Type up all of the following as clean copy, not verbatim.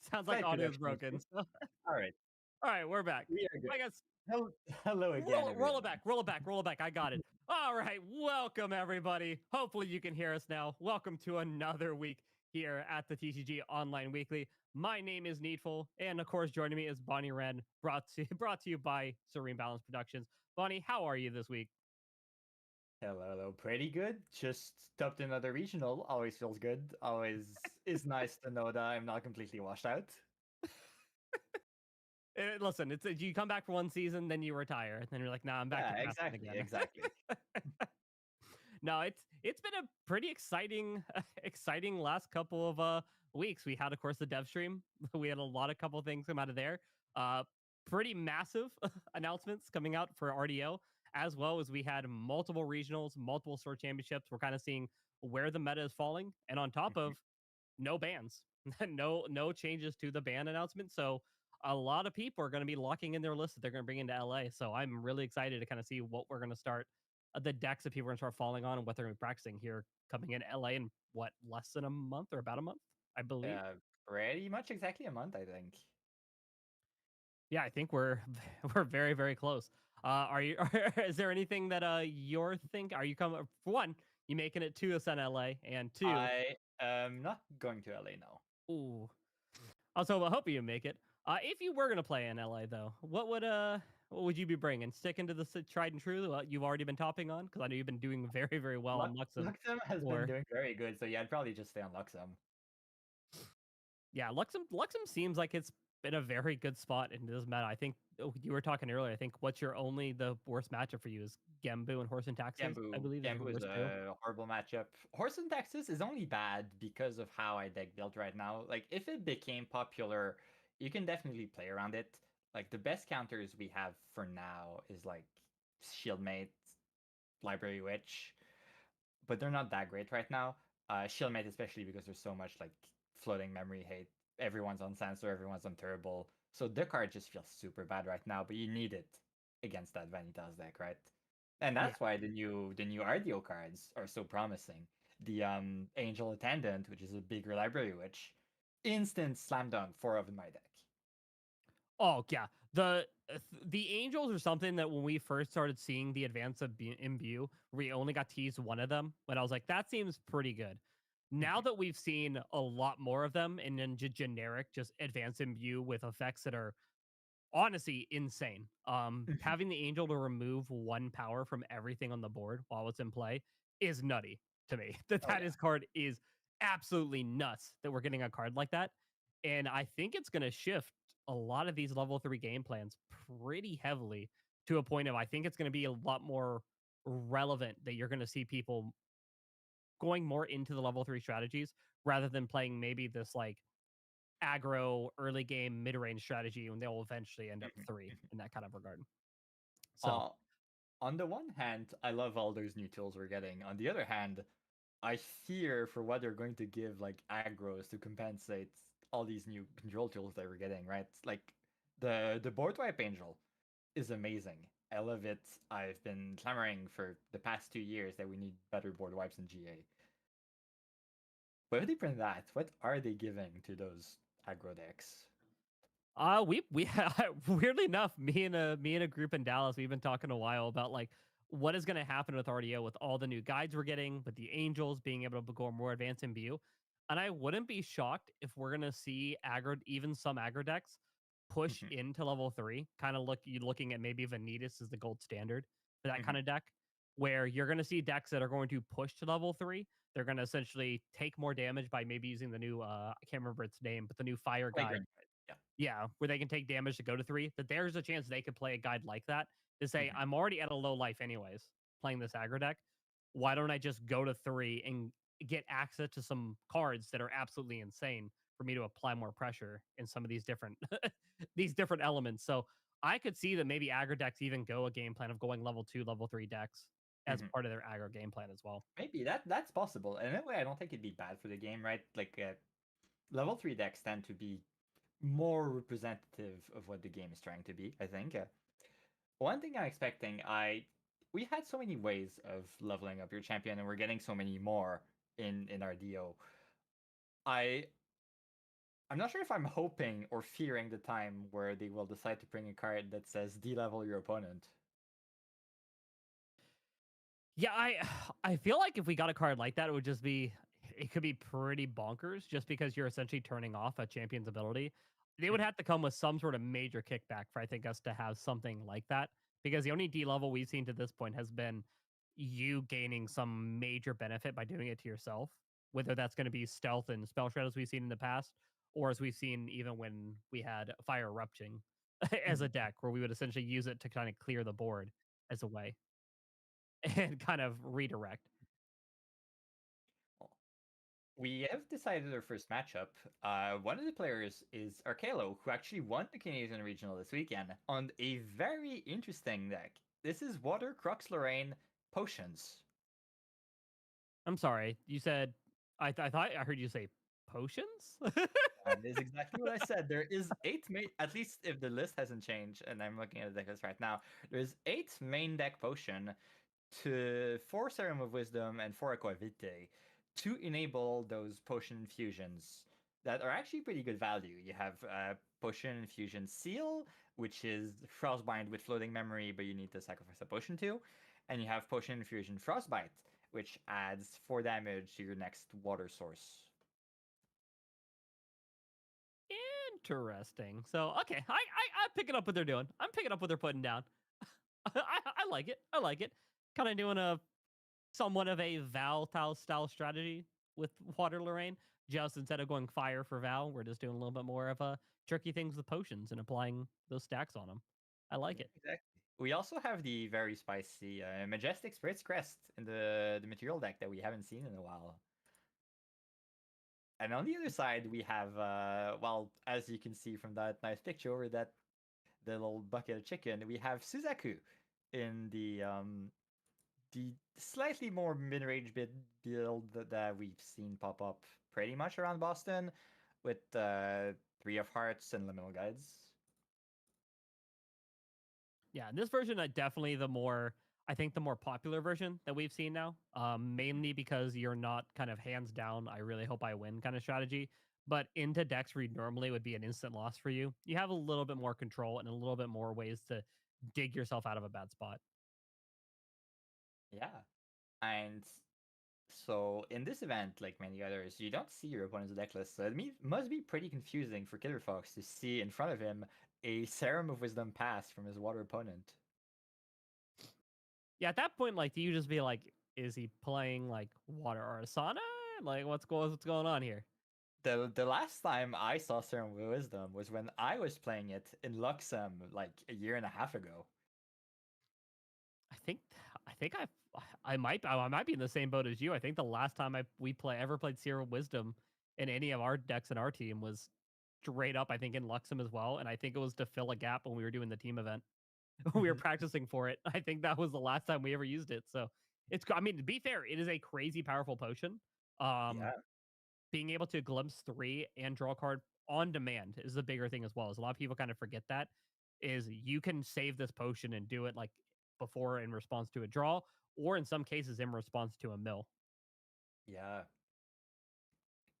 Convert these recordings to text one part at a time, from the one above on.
Sounds like Slight audio's production broken. issue. So, All right, all right, we're back. we are good. I guess Hello, hello again, roll it everyone. back, roll it back, roll it back. I got it. All right, welcome everybody. Hopefully you can hear us now. Welcome to another week here at the TCG Online Weekly. My name is NEETfull, and of course, joining me is baniRien, brought to you by Serene Balance Productions. Bonnie, how are you this week? Hello, hello. Pretty good. Just stopped another regional. Always feels good. Always is nice to know that I'm not completely washed out. Listen, it's you come back for one season, then you retire, and then you're like, nah, I'm back to Yeah, casting exactly, again. exactly. No, it's been a pretty exciting exciting last couple of weeks. We had, of course, the dev stream. We had a lot of couple things come out of there. Uh, Pretty massive announcements coming out for RDO, as well as we had multiple regionals, multiple store championships. We're kind of seeing where the meta is falling, and on top Mhm. of no bans, no changes to the ban announcement. So a lot of people are going to be locking in their list that they're going to bring into LA. So I'm really excited to kind of see what we're going to start the decks that people are going to start falling on and what they're going to be practicing here coming in LA in what less than a month or about a month, I believe. uh, Pretty much exactly a month, I think. Yeah, I think we're we're very close. Are you? Is there anything that you're think? Are you coming? For one, you making it to Ascend LA, and two, I am not going to LA now. ooh, also, I hope you make it. If you were gonna play in LA though, what would you be bringing? Sticking to the tried and true you've already been topping on, because I know you've been doing very well on Luxem. Luxem has been Or doing very good, so yeah, I'd probably just stay on Luxem. yeah, Luxem seems like it's been a very good spot in this meta. I think you were talking earlier. I think what's your only the worst matchup for you is Gembu and Horse and Taxes. I believe is the Gambu is worst two. a horrible matchup. Horse and Texas is only bad because of how I deck built right now. Like, if it became popular, you can definitely play around it. Like, the best counters we have for now is like Shieldmate, Library Witch, but they're not that great right now. Shieldmate, especially because there's so much like floating memory hate. Everyone's on Sensor, everyone's on Terrible. So the card just feels super bad right now, but you need it against that Vanitas deck, right? And Yeah. that's why the new RDO cards are so promising. The Angel Attendant, which is a bigger library witch, instant slam dunk 4 of in my deck. Oh yeah, the Angels are something that when we first started seeing the advance of Imbue, we only got teased one of them, but I was like, that seems pretty good. Now that we've seen a lot more of them, and then generic, just advanced Imbue with effects that are honestly insane. Having the Angel to remove one power from everything on the board while it's in play is nutty to me. Oh That yeah. is card is absolutely nuts that we're getting a card like that. And I think it's going to shift a lot of these level 3 game plans pretty heavily to a point of I think it's going to be a lot more relevant that you're going to see people going more into the level 3 strategies rather than playing maybe this like aggro early game mid range strategy when they'll eventually end up three in that kind of regard. So uh, on the one hand, I love all those new tools we're getting. On the other hand, I fear for what they're going to give like aggros to compensate all these new control tools that we're getting, right? Like the board wipe angel is amazing. I love it. I've been clamoring for the past 2 years that we need better board wipes in GA. But if they print that, what are they giving to those aggro decks? we weirdly enough, me and a group in Dallas, we've been talking a while about like what is going to happen with RDO with all the new guides we're getting, with the Angels being able to go more advanced in view. And I wouldn't be shocked if we're going to see aggro, even some aggro decks push Mhm, into level 3. Kind of looking at maybe Vanitas as the gold standard for that mhm, kind of deck, where you're going to see decks that are going to push to level 3. They're going to essentially take more damage by maybe using the new I can't remember its name, but the new fire guide. Flagrant. Yeah. Yeah, where they can take damage to go to 3, that there's a chance they could play a guide like that to say, Mhm, I'm already at a low life anyways, playing this aggro deck. Why don't I just go to 3 and get access to some cards that are absolutely insane for me to apply more pressure in some of these different these different elements. So I could see that maybe aggro decks even go a game plan of going level 2, level 3 decks as mhm. part of their aggro game plan as well. Maybe that's possible. And that way, I don't think it'd be bad for the game, right? Like level 3 decks tend to be more representative of what the game is trying to be, I think. One thing I'm expecting, I we had so many ways of leveling up your champion, and we're getting so many more in our DO. I I'm not sure if I'm hoping or fearing the time where they will decide to bring a card that says D-level your opponent. Yeah, I feel like if we got a card like that, it could be pretty bonkers just because you're essentially turning off a champion's ability. They would have to come with some sort of major kickback for I think us to have something like that. Because the only D level we've seen to this point has been you gaining some major benefit by doing it to yourself, whether that's going to be stealth and spell shred as we've seen in the past, or as we've seen even when we had fire erupting as a deck, where we would essentially use it to kind of clear the board as a way and kind of redirect. We have decided our first matchup. One of the players is Arcalo, who actually won the Canadian Regional this weekend on a very interesting deck. This is Water, Crux, Lorraine, Potions. I'm sorry. You said I thought I heard you say potions. That is exactly what I said. There is eight main, at least if the list hasn't changed, and I'm looking at the deck list right now. There's eight main deck potion to 4 Serum of Wisdom and 4 Aquavitae to enable those potion infusions that are actually pretty good value. You have Potion Infusion Seal, which is Frostbind with Floating Memory, but you need to sacrifice a potion to. And you have Potion Infusion Frostbite, which adds 4 damage to your next water source. Interesting. So okay, I'm picking up what they're doing. I'm picking up what they're putting down. I like it. I like it. Kind of doing a somewhat of a Val style strategy with Water Lorraine. Just instead of going fire for Val, we're just doing a little bit more of a tricky things with potions and applying those stacks on them. I like Yeah, it. exactly. We also have the very spicy Majestic Spirit's Crest in the material deck that we haven't seen in a while. And on the other side, we have, well, as you can see from that nice picture over that the little bucket of chicken, we have Suzaku in the slightly more mid-range build that we've seen pop up pretty much around Boston, with 3 of Hearts and Liminal Guides. Yeah, this version, definitely I think the more popular version that we've seen now. Mainly because you're not kind of hands down, I really hope I win kind of strategy. But into decks where normally would be an instant loss for you, you have a little bit more control and a little bit more ways to dig yourself out of a bad spot. Yeah. And so in this event, like many others, you don't see your opponent's deck list, so must be pretty confusing for Killer Fox to see in front of him a Serum of Wisdom pass from his water opponent. Yeah, at that point, like, do you just be like, is he playing like Water Arsana? Like, what's going on here? The last time I saw Serum of Wisdom was when I was playing it in Luxem like a year and a half ago. I think I think I might be in the same boat as you. I think the last time we ever played Zero Wisdom in any of our decks in our team was straight up, I think, in Luxem as well. And I think it was to fill a gap when we were doing the team event. We were practicing for it. I think that was the last time we ever used it. So I mean, to be fair, it is a crazy powerful potion. Um, Yeah. Being able to glimpse 3 and draw a card on demand is the bigger thing as well. As a lot of people kind of forget that is you can save this potion and do it like before in response to a draw, or in some cases in response to a mill. Yeah.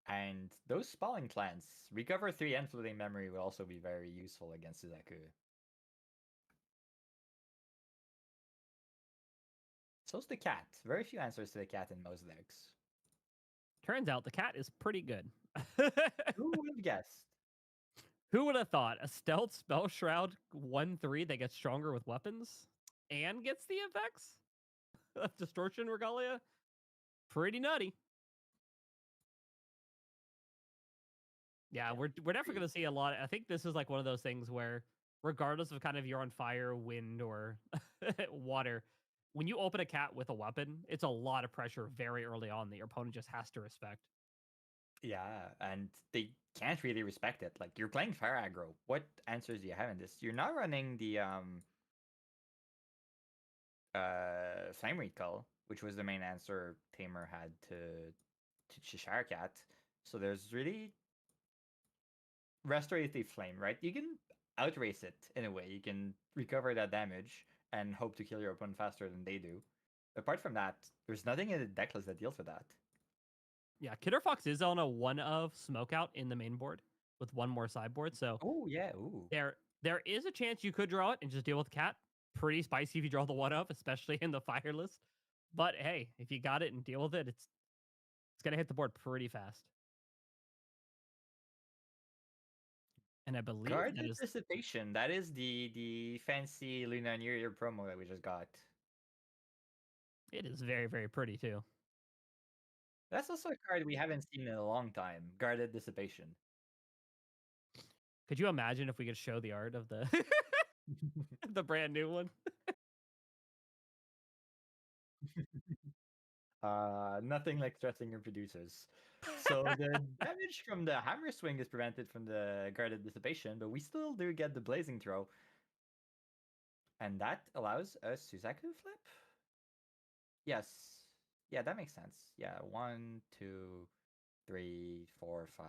And those spawning clans, Recover 3 and Floating Memory will also be very useful against Suzaku. So's the cat. Very few answers to the cat in most decks. Turns out the cat is pretty good. Who would have guessed? Who would have thought a stealth spell shroud 1/3 that gets stronger with weapons and gets the effects of distortion regalia? Pretty nutty. Yeah, Yeah. we're definitely going to see a lot. I think this is like one of those things where, regardless of kind of you're on fire, wind, or water, when you open a cat with a weapon, it's a lot of pressure very early on that your opponent just has to respect. Yeah, and they can't really respect it. Like, you're playing fire aggro. What answers do you have in this? You're not running the Flame Recall, which was the main answer Tamer had to Cheshire Cat. So there's really Restorative Flame, right? You can outrace it in a way. You can recover that damage and hope to kill your opponent faster than they do. Apart from that, there's nothing in the deck list that deals with that. Yeah, Killer Fox is on a 1 of Smokeout in the main board. with one more sideboard. So Oh yeah. Ooh. there is a chance you could draw it and just deal with cat. Pretty spicy if you draw the one up, especially in the fire list. But hey, if you got it and deal with it, it's gonna hit the board pretty fast. And I believe that Guarded is Dissipation. That is the fancy Luna New Year promo that we just got. it is very, very pretty too. That's also a card we haven't seen in a long time. Guarded Dissipation. Could you imagine if we could show the art of the the brand new one? Nothing like stressing your producers. So the damage from the hammer swing is prevented from the guarded dissipation, but we still do get the blazing throw. And that allows a Suzaku flip? Yes. Yeah, that makes sense. Yeah, 1, 2, 3, 4, 5,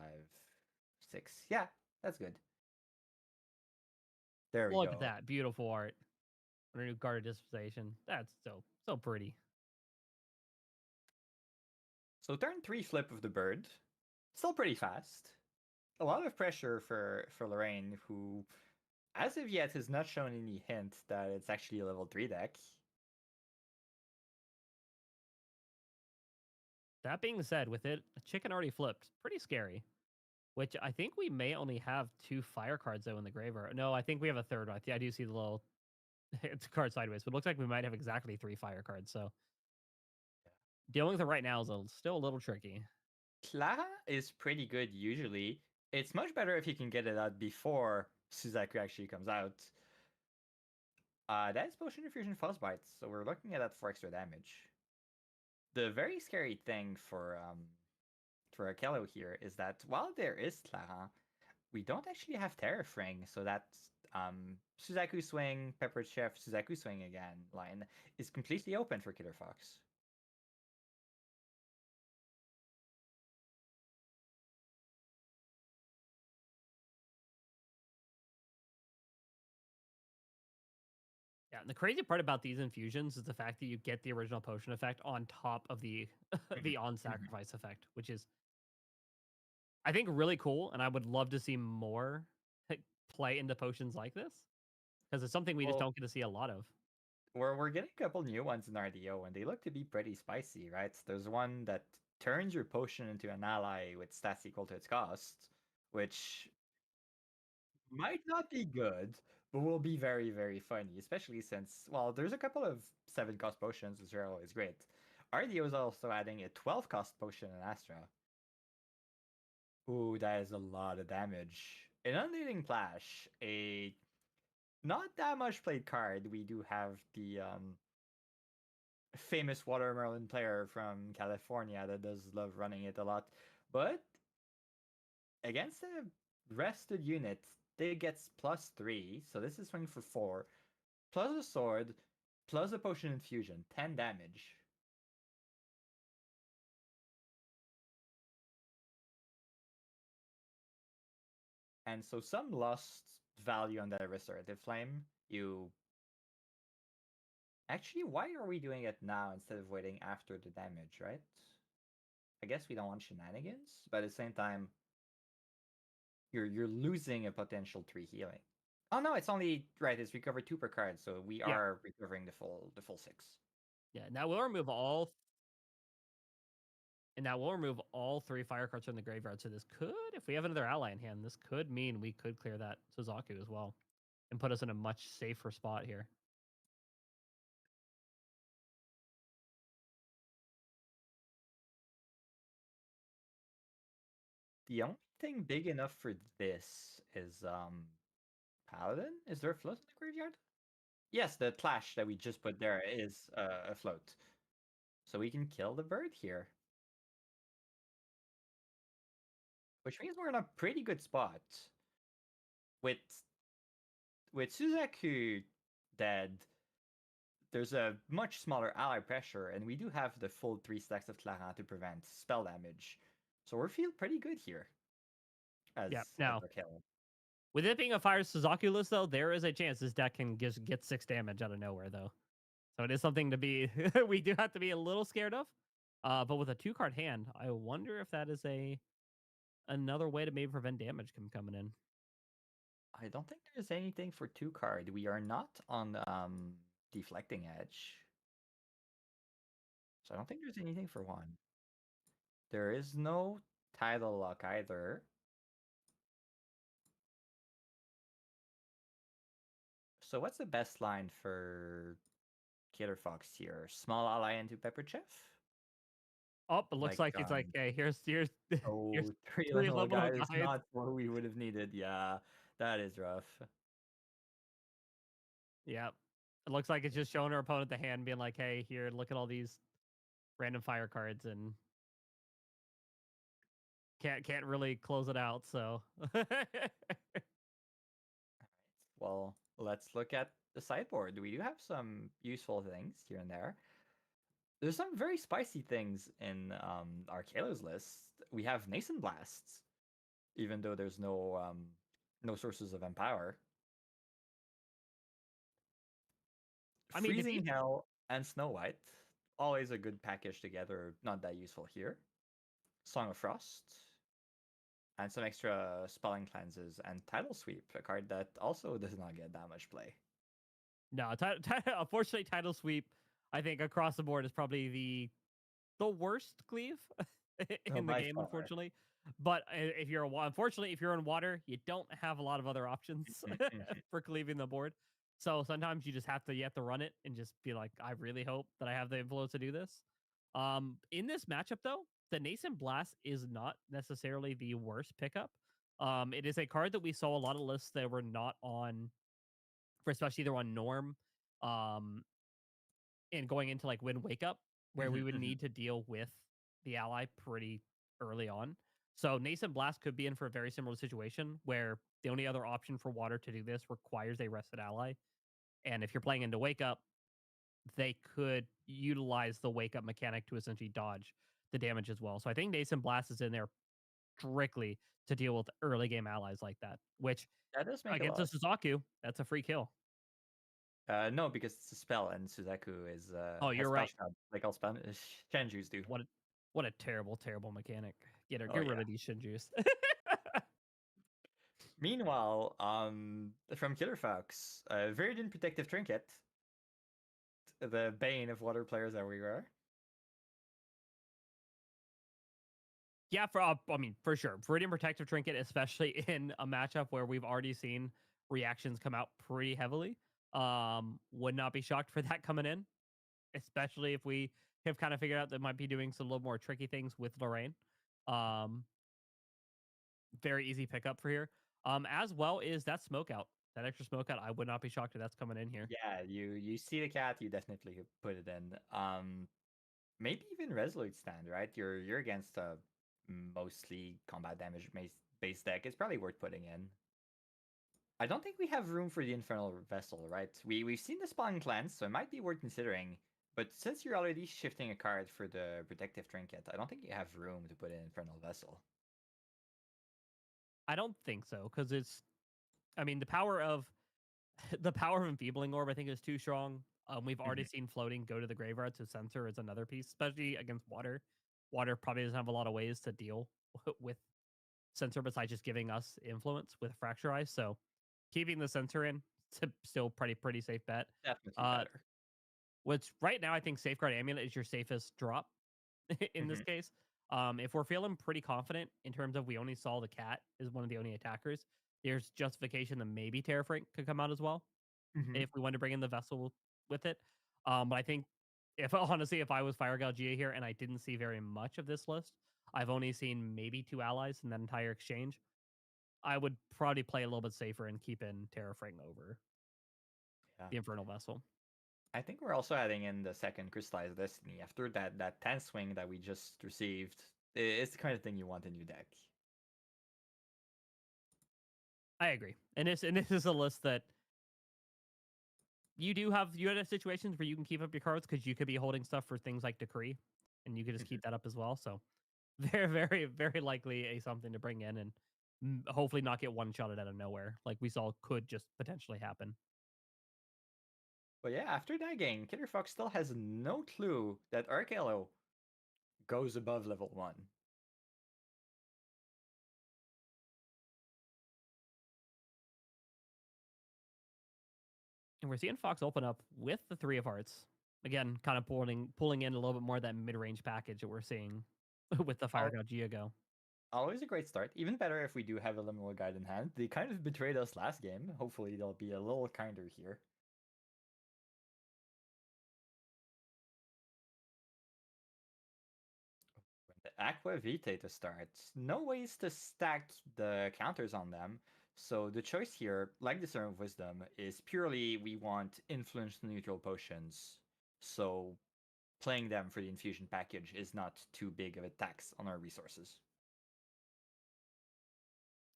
6. Yeah, that's good. There we Look go. at that beautiful art. Our new guarded dispensation. That's so pretty. So turn 3 flip of the bird. Still pretty fast. A lot of pressure for Lorraine, who as of yet has not shown any hint that it's actually a level 3 deck. That being said, with it, a chicken already flipped. Pretty scary. Which I think we may only have 2 fire cards though in the graveyard. No, I think we have a third one. I do see the little it's card sideways, but it looks like we might have exactly 3 fire cards. So dealing with it right now is still a little tricky. Clara is pretty good usually. It's much better if you can get it out before Suzaku actually comes out. That is Potion Infusion Frostbite, so we're looking at that for extra damage. The very scary thing for Akello here is that while there is Clara, we don't actually have Terrafring, so that Suzaku Swing, Peppered Chef, Suzaku Swing again line is completely open for Killer Fox. Yeah, and the crazy part about these infusions is the fact that you get the original potion effect on top of the the on sacrifice effect, which is I think really cool, and I would love to see more play into potions like this because it's something we just Well, don't get to see a lot of. we're getting a couple new ones in RDO, and they look to be pretty spicy, right? There's one that turns your potion into an ally with stats equal to its cost, which might not be good, but will be very, very funny, especially since, well, there's a couple of 7-cost potions, which are always great. RDO is also adding a 12-cost potion in Astra. Ooh, that is a lot of damage. Inundating Plash, a not that much played card. We do have the famous Watermelon player from California that does love running it a lot. But against a rested unit, they gets +3, so this is swing for 4, plus a sword, plus a potion infusion, 10 damage. And so some lost value on that restorative flame. You actually, why are we doing it now instead of waiting after the damage, right? I guess we don't want shenanigans, but at the same time, you're losing a potential 3 healing. Oh no, it's only right. It's recover 2 per card, so we Yeah. are recovering the full 6. Yeah, now we'll remove all 3 fire cards from the graveyard. So this could, if we have another ally in hand, this could mean we could clear that Suzaku as well and put us in a much safer spot here. The only thing big enough for this is Paladin. Is there a float in the graveyard? Yes, the clash that we just put there is a float, so we can kill the bird here. Which means we're in a pretty good spot. With Suzaku dead, there's a much smaller ally pressure, and we do have the full 3 stacks of Clara to prevent spell damage. So we feel pretty good here. Yeah. As Now, our kill. with it being a fire Suzaku list, though, there is a chance this deck can just get 6 damage out of nowhere, though. So it is something to be we do have to be a little scared of. But with a 2-card hand, I wonder if that is another way to maybe prevent damage from coming in. I don't think there's anything for 2 card. We are not on Deflecting Edge. So I don't think there's anything for 1. There is no Tidal Lock either. So what's the best line for Killer Fox here? Small ally into Pepper Chef? Oh, it looks like it's like, hey, here's here's Oh, 3 three level level guy is guys. not what we would have needed. Yeah, that is rough. Yeah. It looks like it's just showing her opponent the hand, being like, hey, here, look at all these random fire cards, and can't really close it out. So Well, let's look at the sideboard. We do have some useful things here and there. There's some very spicy things in our Kalos list. We have Nascent Blasts, even though there's no sources of Empower. I mean, if Freezing Hell and Snow White, always a good package together. Not that useful here. Song of Frost, and some extra spelling cleanses, and Tidal Sweep, a card that also does not get that much play. no, unfortunately, title sweep, I think across the board is probably the worst cleave in the By game, far. unfortunately. But if you're unfortunately, if you're in water, you don't have a lot of other options for cleaving the board. So sometimes you have to run it and just be like, I really hope that I have the influence to do this. In this matchup, though, the Nascent Blast is not necessarily the worst pickup. It is a card that we saw a lot of lists that were not on, for especially either on Norm, um, and going into like Win Wake Up, where we would need to deal with the ally pretty early on. So Nascent Blast could be in for a very similar situation where the only other option for water to do this requires a rested ally. And if you're playing into Wake Up, they could utilize the Wake Up mechanic to essentially dodge the damage as well. So I think Nascent Blast is in there strictly to deal with early game allies like that, which That does make a against a lot. Suzaku, that's a free kill. No, because it's a spell, and Suzaku is Oh, has you're spell right. shot like all Spanish Shenjus do. What a terrible, terrible mechanic. Get Oh rid yeah. of these Shinjus. Meanwhile, from Killer Fox, Viridian Protective Trinket, the bane of water players everywhere. Yeah, I mean, for sure. Viridian Protective Trinket, especially in a matchup where we've already seen reactions come out pretty heavily. Would not be shocked for that coming in, especially if we have kind of figured out that might be doing some little more tricky things with Lorraine. Um, very easy pickup for here. As well is that smoke out. That extra smoke out, I would not be shocked if that's coming in here. Yeah, you see the cat, you definitely put it in. Maybe even Resolute Stand, right? You're against a mostly combat damage based deck. It's probably worth putting in. I don't think we have room for the Infernal Vessel, right? We've seen the Spawn Cleanse, so it might be worth considering. But since you're already shifting a card for the Protective Trinket, I don't think you have room to put in Infernal Vessel. I don't think so because I mean, the power of Enfeebling Orb, I think, is too strong. We've already seen floating go to the graveyard, so Censor is another piece, especially against water. Water probably doesn't have a lot of ways to deal with Censor besides just giving us influence with Fracture Ice. So keeping the Censor in, it's still pretty safe bet. Definitely better. Which right now I think Safeguard Amulet is your safest drop in this case. If we're feeling pretty confident in terms of we only saw the cat is one of the only attackers, there's justification that maybe Terra Frank could come out as well if we want to bring in the vessel with it. But I think if honestly, if I was Fire Galgia here and I didn't see very much of this list, I've only seen maybe 2 allies in that entire exchange. I would probably play a little bit safer and keep in Terra Frank over the Infernal Vessel. I think we're also adding in the second Crystallized Destiny after that 10 swing that we just received. It's the kind of thing you want in your deck. I agree, and this is a list that you have situations where you can keep up your cards because you could be holding stuff for things like Decree, and you could just keep that up as well. So very likely a something to bring in and hopefully not get one shotted out of nowhere like we saw could just potentially happen. But yeah, after that game, Killer Fox still has no clue that Arcalo goes above level 1. And we're seeing Fox open up with the Three of Hearts. Again, kind of pulling in a little bit more of that mid-range package that we're seeing with the Fire God Gia go. Always a great start. Even better if we do have a Liminal Guide in hand. They kind of betrayed us last game. Hopefully they'll be a little kinder here. The Aqua Vitae to start. No ways to stack the counters on them. So the choice here, like the Serum of Wisdom, is purely we want influence neutral potions. So playing them for the infusion package is not too big of a tax on our resources.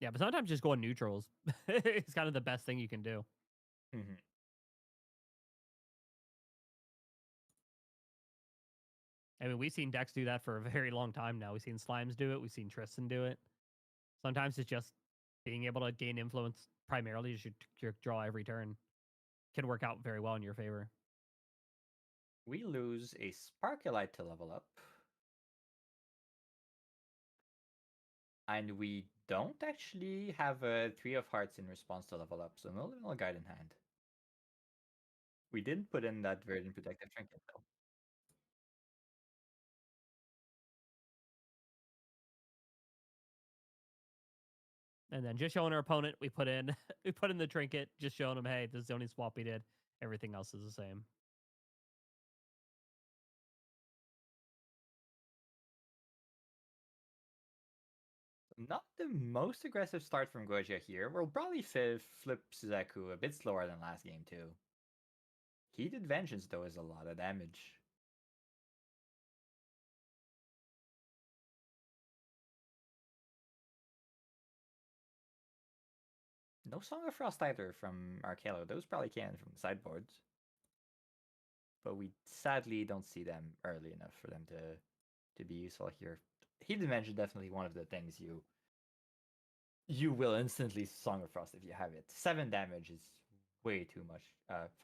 Yeah, but sometimes just going neutrals is kind of the best thing you can do. Mm-hmm. I mean, we've seen decks do that for a very long time now. We've seen Slimes do it. We've seen Tristan do it. Sometimes it's just being able to gain influence primarily as you draw every turn can work out very well in your favor. We lose a Sparkalite to level up. And we don't actually have a Three of Hearts in response to level up, so no Liminal Guide in hand. We didn't put in that Verdant Protective Trinket, though. And then just showing our opponent, we put in the trinket, just showing them, hey, this is the only swap we did. Everything else is the same. Not the most aggressive start from Goja here. We'll probably flip Suzaku a bit slower than last game, too. Heated Vengeance, though, is a lot of damage. No Song of Frost either from Arcalo. Those probably can from sideboards. But we sadly don't see them early enough for them to be useful here. Heated Vengeance definitely one of the things you will instantly Song of Frost if you have it. 7 damage is way too much.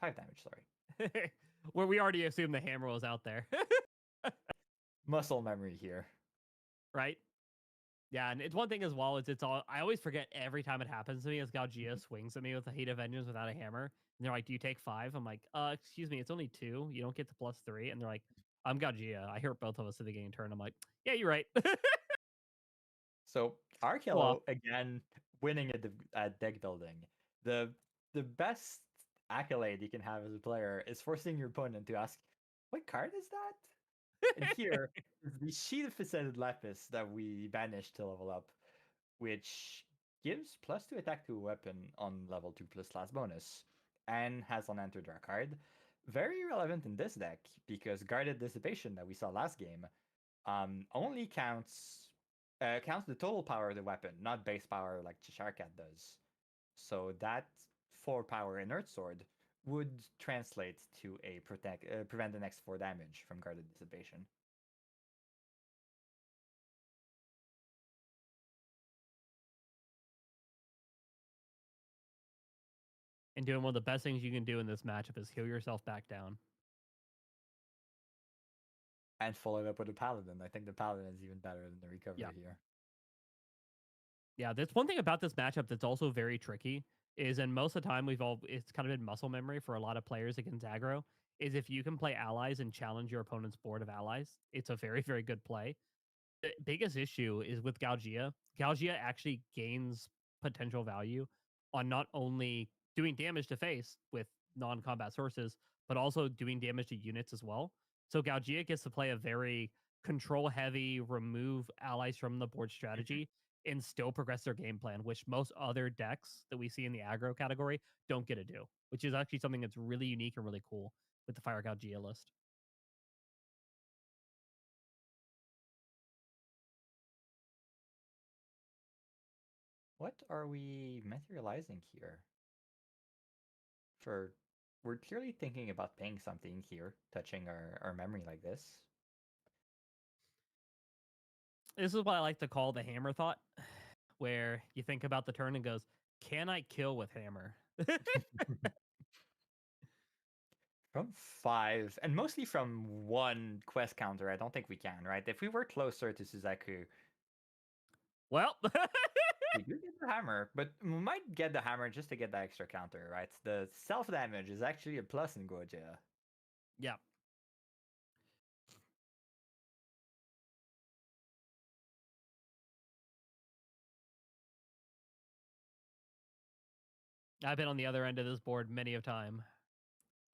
5 damage, sorry. Where we already assumed the hammer was out there. Muscle memory here. Right? Yeah, and it's one thing as well, it's all I always forget every time it happens to me as Galgia swings at me with a Heat of Vengeance without a hammer. And they're like, do you take 5? I'm like, excuse me, it's only 2. You don't get the +3. And they're like, I'm Galgia. I hurt both of us at the beginning turn. I'm like, yeah, you're right. So Arcalo again winning at deck building. The best accolade you can have as a player is forcing your opponent to ask, "What card is that?" And here is the Sheet of Faceted Lapis that we banished to level up, which gives +2 attack to a weapon on level 2 plus last bonus, and has on enter draw card. Very relevant in this deck because Guarded Dissipation that we saw last game only counts the total power of the weapon, not base power like Cheshire Cat does. So that 4 power inert sword would translate to a prevent the next 4 damage from Guarded Dissipation. And doing one of the best things you can do in this matchup is heal yourself back down. And follow it up with a Paladin. I think the Paladin is even better than the Recovery here. Yeah, there's one thing about this matchup that's also very tricky is, and most of the time it's kind of been muscle memory for a lot of players against aggro, is if you can play allies and challenge your opponent's board of allies, it's a very, very good play. The biggest issue is with Galgia. Galgia actually gains potential value on not only doing damage to face with non-combat sources, but also doing damage to units as well. So Galgia gets to play a very control-heavy, remove allies from the board strategy and still progress their game plan, which most other decks that we see in the aggro category don't get to do, which is actually something that's really unique and really cool with the Fire Galgia list. What are we materializing here? We're clearly thinking about paying something here, touching our memory like this. This is what I like to call the hammer thought, where you think about the turn and goes, can I kill with hammer? From 5, and mostly from 1 quest counter, I don't think we can, right? If we were closer to Suzaku... Well, We do get the hammer, but we might get the hammer just to get that extra counter, right? The self damage is actually a plus in Gojira. Yeah. I've been on the other end of this board many a time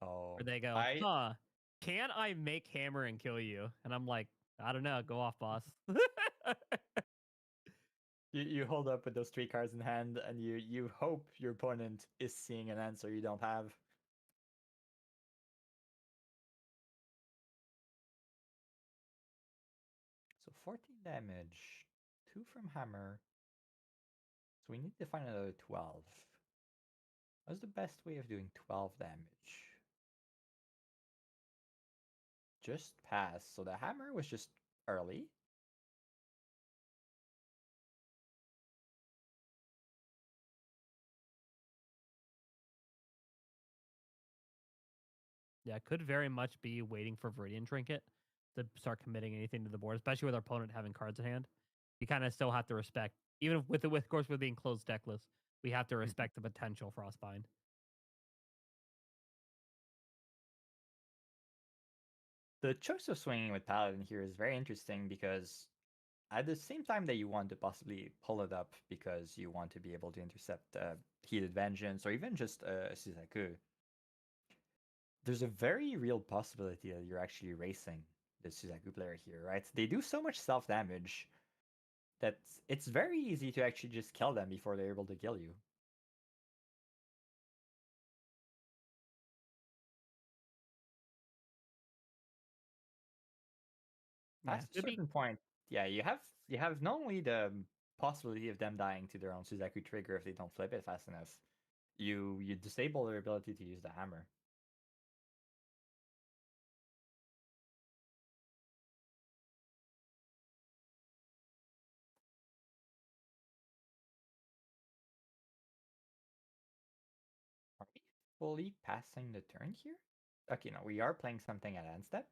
Oh, where they go, I huh, can I make hammer and kill you? And I'm like, I don't know. Go off, boss. you hold up with those 3 cards in hand, and you hope your opponent is seeing an answer you don't have. So 14 damage, 2 from hammer. So we need to find another 12. What's the best way of doing 12 damage? Just pass. So the hammer was just early. Yeah, could very much be waiting for Viridian Trinket to start committing anything to the board, especially with our opponent having cards in hand. You kind of still have to respect, even with of course, with being closed deckless, we have to respect the potential Frostbind. The choice of swinging with Paladin here is very interesting because at the same time that you want to possibly pull it up because you want to be able to intercept Heated Vengeance or even just Suzaku, there's a very real possibility that you're actually racing the Suzaku player here, right? They do so much self damage that it's very easy to actually just kill them before they're able to kill you. Yeah, Past a could be. certain point, yeah, you have not only the possibility of them dying to their own Suzaku trigger if they don't flip it fast enough, you disable their ability to use the hammer. Are we fully passing the turn here? Okay, no, we are playing something at end step.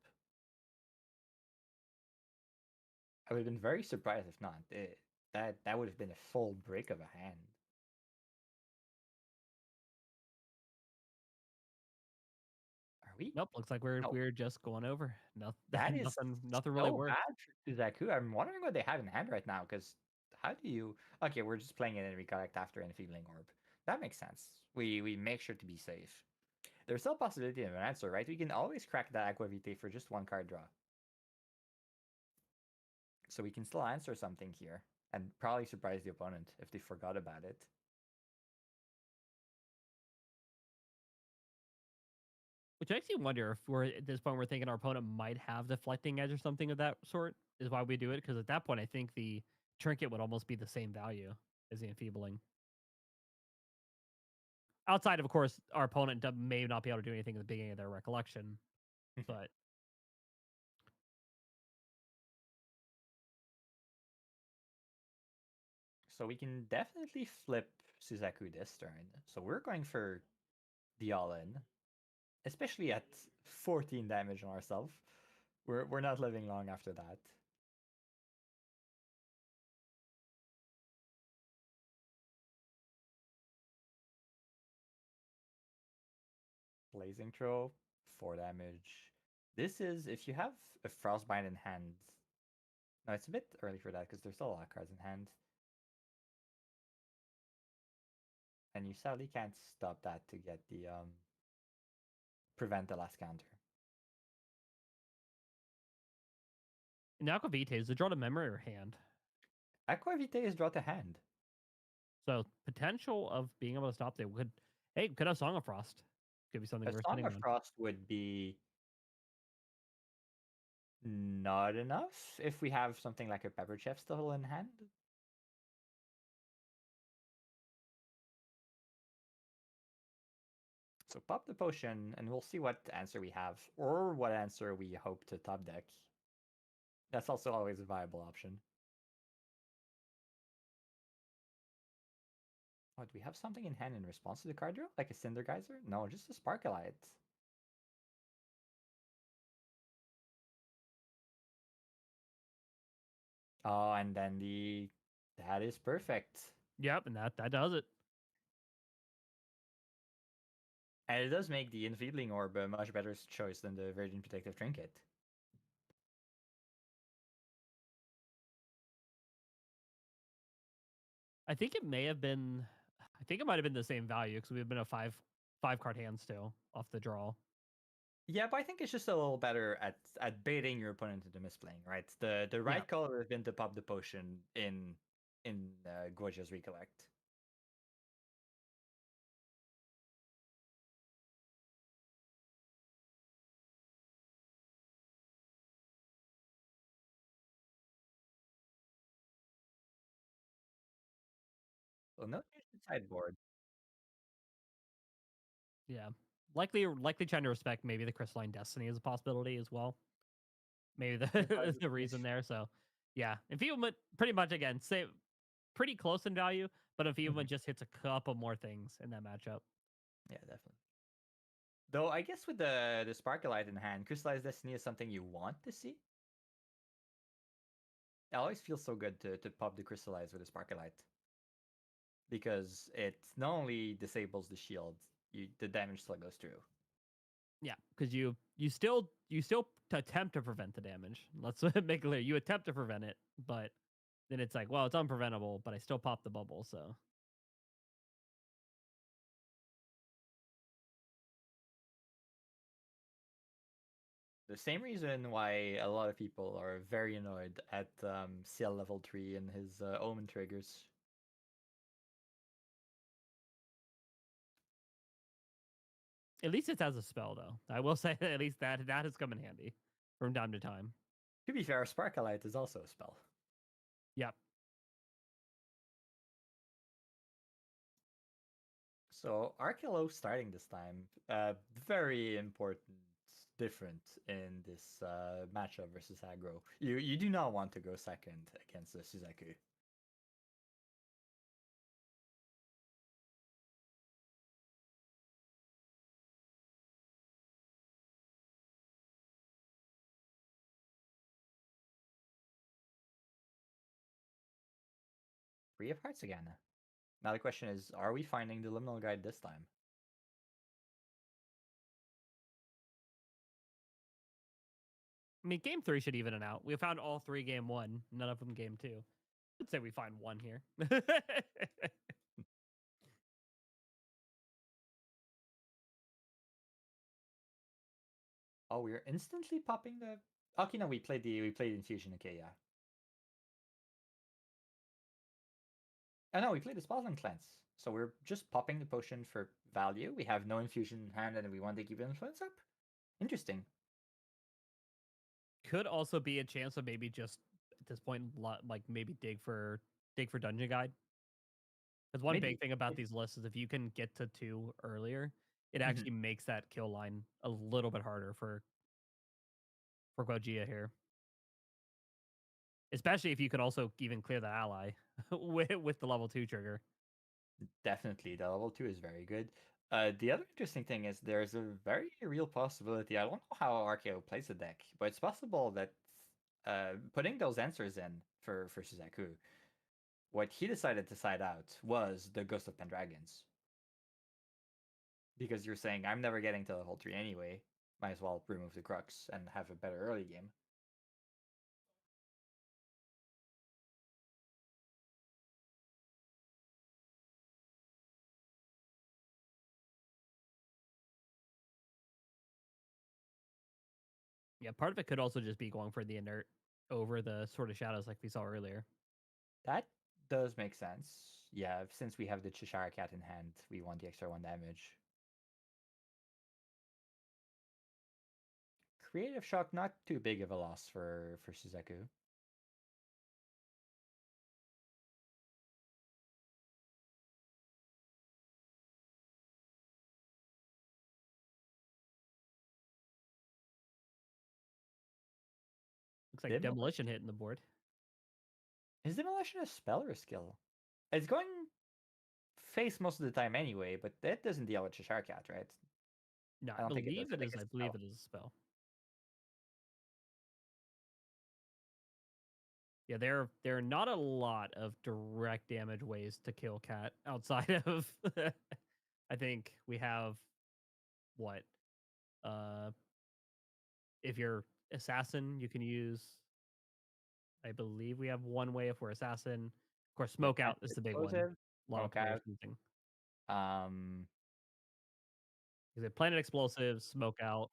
I would have been very surprised if not. That would have been a full break of a hand. Are we? Nope. Looks like we're No, we're just going over. that Nothing. is Nothing really so worked. bad for Suzaku. I'm wondering what they have in hand right now, because how do you... Okay, we're just playing it and we collect after Enfeebling Orb. That makes sense. We make sure to be safe. There's still a possibility of an answer, right? We can always crack that Aqua Vitae for just 1 card draw. So we can still answer something here and probably surprise the opponent if they forgot about it. Which makes you wonder if we're at this point we're thinking our opponent might have deflecting edge or something of that sort. Is why we do it, because at that point I think the trinket would almost be the same value as the enfeebling. Outside of course, our opponent may not be able to do anything at the beginning of their recollection, but So we can definitely flip Suzaku this turn. So we're going for the all-in, especially at 14 damage on ourselves. We're not living long after that. Blazing Throw, 4 damage. This is if you have a Frostbind in hand. No, it's a bit early for that because there's still a lot of cards in hand. And you sadly can't stop that to get the prevent the last counter. in Aqua Vitae, is the draw to memory or hand? Aqua Vitae is draw to hand. So potential of being able to stop there could have Song of Frost. Could be something A we're Song sitting of on. Frost would be not enough if we have something like a Pepper Chef still in hand. So pop the potion and we'll see what answer we have or what answer we hope to top deck. That's also always a viable option. Oh, do we have something in hand in response to the card draw? Like a Cinder Geyser? No, just a Sparkleite. Oh, and then that is perfect. Yep, and that does it. And it does make the Enfeebling Orb a much better choice than the Virgin Protective Trinket. I think it may have been. I think it might have been the same value because we've been a five card hand still off the draw. Yeah, but I think it's just a little better at baiting your opponent into misplaying, right? The Yeah. right color would have been to pop the potion in Gorgia's Recollect. Well, no change to sideboard. Yeah. Likely trying to respect maybe the Crystalline Destiny as a possibility as well. Maybe Because the reason there. So yeah. Enfeeblement pretty much again, same pretty close in value, but Enfeeblement just hits a couple more things in that matchup. Yeah, definitely. Though I guess with the Sparklight in hand, Crystallized Destiny is something you want to see. It always feels so good to pop the Crystallize with a Sparklight. Because it not only disables the shield, the damage still goes through. Yeah, because you still attempt to prevent the damage. Let's make it clear. You attempt to prevent it, but then it's like, well, it's unpreventable, but I still pop the bubble, so The same reason why a lot of people are very annoyed at CL level 3 and his Omen triggers. at least it has a spell though. I will say at least that has come in handy from time to time. To be fair, Sparklight is also a spell. Yep. So Arcelo starting this time, very important difference in this matchup versus aggro. You do not want to go second against the Suzaku. Three of Hearts again. Now the question is, are we finding the Liminal Guide this time? I mean, game 3 should even it out. We found all 3 game 1, none of them game 2. I'd say we find 1 here. Oh, we're instantly popping the. Okay, no, we played Infusion. Okay, yeah. Oh no, we played the Spellsman Cleanse. So we're just popping the potion for value. We have no infusion in hand, and we want to keep influence up. Interesting. Could also be a chance of maybe just at this point, like maybe dig for Dungeon Guide. Because one Maybe. big thing about these lists is if you can get to 2 earlier, it actually makes that kill line a little bit harder for Gojia here. Especially if you could also even clear the ally with the level 2 trigger. Definitely, the level 2 is very good. The other interesting thing is there's a very real possibility. I don't know how RKO plays the deck, but it's possible that putting those answers in for Suzaku, what he decided to side out was the Ghost of Pendragons. Because you're saying, I'm never getting to level 3 anyway. Might as well remove the Crux and have a better early game. Yeah, part of it could also just be going for the inert over the Sword of Shadows like we saw earlier. That does make sense. Yeah, since we have the Cheshire Cat in hand, we want the extra 1 damage. Creative Shock, not too big of a loss for Suzaku. Looks like Demolition hitting the board. Is Demolition a spell or a skill? It's going face most of the time anyway, but that doesn't deal with Cheshire Cat, right? No, I I don't think it does. believe I it think is. it's I a believe spell. it is a spell. Yeah, there are not a lot of direct damage ways to kill cat outside of I think we have what uh if you're assassin, you can use I believe we have one way if we're assassin. Of course, The smoke out is the big one. explosive, A lot of smoke players out. using. Um, Is it planet explosives, smoke out?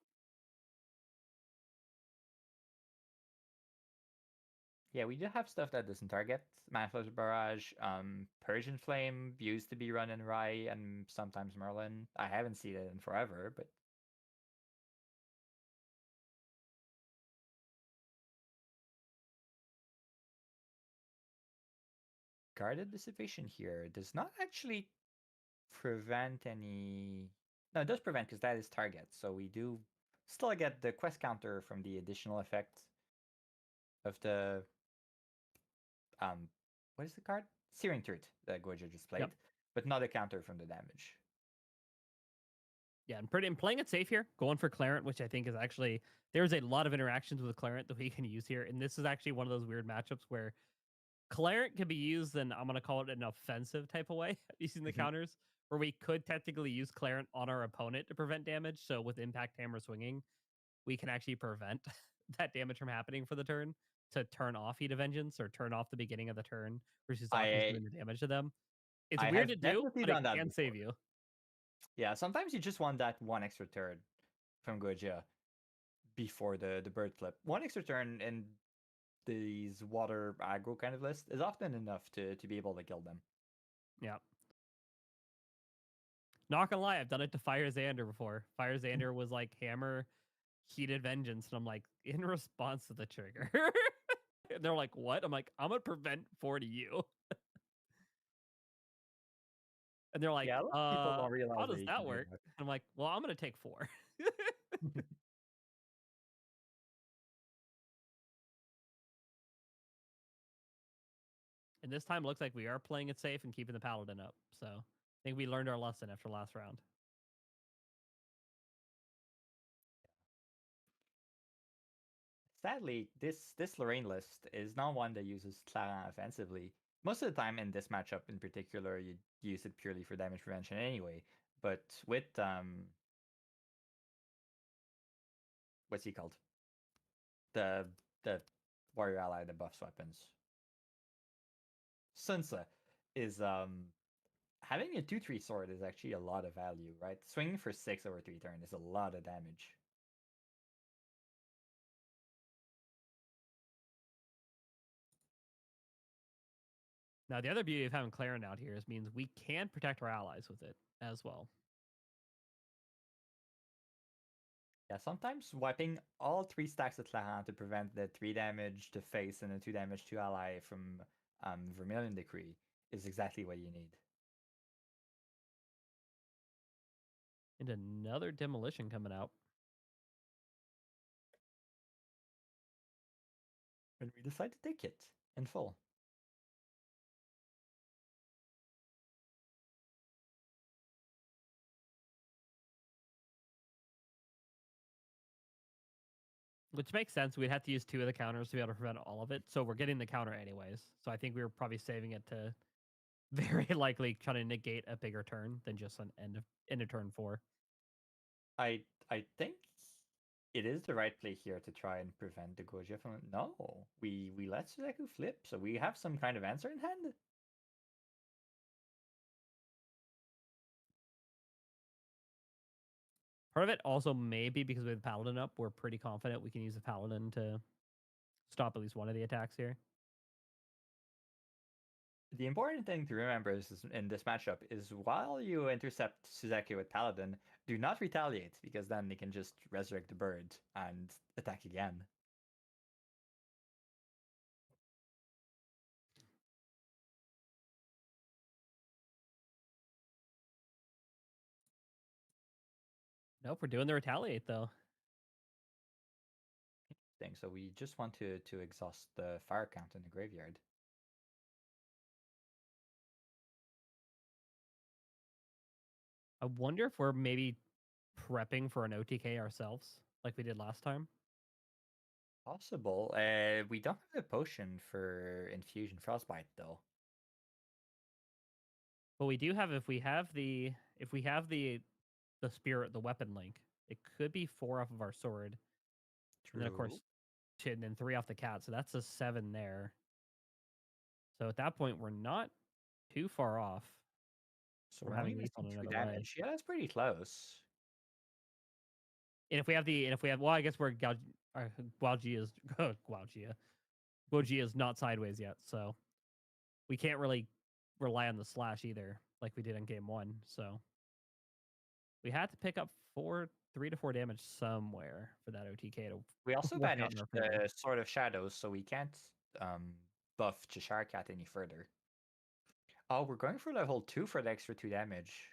yeah, we do have stuff that doesn't target. Manflash Barrage, Persian Flame used to be run in Rye and sometimes Merlin. I haven't seen it in forever, but Guarded Dissipation here does not actually prevent any. No, it does prevent because that is target. So we do still get the quest counter from the additional effect of the um what is the card? Searing Truth that Goja just played, Yep. but not a counter from the damage. Yeah, and playing it safe here, going for Clarent, which I think is actually there's a lot of interactions with Clarent that we can use here, and this is actually one of those weird matchups where Clarent can be used in I'm gonna call it an offensive type of way, using the Mhm. counters, where we could technically use Clarent on our opponent to prevent damage. So with Impact Hammer swinging, we can actually prevent that damage from happening for the turn to turn off Heat of Vengeance or turn off the beginning of the turn where Suzaku's I doing the damage to them. It's I weird have to do, definitely but it done that can before. save you. Yeah, sometimes you just want that one extra turn from Goja before the bird flip. One extra turn in these water aggro kind of list is often enough to be able to kill them. Yeah. Not gonna lie, I've done it to Fire Xander before. Fire Xander was like hammer heated vengeance, and I'm like, in response to the trigger. And they're like, what? I'm like, I'm gonna prevent 4 to you. And they're like, Yeah, a lot of people don't how realize that does you that can do work? I'm like, well, I'm gonna take 4. that. And this time it looks like we are playing it safe and keeping the paladin up. So I think we learned our lesson after last round. Sadly, this Lorraine list is not one that uses Clara offensively. Most of the time in this matchup in particular, you use it purely for damage prevention anyway. But with what's he called? The the warrior ally that buffs weapons. Sunsa is having a 2/3 sword is actually a lot of value, right? Swinging for 6 over 3 turn is a lot of damage. Now the other beauty of having Claren out here is means we can protect our allies with it as well. Yeah, sometimes wiping all 3 stacks of Tlahan to prevent the 3 damage to face and the 2 damage to ally from Vermilion Decree is exactly what you need. And another demolition coming out. And we decide to take it in full. Which makes sense. We'd have to use 2 of the counters to be able to prevent all of it. So we're getting the counter anyways. So I think we were probably saving it to very likely try to negate a bigger turn than just an end of turn 4. I think it is the right play here to try and prevent the Goja from. No, we let Suzaku flip, so we have some kind of answer in hand. Part of it also may be because we have the Paladin up. We're pretty confident we can use the Paladin to stop at least one of the attacks here. The important thing to remember is in this matchup is while you intercept Suzaku with Paladin, do not retaliate because then they can just resurrect the bird and attack again. Nope, we're doing the retaliate though. Thing. So we just want to exhaust the fire count in the graveyard. I wonder if we're maybe prepping for an OTK ourselves, like we did last time. Possible. We don't have a potion for infusion frostbite though. But we do have if we have the spirit, the weapon link, it could be 4 off of our sword. And then of True. course and then 3 off the cat. So that's a 7 there. So at that point we're not too far off So from we're only having missing NEETfull two another way. damage. Yeah, that's pretty close. And if we have well, I guess we're Guaji is Guaji is not sideways yet, so we can't really rely on the slash either, like we did in game 1. So we had to pick up 3 to 4 damage somewhere for that OTK to We also work out in banished our favor. the Sword of Shadows, so we can't buff Cheshire Cat any further. Oh, we're going for level 2 for the extra 2 damage.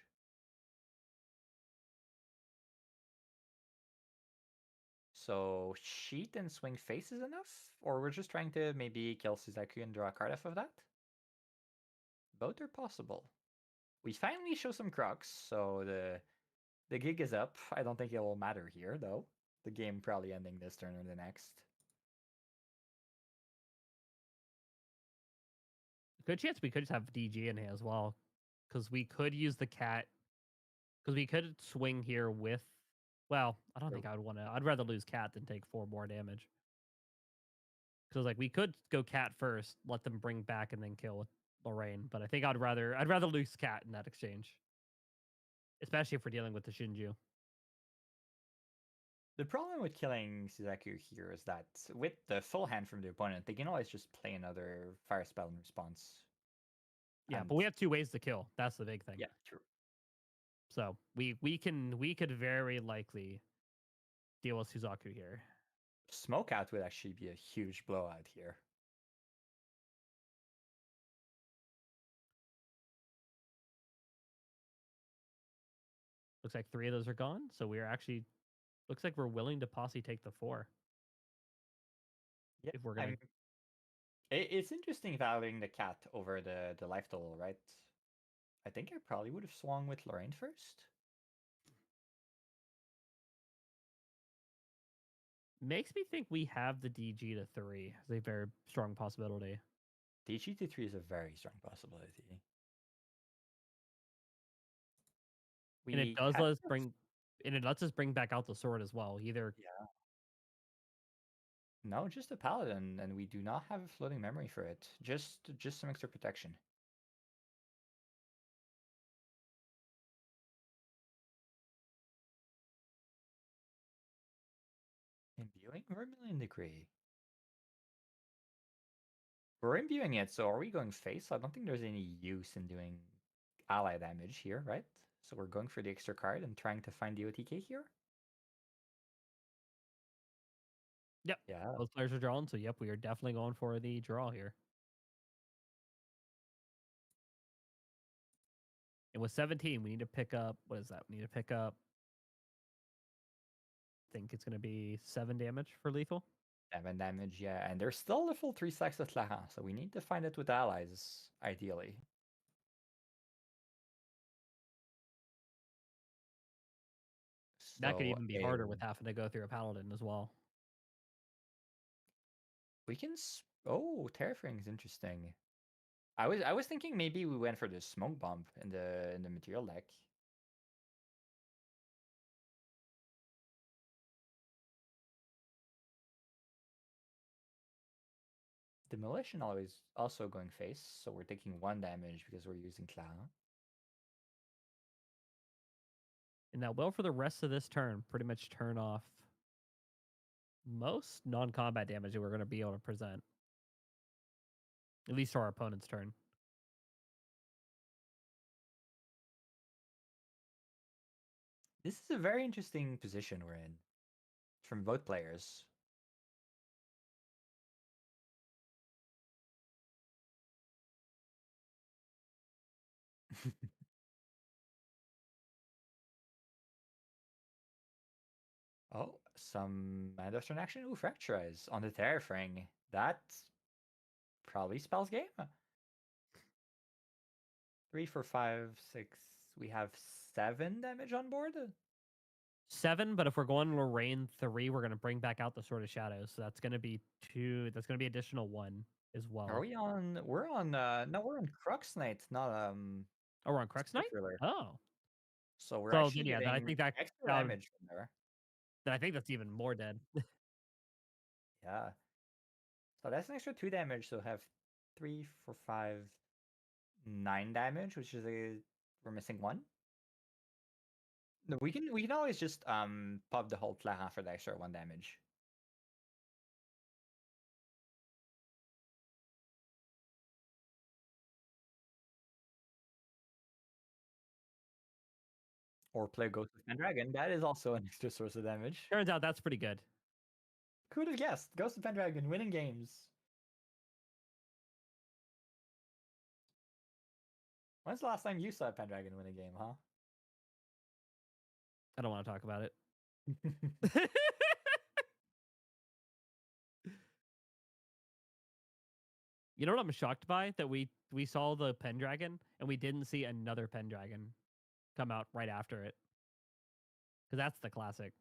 So Sheet and Swing Face is enough? Or we're just trying to maybe kill Suzaku and draw a card off of that? Both are possible. We finally show some Crocs, so the gig is up. I don't think it will matter here, though. The game probably ending this turn or the next. Good chance we could just have DG in here as well, because we could use the cat, because we could swing here with. Well, I don't think I would want to. I'd rather lose cat than take 4 more damage. Because like we could go cat first, let them bring back, and then kill with Lorraine. But I think I'd rather lose cat in that exchange, especially if we're dealing with the Shinju. The problem with killing Suzaku here is that with the full hand from the opponent, they can always just play another fire spell in response. Yeah, And but we have 2 ways to kill. That's the big thing. yeah, true. So we could very likely deal with Suzaku here. Smoke out would actually be a huge blowout here. Looks like 3 of those are gone. So we're actually looks like we're willing to posse take the 4. Yeah, If we're gonna it's interesting valuing the cat over the life total, right? I think I probably would have swung with Lorraine first. makes me think we have the DG to 3 as a very strong possibility. DG to 3 is a very strong possibility. And it We does had let us bring and it lets us bring back out the sword as well. Either yeah. No, just a paladin, and we do not have a floating memory for it. Just some extra protection. Imbuing Vermilion Decree. We're imbuing it, so are we going face? I don't think there's any use in doing ally damage here, right? So we're going for the extra card and trying to find the OTK here? Yep. Yeah. Both players are drawn, so yep, we are definitely going for the draw here. And with 17, we need to pick up what is that? We need to pick up I think it's gonna be 7 damage for lethal. 7 damage, yeah. And there's still the full 3 stacks of Tlaha, so we need to find it with allies, ideally. That could So even be harder with having to go through a paladin as well. we can. Oh, Terraforming is interesting. I was thinking maybe we went for the smoke bomb in the material deck. Demolition always also going face, so we're taking 1 damage because we're using Clown. And that will for the rest of this turn pretty much turn off most non-combat damage that we're going to be able to present. At least for our opponent's turn. This is a very interesting position we're in from both players. Oh, some end of turn action. Ooh, Fracturize on the Terrafring. That probably spells game. 3, 4, 5, 6. We have 7 damage on board. 7, but if we're going Lorraine 3, we're gonna bring back out the Sword of Shadows. So that's gonna be 2. That's gonna be additional 1 as Are well. we on? We're on. No, we're on Crux Knight, not Oh, we're on Crux Knight? Spirit Ruler. Oh. So we're So then actually yeah, then I think getting that extra that would damage from there. then I think that's even more dead. Yeah. So that's an extra 2 damage. So have 3, 4, 5, 9 damage, which is we're missing 1. No, we can always just pop the whole Flahan for the extra 1 damage. Or play Ghost of Pendragon. That is also an extra source of damage. Turns out that's pretty good. Who'd have guessed? Ghost of Pendragon winning games. When's the last time you saw Pendragon win a game, huh? I don't want to talk about it. You know what I'm shocked by? That we saw the Pendragon and we didn't see another Pendragon come out right after it. Because that's the classic.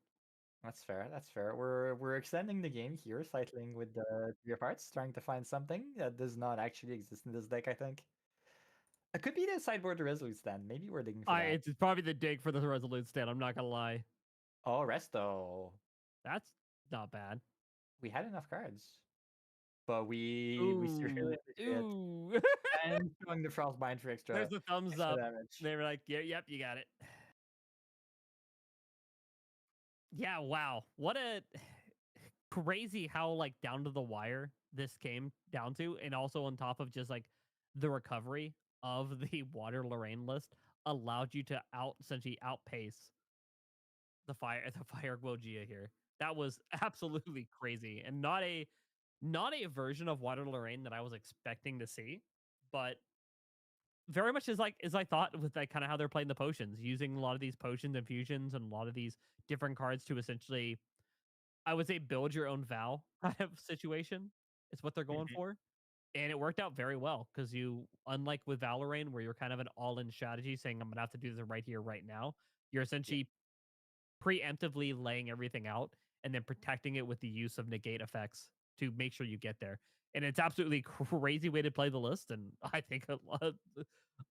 That's fair. That's fair. We're extending the game here, cycling with the 3 parts, trying to find something that does not actually exist in this deck. I think it could be the sideboard Resolute stand. Maybe we're digging for that. It's probably the dig for the Resolute stand. I'm not gonna lie. Oh, Resto. That's not bad. We had enough cards, but we severely Ooh, understood ooh. and showing the Frostbind for There's extra the thumbs extra up. damage. They were like, yeah, yep, you got it. Yeah, wow. What a crazy how like down to the wire this came down to, and also on top of just like the recovery of the Water Lorraine list allowed you to essentially outpace the fire Gojia here. That was absolutely crazy, and not a version of Water Lorraine that I was expecting to see, but very much as I thought with like kind of how they're playing the potions, using a lot of these potions and fusions and a lot of these different cards to essentially, I would say, build your own Vow kind of situation is what they're going Mhm. for. And it worked out very well because you, unlike with Valorant, where you're kind of an all-in strategy saying, I'm gonna have to do this right here, right now, you're Yeah. essentially preemptively laying everything out and then protecting it with the use of negate effects to make sure you get there. And it's absolutely crazy way to play the list, and I think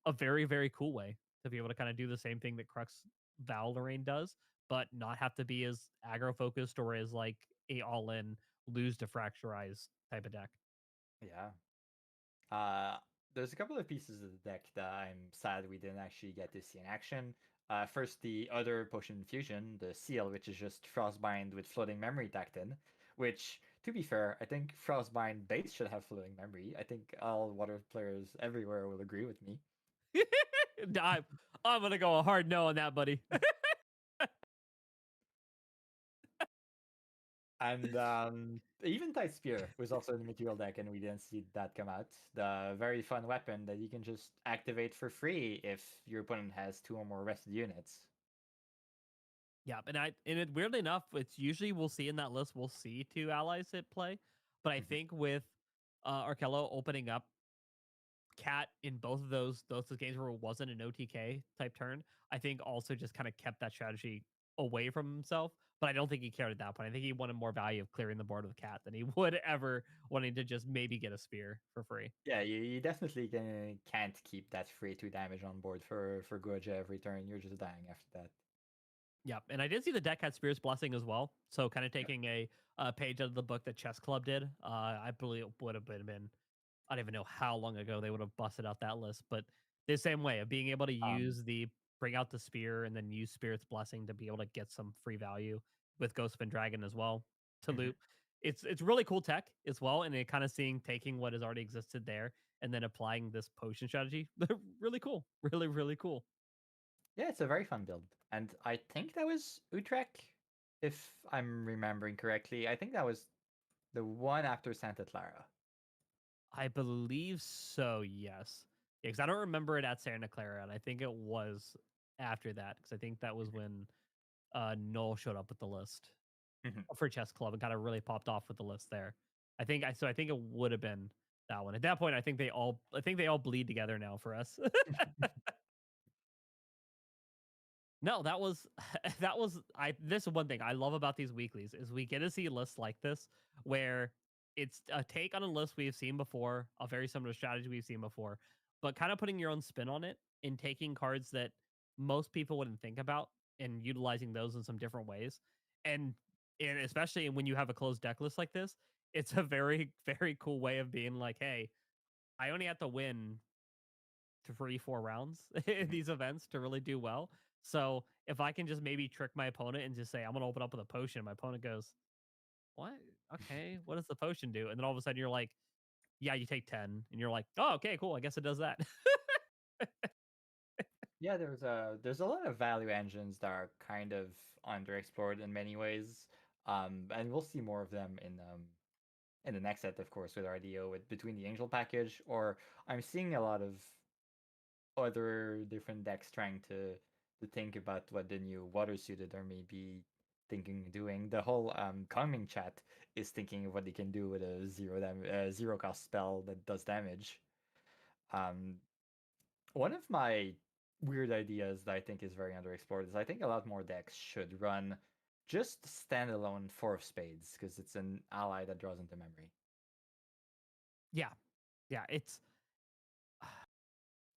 a very very cool way to be able to kind of do the same thing that Crux Valorant does, but not have to be as aggro focused or as like a all in lose to fracturize type of deck. Yeah. Uh, there's a couple of pieces of the deck that I'm sad we didn't actually get to see in action. First, the other potion fusion, the Seal, which is just Frostbind with floating memory tacked in, which, to be fair, I think Frostbind base should have floating memory. I think all water players everywhere will agree with me. I'm gonna go a hard no on that, buddy. And even Tight Spear was also in the material deck, and we didn't see that come out. The very fun weapon that you can just activate for free if your opponent has 2 or more rested units. Yeah, and weirdly enough, it's usually we'll see in that list we'll see 2 allies at play, but I Mhm. think with Arkello opening up Cat in both of those games where it wasn't an OTK type turn, I think also just kind of kept that strategy away from himself. But I don't think he cared at that point. I think he wanted more value of clearing the board with Cat than he would ever wanting to just maybe get a spear for free. Yeah, you definitely can't keep that free 2 damage on board for Goja every turn. You're just dying after that. Yep, and I did see the deck had Spear's Blessing as well. So kind of Yep. taking a page out of the book that Chess Club did. I believe it would have been I don't even know how long ago they would have busted out that list, but the same way of being able to Um, use the bring out the spear and then use Spirit's Blessing to be able to get some free value with Ghost of Dragon as well to mhm. loop. It's really cool tech as well, and it kind of seeing taking what has already existed there and then applying this potion strategy. Really cool, really cool. Yeah, it's a very fun build, and I think that was Utrecht, if I'm remembering correctly. I think that was the one after Santa Clara. I believe so. Yes, yeah, because I don't remember it at Santa Clara, and I think it was after that because I think that was when Noel showed up with the list Mhm. for Chess Club and kind of really popped off with the list there. I think it would have been that one. At that point, I think they all bleed together now for us. No, that was that was I this is one thing I love about these weeklies is we get to see lists like this where it's a take on a list we've seen before, a very similar strategy we've seen before, but kind of putting your own spin on it and taking cards that most people wouldn't think about and utilizing those in some different ways. And and especially when you have a closed deck list like this, it's a very, very cool way of being like, hey, I only have to win 3, 4 rounds in Mhm. these events to really do well. So if I can just maybe trick my opponent and just say, I'm going to open up with a potion, my opponent goes, what? Okay. What does the potion do? And then all of a sudden you're like, yeah, you take 10. And you're like, oh, okay, cool. I guess it does that. Yeah, there's a lot of value engines that are kind of underexplored in many ways, and we'll see more of them in the next set, of course, with RDO with between the Angel package. Or I'm seeing a lot of other different decks trying to think about what the new water suited are maybe thinking of doing. The whole calming chat is thinking of what they can do with a zero cost spell that does damage. Um, One of my weird ideas that I think is very underexplored is I think a lot more decks should run just standalone Four of Spades because it's an ally that draws into memory. Yeah. Yeah. It's,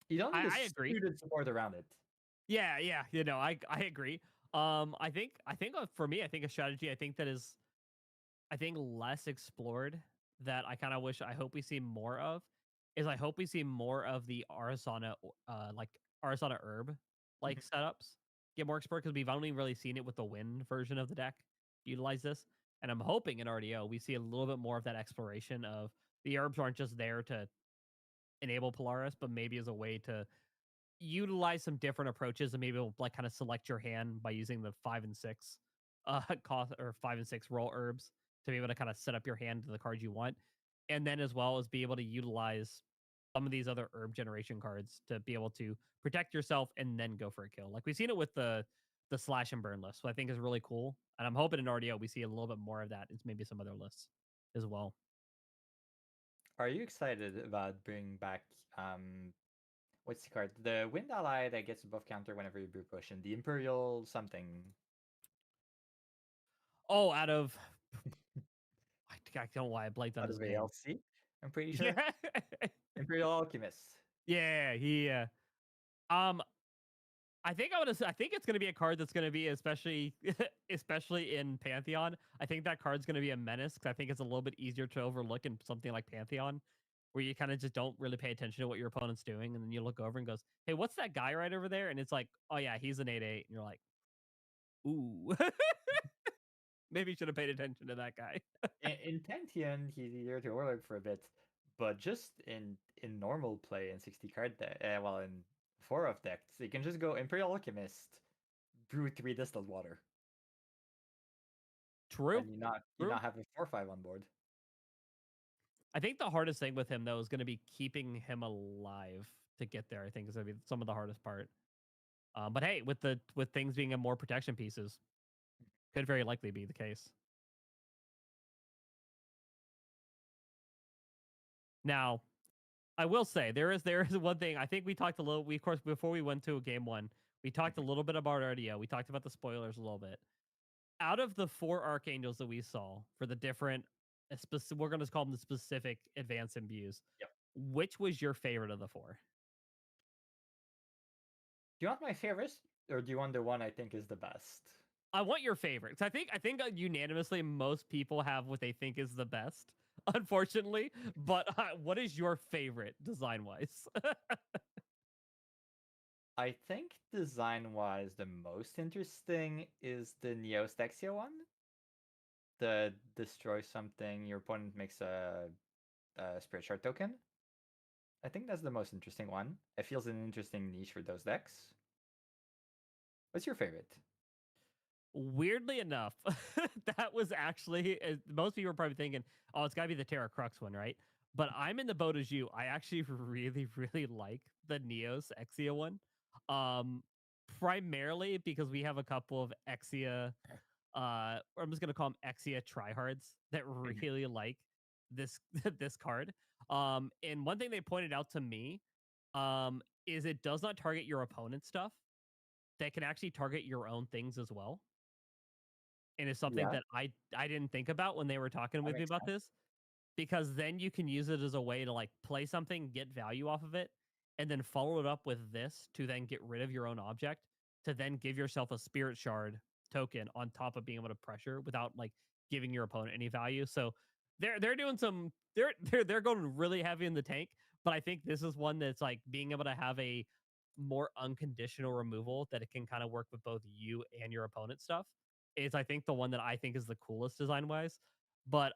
You don't need a I agree. suited support around it. Yeah. Yeah. I agree. I think for me, I think a strategy I think that is I think less explored that I kind of wish I hope we see more of is I hope we see more of the like Arsana herb like Mhm. setups get more explored because we've only really seen it with the wind version of the deck utilize this. And I'm hoping in RDO we see a little bit more of that exploration of the herbs aren't just there to enable Polaris, but maybe as a way to utilize some different approaches and maybe it'll like kind of select your hand by using the 5 and 6 cost or 5 and 6 roll herbs to be able to kind of set up your hand to the cards you want. And then as well as be able to utilize some of these other herb generation cards to be able to protect yourself and then go for a kill. Like we've seen it with the slash and burn list. So I think is really cool. And I'm hoping in RDO we see a little bit more of that. It's maybe some other lists as well. Are you excited about bringing back what's the card? The wind ally that gets a buff counter whenever you brew potion. The Imperial something Oh, I don't know why I blanked on out his of name. ALC, I'm pretty sure. Yeah. Imperial Alchemist. Yeah, um, I think it's gonna be a card that's gonna be especially especially in Pantheon. I think that card's gonna be a menace because I think it's a little bit easier to overlook in something like Pantheon, where you kind of just don't really pay attention to what your opponent's doing, and then you look over and goes, "Hey, what's that guy right over there?" And it's like, "Oh yeah, he's an 8/8," and you're like, "Ooh, maybe you should have paid attention to that guy." In Pantheon, he's easier to overlook for a bit, but just in normal play in 60 card deck, well, in 4 of decks, you can just go Imperial Alchemist, brew 3 distilled water, True, and you true. not have a 4/5 on board. I think the hardest thing with him though is going to be keeping him alive to get there. I think is going to be some of the hardest part. But hey, with things being in more protection pieces, could very likely be the case. Now, I will say there is one thing. I think we talked a little. We of course before we went to game one, we talked a Mhm. little bit about RDO. We talked about the spoilers a little bit. Out of the 4 archangels that we saw for the different, we're going to call them the specific advanced imbues. Yep. Which was your favorite of the 4? Do you want my favorites, or do you want the one I think is the best? I want your favorites. I think unanimously most people have what they think is the best, unfortunately. But what is your favorite design wise? I think design-wise, the most interesting is the Neostexia one. The destroy something, your opponent makes a Spirit Shard token. I think that's the most interesting one. It feels an interesting niche for those decks. What's your favorite? Weirdly enough, that was actually most people are probably thinking, "Oh, it's got to be the Terra Crux one, right?" But I'm in the boat as you. I actually really, really like the Neos Exia one, um, primarily because we have a couple of Exia. I'm just gonna call them Exia tryhards that Mhm. really like this this card. And one thing they pointed out to me, is it does not target your opponent's stuff that can actually target your own things as well. And it's something Yeah, that I didn't think about when they were talking that with me makes about sense. this, because then you can use it as a way to like play something, get value off of it, and then follow it up with this to then get rid of your own object, to then give yourself a spirit shard token on top of being able to pressure without like giving your opponent any value. So they're doing some they're going really heavy in the tank, but I think this is one that's like being able to have a more unconditional removal that it can kind of work with both you and your opponent stuff is I think the one that I think is the coolest design wise. But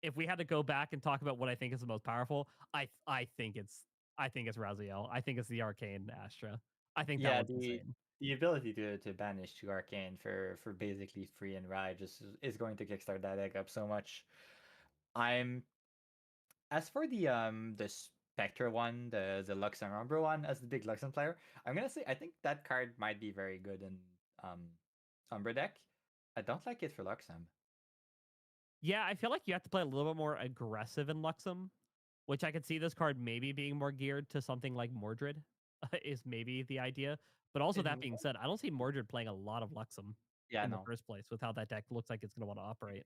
if we had to go back and talk about what I think is the most powerful, I think it's Raziel. I think it's the Arcane Astra. I think that Yeah, one's insane. the ability to banish to arcane for basically free and ride just is going to kickstart that deck up so much. I'm as for the Spectre one, the Luxem Umbra one, as the big Luxem player, I'm gonna say I think that card might be very good in um Umbra deck. I don't like it for Luxem. Yeah, I feel like you have to play a little bit more aggressive in Luxem, which I could see this card maybe being more geared to something like Mordred is maybe the idea. But also that In being said, I don't see Mordred playing a lot of Luxem yeah, in the no. first place with how that deck looks like it's going to want to operate.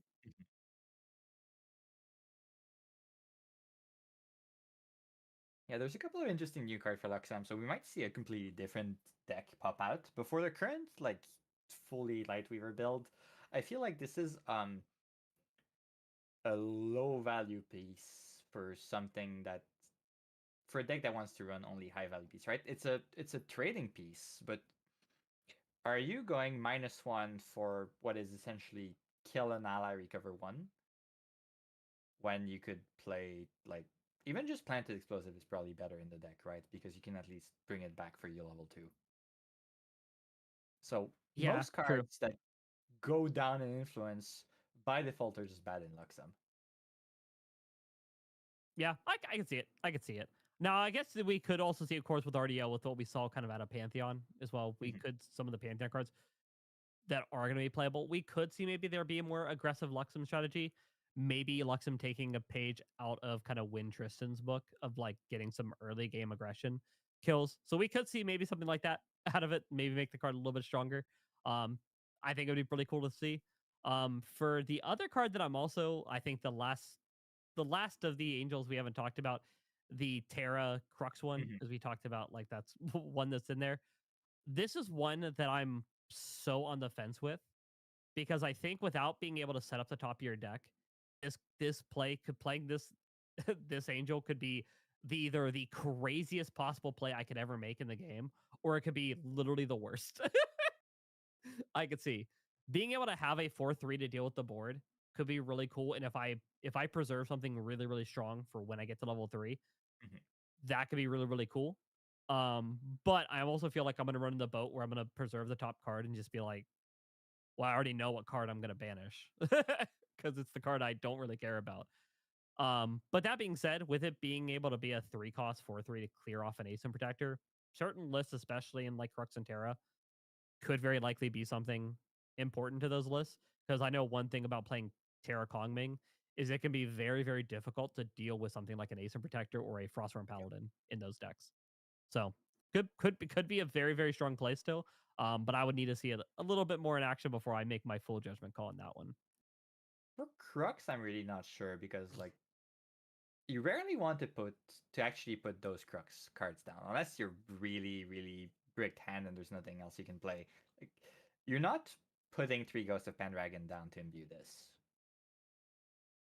Yeah, there's a couple of interesting new cards for Luxem, so we might see a completely different deck pop out before the current like fully Lightweaver build. I feel like this is a low value piece for something that for a deck that wants to run only high value piece, right? It's a trading piece, but are you going -1 for what is essentially kill an ally, recover one, when you could play like even just planted explosive is probably better in the deck, right? Because you can at least bring it back for your level 2. So Yeah, most true. cards that go down in influence by default are just bad in Luxem. Yeah, I can see it. I can see it. Now, I guess that we could also see, of course, with RDL, with what we saw kind of out of Pantheon as well. We Mhm. could, some of the Pantheon cards that are going to be playable, we could see maybe there be a more aggressive Luxem strategy. Maybe Luxem taking a page out of kind of Win Tristan's book of like getting some early game aggression kills. So we could see maybe something like that out of it, maybe make the card a little bit stronger. Um, I think it would be pretty cool to see. For the other card that I'm also, I think the last of the angels we haven't talked about, the Terra Crux one, Mhm. as we talked about, like that's one that's in there. This is one that I'm so on the fence with because I think without being able to set up the top of your deck, this play could playing this this angel could be either the craziest possible play I could ever make in the game, or it could be literally the worst. I could see being able to have a 4/3 to deal with the board could be really cool. And if I preserve something really really strong for when I get to level 3, Mhm. that could be really really cool. But I also feel like I'm gonna run in the boat where I'm gonna preserve the top card and just be like, well, I already know what card I'm gonna banish because it's the card I don't really care about. But that being said, with it being able to be a 3 cost 4/3 to clear off an Ace and Protector, certain lists, especially in like Crux and Terra, could very likely be something important to those lists. Because I know one thing about playing Terra Kongming is it can be very, very difficult to deal with something like an Ace and Protector or a Frostworm Paladin in those decks. So could be a very, very strong play still. But I would need to see it a little bit more in action before I make my full judgment call on that one. For Crux, I'm really not sure because like you rarely want to actually put those Crux cards down unless you're really really bricked hand and there's nothing else you can play. Like you're not putting 3 Ghosts of Pendragon down to imbue this.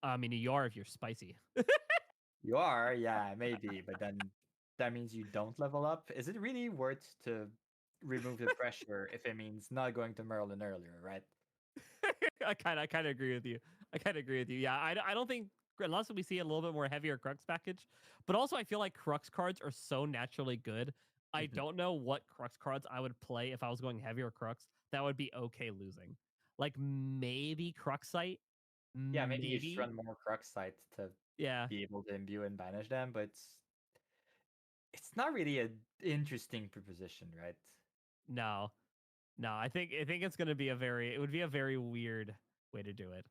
I mean, you are if you're spicy. You are, yeah, maybe, but then that means you don't level up. Is it really worth to remove the pressure if it means not going to Merlin earlier, right? I kind of agree with you. I kind of agree with you. Yeah, I don't think unless we see a little bit more heavier Crux package, but also I feel like Crux cards are so naturally good. I Mhm. don't know what Crux cards I would play if I was going heavier Crux that would be okay losing. Like maybe Cruxite, Yeah, maybe you just maybe. run more Crux sites to Yeah, be able to imbue and banish them, but it's not really an interesting proposition, right? no, no. I think it's gonna be a very it would be a very weird way to do it.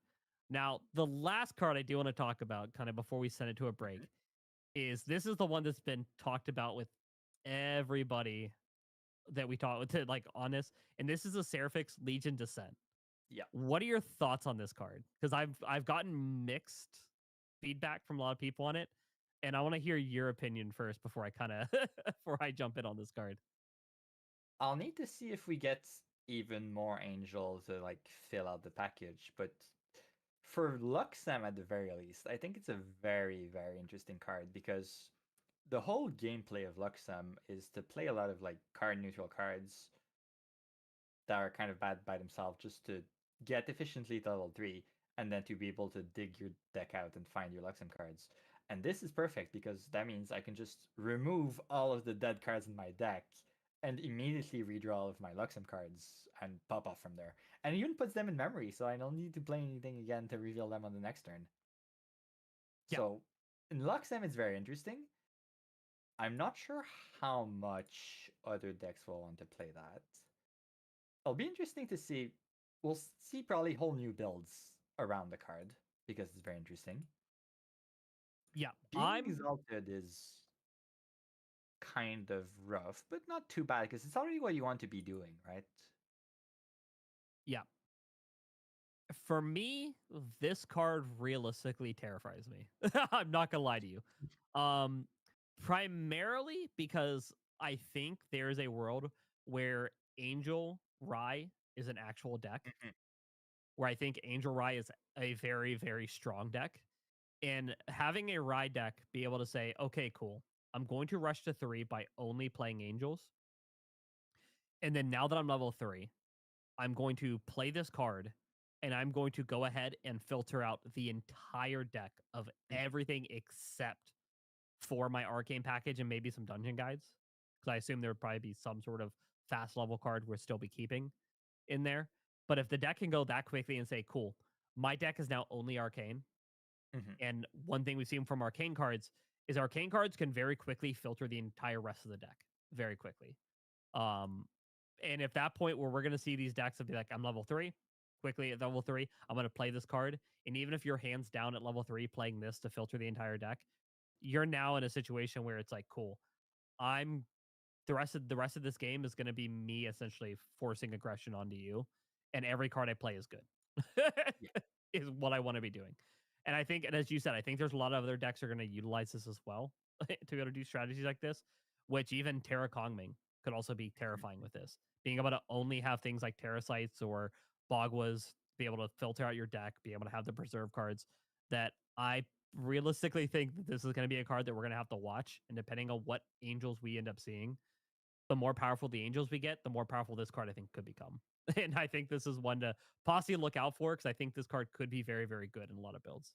Now, the last card I do want to talk about, kind of before we send it to a Mhm. break, is this is the one that's been talked about with everybody that we talked to like on this, and this is a Seraphix Legion Descent. Yeah. What are your thoughts on this card? Because I've gotten mixed feedback from a lot of people on it, and I want to hear your opinion first before I kind of before I jump in on this card. I'll need to see if we get even more Angel to like fill out the package, but for Luxem at the very least, I think it's a very, very interesting card because the whole gameplay of Luxem is to play a lot of like card neutral cards that are kind of bad by themselves just to get efficiently to level 3 and then to be able to dig your deck out and find your Luxem cards. And this is perfect because that means I can just remove all of the dead cards in my deck and immediately redraw all of my Luxem cards and pop off from there. And it even puts them in memory, so I don't need to play anything again to reveal them on the next turn. Yeah. So in Luxem, it's very interesting. I'm not sure how much other decks will want to play that. It'll be interesting to see. We'll see probably whole new builds around the card because it's very interesting. Yeah, Being exalted is kind of rough, but not too bad because it's already what you want to be doing, right? yeah. For me, this card realistically terrifies me. I'm not gonna lie to you. Um, Primarily because I think there is a world where Angel Rye is an actual deck, Mhm. where I think Angel Rye is a very, very strong deck. And having a Rye deck be able to say, okay, cool, I'm going to rush to 3 by only playing Angels. And then now that I'm level 3, I'm going to play this card and I'm going to go ahead and filter out the entire deck of everything except for my arcane package and maybe some dungeon guides. Because I assume there would probably be some sort of fast level card we'll still be keeping in there. But if the deck can go that quickly and say, cool, my deck is now only arcane. Mhm. And one thing we've seen from arcane cards is arcane cards can very quickly filter the entire rest of the deck very quickly. Um, and if that point where we're going to see these decks of be like, I'm level 3, quickly at level 3, I'm going to play this card. And even if you're hands down at level 3 playing this to filter the entire deck, you're now in a situation where it's like, cool, I'm the rest of this game is going to be me essentially forcing aggression onto you, and every card I play is good. Yeah. Is what I want to be doing. And I think, and as you said, I think there's a lot of other decks are going to utilize this as well to be able to do strategies like this, which even Terra Kongming could also be terrifying with this. Being able to only have things like Terrasites or Bagwas, be able to filter out your deck, be able to have the preserve cards that I realistically think that this is going to be a card that we're going to have to watch. And depending on what angels we end up seeing, the more powerful the angels we get, the more powerful this card I think could become. And I think this is one to possibly look out for because I think this card could be very, very good in a lot of builds.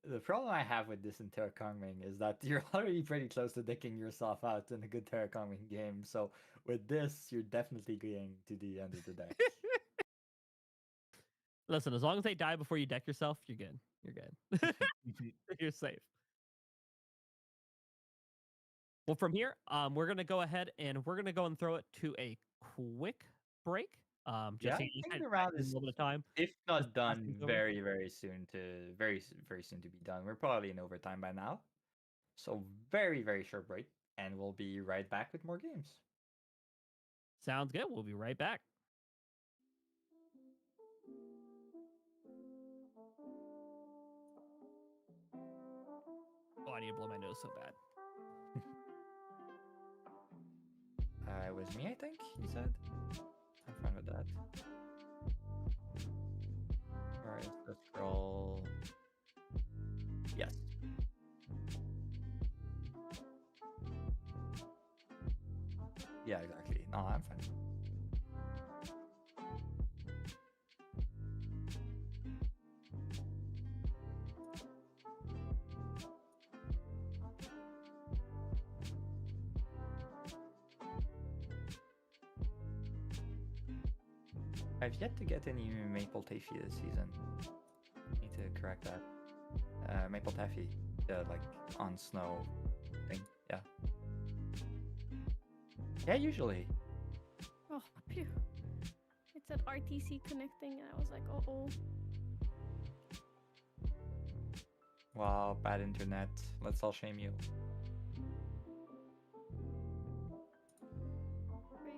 The problem I have with this in Terra Kongming is that you're already pretty close to dicking yourself out in a good Terra Kongming game. So with this, you're definitely going to the end of the deck. Listen, as long as they die before you deck yourself, you're good. You're good. You're safe. Well, from here, we're gonna go ahead and we're gonna go and throw it to a quick break. Yeah, Just so I you think kind the of round a is, little bit of time. if Just not to pass done, things over. very, very soon to very soon to be done. We're probably in overtime by now. So very, very short break, and we'll be right back with more games. Sounds good. We'll be right back. Oh, I need to blow my nose so bad. It was me, I think, you said? I'm fine with that. Alright, let's scroll. Yes. Yeah, exactly. No, I'm fine. I've yet to get any Maple Taffy this season. Need to correct that. Maple Taffy, like on snow thing. Yeah. Yeah, usually. Oh, phew. It said RTC connecting, and I was like, oh. Wow, bad internet. Let's all shame you. Wait.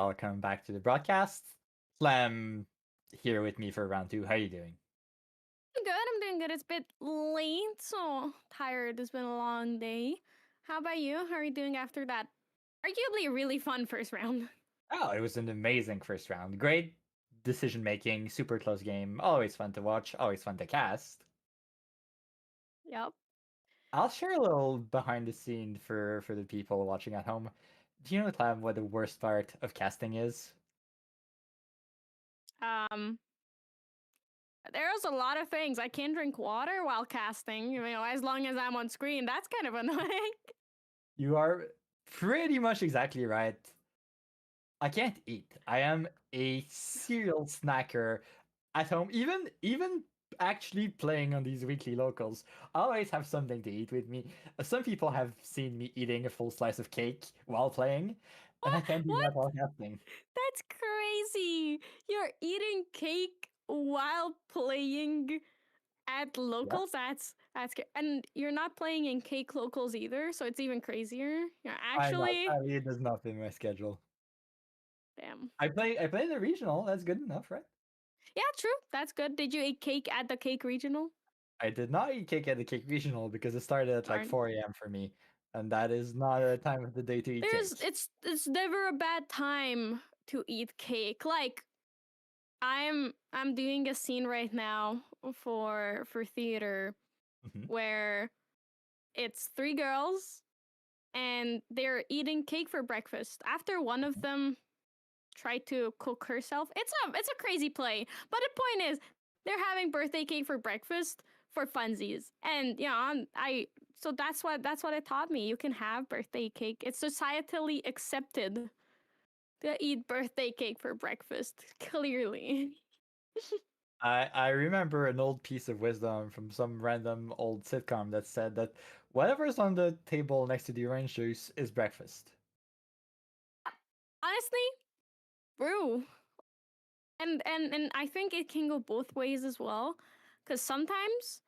welcome back to the broadcast. Clem here with me for round two. How are you doing? I'm good. I'm doing good. It's a bit late, so tired. It's been a long day. How about you? How are you doing after that? Arguably really fun first round. Oh, it was an amazing first round. Great decision making, super close game. Always fun to watch, always fun to cast. Yep. I'll share a little behind the scene for the people watching at home. Do you know, Clem, what the worst part of casting is? Um, there's a lot of things. I can't drink water while casting. As long as I'm on screen, that's kind of annoying. You are pretty much exactly right. I can't eat. I am a serial snacker at home. Even actually playing on these weekly locals, I always have something to eat with me. Some people have seen me eating a full slice of cake while playing, and I can't do What? that while casting. That's crazy. You're eating cake while playing at Yeah, locals. And you're not playing in cake locals either, so it's even crazier. You're I know. actually Sadly, it does not fit in my schedule. damn. I play the regional. That's good enough, right? Yeah, true. That's good. Did you eat cake at the cake regional? I did not eat cake at the cake regional because it started at like Darn. 4 a.m. for me, and that is not a time of the day to eat There's cake. it's never a bad time to eat cake. Like I'm doing a scene right now for theater Mhm. where it's three girls and they're eating cake for breakfast. After one of them tried to cook herself. It's a crazy play. But the point is, they're having birthday cake for breakfast for funsies, and I so that's what it taught me. You can have birthday cake. It's societally accepted to eat birthday cake for breakfast. Clearly. I remember an old piece of wisdom from some random old sitcom that said that whatever's on the table next to the orange juice is breakfast. Honestly, true. And I think it can go both ways as well, because sometimes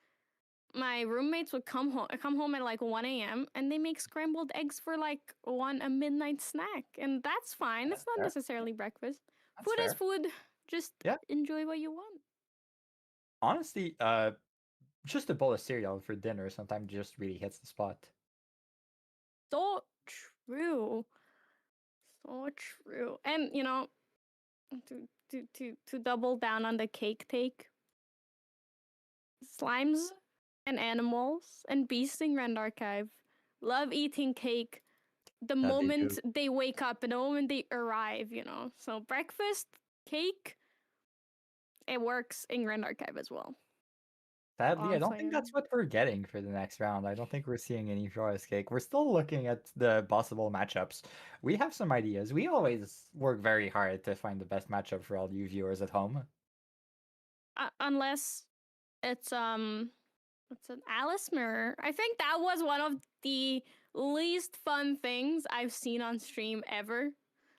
my roommates would come home at like 1 a.m. and they make scrambled eggs for like a midnight snack, and that's fine. It's That's not fair. necessarily breakfast. That's Food is fair. food. Just Yeah. enjoy what you want. Honestly, just a bowl of cereal for dinner sometimes just really hits the spot. So true. So true. And to double down on the cake take, slimes and animals and beasts in Grand Archive love eating cake the That they do. moment they wake up and the moment they arrive. So breakfast, cake, it works in Grand Archive as well. All Sadly, I I'm don't think that's saying. what we're getting for the next round. I don't think we're seeing any Flores cake. We're still looking at the possible matchups. We have some ideas. We always work very hard to find the best matchup for all you viewers at home. Unless it's an Alice mirror. I think that was one of the least fun things I've seen on stream ever.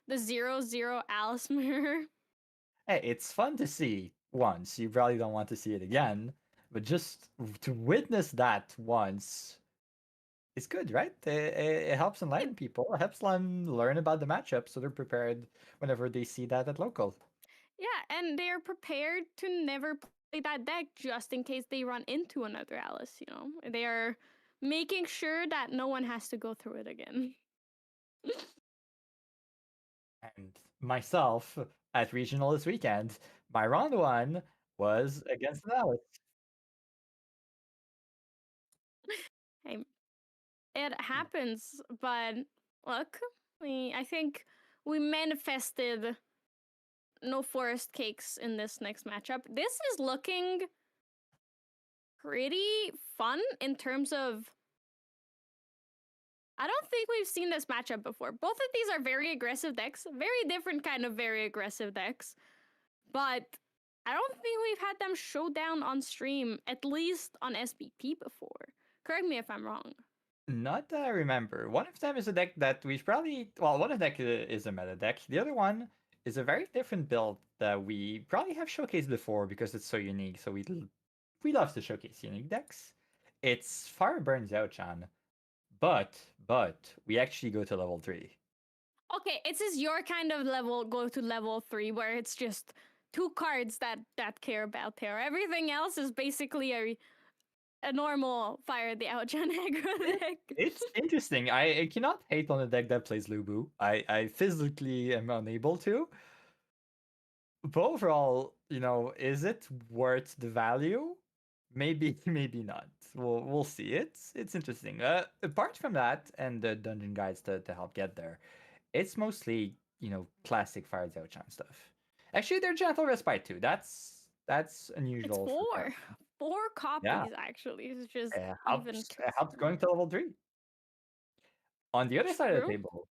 The 0-0 Alice mirror. Hey, it's fun to see once. You probably don't want to see it again, but just to witness that once is good, right? It helps enlighten people. It helps them learn about the matchup so they're prepared whenever they see that at local. Yeah, and they're prepared to never play that deck just in case they run into another Alice. They are making sure that no one has to go through it again. And myself at regional this weekend, my round one was against Alex. Hey, it happens, but look, I think we manifested no forest cakes in this next matchup. This is looking pretty fun in terms of. I don't think we've seen this matchup before. Both of these are very aggressive decks, very different kind of very aggressive decks, but I don't think we've had them show down on stream, at least on SBP before. Correct me if I'm wrong. Not that I remember. One of them is a deck that we've probably, well, one of the deck is a meta deck. The other one is a very different build that we probably have showcased before because it's so unique. So we love to showcase unique decks. It's Fire Burns Out, Chan, but we actually go to level 3. Okay, it's just your kind of level go to level 3 where it's just 2 cards that care about Terra. Everything else is basically a normal fire the Outchan aggro deck. It's interesting. I cannot hate on a deck that plays Lubu. I physically am unable to. But overall, is it worth the value? Maybe, maybe not. We'll see. It's interesting. Apart from that and the dungeon guides to help get there, it's mostly classic Fire Zero-chan stuff. Actually, they're Gentle Respite too. That's It's unusual. For 4. 4 Yeah, copies actually. It's just it even helps going to level 3. On the other side of the true. table,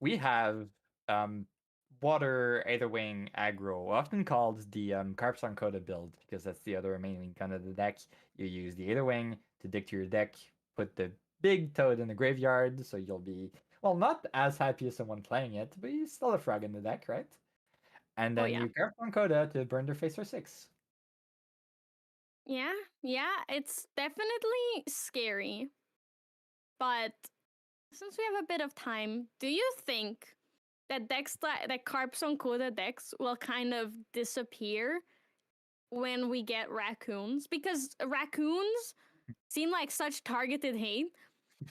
we have um, water Aetherwing aggro, often called the Carpsong Coda build, because that's the other remaining kind of the deck. You use the Aetherwing to dig to your deck, put the big toad in the graveyard, so you'll be, well, not as happy as someone playing it, but you still a frog in the deck, right? And Oh then yeah. you Carpsong Coda to burn their face for 6. Yeah, it's definitely scary. But since we have a bit of time, do you think that that Carps on Coda decks will kind of disappear when we get raccoons? Because raccoons seem like such targeted hate.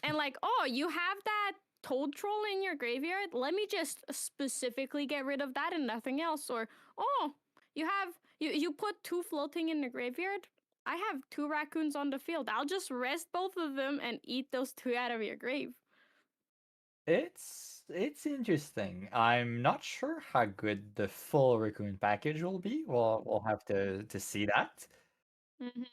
And like, oh, you have that toad troll in your graveyard? Let me just specifically get rid of that and nothing else. Or, oh, you put 2 floating in the graveyard? I have 2 raccoons on the field. I'll just rest both of them and eat those 2 out of your grave. It's interesting. I'm not sure how good the full raccoon package will be. We'll have to see that. Mm-hmm.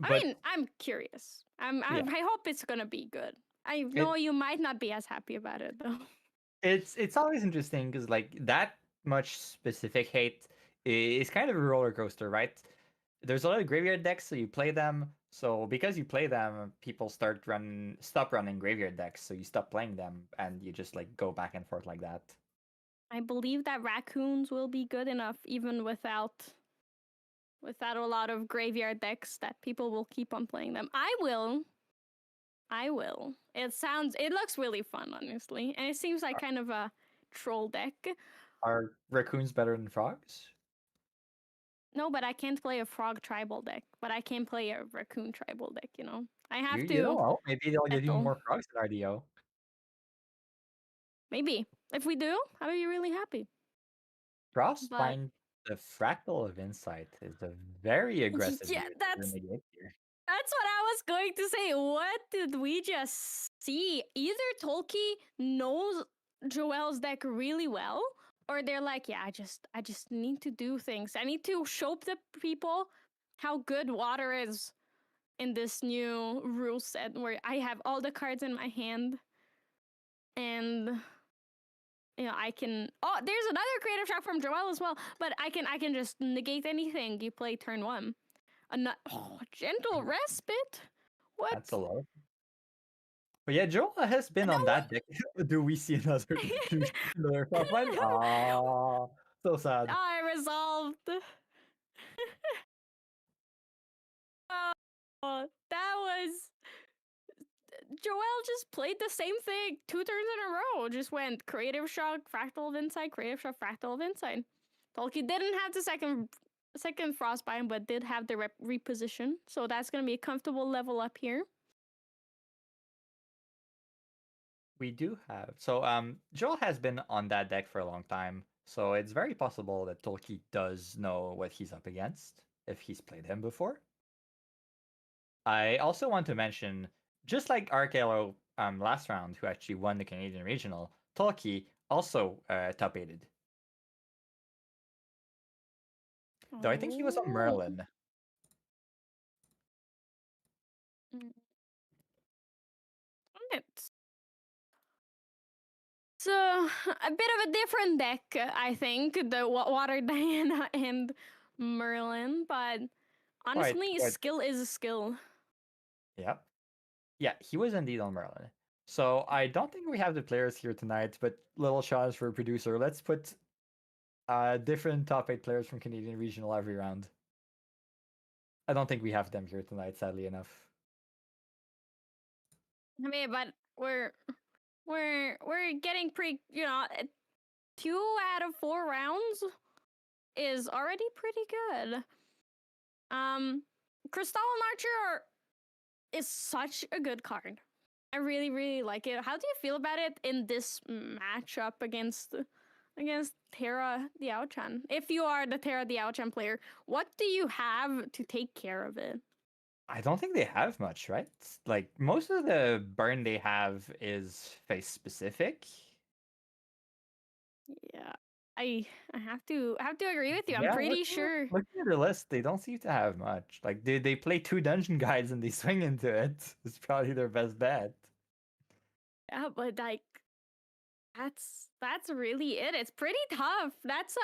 I But mean, I'm curious. yeah, I hope it's gonna be good. I know it you might not be as happy about it though. it's always interesting because like that much specific hate is kind of a roller coaster, right? There's a lot of graveyard decks, so you play them. So because you play them, people stop running graveyard decks, so you stop playing them, and you just like go back and forth like that. I believe that raccoons will be good enough even without a lot of graveyard decks that people will keep on playing them. I will. It looks really fun, honestly. And it seems like kind of a troll deck. Are raccoons better than frogs? No, but I can't play a frog tribal deck. But I can play a raccoon tribal deck, you know? I You have you don't to know. Maybe they'll give you settle. more frogs in RDO. Maybe. If we do, I'll be really happy. But Frostbind, the Fractal of Insight, is a very aggressive yeah, unit to that's negate here. That's what I was going to say. What did we just see? Either Tolkien knows Joel's deck really well, or they're like, yeah, I just need to do things. I need to show the people how good water is in this new rule set where I have all the cards in my hand and I can there's another creative shock from Joel as well, but I can just negate anything you play turn 1. Gentle respite? What? That's a lot. But yeah, Joel has been on that deck. Do we see another another Frostbind? Ah, so sad. I resolved. Oh, that was. Joel just played the same thing 2 turns in a row. Just went Creative Shock, Fractal of Insight, Creative Shock, Fractal of Insight. Tolkien didn't have the second Frostbind, but did have the reposition. So that's going to be a comfortable level up here. We do have Joel has been on that deck for a long time, so it's very possible that Tolkien does know what he's up against if he's played him before. I also want to mention, just like RKLO last round, who actually won the Canadian Regional, Tolkien also top aided. Though I think he was on Merlin. It's a bit of a different deck, I think, the Water Diana and Merlin, but honestly, Quite. skill is a skill. Yep. Yeah, he was indeed on Merlin. So I don't think we have the players here tonight, but little challenge for a producer. Let's put different top 8 players from Canadian Regional every round. I don't think we have them here tonight, sadly enough. I mean, but we're getting pretty, 2 out of 4 rounds is already pretty good. Crystalline Archer is such a good card. I really, really like it. How do you feel about it in this matchup against Terra Diao-chan? If you are the Terra Diao-chan player, what do you have to take care of it? I don't think they have much, right? Like most of the burn they have is face specific. Yeah, I have to agree with you. I'm Yeah, pretty sure. looking at the list, they don't seem to have much. Like they play 2 dungeon guides and they swing into it. It's probably their best bet. Yeah, but like that's really it. It's pretty tough. That's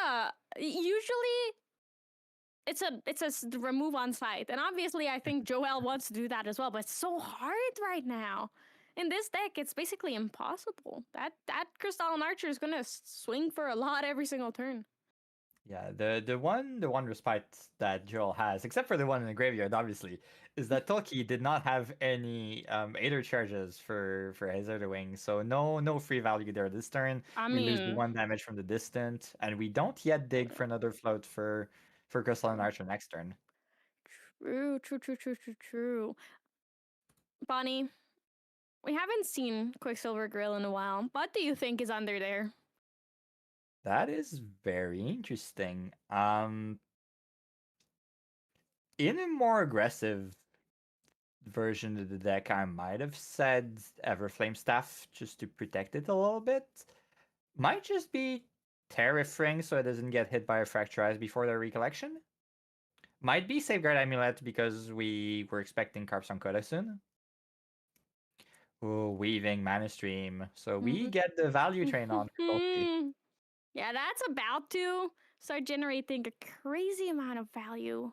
usually it's a remove on site, and obviously I think Joel wants to do that as well. But it's so hard right now. In this deck, it's basically impossible. That Crystalline Archer is gonna swing for a lot every single turn. Yeah, the one respite that Joel has, except for the one in the graveyard, obviously, is that Tolki did not have any Aether charges for his Aether Wing, so no free value there this turn. I We lose the mean, 1 damage from the distant, and we don't yet dig for another float for Crystalline Archer next turn. true. Bonnie, we haven't seen Quicksilver Grill in a while. What do you think is under there? That is very interesting. In a more aggressive version of the deck, I might have said Everflame Staff just to protect it a little bit. Might just be Tariff Ring so it doesn't get hit by a Fracturized before their recollection. Might be Safeguard Amulet because we were expecting Carp Sankoda soon. Ooh, Weaving, Mana Stream. So we get the value train on. Yeah, that's about to start generating a crazy amount of value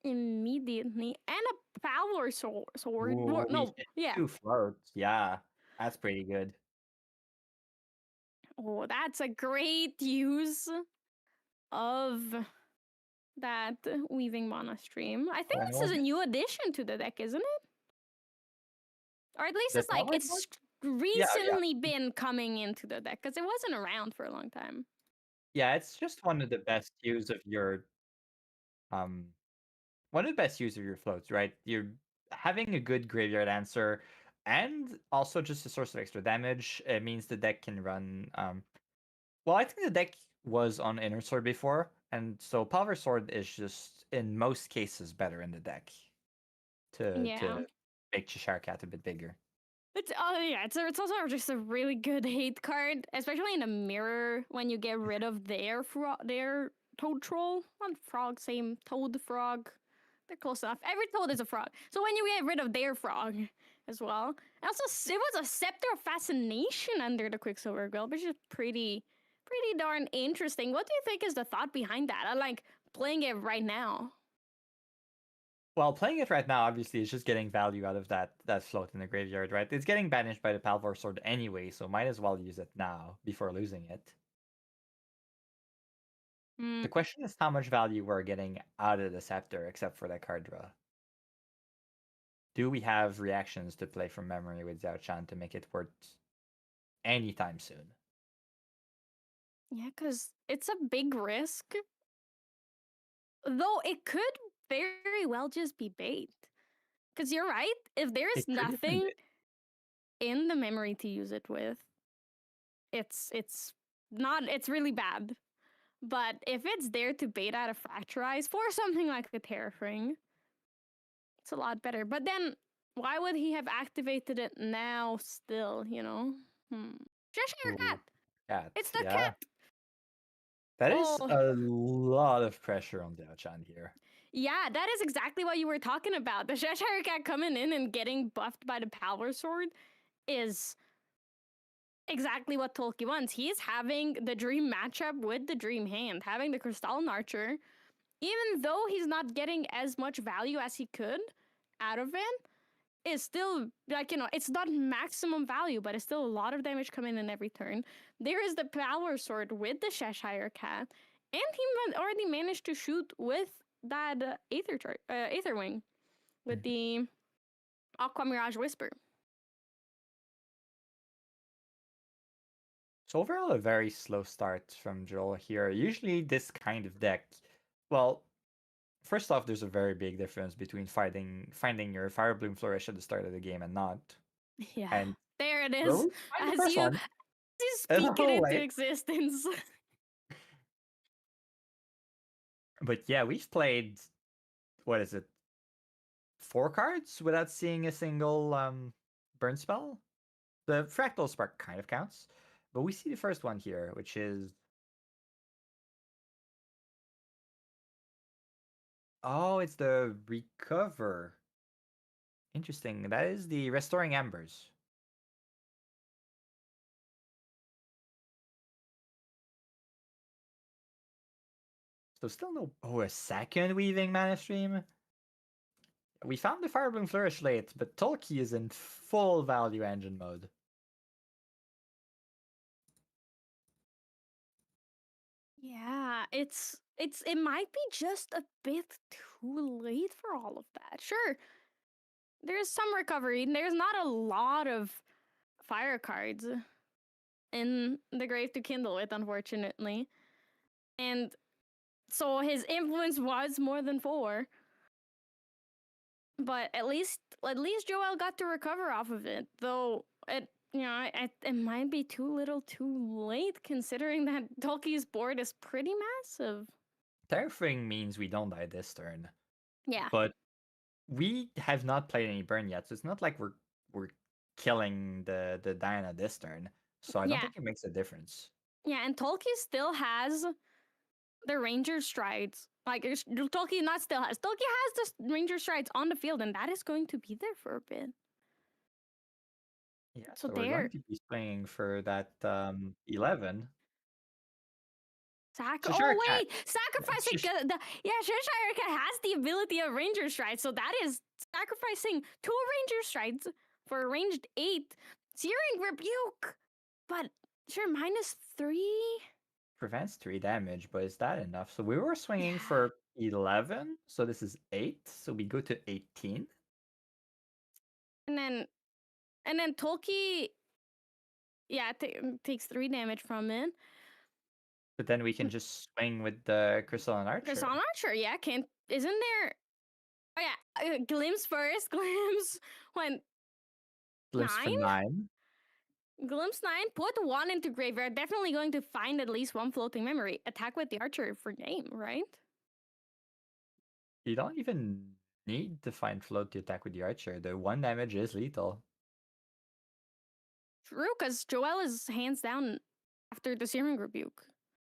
immediately. And a power sword. Ooh, No, yeah. 2 floats. Yeah, that's pretty good. Oh, that's a great use of that Weaving Mana Stream. I think this is a new addition to the deck, isn't it? Or at least The it's like power it's sword? recently been coming into the deck because it wasn't around for a long time. Yeah, it's just one of the best use of your one of the best use of your floats, right? You're having a good graveyard answer and also just a source of extra damage. It means the deck can run well, I think the deck was on Inner Sword before, and so Power Sword is just in most cases better in the deck to make Cheshire Cat a bit bigger. It's it's also just a really good hate card, especially in a mirror when you get rid of their toad troll. Not frog, same toad frog. They're close enough. Every toad is a frog. So when you get rid of their frog as well. And also it was a Scepter of Fascination under the Quicksilver Grill, which is pretty darn interesting. What do you think is the thought behind that? I like playing it right now. Well, playing it right now, obviously, is just getting value out of that float in the graveyard, right? It's getting banished by the Palvor Sword anyway, so might as well use it now before losing it. The question is how much value we're getting out of the Scepter, except for that card draw. Do we have reactions to play from memory with Xiao Chan to make it worth anytime soon? Yeah, because it's a big risk. Though it could very well just be bait. Because you're right, if there's nothing in the memory to use it with, it's really bad. But if it's there to bait out a Fracturize for something like the Tariff Ring, it's a lot better. But then, why would he have activated it now still, Cheshire Cat! Cat. It's the cat! That is a lot of pressure on Xiao-chan here. Yeah, that is exactly what you were talking about. The Cheshire Cat coming in and getting buffed by the Power Sword is exactly what Tolki wants. He's having the dream matchup with the dream hand, having the Crystalline Archer. Even though he's not getting as much value as he could out of it, is still, it's not maximum value, but it's still a lot of damage coming in every turn. There is the Power Sword with the Cheshire Cat, and he already managed to shoot with that Aether Wing with the Aqua Mirage Whisper. So overall, a very slow start from Joel here. Usually this kind of deck, well, first off, there's a very big difference between finding your Fire Bloom Flourish at the start of the game and not. Yeah. And There it well, is. we find the As first you one. speak it Oh, into wait. existence. But yeah, we've played, what is it, 4 cards without seeing a single burn spell. The Fractal Spark kind of counts, but we see the first one here, which is, oh, it's the Recover. Interesting. That is the Restoring Embers. So still no. Oh, a second Weaving Mana Stream. We found the Fire Bloom Flourish late, but Tolkien is in full value engine mode. Yeah, it might be just a bit too late for all of that. Sure, there's some recovery. There's not a lot of fire cards in the grave to kindle with, unfortunately. And so his influence was more than 4. But at least Joel got to recover off of it. Though it might be too little too late considering that Tolkien's board is pretty massive. Terraforming means we don't die this turn. Yeah. But we have not played any burn yet, so it's not like we're killing the Diana this turn. So I don't Yeah. think it makes a difference. Yeah, and Tolkien still has the Ranger Strides. Like Tolkien not still has. Tolkien has the Ranger Strides on the field, and that is going to be there for a bit. Yeah, So so we're going to be swinging for that 11. Oh Cat. wait, sacrificing Cheshire Cat has the ability of Ranger Strides, so that is sacrificing 2 Ranger Strides for a ranged 8. Searing Rebuke, but sure -3. Prevents 3 damage, but is that enough? So we were swinging Yeah. for 11, so this is 8, so we go to 18. And then Tolkien, yeah, takes 3 damage from it. But then we can just swing with the Crystalline Archer. Crystalline Archer, yeah, isn't there? Oh yeah, Glimpse first. Glimpse went Glimpse 9. for 9. Glimpse 9, put 1 into graveyard. Definitely going to find at least 1 floating memory. Attack with the archer for game, right? You don't even need to find float to attack with the archer. The 1 damage is lethal. True, because Joel is hands down after the Searing Rebuke.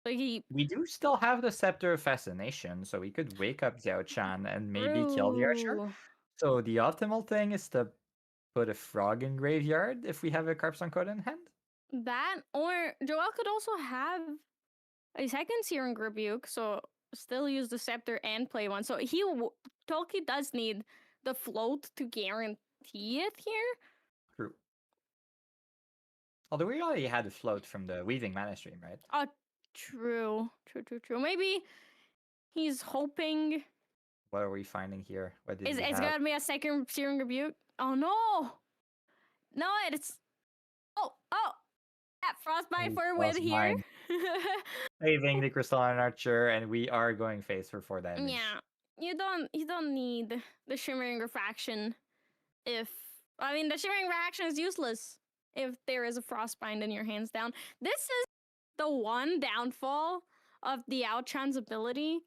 Like We do still have the Scepter of Fascination, so we could wake up Xiao Chan and maybe kill the archer. So the optimal thing is to put a frog in graveyard if we have a Carpstone Code in hand. That, or Joel could also have a second Searing Rebuke, so still use the Scepter and play 1. So Tolkien does need the float to guarantee it here. True. Although we already had the float from the Weaving Mana Stream, right? Oh, true. Maybe he's hoping. What are we finding here? What did It's gonna be a second Searing Rebuke. Oh no! No, it's that Frostbite for win here. Saving the Crystalline Archer, and we are going face for 4 damage. Yeah, you don't need the Shimmering Refraction. The Shimmering Refraction is useless if there is a Frostbind in your hands down. This is the one downfall of the Outchan's ability.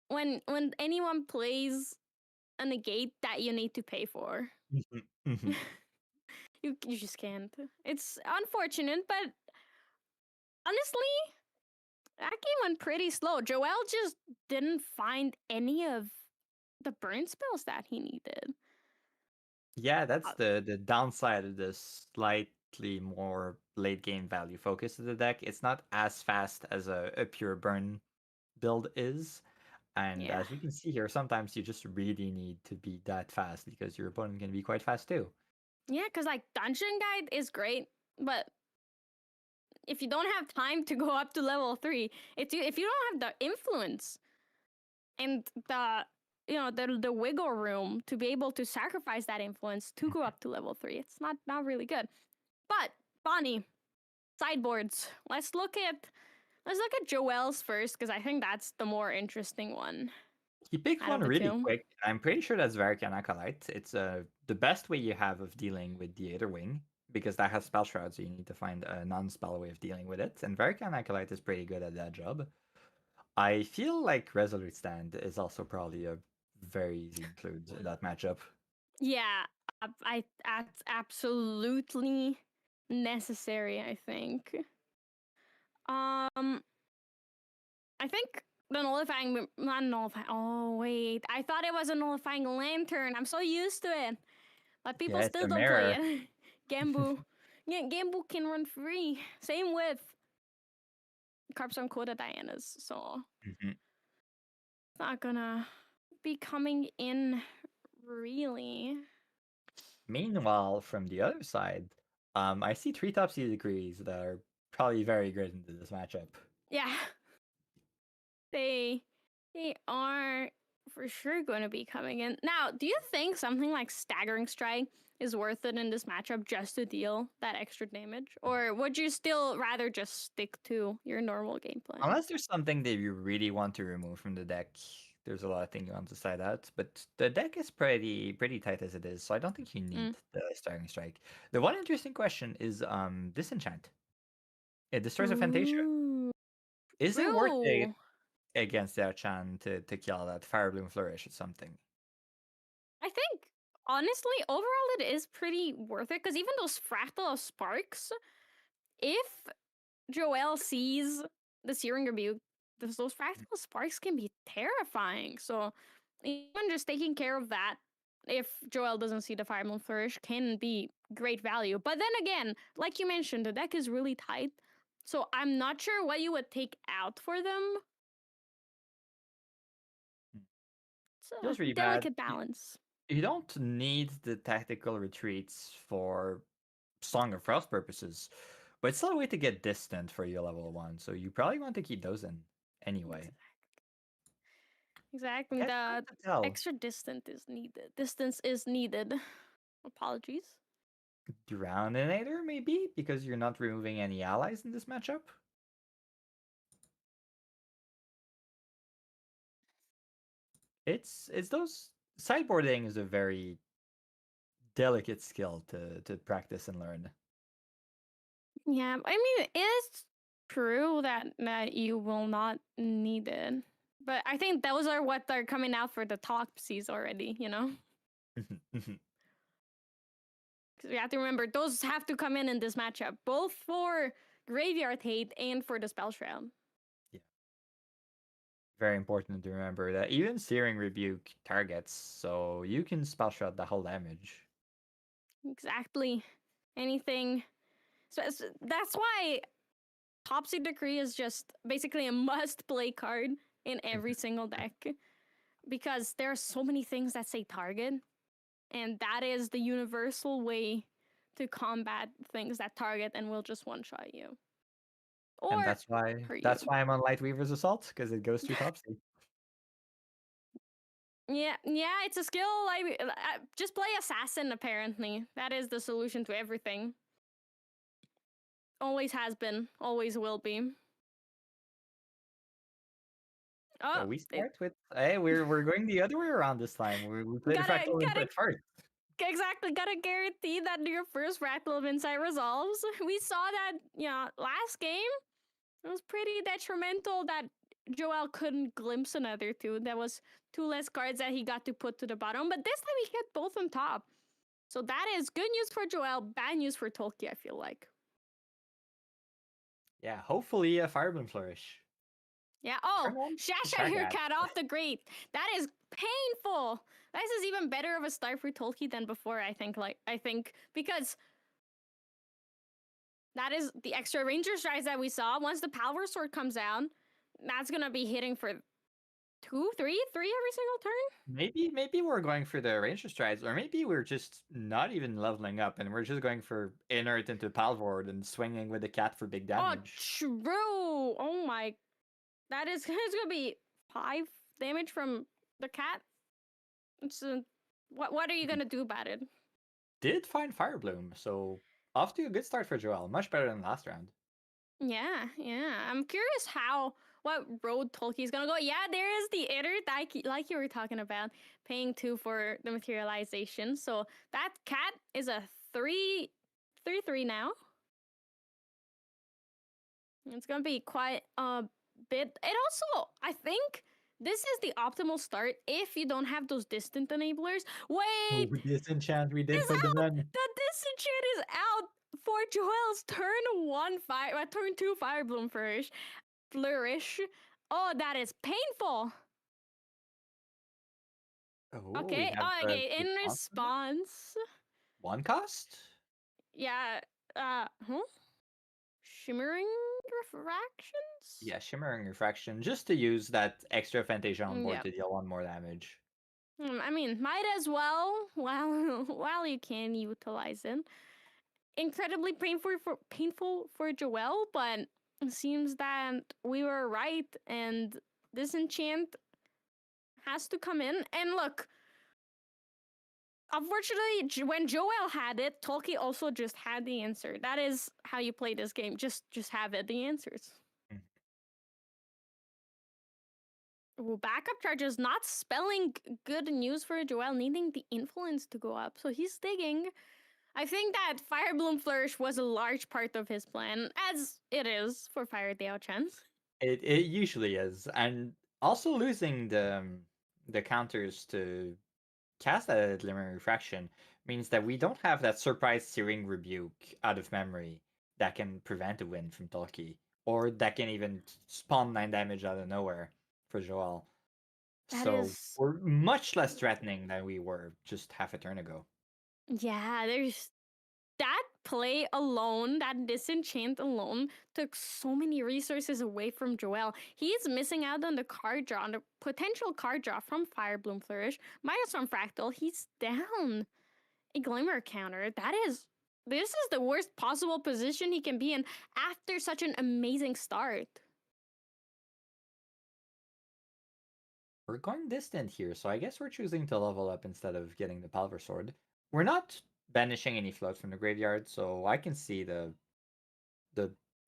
When anyone plays a negate that you need to pay for. You just can't. It's unfortunate, but honestly, that game went pretty slow. Joel just didn't find any of the burn spells that he needed. Yeah, that's the downside of this slightly more late game value focus of the deck. It's not as fast as a pure burn build is. And as we can see here, sometimes you just really need to be that fast because your opponent can be quite fast too. Yeah, because like Dungeon Guide is great, but if you don't have time to go up to level 3, if you don't have the influence and the wiggle room to be able to sacrifice that influence to go up to level 3, it's not really good. But Bonnie, sideboards. Let's look at Joel's first because I think that's the more interesting one. He picked Out one of the really two. quick. I'm pretty sure that's Varican Acolyte. It's the best way you have of dealing with the Aether Wing, because that has Spell Shroud, so you need to find a non-spell way of dealing with it. And Varican Acolyte is pretty good at that job. I feel like Resolute Stand is also probably a very easy include in that matchup. Yeah, that's absolutely necessary. I think. I think the nullifying, not nullifying. Oh wait, I thought it was a nullifying lantern. I'm so used to it, but people Yeah, it's still a don't play mirror. it. Gambu, yeah, Gambu can run free. Same with Carpstone Coda Dianas, so Mhm. it's not gonna be coming in really. Meanwhile, from the other side, I see three top C degrees that are probably very good into this matchup. Yeah, they are for sure going to be coming in. Now, do you think something like Staggering Strike is worth it in this matchup just to deal that extra damage? Or would you still rather just stick to your normal gameplay? Unless there's something that you really want to remove from the deck, there's a lot of things you want to side out. But the deck is pretty tight as it is, so I don't think you need the Staggering Strike. The one interesting question is Disenchant. It destroys a Fantasia. Ooh. Is it worth it True. against their Chan to kill that Firebloom Flourish or something? I think, honestly, overall it is pretty worth it because even those Fractal Sparks, if Joel sees the Searing Rebuke, those Fractal Sparks can be terrifying. So even just taking care of that, if Joel doesn't see the Firebloom Flourish, can be great value. But then again, like you mentioned, the deck is really tight. So I'm not sure what you would take out for them. It's Feels a really bad. delicate balance. You don't need the tactical retreats for Song of Frost purposes, but it's still a way to get distant for your level 1, so you probably want to keep those in anyway. Exactly. Yeah, it's The hard to tell. extra distance is needed. Apologies. Drowninator, maybe? Because you're not removing any allies in this matchup? It's those sideboarding is a very delicate skill to practice and learn. Yeah, I mean, it's true that you will not need it, but I think those are what are coming out for the Topsies already. You know, because we have to remember those have to come in this matchup, both for Graveyard Hate and for the Spell Shroud. Yeah. Very important to remember that even Searing Rebuke targets, so you can spell shot the whole damage. Exactly. Anything. So that's why Topsy Decree is just basically a must play card in every single deck because there are so many things that say target, and that is the universal way to combat things that target and will just one shot you. Or And that's why hurt you. I'm on Lightweaver's Assault, because it goes through Topsy. Yeah, it's a skill. Just play Assassin, apparently. That is the solution to everything. Always has been, always will be. Oh, So we start with we're going the other way around this time. We play the Fractal Insight first. exactly, gotta guarantee that your first Fractal of Insight resolves. We saw that, last game. It was pretty detrimental that Joel couldn't glimpse another two. There was two less cards that he got to put to the bottom, but this time he hit both on top. So that is good news for Joel, bad news for Tolkien, I feel like. Yeah, hopefully a Firebloom Flourish. Yeah. Turn Oh, one, Shasha your cat off the grate. That is painful. This is even better of a start for Tolkien than before, I think. Because that is the extra Ranger Strides that we saw. Once the Power Sword comes out, that's gonna be hitting for three every single turn. Maybe we're going for the Ranger Strides, or maybe we're just not even leveling up and we're just going for Inert into Palvord and swinging with the cat for big damage. Oh, true. Oh my, that is it's gonna be 5 damage from the cat. It's what are you gonna do about it? Did find Firebloom, so off to a good start for Joel. Much better than last round. Yeah, yeah. I'm curious what road Tolkien's gonna go. Yeah, there is the Itter, like you were talking about, paying 2 for the materialization. So that cat is a 3/3 now. It's gonna be quite a bit. It also, I think, this is the optimal start if you don't have those distant enablers. Wait, Disenchant we did it's for the out. run. The disenchant is out for Joel's turn 2 Fire Bloom flourish. Oh, that is painful. Oh, we Okay. have Oh, the okay. In response for that? response, One cost? yeah. Huh? Shimmering refractions. Yeah, Shimmering Refraction, just to use that extra Fantasia on board Yeah. to deal 1 more damage. I mean, might as well while you can utilize it. Incredibly painful for Joel, but it seems that we were right, and disenchant has to come in. And look, unfortunately, when Joel had it, Tolkien also just had the answer. That is how you play this game. Just have it, the answers. Ooh, backup charges not spelling good news for Joel, needing the influence to go up. So he's digging. I think that Fire Bloom Flourish was a large part of his plan, as it is for Fire Dao Chance. It usually is, and also losing the counters to cast that Glimmering Refraction means that we don't have that surprise Searing Rebuke out of memory that can prevent a win from Tolki, or that can even spawn 9 damage out of nowhere for Joel. That So is, we're much less threatening than we were just half a turn ago. yeah, there's that play alone, that disenchant alone, took so many resources away from Joel. He's missing out on the card draw, on the potential card draw from Fire Bloom Flourish. Minus from Fractal, he's down a Glimmer counter. This is the worst possible position he can be in after such an amazing start. We're going distant here, so I guess we're choosing to level up instead of getting the Palver Sword. We're not banishing any floats from the graveyard, so I can see the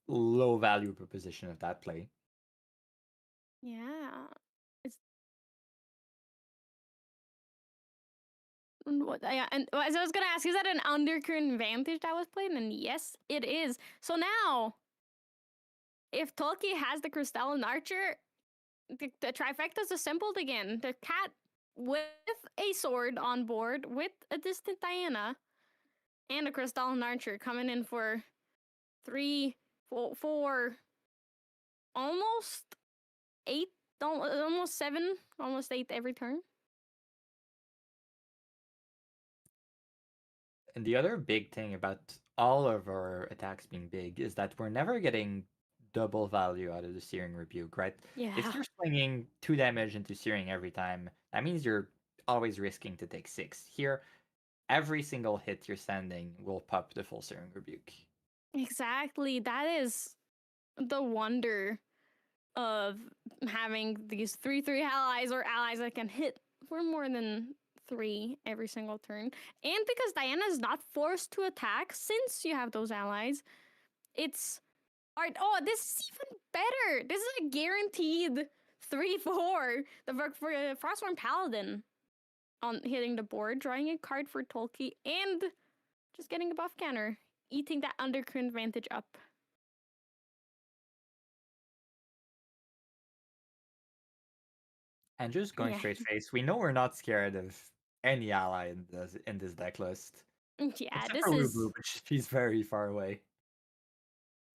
low value proposition of that play. Yeah. It's yeah, and as I was gonna ask, is that an undercurrent advantage that was played? And yes, it is. So now, if Tolkien has the Crystalline Archer, the trifecta's assembled again. The cat with a sword on board, with a distant Diana, and a Crystalline Archer coming in for 4, almost 8, almost 7, almost 8 every turn. And the other big thing about all of our attacks being big is that we're never getting double value out of the Searing Rebuke, right? Yeah. If you're swinging 2 damage into Searing every time, that means you're always risking to take 6. Here, every single hit you're sending will pop the full Searing Rebuke. Exactly. That is the wonder of having these 3/3 allies, or allies that can hit for more than 3 every single turn. And because Diana is not forced to attack since you have those allies, it's oh, this is even better. This is a guaranteed 3/4 for Frostborn Paladin on hitting the board, drawing a card for Tolki, and just getting a buff counter, eating that undercurrent advantage up. And just going Yeah. straight face, we know we're not scared of any ally in this deck list. Yeah, Except this for is. Lubu, but she's very far away.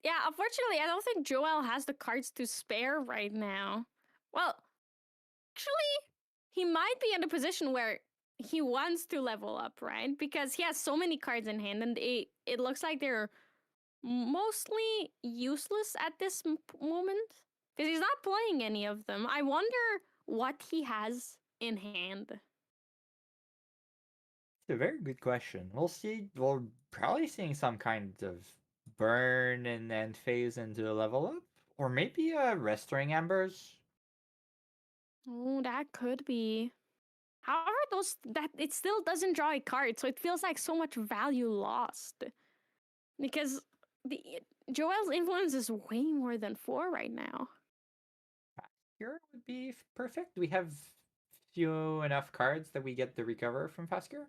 Yeah, unfortunately, I don't think Joel has the cards to spare right now. Well, actually, he might be in a position where he wants to level up, right? Because he has so many cards in hand, and it looks like they're mostly useless at this moment. Because he's not playing any of them. I wonder what he has in hand. It's a very good question. We'll see. We're probably seeing some kind of burn and then phase into a level up, or maybe restoring embers. Oh, that could be. However, it still doesn't draw a card, so it feels like so much value lost. Because Joel's influence is way more than 4 right now. Here would be perfect. We have few enough cards that we get the recover from Fasker.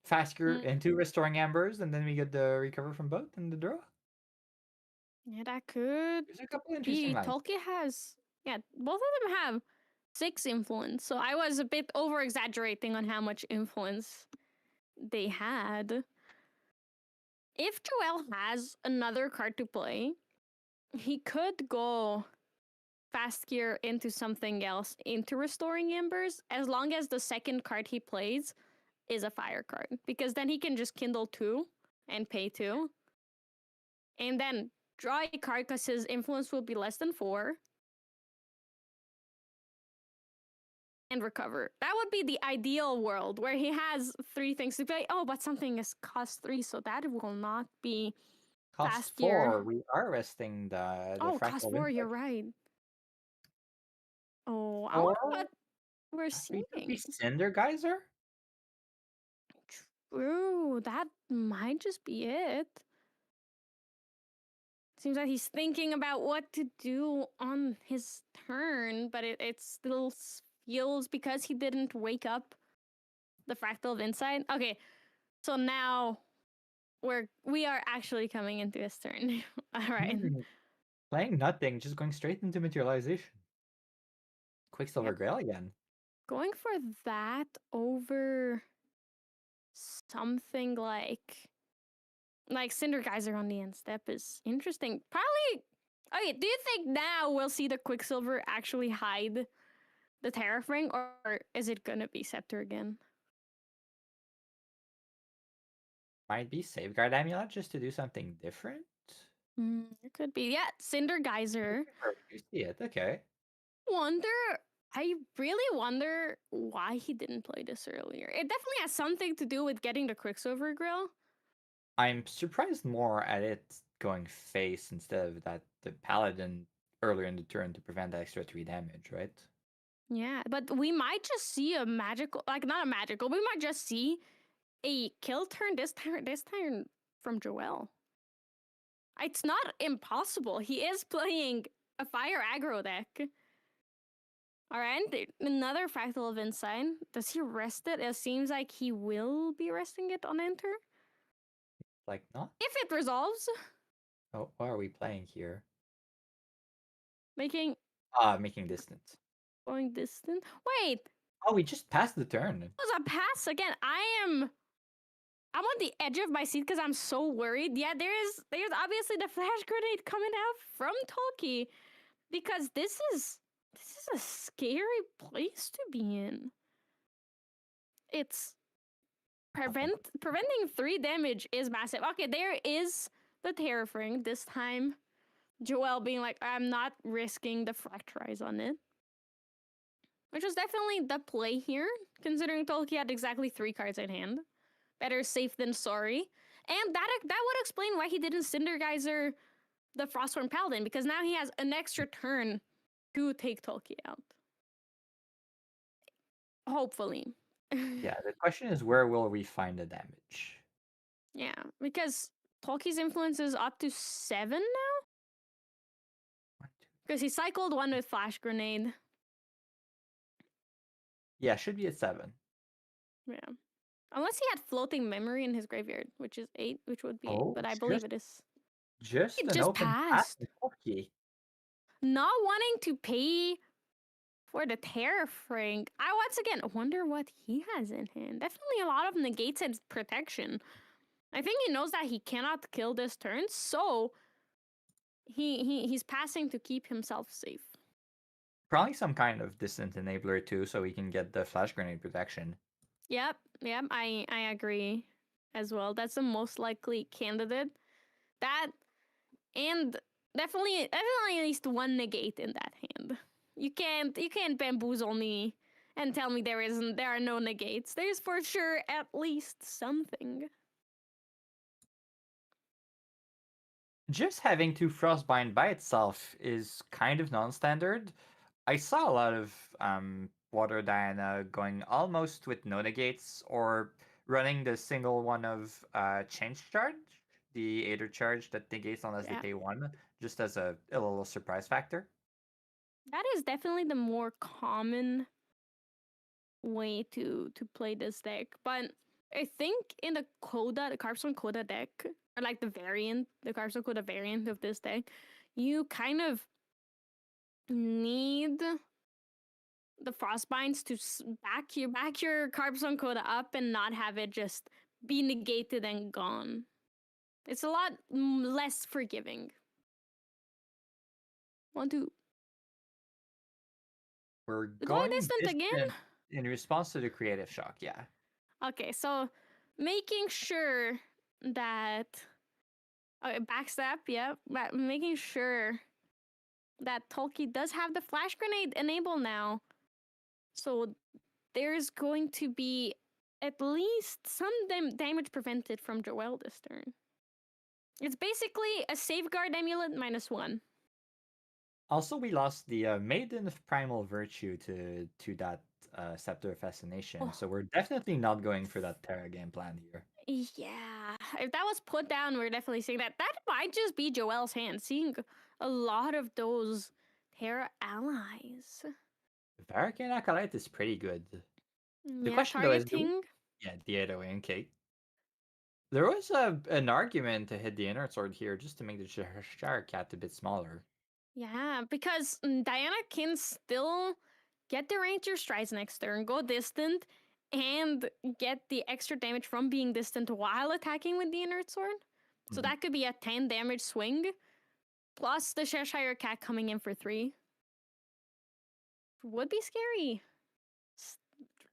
Fasker into Restoring Embers, and then we get the recover from both in the draw. Yeah, that could There's a couple interesting be. lines. Tolkien has, both of them have 6 influence. So I was a bit over exaggerating on how much influence they had. If Joel has another card to play, he could go fast gear into something else, into Restoring Embers, as long as the second card he plays is a fire card. Because then he can just kindle 2 and pay 2. And then draw a card because his influence will be less than 4. And recover. That would be the ideal world where he has 3 things to play. Oh, but something is cost 3, so that will not be Cost fast 4. gear. We are resting the Oh, fractal cost 4, Wind you're Touch. right. Oh, I wonder what we're We could be seeing. Cinder Geyser? True, that might just be it. Seems like he's thinking about what to do on his turn, but it still feels because he didn't wake up the Fractal of Insight. Okay, so now we are actually coming into his turn. All right. Playing nothing, just going straight into materialization. Quicksilver Grail again. Going for that over something like Cinder Geyser on the end step is interesting. Probably. Okay, do you think now we'll see the Quicksilver actually hide the Tariff Ring, or is it gonna be Scepter again? Might be Safeguard Amulet just to do something different. It could be. Yeah, Cinder Geyser. You see it, okay. I really wonder why he didn't play this earlier. It definitely has something to do with getting the Quicksilver Grill. I'm surprised more at it going face instead of the Paladin earlier in the turn to prevent that extra 3 damage, right? Yeah, but we might just see a magical, not a magical, we might just see a kill turn this turn from Joel. It's not impossible. He is playing a fire aggro deck. All right, another Fractal of Insight. Does he rest it? It seems like he will be resting it on enter. Like not? If it resolves. Oh, what are we playing here? Making distance. going distant. Wait. Oh, we just passed the turn. It was a pass again. I'm on the edge of my seat because I'm so worried. Yeah, there's obviously the flash grenade coming out from Tolkien, because this is a scary place to be in. It's preventing 3 damage is massive. Okay, there is the Tariff Ring this time. Joel being like, I'm not risking the Fracturize on it. Which was definitely the play here, considering Tolkien had exactly 3 cards in hand. Better safe than sorry. And that would explain why he didn't Cinder Geyser the Frostborn Paladin, because now he has an extra turn to take Tolkien out. Hopefully. Yeah, the question is, where will we find the damage? Yeah, because Tolkien's influence is up to 7 now? Because he cycled 1 with Flash Grenade. Yeah, should be at 7. Yeah. Unless he had Floating Memory in his graveyard, which is 8, which would be 8, but I it's believe it is. Just It an just open pass passed. to Tolkien. Not wanting to pay for the Tariff Ring. I once again wonder what he has in hand. Definitely a lot of negates and protection. I think he knows that he cannot kill this turn, so he's passing to keep himself safe. Probably some kind of distant enabler too, so we can get the flash grenade protection. Yep, I agree as well. That's the most likely candidate. That, and definitely at least 1 negate in that hand. You can't bamboozle me and tell me there are no negates. There's for sure at least something. Just having 2 Frostbind by itself is kind of non-standard. I saw a lot of Water Diana going almost with no negates, or running the single one of Change Charge, the Aether Charge that negates unless they Yeah. pay 1, just as a little surprise factor. That is definitely the more common way to play this deck. But I think in the Carpstone Coda deck, or like the Carpstone Coda variant of this deck, you kind of need the Frostbinds to back your Carpstone Coda up and not have it just be negated and gone. It's a lot less forgiving. 1, 2. We're Going going distant again? distant in response to the creative shock, yeah. Okay, so making sure that backstep, yeah, making sure that Tolkien does have the flash grenade enabled now. So there's going to be at least some damage prevented from Joel this turn. It's basically a safeguard amulet -1. Also, we lost the Maiden of Primal Virtue to that Scepter of Fascination, Oh. so we're definitely not going for that Terra game plan here. Yeah, if that was put down, we're definitely seeing that. That might just be Joel's hand, seeing a lot of those Terra allies. Varrican Acolyte is pretty good. The Yeah, question though is, targeting. yeah, the 808 and Kate. There was an argument to hit the Inner Sword here just to make the Cheshire Cat a bit smaller. Yeah, because Diana can still get the Ranger Strides next turn, go distant, and get the extra damage from being distant while attacking with the Inert Sword. So Mhm. that could be a 10 damage swing, plus the Cheshire Cat coming in for 3. Would be scary.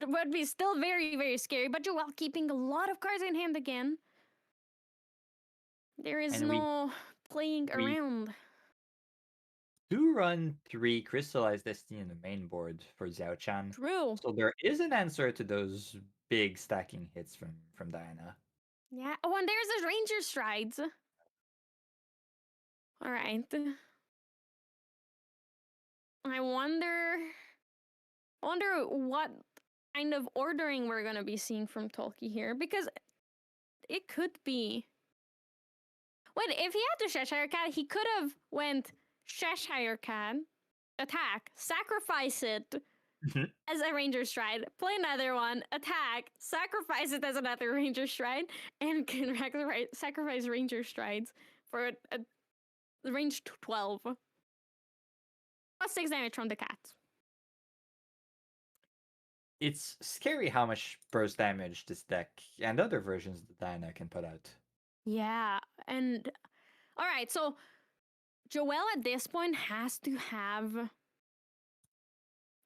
Would be still very, very scary, but Joel keeping a lot of cards in hand again. There is And no playing we- around. do run 3 Crystallized Destiny in the main board for Xiao Chan. True. So there is an answer to those big stacking hits from Diana. Yeah. Oh, and there's the Ranger Strides. All right. I wonder what kind of ordering we're gonna be seeing from Tolkien here, because it could be. Wait, if he had the Cheshire Cat, he could have went Cheshire Cat, attack, sacrifice it Mhm. as a Ranger Stride, play another one, attack, sacrifice it as another Ranger Stride, and can sacrifice Ranger Strides for a range 12. Plus 6 damage from the cat. It's scary how much burst damage this deck and other versions of Diana can put out. Yeah, and all right, so Joel at this point has to have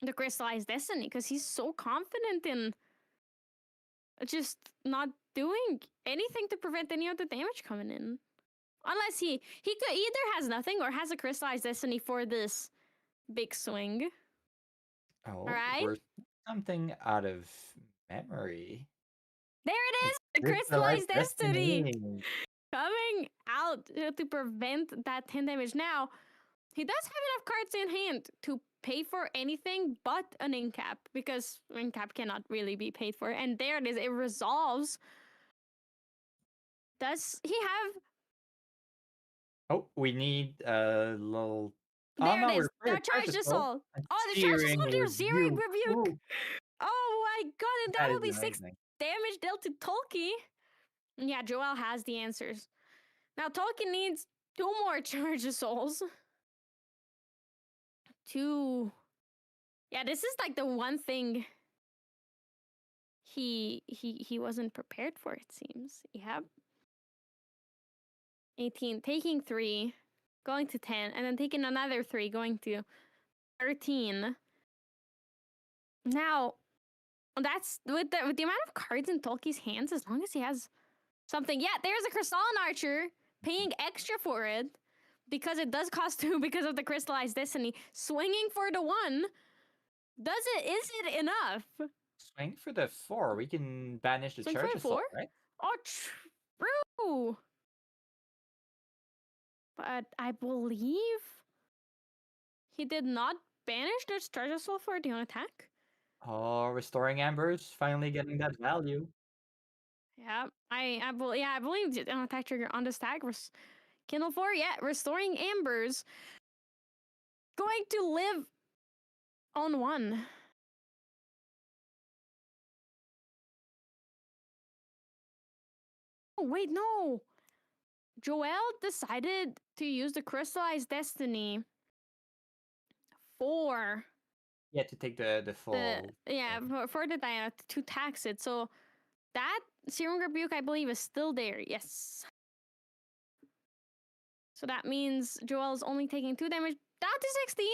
the Crystallized Destiny because he's so confident in just not doing anything to prevent any of the damage coming in. Unless he could either has nothing or has a Crystallized Destiny for this big swing. Oh, Alright. we're something out of memory. There it is! The Crystallized Destiny! Destiny! Coming out to prevent that 10 damage. Now, he does have enough cards in hand to pay for anything but an incap, because incap cannot really be paid for. And there it is, it resolves. Does he have... Oh, we need a little... There no, it is, we're the Charge Assault. Assault. Oh, the Charge Searing Assault, you're Searing Rebuke. Ooh, Oh my god, and that that will is be 6 amazing. damage dealt to Tolkien. Yeah, Joel has the answers. Now, Tolkien needs 2 more Charge Assaults. 2. Yeah, this is like the one thing he wasn't prepared for, it seems. Yep. 18, taking 3, going to 10, and then taking another 3, going to 13. Now, that's with the amount of cards in Tolkien's hands, as long as he has something. Yeah, there's a Crystalline Archer, paying extra for it, because it does cost 2 because of the Crystallized Destiny. Swinging for the 1. Is it enough? Swing for the 4. We can banish the Swing for Charge the Assault, 4? right? Oh, true. But I believe he did not banish the Charge Assault for the attack. Oh, Restoring Embers, finally getting that value. Yeah, I believe attack trigger on the stack. Kindle 4, yeah, restoring Ambers. Going to live on 1. Oh, wait, no. Joel decided to use the Crystallized Destiny for Yeah, to take the full. for the Diana to tax it. So that Serum Rebuke, I believe, is still there. Yes. So that means Joel's only taking 2 damage. Down to 16.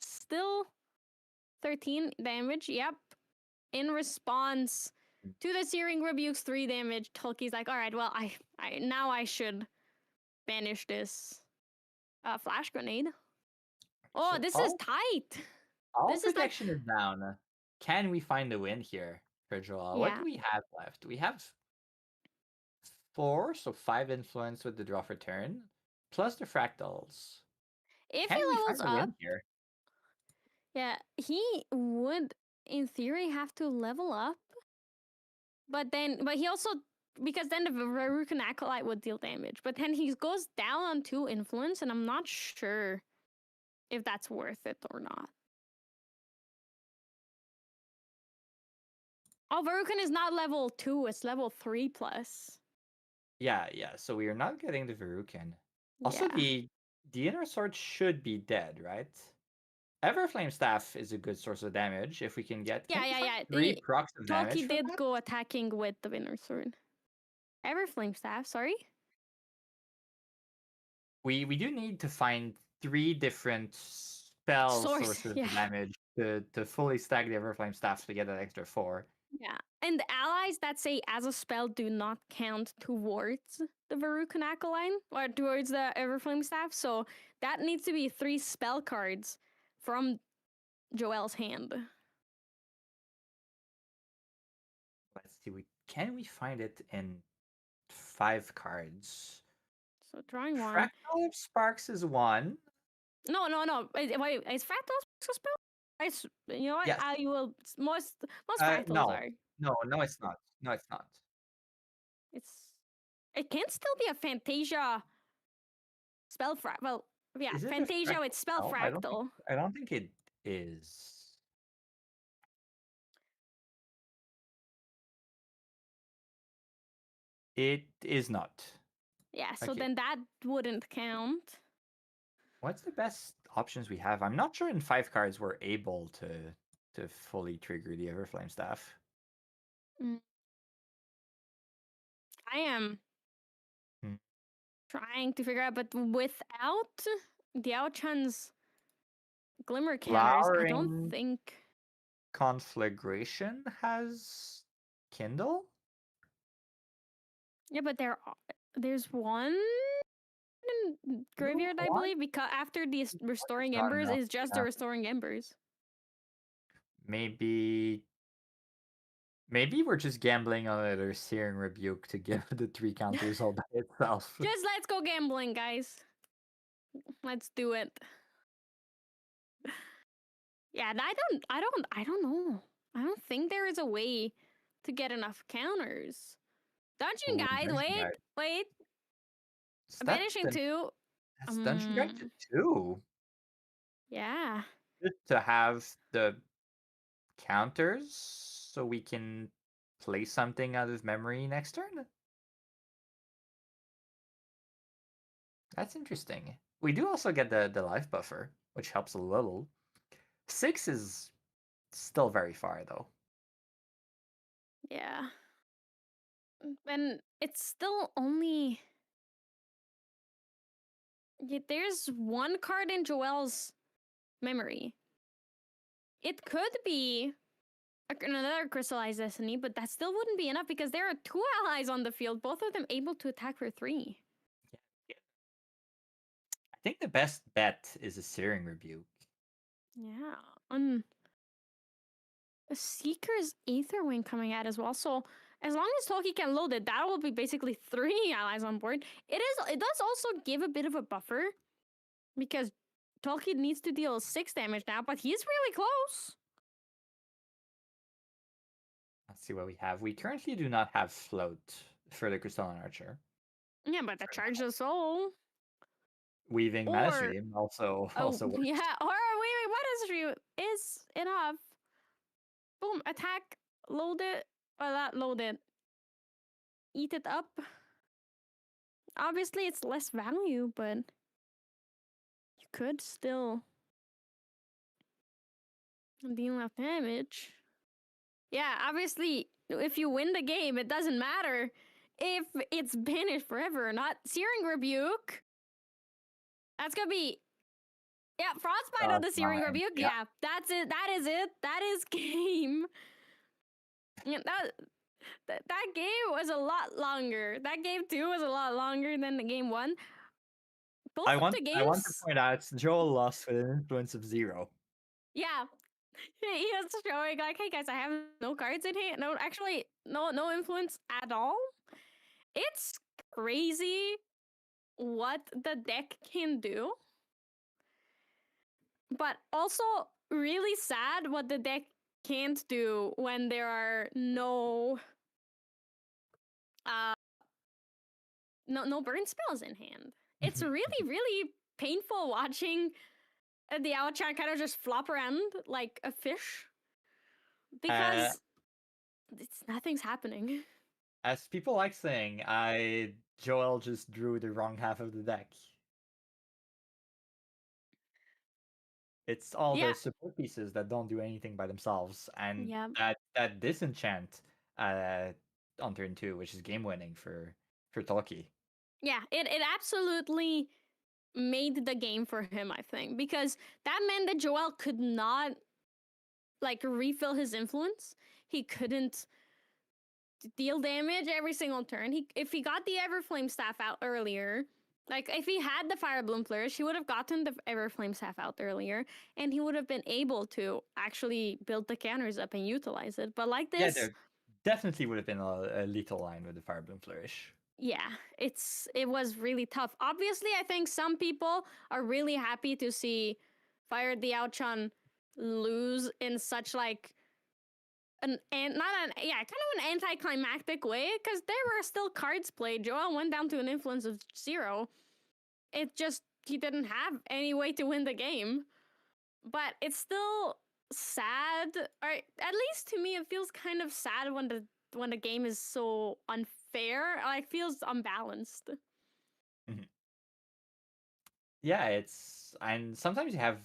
Still 13 damage. Yep. In response to the Searing Rebuke's 3 damage, Tolkien's like, all right, well, I now I should banish this flash grenade. Oh, So this is tight. All This is like protection is down. Can we find a win here for Joel? What Yeah. do we have left? We have 4, so 5 influence with the draw for turn, plus the fractals. if Can he we levels find a up, win here? yeah, he would in theory have to level up. But he also, because then the Varukan Acolyte would deal damage. But then he goes down on 2 influence, and I'm not sure if that's worth it or not. Oh, Varukan is not level 2, it's level 3 plus. Yeah. So we are not getting the Varukan. Also, Yeah. the inner sword should be dead, right? Everflame Staff is a good source of damage if we can get. Can we find 3 procs of damage. Tolkien did go attacking with the Winter Sword. Everflame Staff, sorry? We do need to find 3 different spell sources of damage to fully stack the Everflame Staff to get that extra 4. Yeah, and the allies that say as a spell do not count towards the Varukan Acolyte or towards the Everflame Staff, so that needs to be 3 spell cards from Joel's hand. Let's see. Can we find it in 5 cards? So drawing 1. Fractal of Sparks is 1. No. Wait, is Fractal a spell? You know what? Yes. I will. Most fractals are. No, it's not. No, it's not. It can still be a Fantasia spell well, yeah, Is it a Fantasia with spell fractal? fractal. I don't think it is. It is not. Yeah, so Okay. then that wouldn't count. What's the best options we have? I'm not sure in 5 cards we're able to fully trigger the Everflame Staff. I am Hmm. trying to figure out, but without the Aochan's Glimmer counters, I don't Flowering think. Conflagration has Kindle? Yeah, but there's one in Graveyard, I believe, because after the Restoring Embers is just the Restoring Embers. Maybe we're just gambling on another Searing Rebuke to give the 3 counters all by itself. Just let's go gambling, guys. Let's do it. Yeah, I don't know. I don't think there is a way to get enough counters. Dungeon Guide, wait. Banishing 2. That's Dungeon Guide to 2. Yeah. Just to have the counters so we can play something out of memory next turn. That's interesting. We do also get the life buffer, which helps a little. 6 is still very far, though. Yeah. And it's still only. There's 1 card in Joel's memory. It could be another Crystallized Destiny, but that still wouldn't be enough because there are 2 allies on the field, both of them able to attack for 3. Yeah. I think the best bet is a Searing Rebuke. Yeah. A Seeker's Aetherwing coming out as well. So as long as Tolkien can load it, that will be basically 3 allies on board. It does also give a bit of a buffer because Tolkien needs to deal 6 damage now, but he's really close. Let's see what we have. We currently do not have float for the Crystalline Archer. Yeah, but the Charge the Soul. Weaving Or- Mana Stream also works. Yeah, or wait, what is is enough. Boom, attack, load it, or not load it. Eat it up. Obviously, it's less value, but you could still deal enough damage. Yeah, obviously, if you win the game, it doesn't matter if it's banished forever or not. Searing Rebuke. That's gonna be. Yeah, Frostbite on the Searing fine. Rebuke. Yeah. Yeah, that's it. That is it. That is game. Yeah, that game was a lot longer. That game 2 was a lot longer than the game 1. Both I of want the games. I want to point out Joel lost with an influence of 0. Yeah. He is showing like, hey guys, I have no cards in hand. No, actually, no influence at all. It's crazy what the deck can do. But also really sad what the deck can't do when there are no burn spells in hand. It's really, really painful watching the Outchan kind of just flop around like a fish. Because nothing's happening. As people like saying, Joel just drew the wrong half of the deck. It's all the support pieces that don't do anything by themselves, and that disenchant on turn 2, which is game winning for Tolkien. Yeah, it absolutely made the game for him, I think, because that meant that Joel could not like refill his influence. He couldn't deal damage every single turn. If he got the Everflame Staff out earlier, like if he had the Fire Bloom Flourish, he would have gotten the Everflame Staff out earlier, and he would have been able to actually build the counters up and utilize it. But like this, there definitely would have been a lethal line with the Fire Bloom Flourish. Yeah, it was really tough. Obviously, I think some people are really happy to see Fire the Outchan lose in such like kind of an anticlimactic way, because there were still cards played. Joel went down to an influence of 0. It just he didn't have any way to win the game. But it's still sad, or at least to me, it feels kind of sad when the game is so unfair. Like feels unbalanced. Yeah, and sometimes you have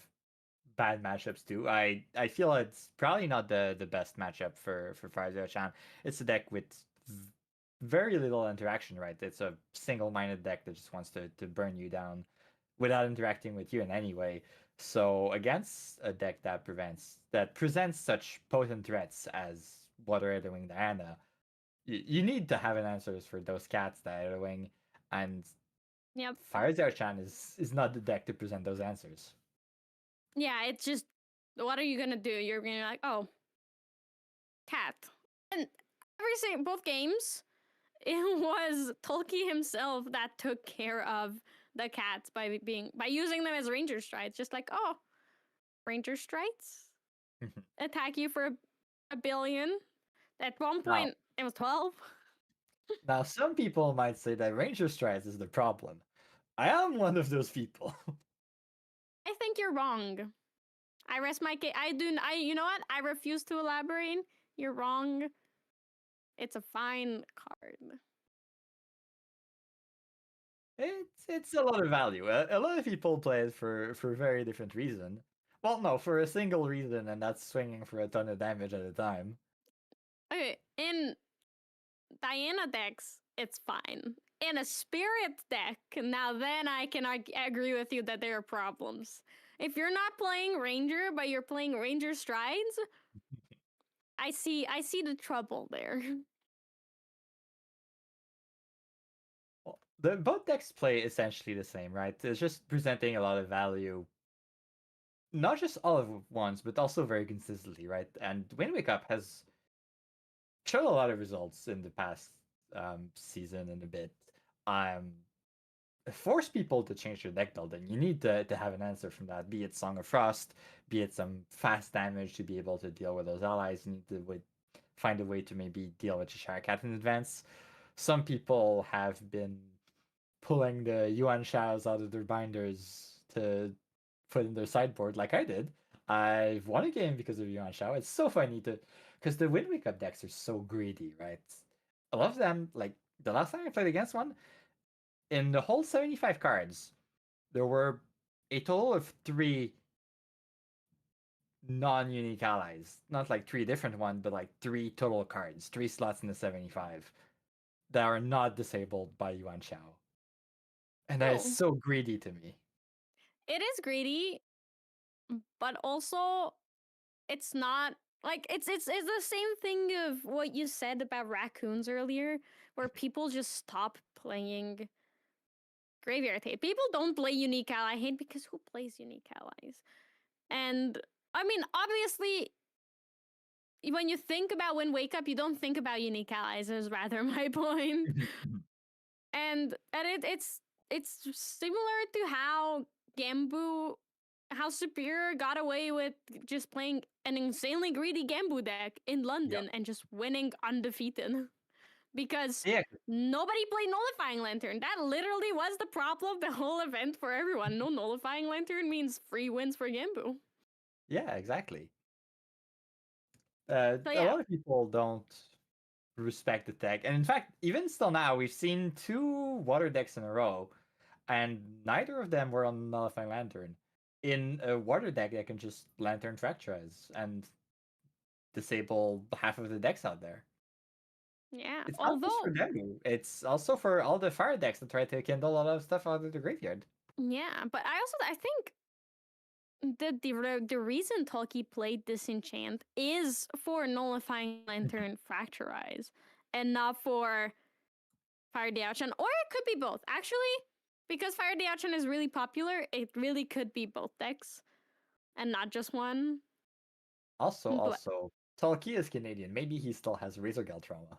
bad matchups too. I feel it's probably not the best matchup for Fire Zero Chan. It's a deck with very little interaction, right? It's a single-minded deck that just wants to burn you down without interacting with you in any way. So against a deck that presents such potent threats as Water Etherwing Diana, you need to have an answers for those cats that Etherwing, and Fire Zero Chan is not the deck to present those answers. Yeah, it's just, what are you gonna do? You're gonna be like, oh, cat. And both games, it was Tolkien himself that took care of the cats by using them as Ranger Strides. Just like, oh, Ranger Strides attack you for a billion. At one point, it was 12. Now, some people might say that Ranger Strides is the problem. I am one of those people. I think you're wrong. I rest my case. You know what? I refuse to elaborate. You're wrong. It's a fine card. It's a lot of value. A lot of people play it for very different reason. Well, no, for a single reason, and that's swinging for a ton of damage at a time. Okay, in Diana decks, it's fine. In a Spirit deck, now then I can agree with you that there are problems. If you're not playing Ranger, but you're playing Ranger Strides, I see the trouble there. Well, both decks play essentially the same, right? It's just presenting a lot of value. Not just all at once, but also very consistently, right? And Wind Wake Up has shown a lot of results in the past season and a bit. Force people to change their deck building. You need to have an answer from that, be it Song of Frost, be it some fast damage to be able to deal with those allies. You need to find a way to maybe deal with Cheshire Cat in advance. Some people have been pulling the Yuan Shaos out of their binders to put in their sideboard, like I did. I've won a game because of Yuan Shao. It's so funny to, because the Wind Wake Up decks are so greedy, right? I love them. Like the last time I played against one, in the whole 75 cards, there were a total of 3 non-unique allies. Not like 3 different ones, but like 3 total cards, 3 slots in the 75 that are not disabled by Yuan Shao. And that is Oh. so greedy to me. It is greedy, but also it's not like it's the same thing of what you said about raccoons earlier, where people just stop playing Graveyard Hate. People don't play Unique Ally Hate because who plays Unique Allies? And I mean, obviously, when you think about Wind Wake Up, you don't think about Unique Allies, is rather my point. and it's similar to how Gambu, how Superior got away with just playing an insanely greedy Gambu deck in London and just winning undefeated. Because nobody played Nullifying Lantern. That literally was the problem of the whole event for everyone. No Nullifying Lantern means free wins for Gambu. Yeah, exactly. So, A lot of people don't respect the deck. And in fact, even still now, we've seen 2 water decks in a row, and neither of them were on Nullifying Lantern. In a water deck, that can just Lantern Fracturize and disable half of the decks out there. Yeah, It's not just for them. It's also for all the fire decks that try to kindle a lot of stuff out of the graveyard. Yeah, but I think the reason Tolkien played Disenchant is for Nullifying Lantern Fracturize and not for Fire Diachan, or it could be both. Actually, because Fire Diachan is really popular, it really could be both decks and not just one. Also, Tolkien is Canadian. Maybe he still has Razorgale trauma.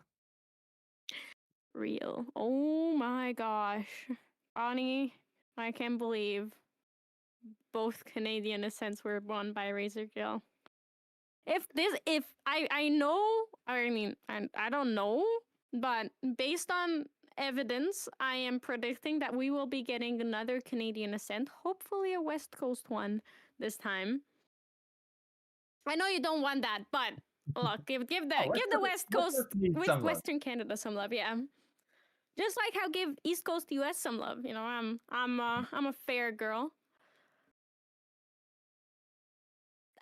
Real. Oh my gosh. Bonnie, I can't believe both Canadian Ascents were won by Razorgale. If I know, I mean, I don't know, but based on evidence, I am predicting that we will be getting another Canadian Ascent, hopefully a West Coast one this time. I know you don't want that, but look, give the West Coast with Western Canada some love, yeah. Just like how give East Coast US some love, you know. I'm a fair girl.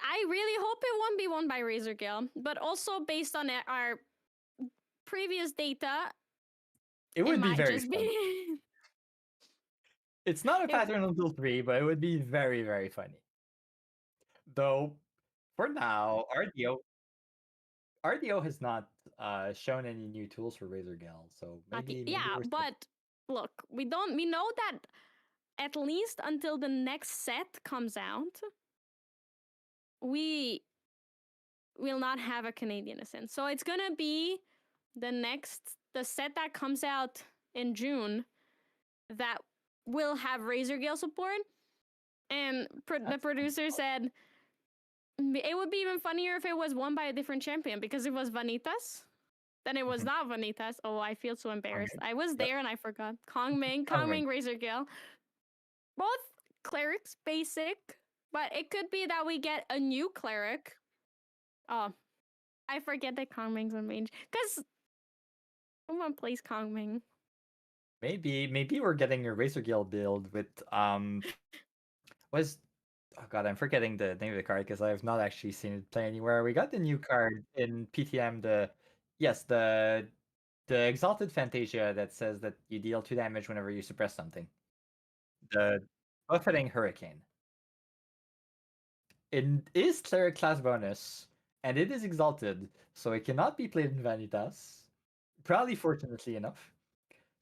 I really hope it won't be won by Razorgale, but also based on our previous data, it would be very just be. It's not a pattern until 3, but it would be very, very funny. Though, for now, RDO has not shown any new tools for Razorgale, so maybe but look, we know that at least until the next set comes out, we will not have a Canadian Ascent. So it's gonna be the set that comes out in June that will have Razorgale support. And the producer said it would be even funnier if it was won by a different champion, because it was Vanitas. Then it was not Vanitas. Oh, I feel so embarrassed. I was there and I forgot. Kongming, Razorgale. Both clerics, basic, but it could be that we get a new cleric. Oh, I forget that Kongming's a mage, because someone plays Kongming. Maybe we're getting a Razorgale build with oh god, I'm forgetting the name of the card because I have not actually seen it play anywhere. We got the new card in PTM, the Exalted Fantasia that says that you deal 2 damage whenever you suppress something. The Buffeting Hurricane. It is cleric class bonus, and it is exalted, so it cannot be played in Vanitas. Probably fortunately enough.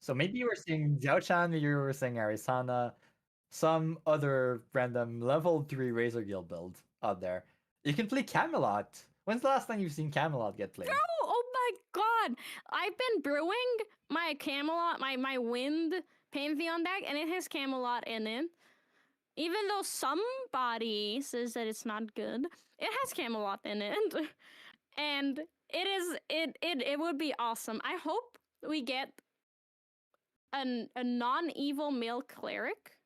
So maybe we're seeing Xiaochan, maybe we're seeing Arisana, some other random level 3 Razorgale build out there. You can play Camelot. When's the last time you've seen Camelot get played? Oh my god! I've been brewing my Camelot, my Wind Pantheon deck, and it has Camelot in it. Even though somebody says that it's not good, it has Camelot in it. and it would be awesome. I hope we get a non-evil male cleric.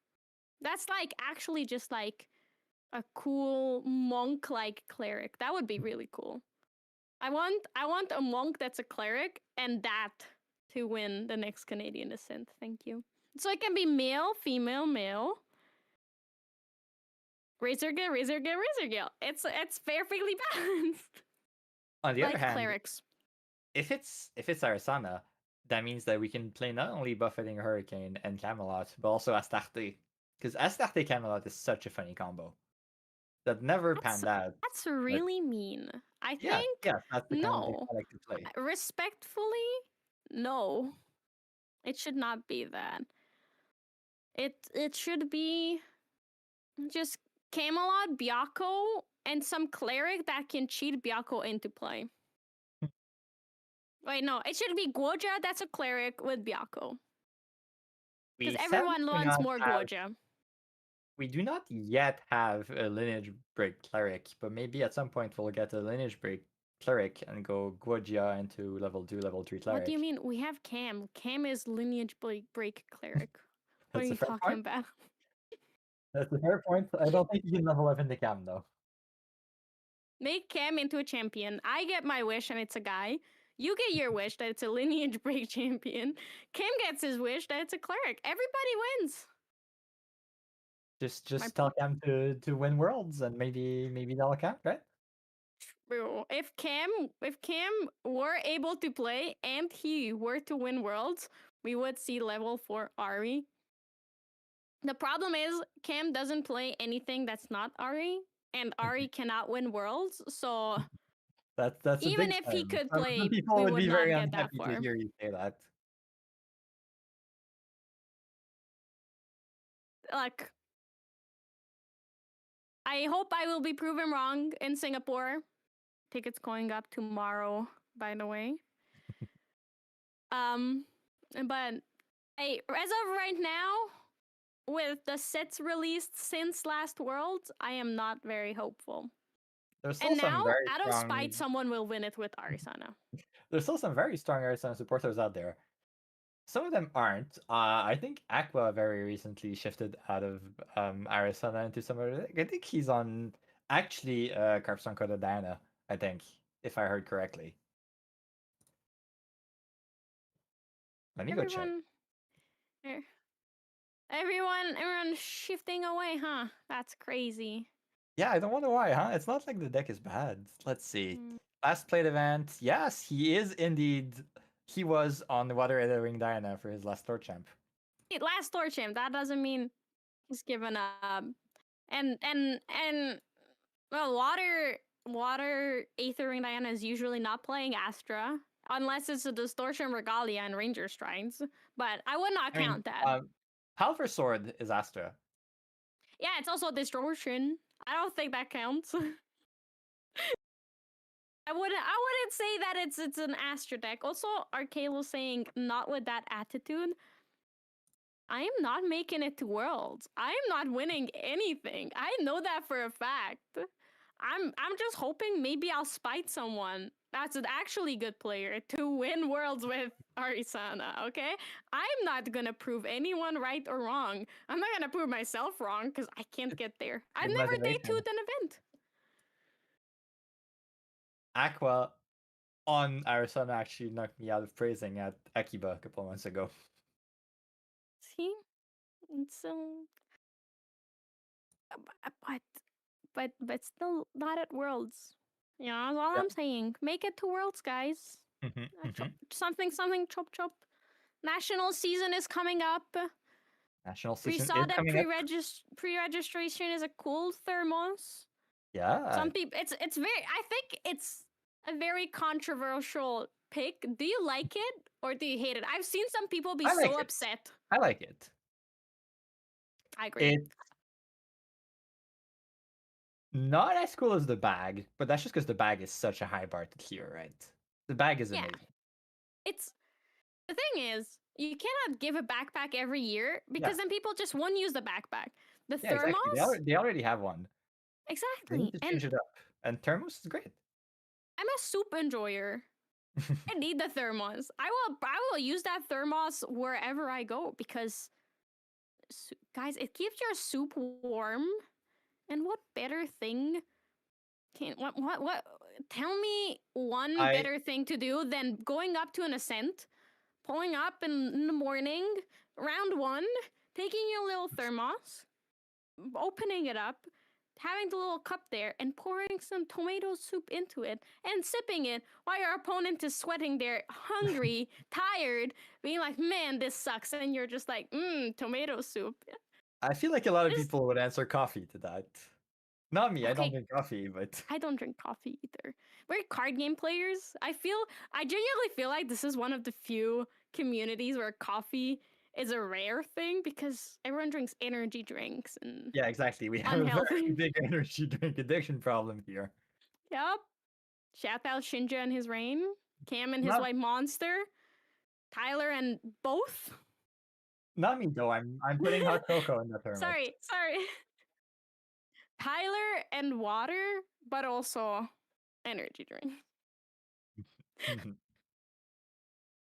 That's like actually just like a cool monk like cleric. That would be really cool. I want a monk that's a cleric and that to win the next Canadian Descent. Thank you. So it can be male, female, male. Razor Gill, Razor Gill, Razor Gill. It's perfectly balanced. On the Like other hand, clerics. if it's Arisana, that means that we can play not only Buffeting Hurricane and Camelot, but also Astarte. Because Astarte Camelot is such a funny combo that never panned out. That's really mean. I Yeah, think that's the kind of thing no. I like to play. Respectfully, no. It should not be that. It should be just Camelot, Byakko, and some cleric that can cheat Byakko into play. Wait, no, it should be Guoja that's a cleric with Byakko. Because everyone wants more Guoja. We do not yet have a lineage break cleric, but maybe at some point we'll get a lineage break cleric and go Guojia into level 2, level 3 cleric. What do you mean? We have Cam. Cam is lineage break cleric. What are you talking about? That's a fair point. I don't think you can level up into Cam though. Make Cam into a champion. I get my wish and it's a guy. You get your wish that it's a lineage break champion. Cam gets his wish that it's a cleric. Everybody wins. Just tell Cam to win worlds and maybe that'll count, right? True. If Cam were able to play and he were to win worlds, we would see level 4 Ari. The problem is Cam doesn't play anything that's not Ari, and Ari cannot win worlds, so that's even if he could play, some people we would would be not very get that unhappy far. to hear you say that. Like, I hope I will be proven wrong in Singapore. Tickets going up tomorrow, by the way. But hey, as of right now, with the sets released since last Worlds, I am not very hopeful. There's still And some now, very out of strong... spite, someone will win it with Arisana. There's still some very strong Arisana supporters out there. Some of them aren't. I think Aqua very recently shifted out of Arisana into some other... I think he's on actually Carpstone Coda Diana, I think, if I heard correctly. Let me go check. Everyone shifting away, huh? That's crazy. Yeah, I don't wonder why, huh? It's not like the deck is bad. Let's see. Last played event. Yes, he is indeed. He was on the Water Ring Diana for his last Tour Champ. Last Tour Champ. That doesn't mean he's given up. And well, Water Aether Ring Diana is usually not playing Astra unless it's a Distortion Regalia and Ranger Strines. But I would not count that. Halver Sword is Astra. Yeah, it's also Distortion. I don't think that counts. I wouldn't say that it's an Astra deck. Also, Arcalo saying not with that attitude. I am not making it to Worlds. I am not winning anything. I know that for a fact. I'm just hoping maybe I'll spite someone that's an actually good player to win Worlds with Arisana, okay? I'm not gonna prove anyone right or wrong. I'm not gonna prove myself wrong because I can't get there. I've never day 2'd an event. Aqua on Arisana actually knocked me out of praising at Akiba a couple months ago. See? But still not at Worlds. You know, that's all I'm saying. Make it to Worlds, guys. Something, chop, chop. National season is coming up. National season We saw that pre-registration is a cool thermos. Yeah. Some people, it's very, I think it's a very controversial pick. Do you like it or do you hate it? I've seen some people be so upset. I like it. I agree. It's not as cool as the bag, but that's just because the bag is such a high bar to clear, right? The bag is amazing. It's the thing is, you cannot give a backpack every year because then people just won't use the backpack. The thermos, exactly. They already have one. Exactly. They need to change it up, and thermos is great. I'm a soup enjoyer. I need the thermos. I will use that thermos wherever I go because, guys, it keeps your soup warm. And what better thing can what? Tell me one I- better thing to do than going up to an ascent, pulling up in the morning, round one, taking your little thermos, opening it up, having the little cup there, and pouring some tomato soup into it and sipping it while your opponent is sweating there, hungry, tired, being like, man, this sucks. And you're just like, tomato soup. I feel like a lot of This- people would answer coffee to that. Not me. I don't Okay. drink coffee, but I don't drink coffee either. We're card game players. I genuinely feel like this is one of the few communities where coffee is a rare thing because everyone drinks energy drinks and yeah, exactly. We have a Unhealthy. very big energy drink addiction problem here. Yep. Shout out Shinja and his rain, Cam and his Not- white monster, Tyler and both. Not me though. I'm putting hot cocoa in the thermos. Sorry. Tyler and water, but also energy drink.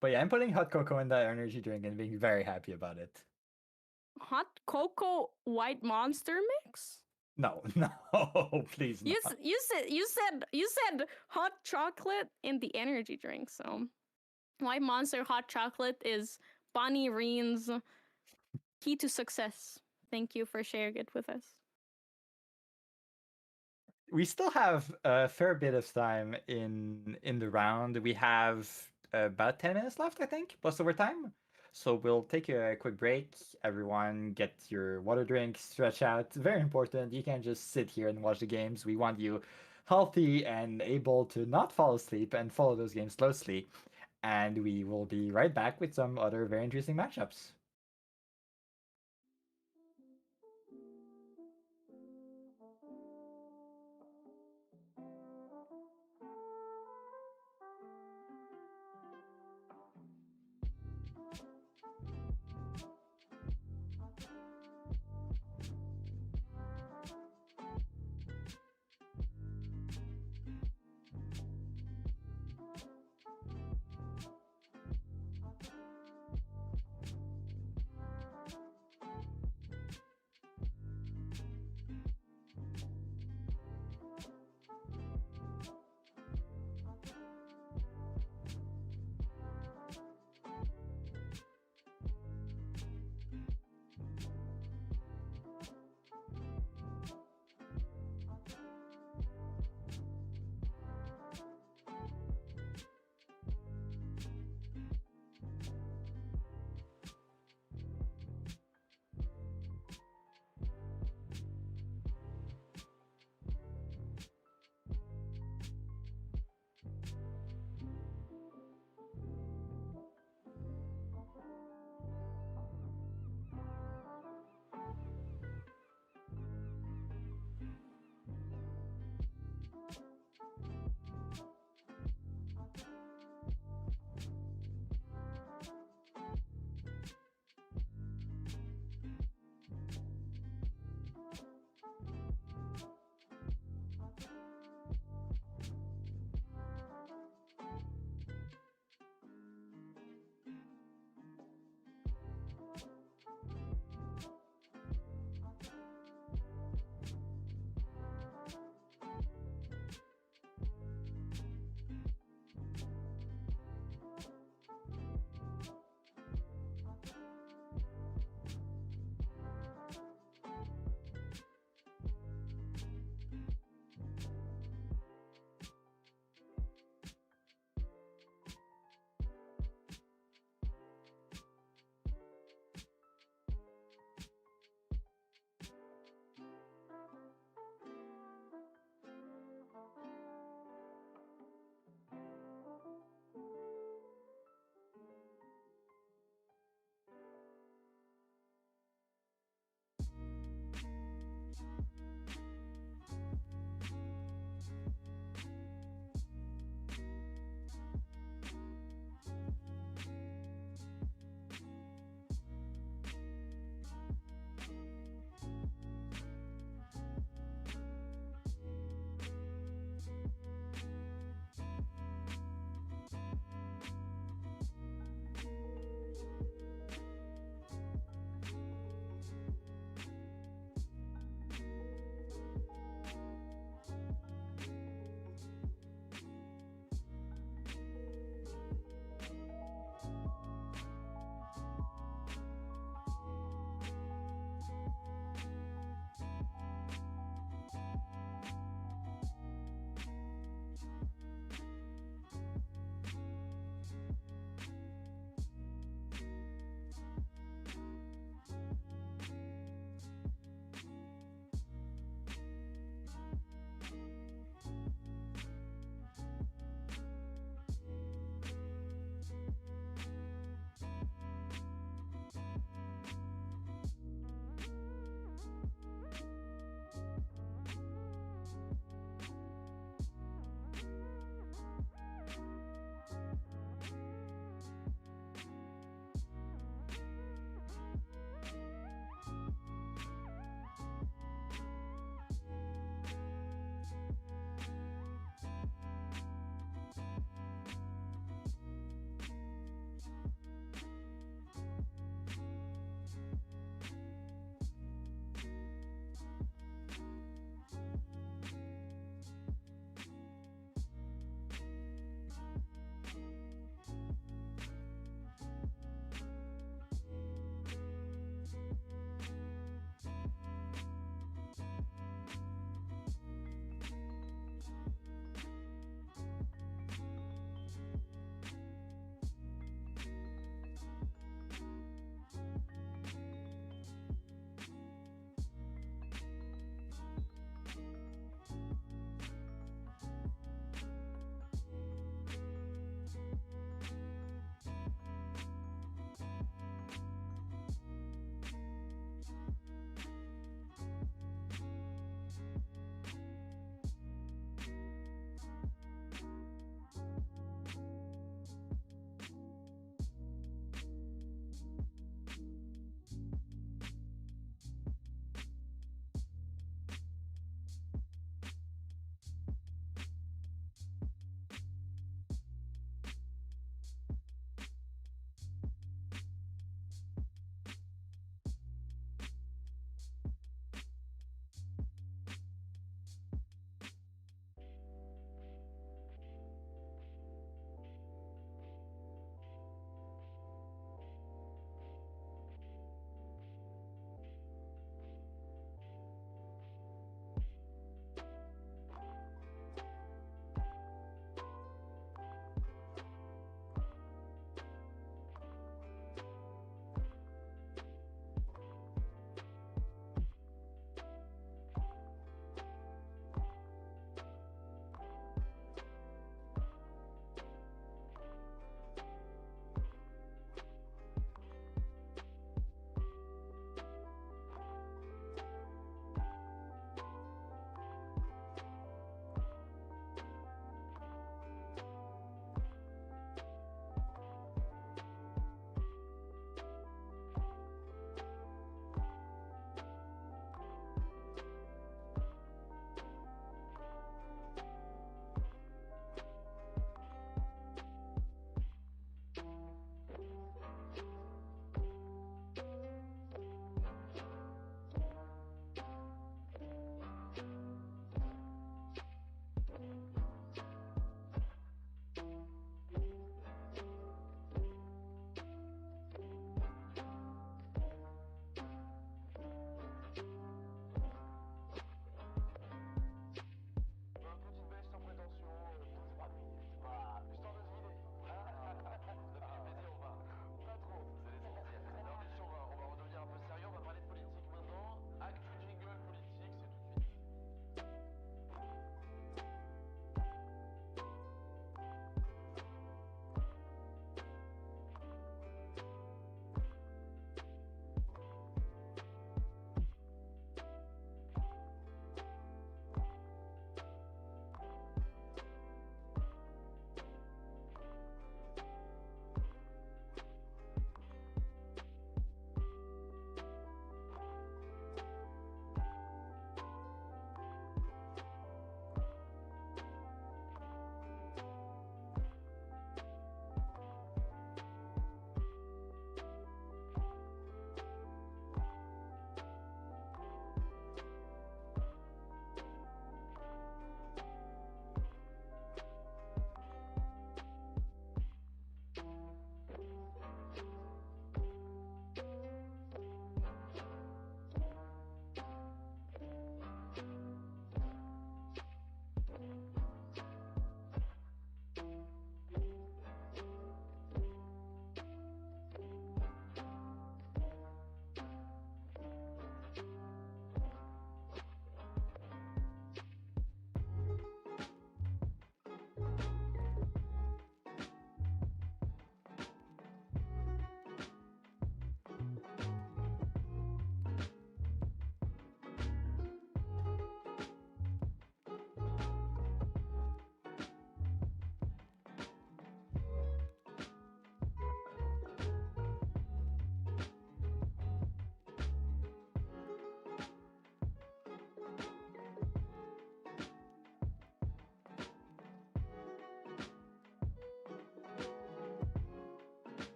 But yeah, I'm putting hot cocoa in that energy drink and being very happy about it. Hot cocoa white monster mix? No, no, please You not. you said hot chocolate in the energy drink. So, White Monster hot chocolate is baniRien's key to success. Thank you for sharing it with us. We still have a fair bit of time in the round. We have about 10 minutes left, I think, plus overtime. So we'll take a quick break. Everyone get your water drink, stretch out. Very important. You can't just sit here and watch the games. We want you healthy and able to not fall asleep and follow those games closely. And we will be right back with some other very interesting matchups.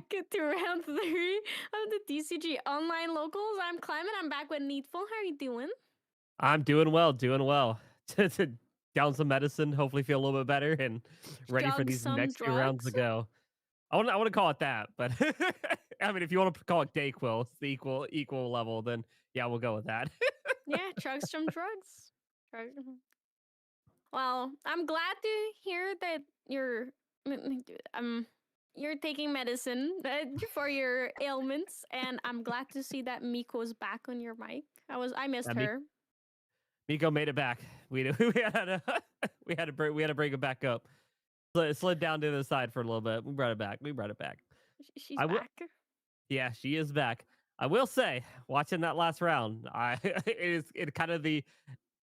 back to round 3 of the TCG online locals. I'm Clem and I'm back with NEETfull. How are you doing? I'm doing well, doing well. To down some medicine, hopefully feel a little bit better and ready for Jug these some next few rounds to drugs. go. I want to call it that, but I mean, if you want to call it Dayquil, it's the equal level, then yeah, we'll go with that. Yeah, chug some drugs. Well, I'm glad to hear that you're taking medicine for your ailments, and I'm glad to see that Miko's back on your mic. I missed Yeah, her. Miko made it back. We we had to bring it back up. So it slid down to the side for a little bit. We brought it back. We brought it back. She's I will. back. Yeah, she is back. I will say, watching that last round, it kind of the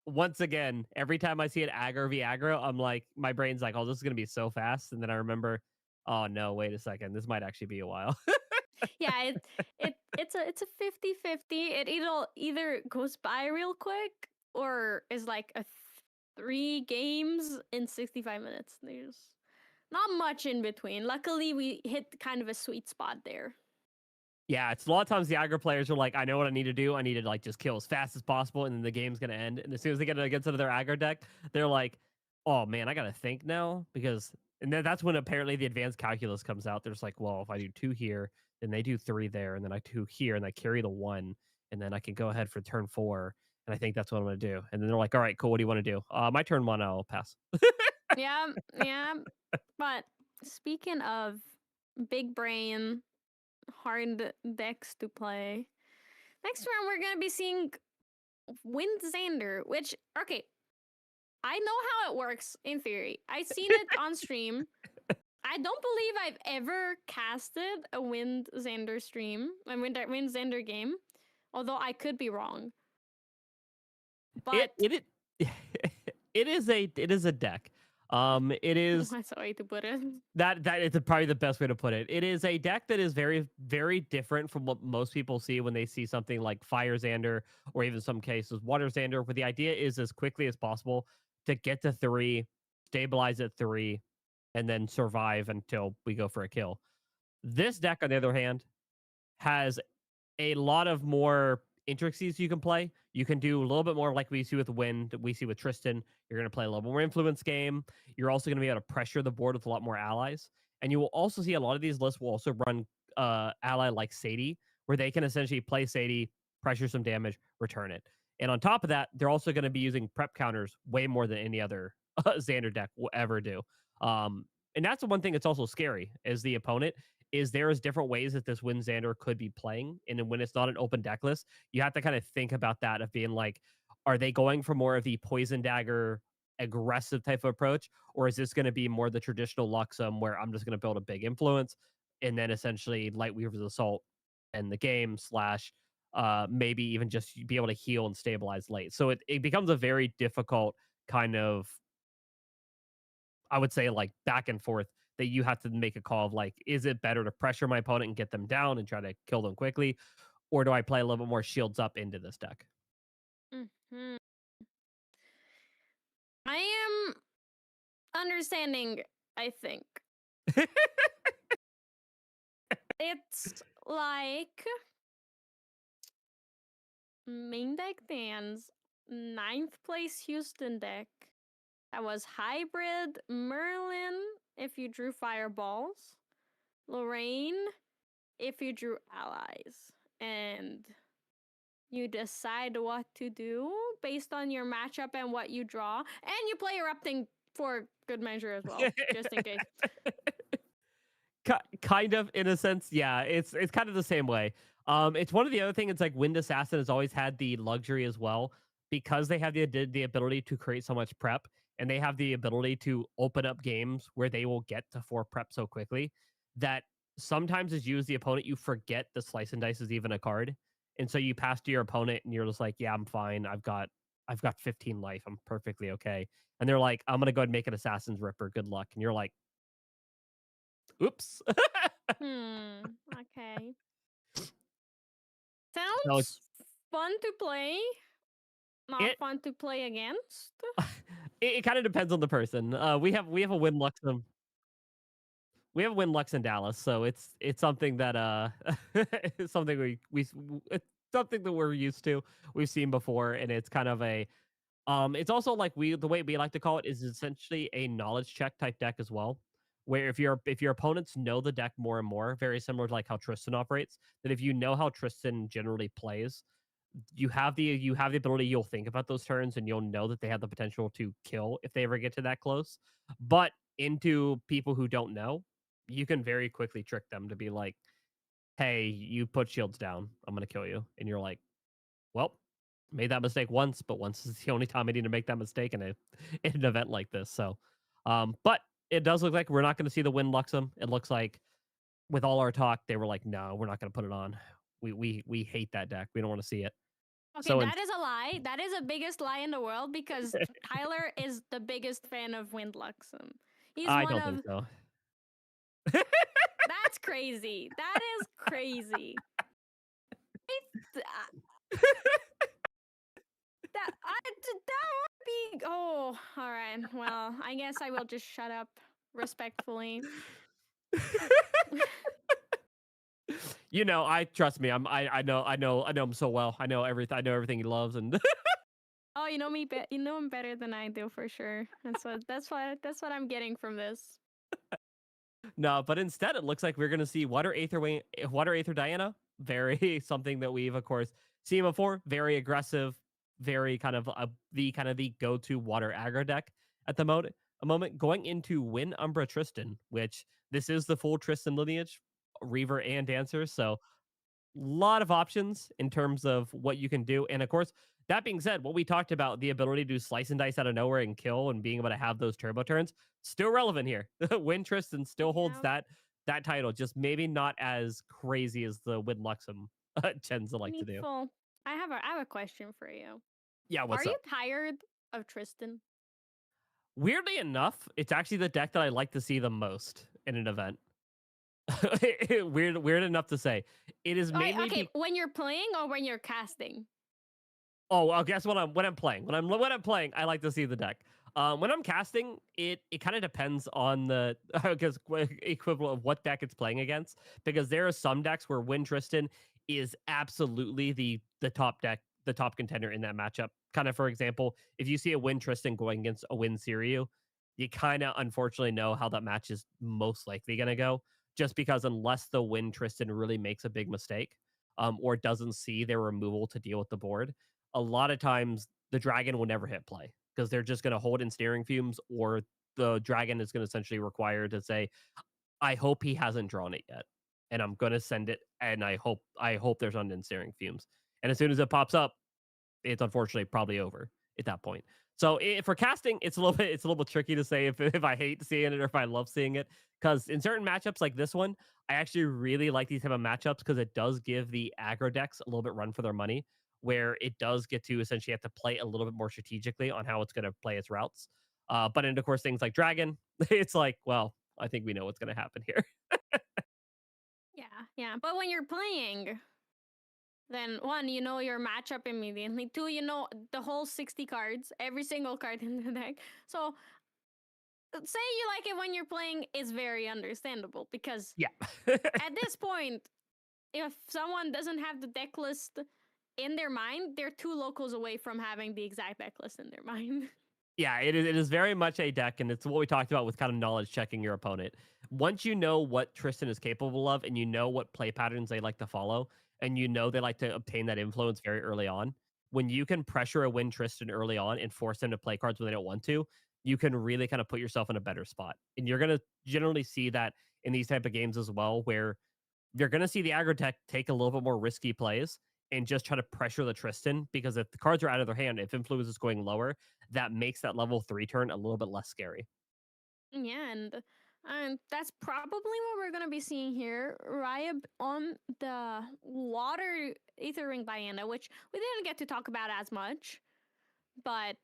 once again, every time I see an aggro v aggro, I'm like, my brain's like, oh, this is gonna be so fast, and then I remember, oh no, wait a second, this might actually be a while. Yeah, it's a 50-50. It either goes by real quick or is like a 3 games in 65 minutes. There's not much in between. Luckily, we hit kind of a sweet spot there. Yeah, it's a lot of times the aggro players are like, I know what I need to do. I need to like just kill as fast as possible, and then the game's gonna end. And as soon as they get against their aggro deck, they're like, oh man, I gotta think now because and then that's when apparently the advanced calculus comes out. There's like, well, if I do 2 here, then they do 3 there, and then I 2 here, and I carry the 1, and then I can go ahead for turn 4, and I think that's what I'm gonna do. And then they're like, all right, cool. What do you want to do? My turn 1, I'll pass. Yeah, yeah. But speaking of big brain, hard decks to play, next round we're gonna be seeing Wind Xander, which okay, I know how it works in theory. I've seen it on stream. I don't believe I've ever casted a Wind Xander stream, a Wind Xander game, although I could be wrong. But It is a deck. It is that's a way to put it. that is probably the best way to put it. It is a deck that is very very different from what most people see when they see something like Fire Xander or even some cases Water Xander. Where the idea is as quickly as possible to get to 3, stabilize at 3, and then survive until we go for a kill. This deck, on the other hand, has a lot of more intricacies you can play. You can do a little bit more like we see with Wind, we see with Tristan. You're going to play a little more influence game. You're also going to be able to pressure the board with a lot more allies. And you will also see a lot of these lists will also run ally like Sadie, where they can essentially play Sadie, pressure some damage, return it. And on top of that, they're also going to be using prep counters way more than any other Xander deck will ever do. And that's the one thing that's also scary is the opponent is there is different ways that this Wind Xander could be playing. And when it's not an open deck list, you have to kind of think about that of being like, are they going for more of the poison dagger aggressive type of approach? Or is this going to be more the traditional Luxem where I'm just going to build a big influence and then essentially Lightweaver's Assault and the game slash maybe even just be able to heal and stabilize late. So it becomes a very difficult kind of, I would say, like back and forth that you have to make a call of like, is it better to pressure my opponent and get them down and try to kill them quickly? Or do I play a little bit more shields up into this deck? Mm-hmm. I am understanding, I think. It's like main deck Dan's 9th place Houston deck. That was hybrid Merlin if you drew fireballs, Lorraine if you drew allies, and you decide what to do based on your matchup and what you draw, and you play erupting for good measure as well, just in case. Kind of, in a sense, yeah. It's kind of the same way. It's one of the other things. It's like Wind Assassin has always had the luxury as well because they have the ability to create so much prep, and they have the ability to open up games where they will get to 4 prep so quickly that sometimes as you as the opponent, you forget the slice and dice is even a card, and so you pass to your opponent and you're just like, yeah, I'm fine. I've got 15 life. I'm perfectly okay. And they're like, I'm gonna go ahead and make an Assassin's Ripper. Good luck. And you're like, oops. Okay. So Sounds fun to play. Not fun to play against. it kind of depends on the person. We have a Win Luxem. we have Winlux in Dallas, so it's something that it's something it's something that we're used to. We've seen before, and it's kind of a it's also like the way we like to call it is essentially a knowledge check type deck as well. Where if your opponents know the deck more and more, very similar to like how Tristan operates, that if you know how Tristan generally plays, you have the ability, you'll think about those turns and you'll know that they have the potential to kill if they ever get to that close. But into people who don't know, you can very quickly trick them to be like, "Hey, you put shields down. I'm gonna kill you." And you're like, "Well, made that mistake once, but once is the only time I need to make that mistake in a in an event like this." So, but it does look like we're not going to see the win Luxem. It looks like with all our talk, they were like, "No, we're not going to put it on. We hate that deck. We don't want to see it." Okay, So, that is a lie. That is the biggest lie in the world because Tyler is the biggest fan of Windluxem. He's I one don't think of. so. That's crazy. That is crazy. Th- that would be. Oh, all right. Well, I guess I will just shut up respectfully. You know, I trust me. I know him so well. I know everything he loves, and Oh, you know me. You know him better than I do for sure. That's what I'm getting from this. no. But instead, it looks like we're going to see Water Aether Diana. Very something that we've of course seen before. Very aggressive. Very kind of the go to water aggro deck at the moment. A moment going into Win Umbra Tristan, which this is the full Tristan lineage, Reaver and Dancer. So lot of options in terms of what you can do. And of course, that being said, what we talked about, the ability to dice out of nowhere and kill and being able to have those turbo turns, still relevant here. Win Tristan still holds Yeah. that title, just maybe not as crazy as the Win Luxem tends to like to do. NEETfull. I have a question for you. Yeah, Are what's you up? tired of Tristan? Weirdly enough, it's actually the deck that I like to see the most in an event. Weird enough to say. It is mainly Okay, when you're playing or when you're casting? Oh, well, guess what? When I'm playing, when I'm playing, I like to see the deck. When I'm casting, it kind of depends on the because equivalent of what deck it's playing against. Because there are some decks where Win Tristan is absolutely the top deck, the top contender in that matchup. Kind of, for example, if you see a Win Tristan going against a Win Siryu, you kind of unfortunately know how that match is most likely going to go. Just because unless the Win Tristan really makes a big mistake, or doesn't see their removal to deal with the board, a lot of times the dragon will never hit play because they're just going to hold in steering fumes, or the dragon is going to essentially require to say, I hope he hasn't drawn it yet, and I'm going to send it, and I hope there's not in steering fumes. And as soon as it pops up, it's unfortunately probably over at that point. So for casting, it's a little bit tricky to say if I hate seeing it or if I love seeing it, because in certain matchups like this one, I actually really like these type of matchups because it does give the aggro decks a little bit run for their money, where it does get to essentially have to play a little bit more strategically on how it's going to play its routes. But of course, things like Dragon, it's like, well, I think we know what's going to happen here. Yeah. But when you're playing, then one, you know your matchup immediately. Two, you know the whole 60 cards, every single card in the deck. So say you like it when you're playing is very understandable because Yeah. at this point, if someone doesn't have the deck list in their mind, they're two locals away from having the exact deck list in their mind. Yeah, it is very much a deck, and it's what we talked about with kind of knowledge checking your opponent. Once you know what Tristan is capable of, and you know what play patterns they like to follow, and you know they like to obtain that influence very early on, when you can pressure a win Tristan early on and force them to play cards when they don't want to, you can really kind of put yourself in a better spot. And you're gonna generally see that in these type of games as well, where you're going to see the aggro deck take a little bit more risky plays and just try to pressure the Tristan, because if the cards are out of their hand, if influence is going lower, that makes that level 3 turn a little bit less scary. Yeah, and that's probably what we're gonna be seeing here, Ryab on the water Aether Ring Diana, which we didn't get to talk about as much, but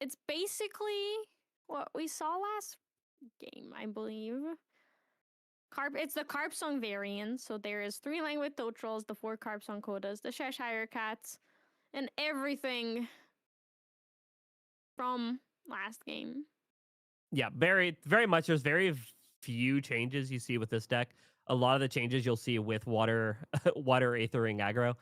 it's basically what we saw last game, I believe. It's the Carp Song variant, so there is 3 languid toad trolls, the 4 Carp Song codas, the Cheshire cats, and everything from last game. Yeah, very much. There's very few changes you see with this deck. A lot of the changes you'll see with water water aethering aggro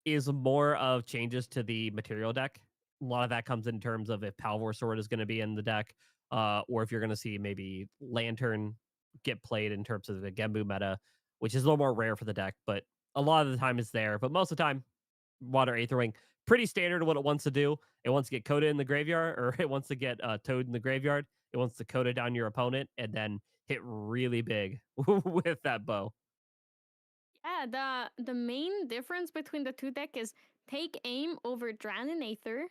is more of changes to the material deck. A lot of that comes in terms of if Palvor Sword is going to be in the deck, or if you're going to see maybe Lantern get played in terms of the Gembu meta, which is a little more rare for the deck, but a lot of the time it's there. But most of the time, Water Aetherwing, pretty standard what it wants to do. It wants to get Coda in the graveyard, or it wants to get Toad in the graveyard. It wants to Coda down your opponent and then hit really big with that bow. Yeah, the main difference between the two deck is take aim over Drown in Aether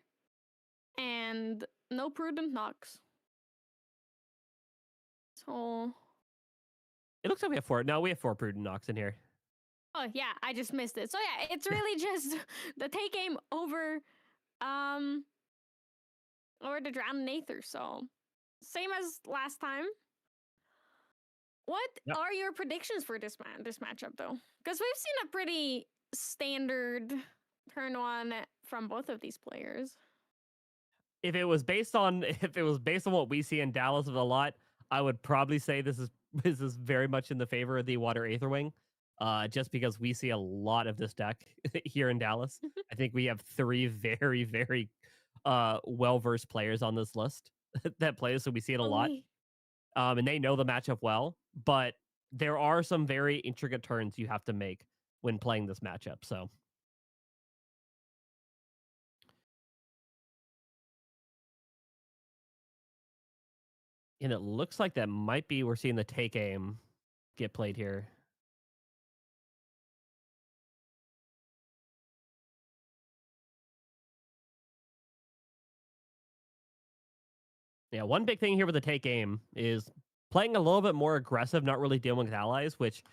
and no prudent knocks. So It looks like we have four. No, we have four Prudent Knocks in here. oh yeah, I just missed it. So yeah, it's really just the take aim over the Drown in Aether. So same as last time. What Yep. are your predictions for this matchup though? Because we've seen a pretty standard turn one from both of these players. If it was based on what we see in Dallas a lot, I would probably say this is very much in the favor of the Water Aetherwing. Just because we see a lot of this deck here in Dallas. I think we have three very well-versed players on this list that play, so we see it a lot. And they know the matchup well, but there are some very intricate turns you have to make when playing this matchup. So and it looks like that might be we're seeing the take aim get played here. Yeah, one big thing here with the take aim is playing a little bit more aggressive, not really dealing with allies, which,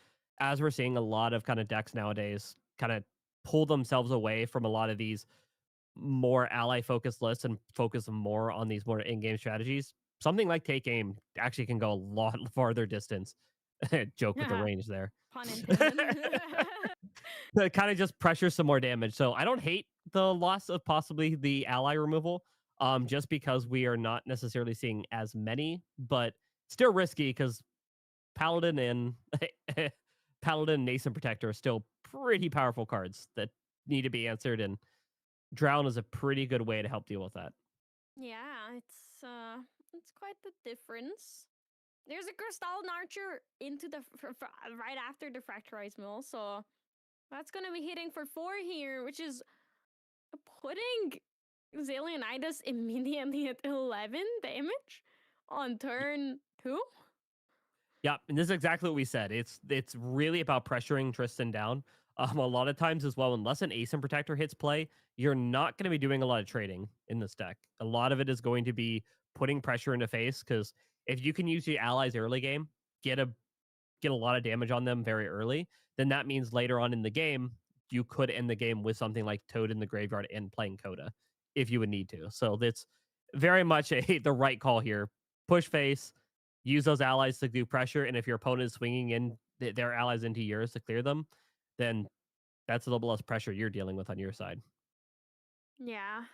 as we're seeing a lot of kind of decks nowadays, kind of pull themselves away from a lot of these more ally focused lists and focus more on these more in game strategies. Something like take aim actually can go a lot farther distance. Joke with the range there. Pun intended. That kind of just pressures some more damage. So I don't hate the loss of possibly the ally removal, just because we are not necessarily seeing as many, but still risky because Paladin and Paladin and Nascent Protector are still pretty powerful cards that need to be answered, and Drown is a pretty good way to help deal with that. Yeah, it's quite the difference. There's a Crystalline Archer into the right after the Fracturized Mill, so that's gonna be hitting for 4 here, which is putting Zalianitis immediately at 11 damage on turn 2. Yeah, and this is exactly what we said. It's really about pressuring Tristan down. A lot of times as well, unless an Ace and Protector hits play, you're not going to be doing a lot of trading in this deck. A lot of it is going to be putting pressure into face, because if you can use your allies early game, get a lot of damage on them very early, then that means later on in the game, you could end the game with something like Toad in the graveyard and playing Coda if you would need to. So that's very much the right call here. Push face, use those allies to do pressure, and if your opponent is swinging in their allies into yours to clear them, then that's a little less pressure you're dealing with on your side. Yeah.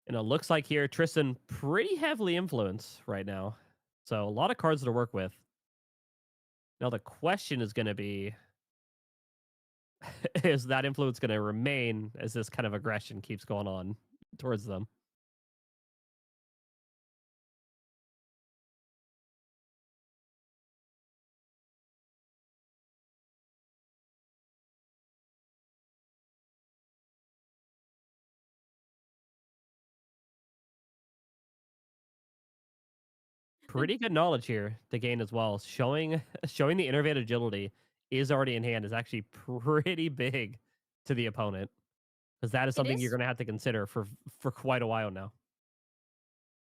And it looks like here Tristan pretty heavily influenced right now. So a lot of cards to work with. Now the question is going to be, is that influence going to remain as this kind of aggression keeps going on towards them? Pretty good knowledge here to gain as well. Showing the innervate agility is already in hand is actually pretty big to the opponent, because that is something you're going to have to consider for quite a while now.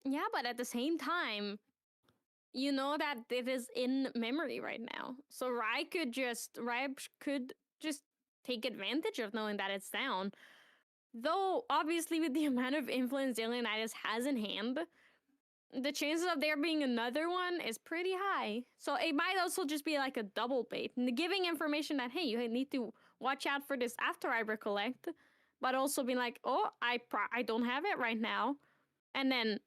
Yeah, but at the same time, you know that it is in memory right now. So Rai could just take advantage of knowing that it's down. Though obviously with the amount of influence Zalianitis has in hand, the chances of there being another one is pretty high. So it might also just be like a double bait, and giving information that, hey, you need to watch out for this after I recollect, but also being like, oh, I don't have it right now, and then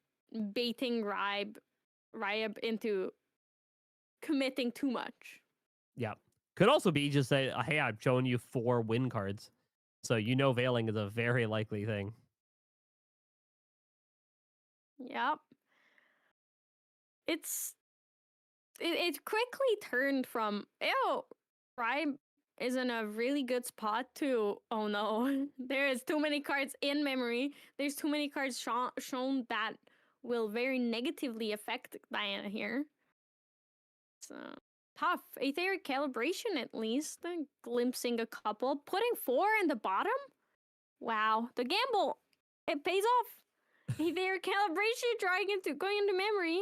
baiting Ryab into committing too much. Yeah. Could also be just say, hey, I'm showing you 4 win cards. So veiling is a very likely thing. Yep. It quickly turned from, ew, Ryab is in a really good spot to, oh no, there is too many cards in memory. There's too many cards shown that will very negatively affect Diana here. So tough. Aetheric Calibration at least, glimpsing a couple. Putting 4 in the bottom? Wow, the gamble, it pays off. Aetheric Calibration going into memory.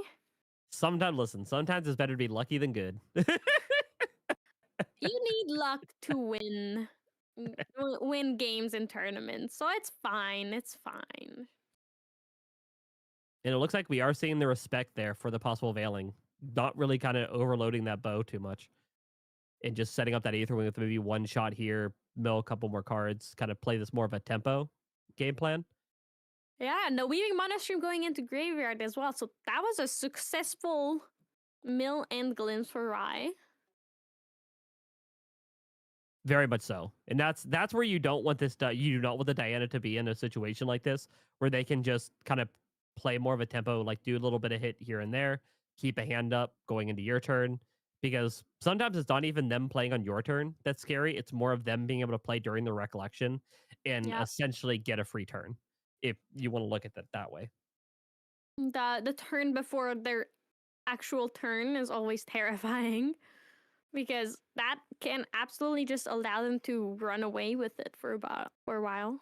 Sometimes it's better to be lucky than good. You need luck to win games and tournaments, so it's fine. It's fine. And it looks like we are seeing the respect there for the possible veiling. Not really kind of overloading that bow too much. And just setting up that Aether Wing with maybe one shot here, mill a couple more cards, kind of play this more of a tempo game plan. Yeah, no Weaving Monastery going into graveyard as well. So that was a successful mill and glimpse for Rye. Very much so. And that's where you don't want this you do not want the Diana to be in a situation like this where they can just kind of play more of a tempo, like do a little bit of hit here and there, keep a hand up going into your turn. Because sometimes it's not even them playing on your turn that's scary. It's more of them being able to play during the recollection and essentially get a free turn, if you want to look at it that way. The turn before their actual turn is always terrifying, because that can absolutely just allow them to run away with it for a while.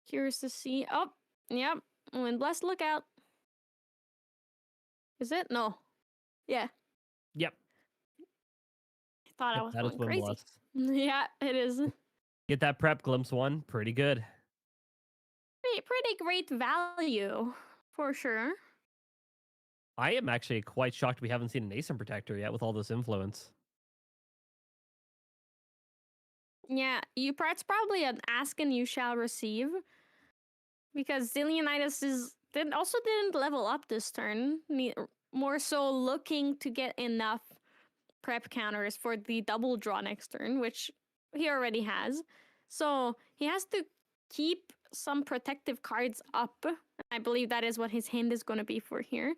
Curious to see. Oh, yep. Wind Blast, look out. Is it? No. Yeah. Yep. I thought I was That is going Wind crazy. Blast. Yeah, it is. Get that prep glimpse one. Pretty good. Pretty great value, for sure. I am actually quite shocked we haven't seen an Ace Protector yet with all this influence. Yeah, it's probably an ask and you shall receive, because Zillionitis didn't level up this turn. More so looking to get enough prep counters for the double draw next turn, which he already has. So he has to keep some protective cards up. I believe that is what his hand is going to be for here.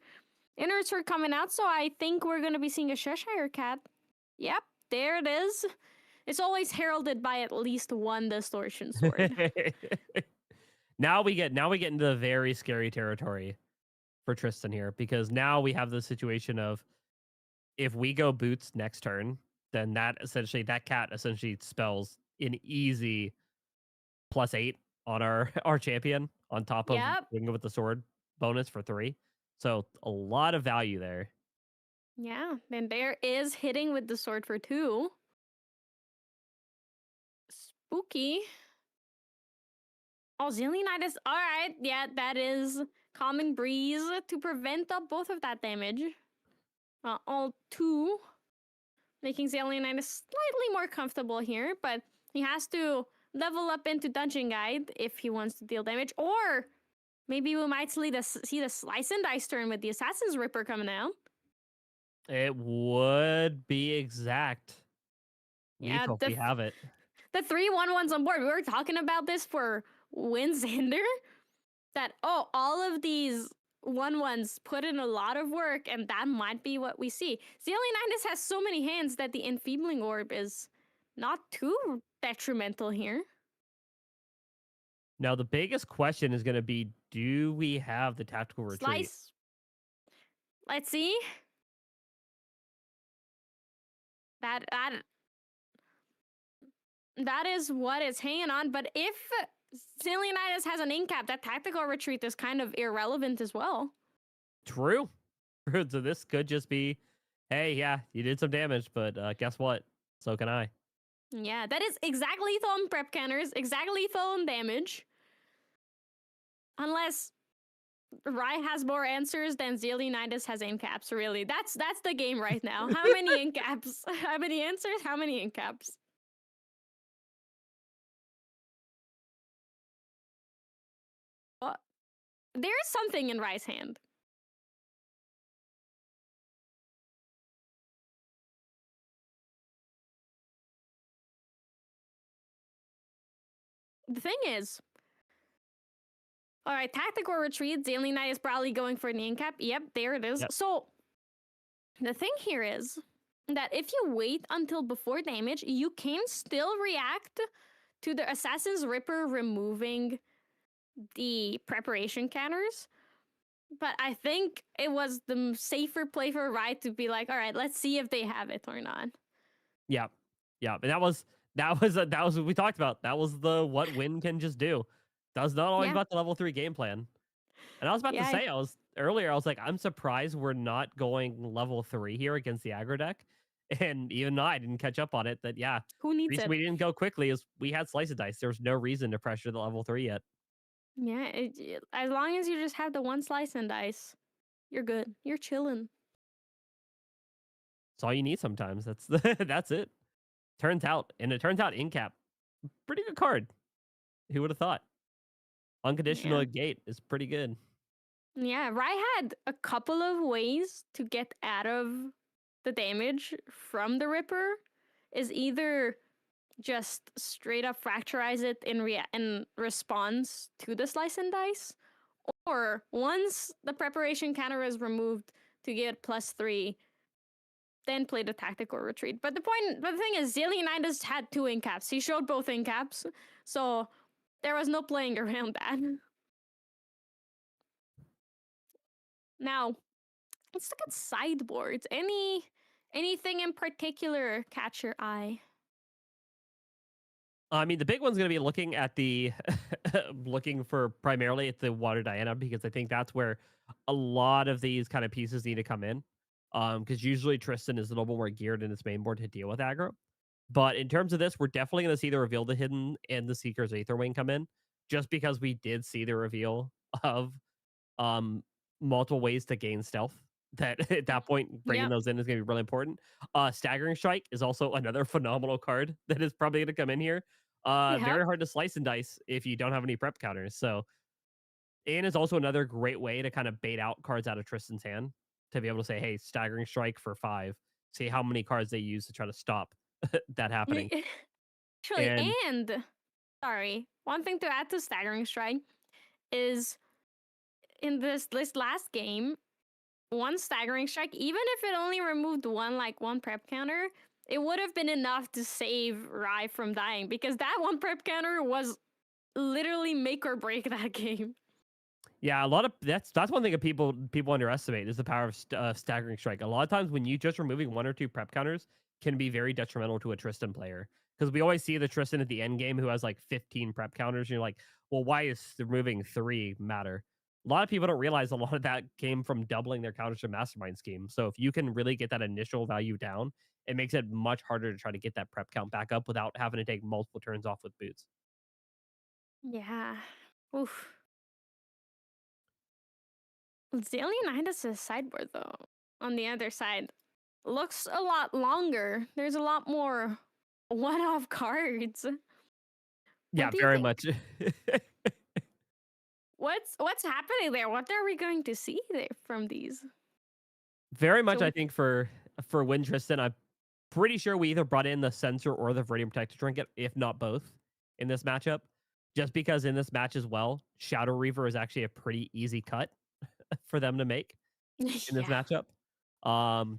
Inners are coming out, so I think we're going to be seeing a Cheshire Cat. Yep, there it is. It's always heralded by at least one Distortion Sword. Now we get into the very scary territory for Tristan here, because now we have the situation of, if we go boots next turn, then that cat essentially spells an easy +8 on our champion on top of Wing with the Sword bonus for 3. So a lot of value there. Yeah, then there is hitting with the sword for 2. Spooky. Oh, Zillionitis. All right. Yeah, that is Calming Breeze to prevent up both of that damage. All 2. Making Zillionitis slightly more comfortable here, but he has to level up into Dungeon Guide if he wants to deal damage. Or maybe we might see the Slice and Dice turn with the Assassin's Ripper coming out. It would be exact. Yeah, we have it. The 3/1/1s on board. We were talking about this for Windsander. That, all of these 1/1s put in a lot of work, and that might be what we see. Zillionitis has so many hands that the Enfeebling Orb is not too detrimental here. Now, the biggest question is going to be, do we have the Tactical Retreat? Slice. Let's see. That is what it's hanging on, but if Zillionitis has an incap, that Tactical Retreat is kind of irrelevant as well. True. So this could just be, hey, yeah, you did some damage, but guess what? So can I. Yeah, that is exactly lethal on prep counters, exactly lethal on damage. Unless Rai has more answers than Leonidas has in caps. Really, that's the game right now. How many in caps? How many answers? How many in caps? There is something in Rai's hand. The thing is, all right, tactical retreat. Knight is probably going for an in-cap. Yep, there it is. Yep. So the thing here is that if you wait until before damage, you can still react to the Assassin's Ripper removing the preparation counters. But I think it was the safer play for Rai to be like, all right, let's see if they have it or not. Yeah, and that was what we talked about. That was the what Win can just do. That's not always about the level 3 game plan. And I was about to say, I was like, I'm surprised we're not going level 3 here against the aggro deck. And even though I didn't catch up on it, that who needs reason it? we didn't go quickly is we had slice of dice. There was no reason to pressure the level 3 yet. Yeah, as long as you just have the one slice and dice, you're good. You're chilling. It's all you need sometimes. That's it. Turns out in cap, pretty good card. Who would have thought? Unconditional gate is pretty good. Yeah, Rai had a couple of ways to get out of the damage from the Ripper. Is either just straight up fracturize it in response to the slice and dice, or once the preparation counter is removed to get +3, then play the tactical retreat. But the thing is, Leonidas had 2 in caps. He showed both in caps, so there was no playing around that. Now, let's look at sideboards. Anything in particular catch your eye? I mean, the big one's going to be looking at the looking for primarily at the Water Diana, because I think that's where a lot of these kind of pieces need to come in. Because usually Tristan is a little bit more geared in his main board to deal with aggro. But in terms of this, we're definitely going to see the Reveal the Hidden and the Seeker's Aetherwing come in, just because we did see the reveal of multiple ways to gain stealth. That at that point, bringing those in is going to be really important. Staggering Strike is also another phenomenal card that is probably going to come in here. Very hard to slice and dice if you don't have any prep counters. So, and is also another great way to kind of bait out cards out of Tristan's hand, to be able to say, hey, Staggering Strike for 5. See how many cards they use to try to stop that happening. Actually, and sorry, one thing to add to Staggering Strike is in this last game, one Staggering Strike, even if it only removed one prep counter, it would have been enough to save Rai from dying, because that one prep counter was literally make or break that game. Yeah, a lot of that's one thing that people underestimate is the power of Staggering Strike. A lot of times when you just removing 1 or 2 prep counters can be very detrimental to a Tristan player, because we always see the Tristan at the end game who has like 15 prep counters. And you're like, well, why is removing 3 matter? A lot of people don't realize a lot of that came from doubling their counters to Mastermind Scheme. So if you can really get that initial value down, it makes it much harder to try to get that prep count back up without having to take multiple turns off with boots. Yeah. Oof. Leonidas' sideboard, though, on the other side, looks a lot longer. There's a lot more one-off cards. Yeah, very much. What's happening there? What are we going to see there from these? Very much, I think for Win Tristan, I'm pretty sure we either brought in the Sensor or the Viridian Protector Trinket, if not both, in this matchup. Just because in this match as well, Shadow Reaver is actually a pretty easy cut for them to make in this matchup.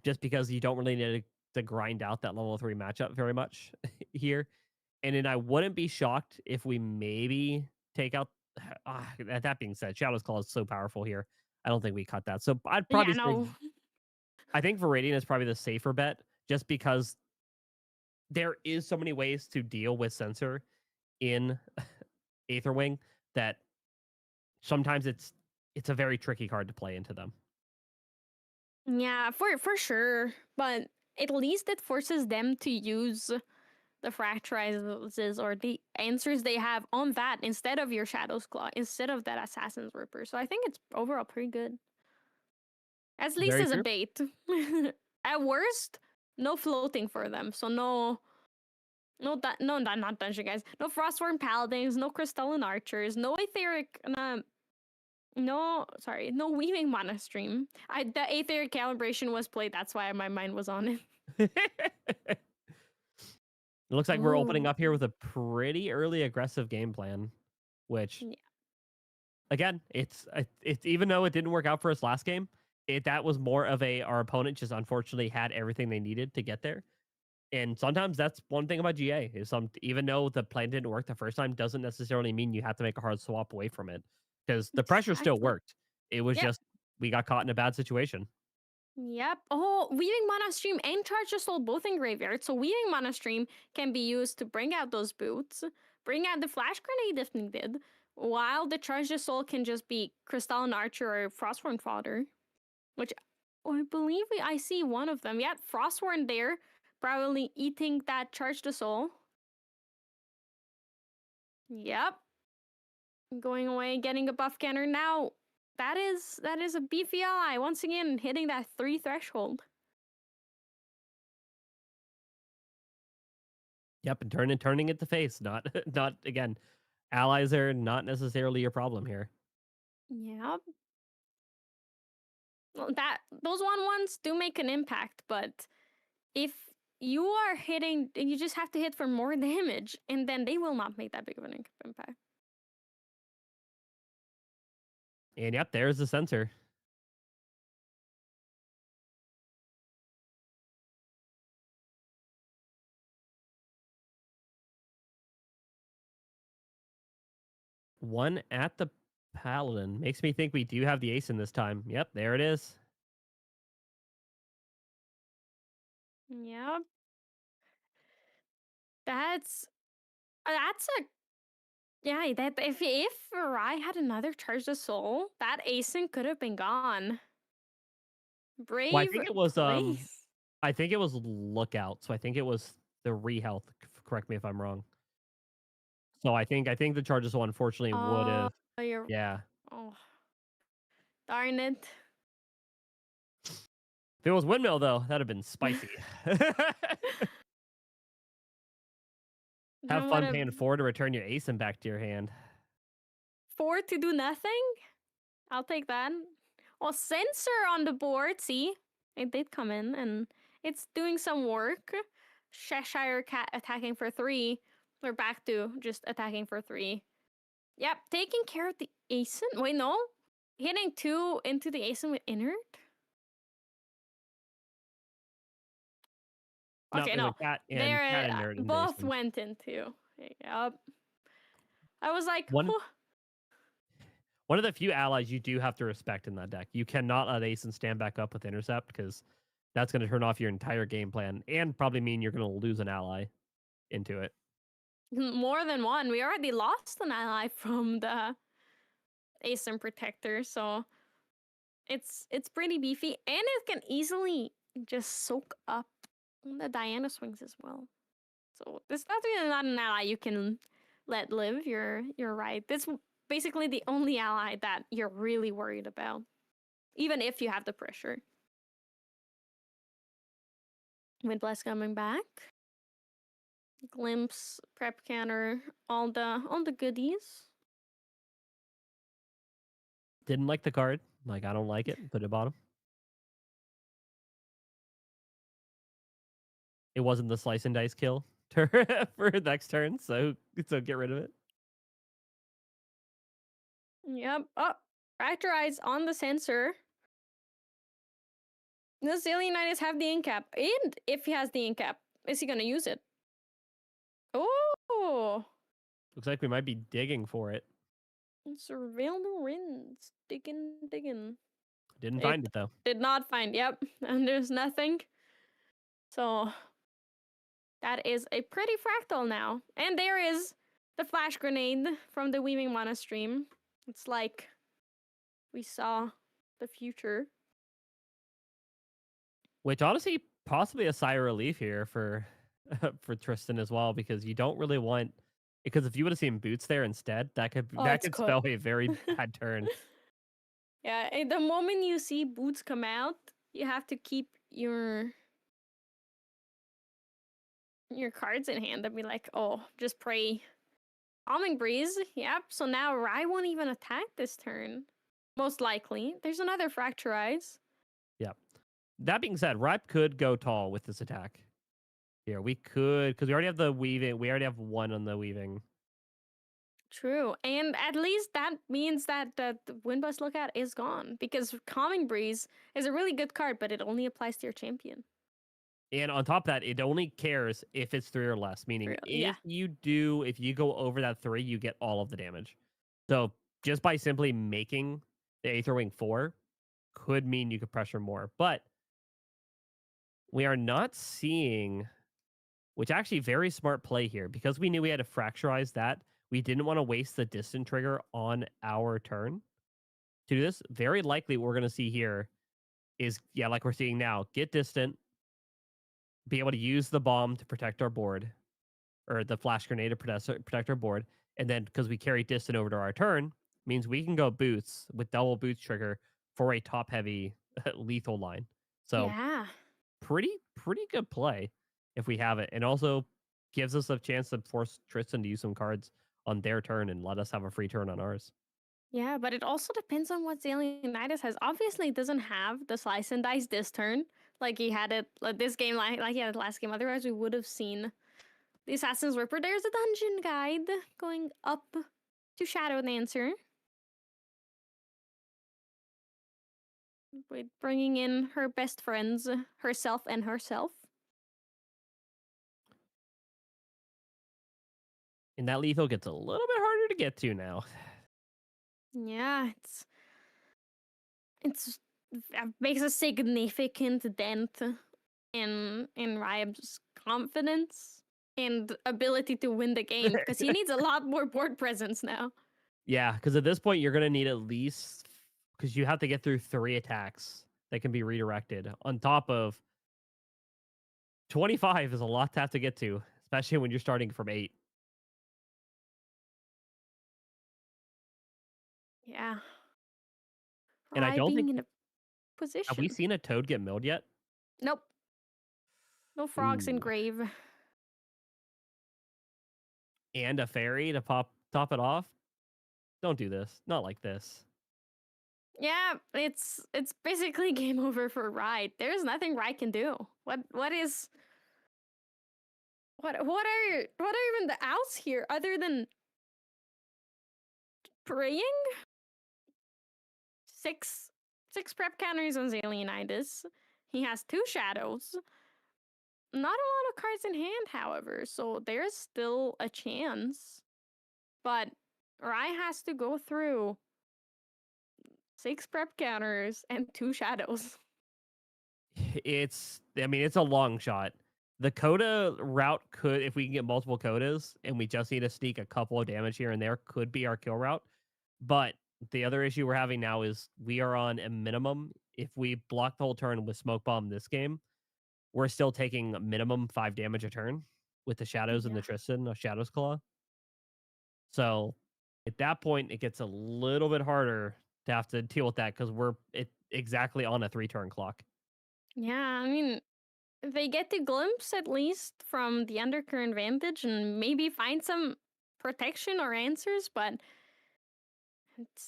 Just because you don't really need to grind out that level 3 matchup very much here. And then I wouldn't be shocked if we maybe take out. That being said, Shadow's Claw is so powerful here. I don't think we cut that. So I'd probably say, I think Viridian is probably the safer bet, just because there is so many ways to deal with Sensor in Aetherwing that sometimes it's a very tricky card to play into them. Yeah, for sure. But at least it forces them to use the fracturizes or the answers they have on that instead of your Shadow's Claw, instead of that Assassin's Ripper. So I think it's overall pretty good. At least Very as a true. bait. At worst, no floating for them. So not dungeon guys. No Frostworn Paladins, no Crystalline Archers, no Aetheric, no Weaving Mana Stream. The Aetheric Calibration was played, that's why my mind was on it. It looks like we're opening Ooh. up here with a pretty early aggressive game plan, which, Yeah. again, it's even though it didn't work out for us last game, that was more of our opponent just unfortunately had everything they needed to get there. And sometimes that's one thing about GA is even though the plan didn't work the first time, doesn't necessarily mean you have to make a hard swap away from it because the pressure still Exactly. worked. It was Yep. just we got caught in a bad situation. Yep. Oh, Weaving Mana Stream and Charge the Soul both in Graveyard. So Weaving Mana Stream can be used to bring out those boots, bring out the Flash Grenade if needed, while the Charge the Soul can just be Crystalline Archer or Frostworn Fodder, which I believe I see one of them. Yeah, Frostworn there, probably eating that Charge the Soul. Yep. Going away, getting a buff canner. Now, that is a beefy ally, once again, hitting that 3 threshold. Yep, and turning it to face, not again. Allies are not necessarily your problem here. Yep. Well, those 1/1s do make an impact, but if you are hitting, you just have to hit for more damage, and then they will not make that big of an impact. And yep, there's the sensor. One at the Paladin. Makes me think we do have the ace in this time. Yep, there it is. Yep. That's a yeah. That if Rai had another Charge the Soul, that Asen could have been gone. Brave Well, I think it was place. I think it was Lookout. So I think it was the rehealth. Correct me if I'm wrong. So I think the Charges one unfortunately would have. You're Yeah. oh darn it. If it was Windmill though, that'd have been spicy. Have fun paying 4 to return your ace and back to your hand. 4 to do nothing? I'll take that. Oh, Sensor on the board. See? It did come in and it's doing some work. Cheshire Cat attacking for 3. We're back to just attacking for 3. Yep, taking care of the Asen. Wait, no? Hitting 2 into the Asen with Inert? Okay, no. Cat and Inert in both Basin. went into. Yep. I was like, One of the few allies you do have to respect in that deck. You cannot let Asen stand back up with Intercept because that's going to turn off your entire game plan and probably mean you're going to lose an ally into it. more than one. We already lost an ally from the Asen Protector, so it's pretty beefy, and it can easily just soak up the Diana swings as well. So this that's really not an ally you can let live. You're right. This basically the only ally that you're really worried about, even if you have the pressure. Windblast coming back. Glimpse, prep canner, all the goodies. Didn't like the card. Like, I don't like it. Put it bottom. It wasn't the slice and dice kill for next turn, so get rid of it. Yep. Oh, Fracturize on the sensor. Does Alienitis have the incap? And if he has the incap, is he gonna use it? Oh! Looks like we might be digging for it. Surveil the Rins. Digging. Didn't find it, though. Did not find, yep. And there's nothing. So, that is a pretty fractal now. And there is the Flash Grenade from the Weaving Mana stream. It's like we saw the future. Which, honestly, possibly a sigh of relief here for for Tristan as well, because you don't really want, because if you would have seen Boots there instead, that could Oh, that it's could cooked. spell a very bad turn. Yeah, the moment you see Boots come out, you have to keep your cards in hand and be like, oh, just pray. Calming Breeze, yep. So now Rai won't even attack this turn. Most likely. There's another Fracturize. Yep. That being said, Ripe could go tall with this attack. Here, we could, because we already have the weaving. We already have one on the weaving. True. And at least that means that the Windbust Lookout is gone. Because Calming Breeze is a really good card, but it only applies to your champion. And on top of that, it only cares if it's 3 or less, meaning Yeah. if you go over that 3, you get all of the damage. So just by simply making the Aether Wing 4 could mean you could pressure more. But we are not seeing, which actually very smart play here, because we knew we had to fracturize that. We didn't want to waste the distant trigger on our turn to do this. Very likely what we're going to see here is, yeah, like we're seeing now, get distant, be able to use the bomb to protect our board, or the flash grenade to protect our board. And then because we carry distant over to our turn, means we can go boots with double boots trigger for a top heavy lethal line. So yeah. pretty good play if we have it. And also gives us a chance to force Tristan to use some cards on their turn and let us have a free turn on ours. Yeah, but it also depends on what Zalianitis has. Obviously, it doesn't have the Slice and Dice this turn. Like he had it this game, like he had it last game. Otherwise, we would have seen the Assassin's Ripper. There's a dungeon guide going up to Shadow Dancer. With bringing in her best friends, herself and herself. And that lethal gets a little bit harder to get to now. Yeah, it makes a significant dent in Ryab's confidence and ability to win the game because he needs a lot more board presence now. Yeah, because at this point you're gonna need at least, because you have to get through 3 attacks that can be redirected on top of 25 is a lot to have to get to, especially when you're starting from 8. Yeah. And I don't being think, in a position. have we seen a toad get milled yet? Nope. No frogs in Ooh. grave. And a fairy to top it off? Don't do this. Not like this. Yeah, it's basically game over for Ride. There's nothing Ride can do. What are even the outs here other than praying? Six prep counters on Zalianitis. He has 2 shadows. Not a lot of cards in hand, however, so there's still a chance. But Rai has to go through 6 prep counters and 2 shadows. It's a long shot. The Coda route could, if we can get multiple Codas and we just need to sneak a couple of damage here and there, could be our kill route. But the other issue we're having now is we are on a minimum. If we block the whole turn with Smoke Bomb this game, we're still taking a minimum 5 damage a turn with the Shadows and the Tristan, a Shadow's Claw. So at that point, it gets a little bit harder to have to deal with that because we're exactly on a 3-turn clock. Yeah, I mean, they get to glimpse at least from the undercurrent vantage and maybe find some protection or answers, but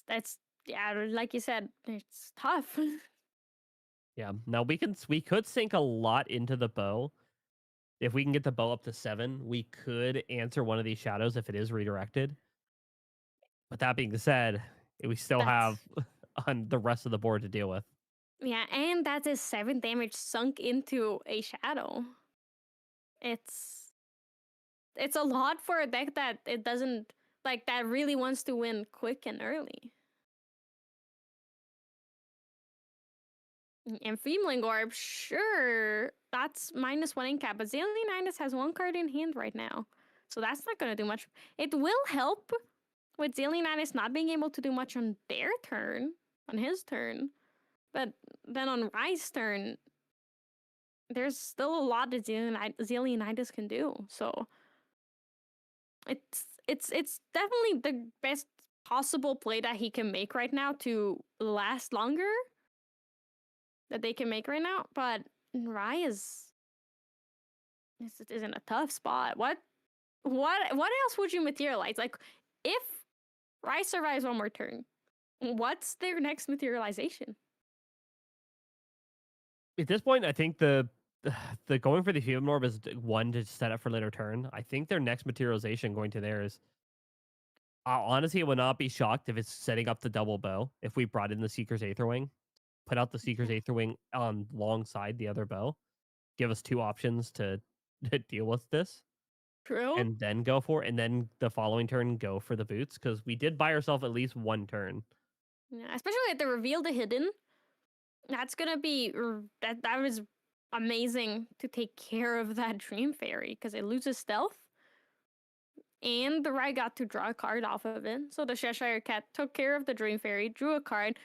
that's like you said, it's tough. Yeah. Now we could sink a lot into the bow. If we can get the bow up to 7, we could answer one of these shadows if it is redirected. But that being said, we still have on the rest of the board to deal with. Yeah, and that is 7 damage sunk into a shadow. It's a lot for a deck that it doesn't that really wants to win quick and early. And Femling Orb, sure, that's -1 in cap, but Zalianitis has 1 card in hand right now. So that's not going to do much. It will help with Zalianitis not being able to do much on their turn, on his turn. But then on Rai's turn, there's still a lot that Zillionitis can do. So it's definitely the best possible play that he can make right now to last longer that they can make right now. But Rai is in a tough spot. What else would you materialize? Like, if Rai survives one more turn, what's their next materialization? At this point, I think the going for the human orb is one to set up for later turn. I think their next materialization going to there is. Honestly, I would not be shocked if it's setting up the double bow. If we brought in the Seeker's Aether Wing, put out the Seeker's Aether Wing alongside the other bow, give us two options to deal with this, True. and then go for it. And then the following turn, go for the boots, because we did buy ourselves at least one turn. Yeah, especially at the reveal the hidden. That's gonna be that was amazing to take care of that Dream Fairy because it loses stealth. And the Rai got to draw a card off of it. So the Cheshire Cat took care of the Dream Fairy, drew a card,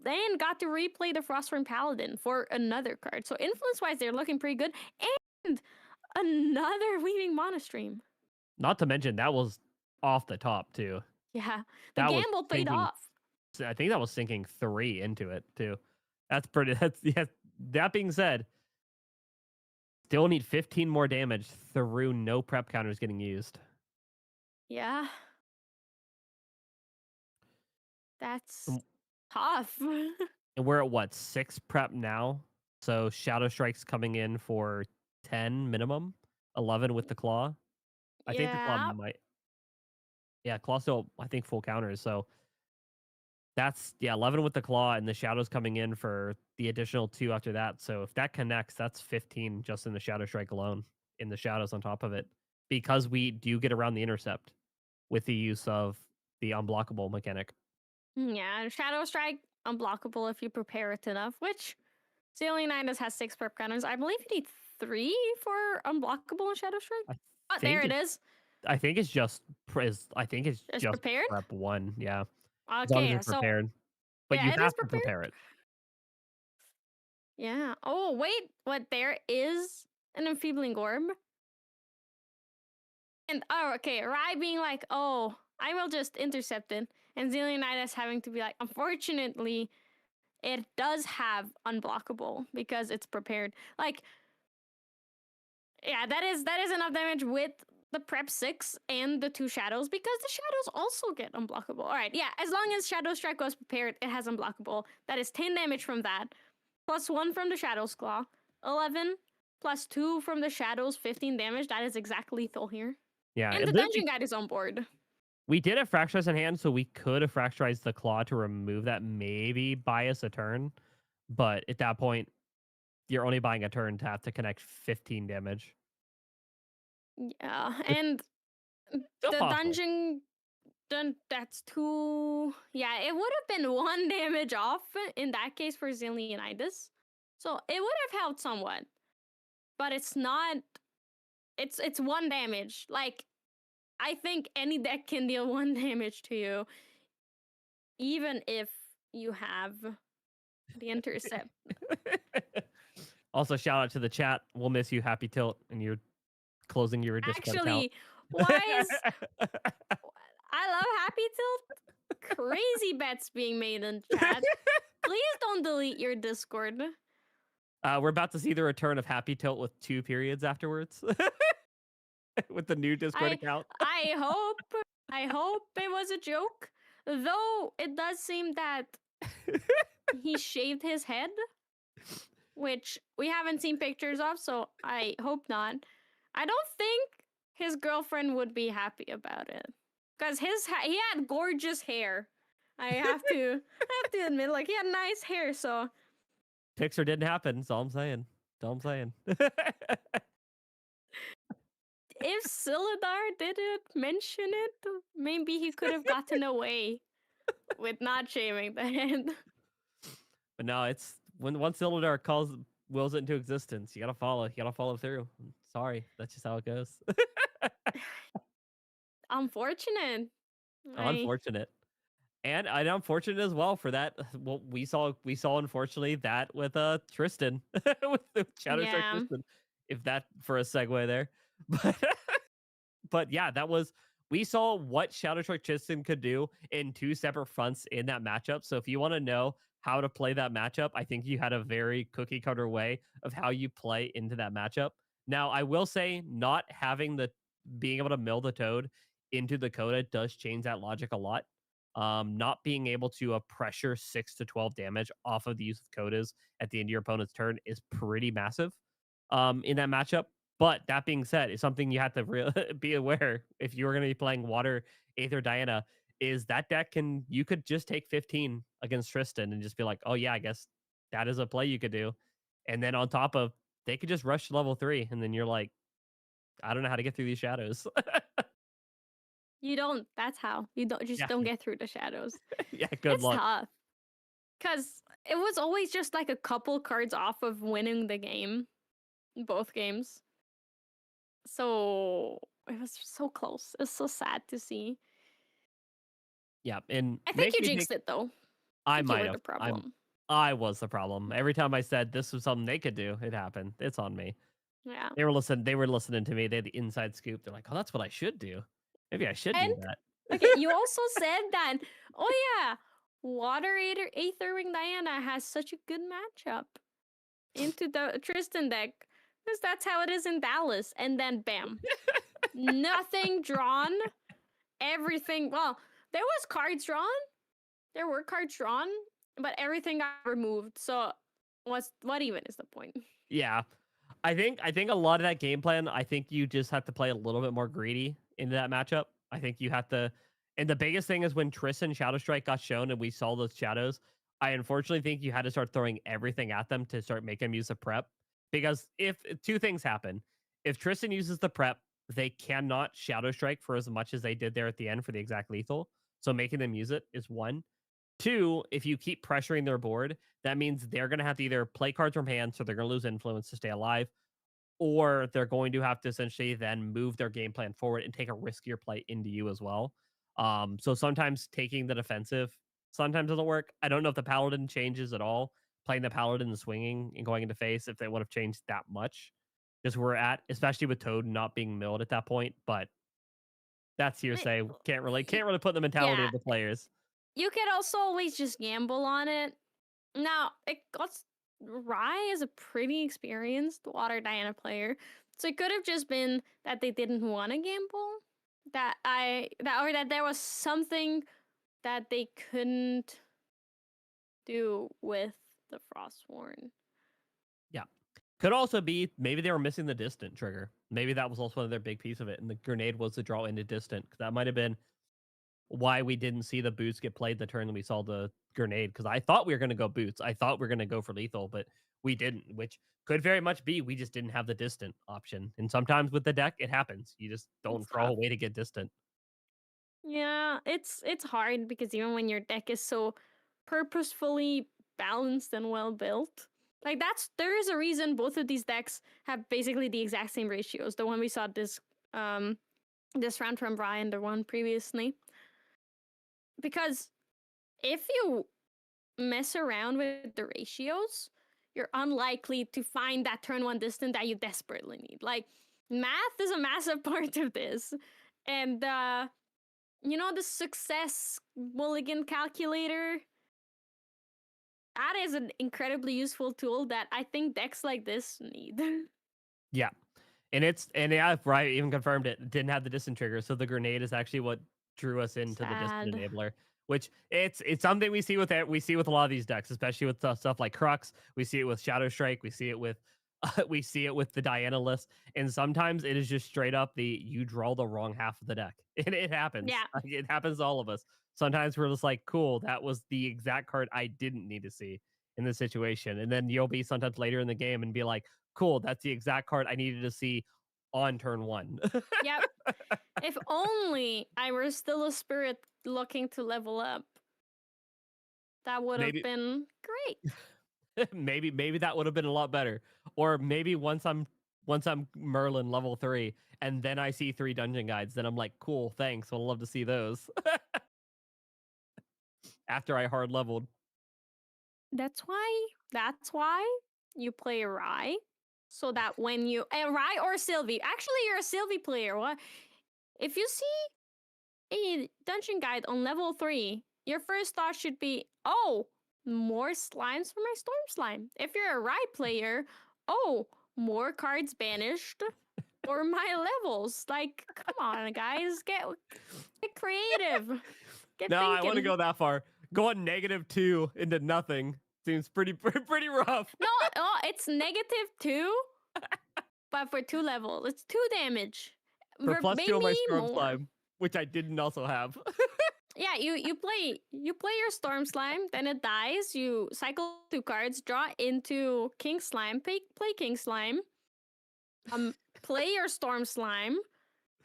then got to replay the Frostborn Paladin for another card. So influence-wise, they're looking pretty good. And another Weaving Monostream. Not to mention, that was off the top, too. Yeah, the That was gamble paid sinking- off. I think that was sinking 3 into it, too. That's pretty... Yeah. That being said, still need 15 more damage through no prep counters getting used. Yeah. That's tough. And we're at what, 6 prep now? So Shadow Strike's coming in for 10 minimum, 11 with the Claw. I think the Claw might. Yeah, Claw still, I think, full counters. So that's 11 with the Claw, and the Shadow's coming in for the additional 2 after that. So if that connects, that's 15 just in the Shadow Strike alone, in the Shadows on top of it, because we do get around the intercept with the use of the unblockable mechanic. Yeah, Shadow Strike, unblockable if you prepare it enough, which Zillionitis has 6 prep counters. I believe you need 3 for unblockable in Shadow Strike. Oh, there it is. I think it's just just prepared? prep 1, yeah. Okay, As long as it's prepared. But yeah, you it have is to prepare it. Yeah. Oh, wait. What? There is an enfeebling orb. And, okay. Rai being like, oh, I will just intercept it. And Zillionitis having to be like, unfortunately, it does have unblockable because it's prepared. Like, yeah, that is enough damage with the prep 6 and the 2 shadows, because the shadows also get unblockable. All right, yeah, as long as Shadow Strike was prepared, it has unblockable. That is 10 damage from that, plus 1 from the Shadow's Claw, 11 plus 2 from the shadows, 15 damage. That is exactly lethal here. Yeah, and the Dungeon Guide is on board. We did have Fracturize in hand, so we could have Fracturized the Claw to remove that, maybe buy us a turn. But at that point, you're only buying a turn to have to connect 15 damage. Yeah, and the Dungeon... that's 2... Yeah, it would have been 1 damage off in that case for Zillionitis. So it would have helped somewhat. But it's not... It's 1 damage. Like, I think any deck can deal 1 damage to you, even if you have the intercept. Also, shout out to the chat. We'll miss you, Happy Tilt, and you're closing your Discord account. Why is... I love Happy Tilt. Crazy bets being made in chat. Please don't delete your Discord. We're about to see the return of Happy Tilt with 2 periods afterwards. With the new Discord account. I hope it was a joke. Though it does seem that he shaved his head, which we haven't seen pictures of, so I hope not. I don't think his girlfriend would be happy about it, because he had gorgeous hair. I have to admit, like, he had nice hair. So Pixar didn't happen. That's all I'm saying. If Silidar didn't mention it, maybe he could have gotten away with not shaving the head. But no, it's once Silidar wills it into existence, you gotta follow through. Sorry, that's just how it goes. Unfortunate. Unfortunate. And unfortunate as well for that. Well, we saw unfortunately that with Tristan with the Shadow Strike Yeah. Tristan. If that for a segue there, but but yeah, that was we saw what Shadow Strike Tristan could do in two separate fronts in that matchup. So if you want to know how to play that matchup, I think you had a very cookie cutter way of how you play into that matchup. Now, I will say, not having the being able to mill the toad into the coda does change that logic a lot. Not being able to pressure 6 to 12 damage off of the use of codas at the end of your opponent's turn is pretty massive in that matchup. But that being said, it's something you have to be aware if you're going to be playing Water, Aether, Diana, is that deck you could just take 15 against Tristan and just be like, oh yeah, I guess that is a play you could do. And then on top of, they could just rush to level 3, and then you're like, I don't know how to get through these shadows. You don't. That's how you don't just Yeah, don't get through the shadows. yeah, good It's luck. tough because it was always just like a couple cards off of winning the game, both games. So it was so close. It's so sad to see. Yeah, and I think makes you me think jinxed it though. I think you might were have. the problem. I was the problem. Every time I said this was something they could do, it happened. It's on me. Yeah. They were listening to me. They had the inside scoop. They're like, "Oh, that's what I should do. Maybe I should And do that." okay, you also said that. Oh yeah, Water Aether Diana has such a good matchup into the Tristan deck because that's how it is in Dallas. And then bam, nothing drawn. Everything. Well, there was cards drawn. There were cards drawn, but everything got removed. So what even is the point? Yeah. I think a lot of that game plan, I think you just have to play a little bit more greedy into that matchup. I think you have to, and the biggest thing is when Tristan Shadow Strike got shown and we saw those shadows, I unfortunately think you had to start throwing everything at them to start making them use the prep. Because if two things happen, if Tristan uses the prep, they cannot Shadow Strike for as much as they did there at the end for the exact lethal. So making them use it is one. Two, if you keep pressuring their board, that means they're going to have to either play cards from hand, so they're going to lose influence to stay alive, or they're going to have to essentially then move their game plan forward and take a riskier play into you as well. So sometimes taking the defensive sometimes doesn't work. I don't know if the paladin changes at all. Playing the paladin and swinging and going into face, if they would have changed that much, just where we're at, especially with Toad not being milled at that point. But that's hearsay. Can't really put the mentality Yeah, of the players. you could also always just gamble on it. Now, it got Rye is a pretty experienced Water Diana player, so it could have just been that they didn't want to gamble. That there was something that they couldn't do with the Frostworn. Yeah. Could also be maybe they were missing the distant trigger. Maybe that was also their big piece of it, and the grenade was the draw into distant. That might have been why we didn't see the boots get played the turn that we saw the grenade. Because I thought we were going to go boots. I thought we were going to go for lethal, but we didn't, which could very much be we just didn't have the distant option. And sometimes with the deck, it happens. You just don't It's draw tough. a way to get distant. Yeah, it's hard because even when your deck is so purposefully balanced and well built, like there is a reason both of these decks have basically the exact same ratios. The one we saw this round from Brian, the one previously. Because if you mess around with the ratios, you're unlikely to find that turn one distant that you desperately need. Like math is a massive part of this. And the success mulligan calculator, that is an incredibly useful tool that I think decks like this need. Yeah. And yeah, right, even confirmed it didn't have the distant trigger. So the grenade is actually what drew us into the distant Sad. enabler, which it's something we see with a lot of these decks, especially with stuff like Crux. We see it with Shadow Strike. We see it with we see it with the Diana list, and sometimes it is just straight up you draw the wrong half of the deck. It happens. Yeah. Like, it happens to all of us. Sometimes we're just like, cool, that was the exact card I didn't need to see in this situation, and then you'll be sometimes later in the game and be like, cool, that's the exact card I needed to see on turn one. Yep. If only I were still a spirit looking to level up. That would have Maybe been great. maybe that would have been a lot better. Or maybe once I'm Merlin level 3 and then I see 3 dungeon guides, then I'm like, cool, thanks. I'd love to see those. after I hard leveled. That's why you play Rye, so that when you Rye or Sylvie, actually you're a Sylvie player. What if you see a dungeon guide on level 3? Your first thought should be, oh, more slimes for my storm slime. If you're a Rye player, oh, more cards banished for my levels. Like, come on, guys, get creative. Get No, I want to thinking. go that far. Going -2 into nothing seems pretty rough. No, it's -2, but for 2 levels. It's 2 damage. For +2 on my storm more. slime, which I didn't also have. Yeah, you play your storm slime, then it dies. You cycle 2 cards, draw into king slime, play king slime. Play your storm slime.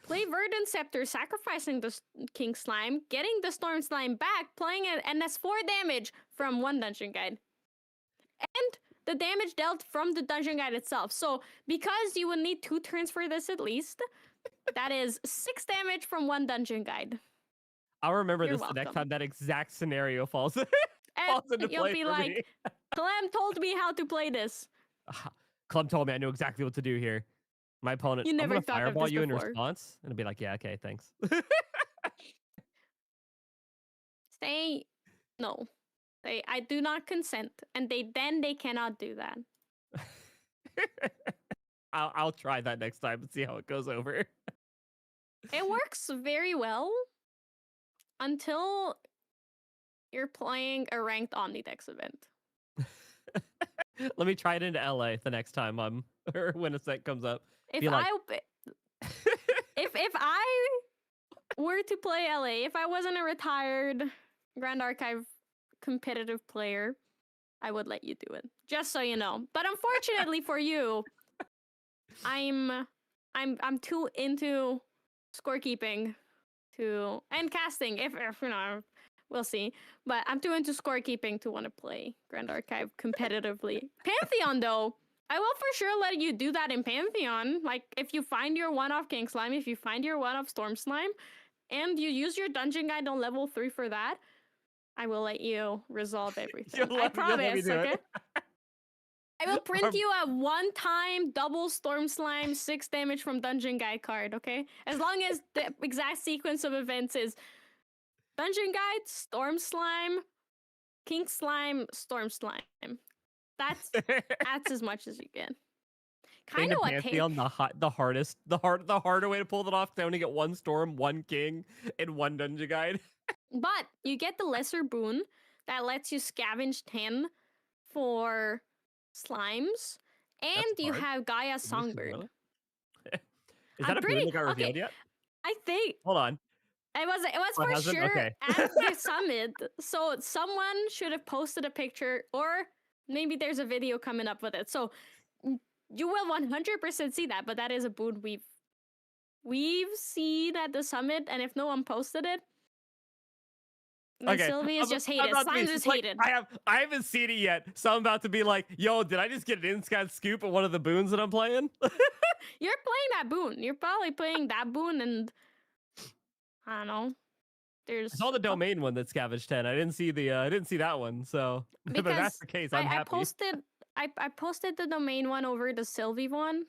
Play Verdant Scepter, sacrificing the king slime, getting the storm slime back, playing it, and that's 4 damage from 1 dungeon guide. And the damage dealt from the dungeon guide itself. So because you would need 2 turns for this at least, that is 6 damage from 1 dungeon guide. I'll remember You're this the next welcome. time that exact scenario falls, And falls into you'll play be for like, me. Clem told me how to play this. Clem told me I knew exactly what to do here. My opponent, You I'm never gonna thought of fireball this you in before. response, and it'll be like, yeah, okay, thanks. Say no. Say I do not consent, and they cannot do that. I'll try that next time and see how it goes over. It works very well until you're playing a ranked Omnidex event. Let me try it into LA the next time or when a set comes up. If Be like, if I were to play LA, if I wasn't a retired Grand Archive competitive player, I would let you do it. Just so you know. But unfortunately for you, I'm too into scorekeeping and casting. If you know, we'll see. But I'm too into scorekeeping to want to play Grand Archive competitively. Pantheon, though, I will for sure let you do that in Pantheon. Like, if you find your one-off King Slime, if you find your one-off Storm Slime, and you use your dungeon guide on level 3 for that, I will let you resolve everything. I promise, okay? I will print you a one-time double Storm Slime 6 damage from Dungeon Guide card, okay? As long as the exact sequence of events is Dungeon Guide, Storm Slime, King Slime, Storm Slime. That's as much as you get. Kind of what Pantheon, the harder way to pull it off. 'Cause I only get 1 storm, 1 king, and 1 dungeon guide. But you get the lesser boon that lets you scavenge 10 for slimes, and you hard. have Gaia Songbird. Is that a boon that got revealed yet? I think. Hold on. It was Oh, for sure okay. at the summit. So someone should have posted a picture, or maybe there's a video coming up with it. So you will 100% see that. But that is a boon we've seen at the summit, and if no one posted it, then Sylvie is just hated. Slimes is hated. I haven't seen it yet, so I'm about to be like, yo, did I just get an inside scoop at one of the boons that I'm playing? You're playing that boon. You're probably playing that boon, and I don't know. I saw the domain one that scavenged 10. I didn't see that one. So if that's the case, I'm happy. I posted the domain one over the Sylvie one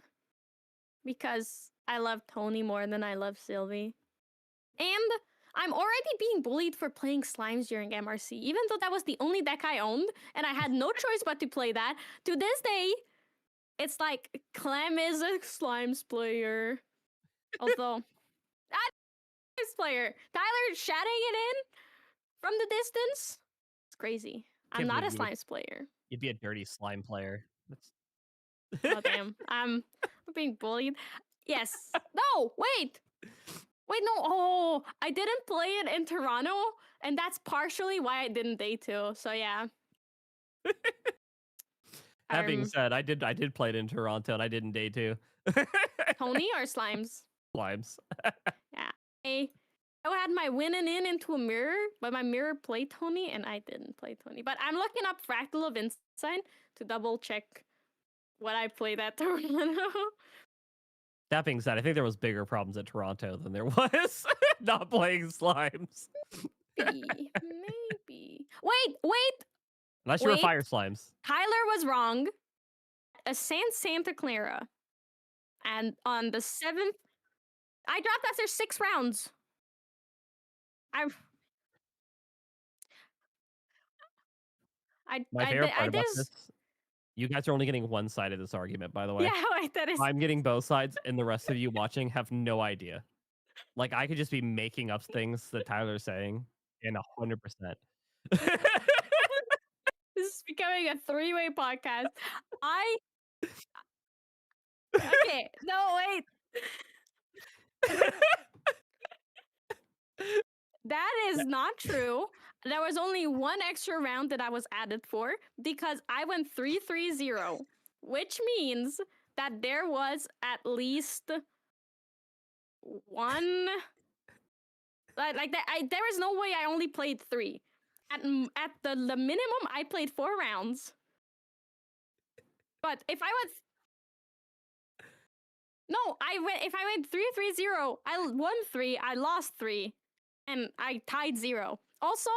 because I love Tony more than I love Sylvie. And I'm already being bullied for playing slimes during MRC, even though that was the only deck I owned, and I had no choice but to play that. To this day, it's like, Clem is a slimes player. Although, slimes player. Tyler shouting it in from the distance. It's crazy. I'm not a slimes player. You'd be a dirty slime player. Oh, damn. I'm being bullied. Yes. No, wait. Wait, no. Oh, I didn't play it in Toronto, and that's partially why I didn't day 2. So yeah. That being said, I did play it in Toronto, and I didn't day 2. Tony or slimes? Slimes. Yeah. I had my winning into a mirror, but my mirror played Tony, and I didn't play Tony. But I'm looking up Fractal of Insight to double check what I played at Toronto. That being said, I think there was bigger problems at Toronto than there was not playing slimes. Maybe. Wait. Unless you were Wait. fire slimes. Tyler was wrong. Ascent Santa Clara. And on the 7th, I dropped after 6 rounds. My favorite part about there's this, you guys are only getting one side of this argument, by the way. yeah, wait, that is I'm getting both sides, and the rest of you watching have no idea. Like, I could just be making up things that Tyler's saying, and 100%. this is becoming a 3-way podcast. Okay, no, wait. That is not true. There was only one extra round that I was added for because I went 3-3-0, which means that there was at least one like that. There was no way I only played 3. At the minimum, I played 4 rounds. But if I went if I went 3-3-0, I won 3, I lost 3, and I tied 0. Also,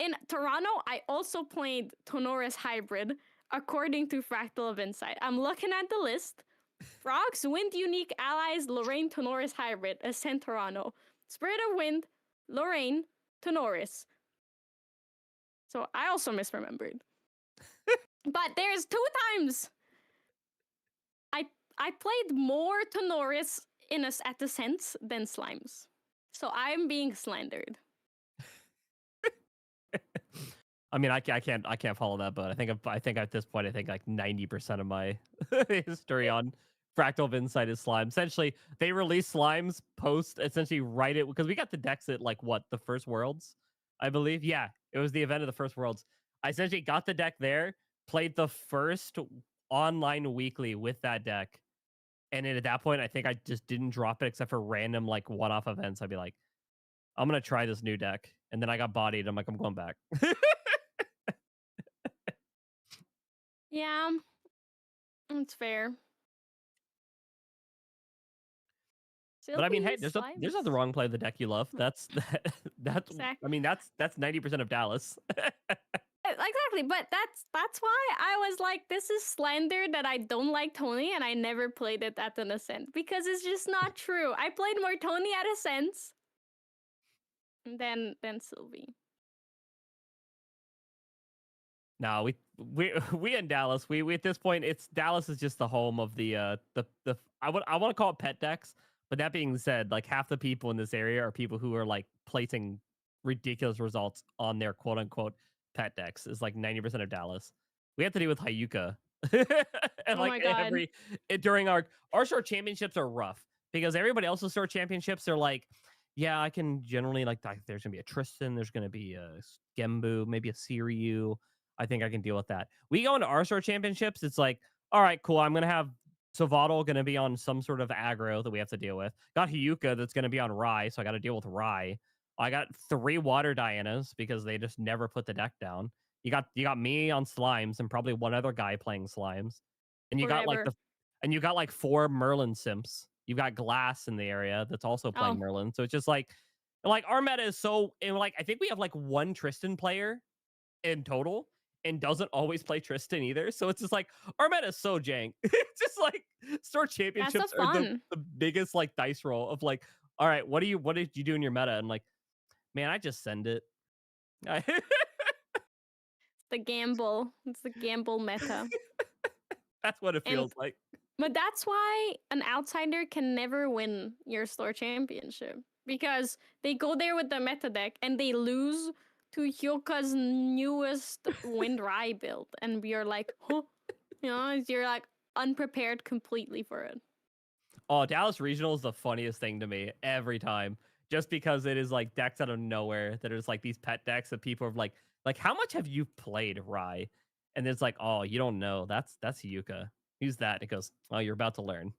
in Toronto, I also played Tonoris Hybrid, according to Fractal of Insight. I'm looking at the list. Frogs, Wind Unique Allies, Lorraine, Tonoris Hybrid, Ascent Toronto. Spirit of Wind, Lorraine, Tonoris. So I also misremembered. But there's 2 times I played more Tonoris at Ascents than Slimes. So I'm being slandered. I mean, I can't follow that, but I think at this point, I think like 90% of my history on Fractal of Insight is slime. Essentially, they released slimes post essentially right it because we got the decks at like what, the first Worlds, I believe. Yeah, it was the event of the first Worlds. I essentially got the deck there, played the first online weekly with that deck, and then at that point, I think I just didn't drop it except for random like one-off events. I'd be like, I'm gonna try this new deck, and then I got bodied. I'm like, I'm going back. Yeah, it's fair. But I mean, hey, Silky there's nothing slimes. wrong playing the deck you love. That's Exactly. I mean, that's 90% of Dallas. Exactly, but that's why I was like, this is slander that I don't like Tony and I never played it at an Ascent because it's just not true. I played more Tony at Ascents than Sylvie. No, we in Dallas. We at this point, it's Dallas is just the home of the I want to call it pet decks. But that being said, like half the people in this area are people who are like placing ridiculous results on their quote unquote pet decks. Is like 90% of Dallas. We have to deal with Hayuka, and Oh like my God. during our short championships are rough because everybody else's short championships are like, yeah, I can generally like there's gonna be a Tristan, there's gonna be a Gembu, maybe a Siryu. I think I can deal with that. We go into our short championships, it's like, all right, cool. I'm gonna have Savatal gonna be on some sort of aggro that we have to deal with. Got Hyuka that's gonna be on Rai, so I gotta deal with Rai. I got 3 water Dianas because they just never put the deck down. You got me on slimes and probably one other guy playing slimes. And you got Forever. you got like 4 Merlin simps. You've got Glass in the area that's also playing Merlin. So it's just like our meta is so, and like I think we have like 1 Tristan player in total and doesn't always play Tristan either. So it's just like our meta is so jank. It's just like store championships are the biggest like dice roll of like, all right, what did you do in your meta? And like, man, I just send it. The gamble. It's the gamble meta. That's what it feels like. But that's why an outsider can never win your store championship because they go there with the meta deck and they lose to Hyoka's newest Wind Rai build, and you're like, huh? You know, you're like unprepared completely for it. Oh, Dallas Regional is the funniest thing to me every time, just because it is like decks out of nowhere that is like these pet decks that people are like, how much have you played Rai? And it's like, oh, you don't know. That's Yuka. Who's that? And it goes, oh, you're about to learn.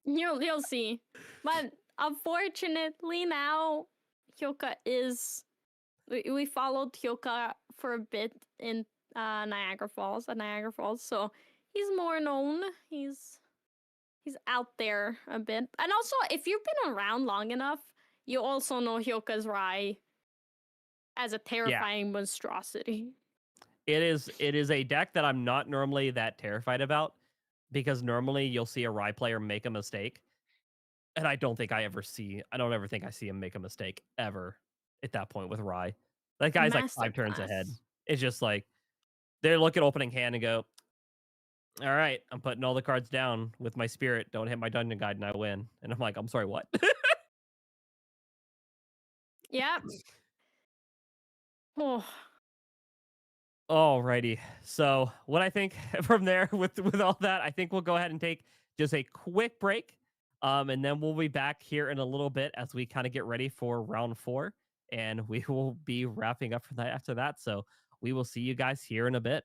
You'll see. But unfortunately now, Hyoka is. We followed Hyoka for a bit in Niagara Falls, so he's more known. He's out there a bit. And also, if you've been around long enough, you also know Hyoka's Rai as a terrifying monstrosity. It is a deck that I'm not normally that terrified about, because normally you'll see a Rye player make a mistake, and I don't ever think I see him make a mistake ever at that point with Rye. That guy's like 5 turns ahead. Masterclass. It's just like they look at opening hand and go, "All right, I'm putting all the cards down with my spirit. Don't hit my dungeon guide, and I win." And I'm like, "I'm sorry, what?" Yep. Oh, Alrighty. So what I think from there with all that, I think we'll go ahead and take just a quick break. And then we'll be back here in a little bit as we kind of get ready for round 4. And we will be wrapping up for that after that. So we will see you guys here in a bit.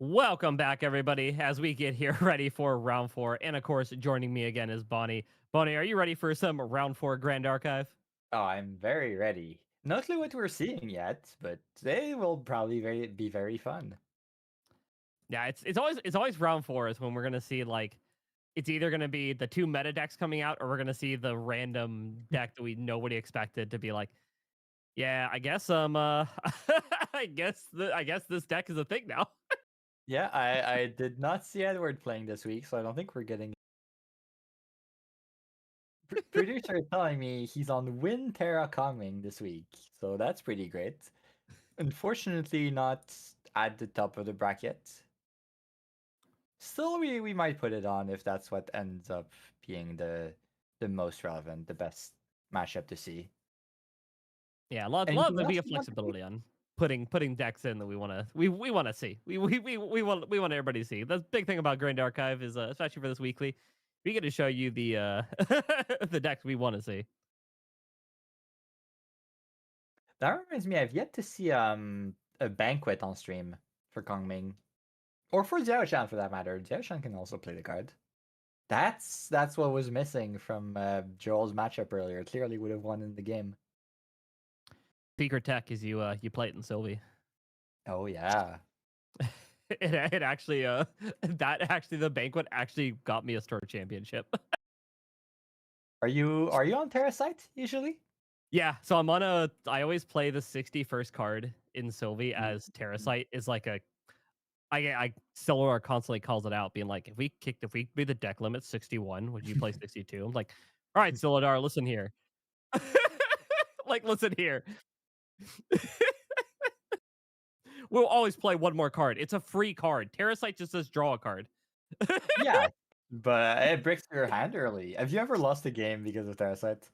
Welcome back, everybody, as we get here ready for round 4. And of course, joining me again is Bonnie. Bonnie, are you ready for some round 4 Grand Archive? Oh, I'm very ready. No clue what we're seeing yet, but they will probably be very fun. Yeah, it's always round 4 is when we're gonna see like it's either gonna be the 2 meta decks coming out, or we're gonna see the random deck that nobody expected to be like, yeah, I guess I guess this deck is a thing now. Yeah, I did not see Edward playing this week, so I don't think we're getting. Producer is telling me he's on Win Terra Kongming this week, so that's pretty great. Unfortunately, not at the top of the bracket. Still, we might put it on if that's what ends up being the most relevant, the best matchup to see. Yeah, lot Anything of else big you want to say? flexibility on putting decks in that we want to see. We want everybody to see. The big thing about Grand Archive is especially for this weekly, we get to show you the the decks we want to see. That reminds me, I've yet to see a banquet on stream for Kongming. Or for Xiaoshan for that matter. Xiaoshan can also play the card. That's what was missing from Joel's matchup earlier. Clearly would have won in the game. Secret tech is you play it in Sylvie. Oh yeah. It actually that actually the banquet actually got me a store championship. Are you on Terrasite usually? Yeah, so I always play the 61st card in Sylvie as Terrasite is like a I Stellar constantly calls it out, being like, if we made the deck limit 61, would you play 62? I'm like, all right, Silidar, listen here. Like, listen here. We'll always play one more card. It's a free card. Terrasite just says draw a card. Yeah. But it breaks your hand early. Have you ever lost a game because of Terrasite?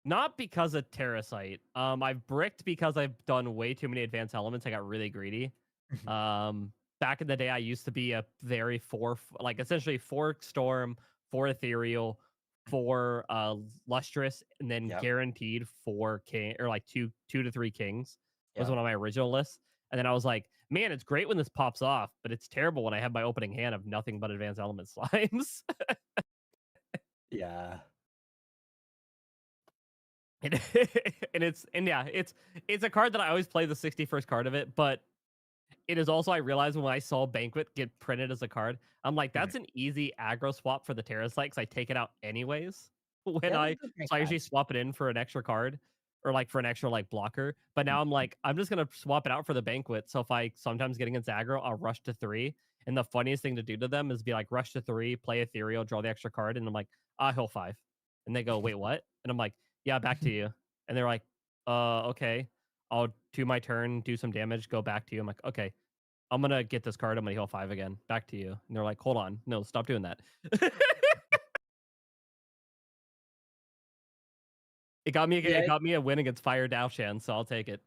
Not because of Terrasite. I've bricked because I've done way too many advanced elements. I got really greedy. Back in the day, I used to be a very like essentially 4 Storm, 4 Ethereal, 4 Lustrous, and then Yep. guaranteed 4 King, or like 2 to 3 Kings was Yep. one of my original lists. And then I was like, man, it's great when this pops off, but it's terrible when I have my opening hand of nothing but advanced element slimes. Yeah. and, it's a card that I always play the 61st card of it, but it is also, I realized when I saw Banquet get printed as a card, I'm like, that's an easy aggro swap for the Terrasite because I take it out anyways. When Yeah, I that does make so I usually sense. swap it in for an extra card or like for an extra like blocker. But now I'm like, I'm just gonna swap it out for the Banquet. So if I sometimes get against aggro, I'll rush to 3. And the funniest thing to do to them is be like rush to 3, play Ethereal, draw the extra card, and I'm like, he'll 5. And they go, wait, what? And I'm like, yeah, back to you. And they're like, okay. I'll do my turn, do some damage, go back to you. I'm like, okay, I'm gonna get this card. I'm gonna heal 5 again. Back to you. And they're like, hold on, no, stop doing that. Yeah, it got me a win against Fire Daoshan, so I'll take it.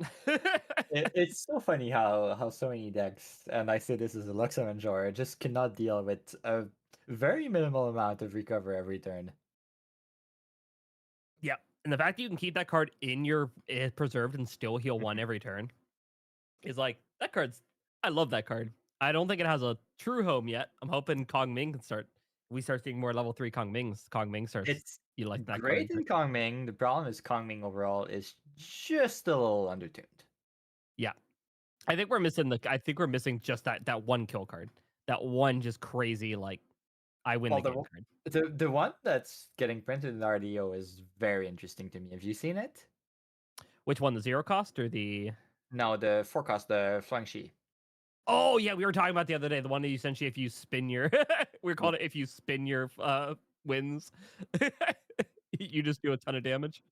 it's so funny how so many decks, and I say this as a Luxem enjoyer, just cannot deal with a very minimal amount of recover every turn. Yeah, and the fact that you can keep that card in your preserved and still heal 1 every turn is like, that card's. I love that card. I don't think it has a true home yet. I'm hoping Kong Ming can start. We start seeing more level 3 Kong Mings. Kong Ming starts. It's You like that great card? in Kongming. The problem is Kongming overall is just a little undertuned. Yeah, I think we're missing just that one kill card. That one just crazy like I win Well, the game card. the one that's getting printed in RDO is very interesting to me. Have you seen it? Which one, the 0 cost or the? No, the forecast, the Flangshi. Oh yeah, we were talking about the other day. The one that you essentially, if you spin your, we're called it if you spin your wins, you just do a ton of damage.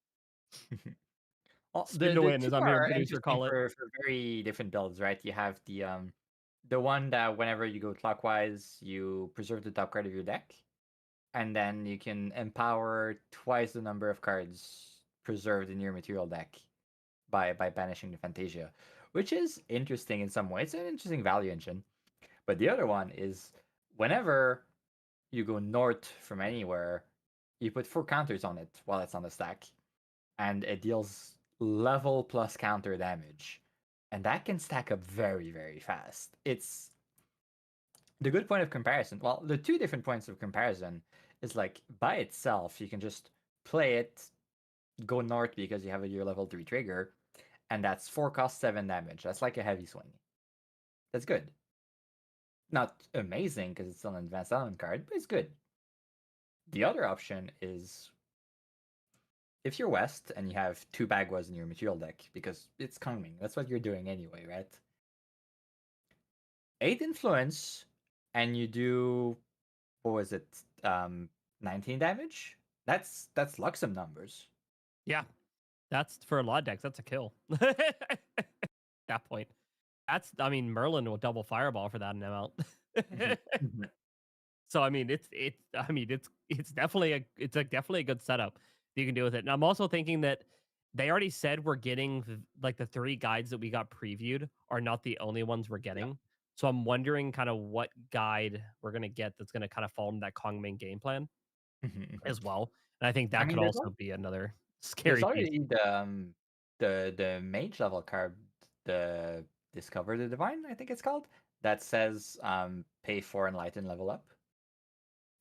Well, Spin to the win, two as I'm hearing are producer interesting call it. for very different builds, right? You have the one that whenever you go clockwise, you preserve the top card of your deck, and then you can empower twice the number of cards preserved in your material deck by banishing the Fantasia, which is interesting in some ways. It's an interesting value engine. But the other one is whenever you go north from anywhere, you put 4 counters on it while it's on the stack, and it deals level plus counter damage. And that can stack up very, very fast. the good point of comparison, well, the two different points of comparison is like by itself, you can just play it, go north because you have your level 3 trigger, and that's 4 cost 7 damage. That's like a heavy swing. That's good. Not amazing because it's still an advanced element card, but it's good. The other option is if you're West and you have 2 Bagwas in your material deck, because it's coming, that's what you're doing anyway, right? 8 influence, and you do, what was it, 19 damage? That's Luxem numbers. Yeah, that's for a lot of decks. That's a kill. That point. I mean, Merlin will double fireball for that amount. So I mean, it's definitely definitely a good setup that you can do with it. And I'm also thinking that they already said we're getting like the 3 guides that we got previewed are not the only ones we're getting. Yeah. So I'm wondering kind of what guide we're gonna get that's gonna kind of fall into that Kongming game plan as well. And I think that could also be another scary. There's already the mage level card, the Discover the Divine, I think it's called, that says pay for Enlighten level up.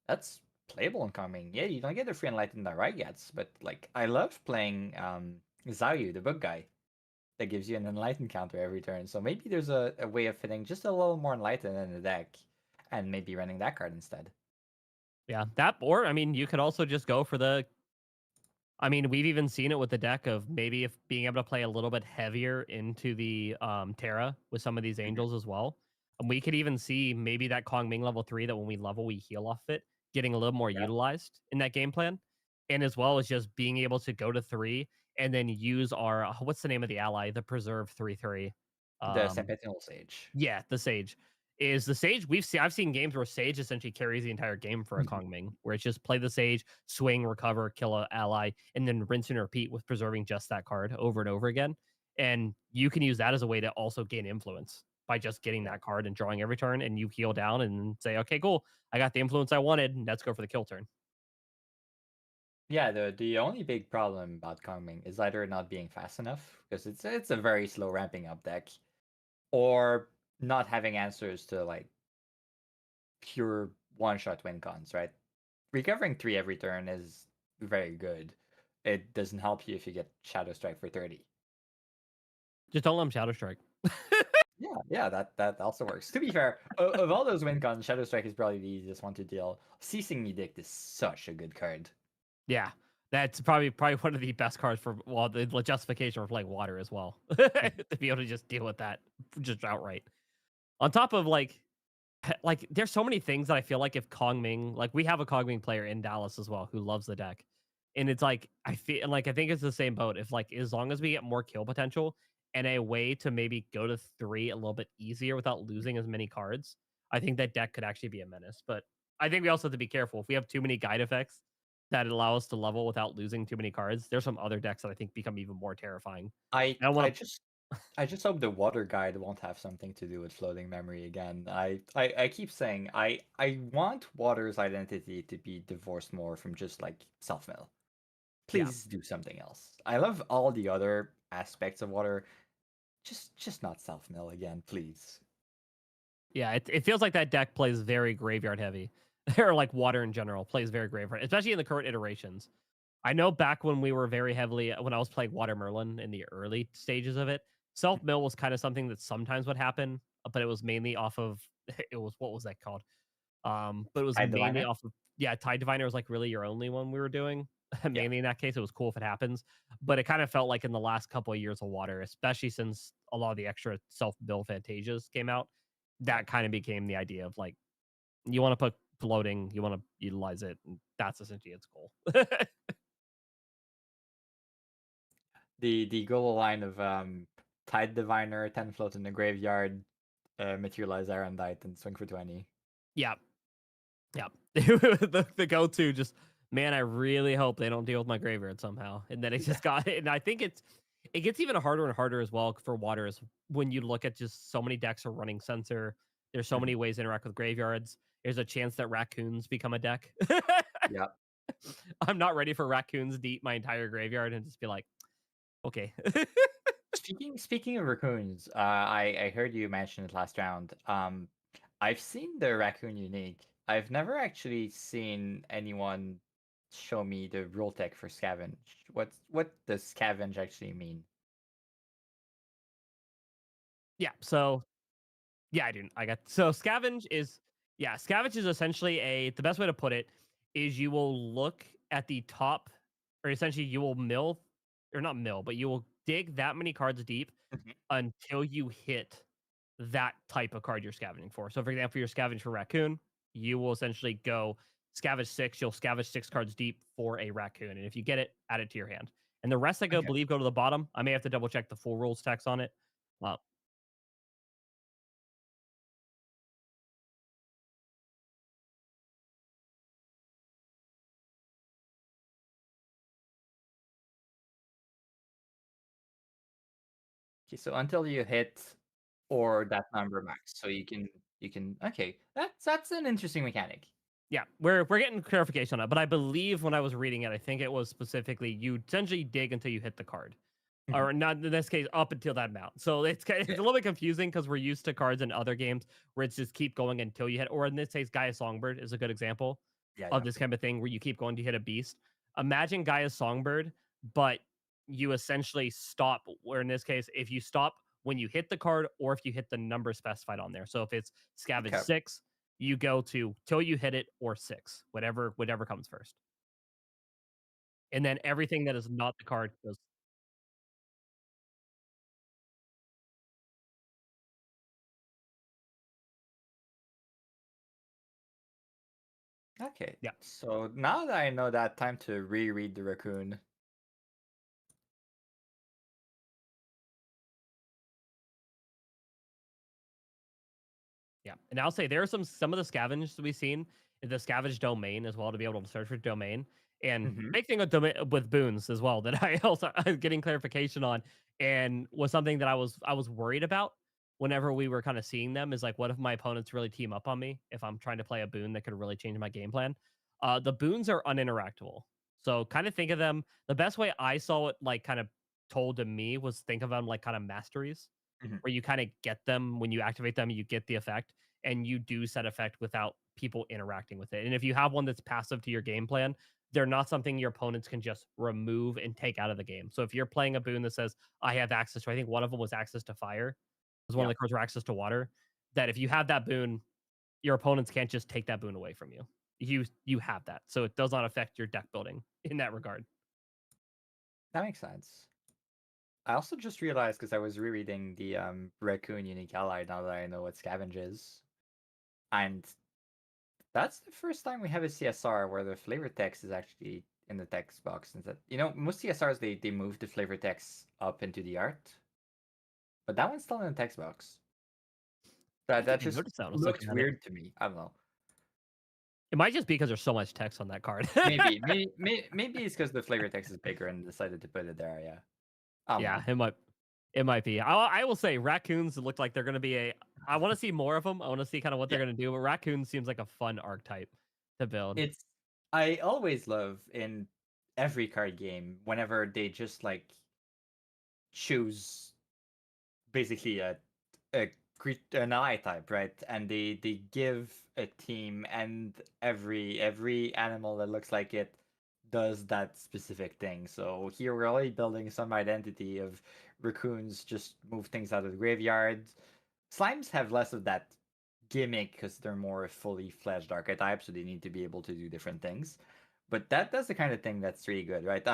That's playable in Kongming. Yeah, you don't get the free Enlighten that right yet, but like I love playing Xiaoyu, the book guy, that gives you an Enlighten counter every turn. So maybe there's a way of fitting just a little more Enlighten in the deck, and maybe running that card instead. Yeah, that, or I mean, you could also just go for the. I mean, we've even seen it with the deck of maybe if being able to play a little bit heavier into the Terra with some of these angels as well. And we could even see maybe that Kongming level 3 that when we level, we heal off it, getting a little more utilized in that game plan. And as well as just being able to go to 3 and then use our, what's the name of the ally? The Preserve 3/3. The Sentinel Sage. Yeah, the Sage. Is the Sage, I've seen games where Sage essentially carries the entire game for a Kongming, where it's just play the Sage, swing, recover, kill an ally, and then rinse and repeat with preserving just that card over and over again. And you can use that as a way to also gain influence by just getting that card and drawing every turn, and you heal down and say, okay, cool, I got the influence I wanted, and let's go for the kill turn. Yeah, the only big problem about Kongming is either not being fast enough, because it's a very slow ramping up deck, or not having answers to like pure one-shot win cons, right? Recovering 3 every turn is very good. It doesn't help you if you get Shadow Strike for 30. Just don't let him Shadow Strike. Yeah, that also works. To be fair, of all those win cons, Shadow Strike is probably the easiest one to deal. Ceasing Edict is such a good card. Yeah, that's probably one of the best cards for the justification for playing water as well. To be able to just deal with that just outright. On top of like there's so many things that I feel like if Kongming, like we have a Kongming player in Dallas as well who loves the deck. And it's like I think it's the same boat. If like as long as we get more kill potential and a way to maybe go to 3 a little bit easier without losing as many cards, I think that deck could actually be a menace. But I think we also have to be careful. If we have too many guide effects that allow us to level without losing too many cards, there's some other decks that I think become even more terrifying. I just hope the water guide won't have something to do with floating memory again. I keep saying I want water's identity to be divorced more from just like self-mill. Please do something else. I love all the other aspects of water. Just not self-mill again, please. Yeah, it feels like that deck plays very graveyard heavy. Or like water in general plays very graveyard, especially in the current iterations. I know back when we were very heavily, when I was playing Water Merlin in the early stages of it, self mill was kind of something that sometimes would happen, but it was mainly off of what was that called? But it was Tide mainly Diviner? off of Tide Diviner was like really your only one we were doing. Mainly in that case, it was cool if it happens, but it kind of felt like in the last couple of years of Water, especially since a lot of the extra self mill Fantasias came out, that kind of became the idea of like you want to put floating, you want to utilize it, and that's essentially its goal. The goal line of Tide Diviner, 10 float in the graveyard, materialize Arendite, and swing for 20. Yeah. The go-to just, man, I really hope they don't deal with my graveyard somehow. And then it just got, and I think it gets even harder and harder as well for waters when you look at just so many decks are running Censor. There's so many ways to interact with graveyards. There's a chance that raccoons become a deck. Yeah. I'm not ready for raccoons to eat my entire graveyard and just be like, okay. Speaking of raccoons, I heard you mention it last round. I've seen the raccoon unique. I've never actually seen anyone show me the rule tech for scavenge. What does scavenge actually mean? Yeah. So yeah, I do. I got so scavenge is essentially the best way to put it is you will look at the top, or essentially you will mill, or not mill, but you will dig that many cards deep Mhm. until you hit that type of card you're scavenging for. So, for example, you're scavenging for raccoon, you will essentially go scavenge six. You'll scavenge 6 cards deep for a raccoon, and if you get it, add it to your hand. And the rest, Okay. believe, go to the bottom. I may have to double check the full rules text on it. Uh, Okay, so until you hit or that number max, so you can okay. That's an interesting mechanic. Yeah, we're getting clarification on it, but I believe when I was reading it, I think it was specifically you essentially dig until you hit the card, Mhm. or not in this case, up until that amount. So it's Yeah, a little bit confusing because we're used to cards in other games where it's just keep going until you hit, or in this case, Gaia Songbird is a good example yeah, of yeah. this kind of thing where you keep going to hit a beast. Imagine Gaia's Songbird, but you essentially stop. Where in this case, if you stop when you hit the card, or if you hit the number specified on there. So if it's scavenge Okay. 6, you go to till you hit it or 6, whatever comes first. And then everything that is not the card goes. Okay. Yeah. So now that I know that, time to reread the raccoon. Yeah, and I'll say there are some of the scavenge that we've seen in the scavenge domain as well to be able to search for domain. And Hmm. big thing with with boons as well that I also I'm getting clarification on, and was something that I was worried about whenever we were kind of seeing them is like, what if my opponents really team up on me if I'm trying to play a boon that could really change my game plan? The boons are uninteractable, so kind of think of them. The best way I saw it, like kind of told to me, was think of them like kind of masteries, Hmm. where you kind of get them when you activate them, you get the effect, and you do set effect without people interacting with it. And if you have one that's passive to your game plan, they're not something your opponents can just remove and take out of the game. So if you're playing a boon that says, I have access to, I think one of them was access to fire, was one of Yeah, the cards were access to water, that if you have that boon, your opponents can't just take that boon away from you. You have that. So it does not affect your deck building in that regard. that makes sense. I also just realized because I was rereading the raccoon unique ally now that I know what scavenge is, and that's the first time we have a CSR where the flavor text is actually in the text box instead. Most CSRs they move the flavor text up into the art, but that one's still in the text box. I That don't think that I just noticed that when I was looked looking at it. weird to me. I don't know. It might just be because there's so much text on that card. Maybe it's because the flavor text is bigger and decided to put it there. Yeah, I don't Yeah, know. it might be. I will say raccoons look like they're going to be a. I want to see more of them. I want to see kind of what they're Yeah, going to do. But raccoon seems like a fun archetype to build. it's I always love in every card game whenever they just like choose basically an ally type, right? And they give a team, and every animal that looks like it does that specific thing. So here we're already building some identity of raccoons just move things out of the graveyard. Slimes have less of that gimmick because they're more fully fledged archetypes, so they need to be able to do different things. But that's the kind of thing that's really good, right?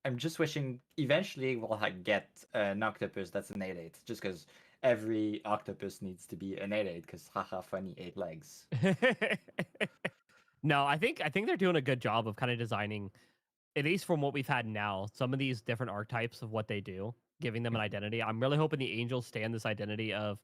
I'm just wishing eventually we'll get an octopus that's an 8/8, just because every octopus needs to be an 8/8, because haha, funny 8 legs. No, I think they're doing a good job of kind of designing, at least from what we've had now, some of these different archetypes of what they do, giving them an Mhm. identity. I'm really hoping the angels stand this identity of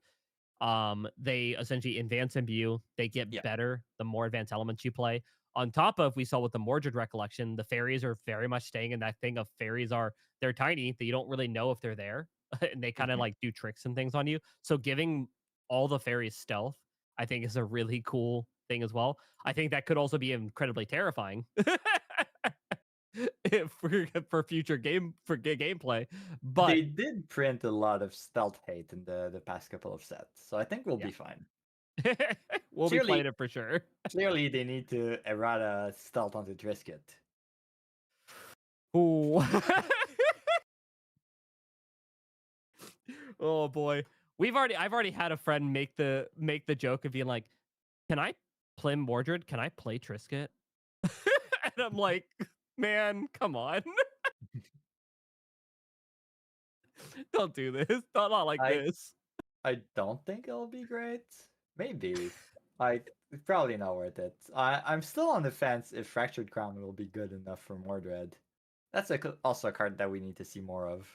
they essentially advance imbue, they get Yeah. better the more advanced elements you play. On top of, we saw with the Mordred recollection, the fairies are very much staying in that thing of fairies are, they're tiny that you don't really know if they're there, and they kind of Mhm. like do tricks and things on you. So giving all the fairies stealth, I think, is a really cool thing as well. I think that could also be incredibly terrifying for future gameplay. But They did print a lot of stealth hate in the past couple of sets, so I think we'll yeah, be fine. We'll be Clearly- playing it for sure. Clearly, they need to errata stealth onto Trisket. Ooh. Oh boy. I've already had a friend make the joke of being like, "Can I play Mordred? Can I play Trisket?" And I'm like, "Man, come on." Don't do this. Not like this. I don't think it'll be great. Maybe. It's probably not worth it. I'm still on the fence if Fractured Crown will be good enough for Mordred. That's also a card that we need to see more of.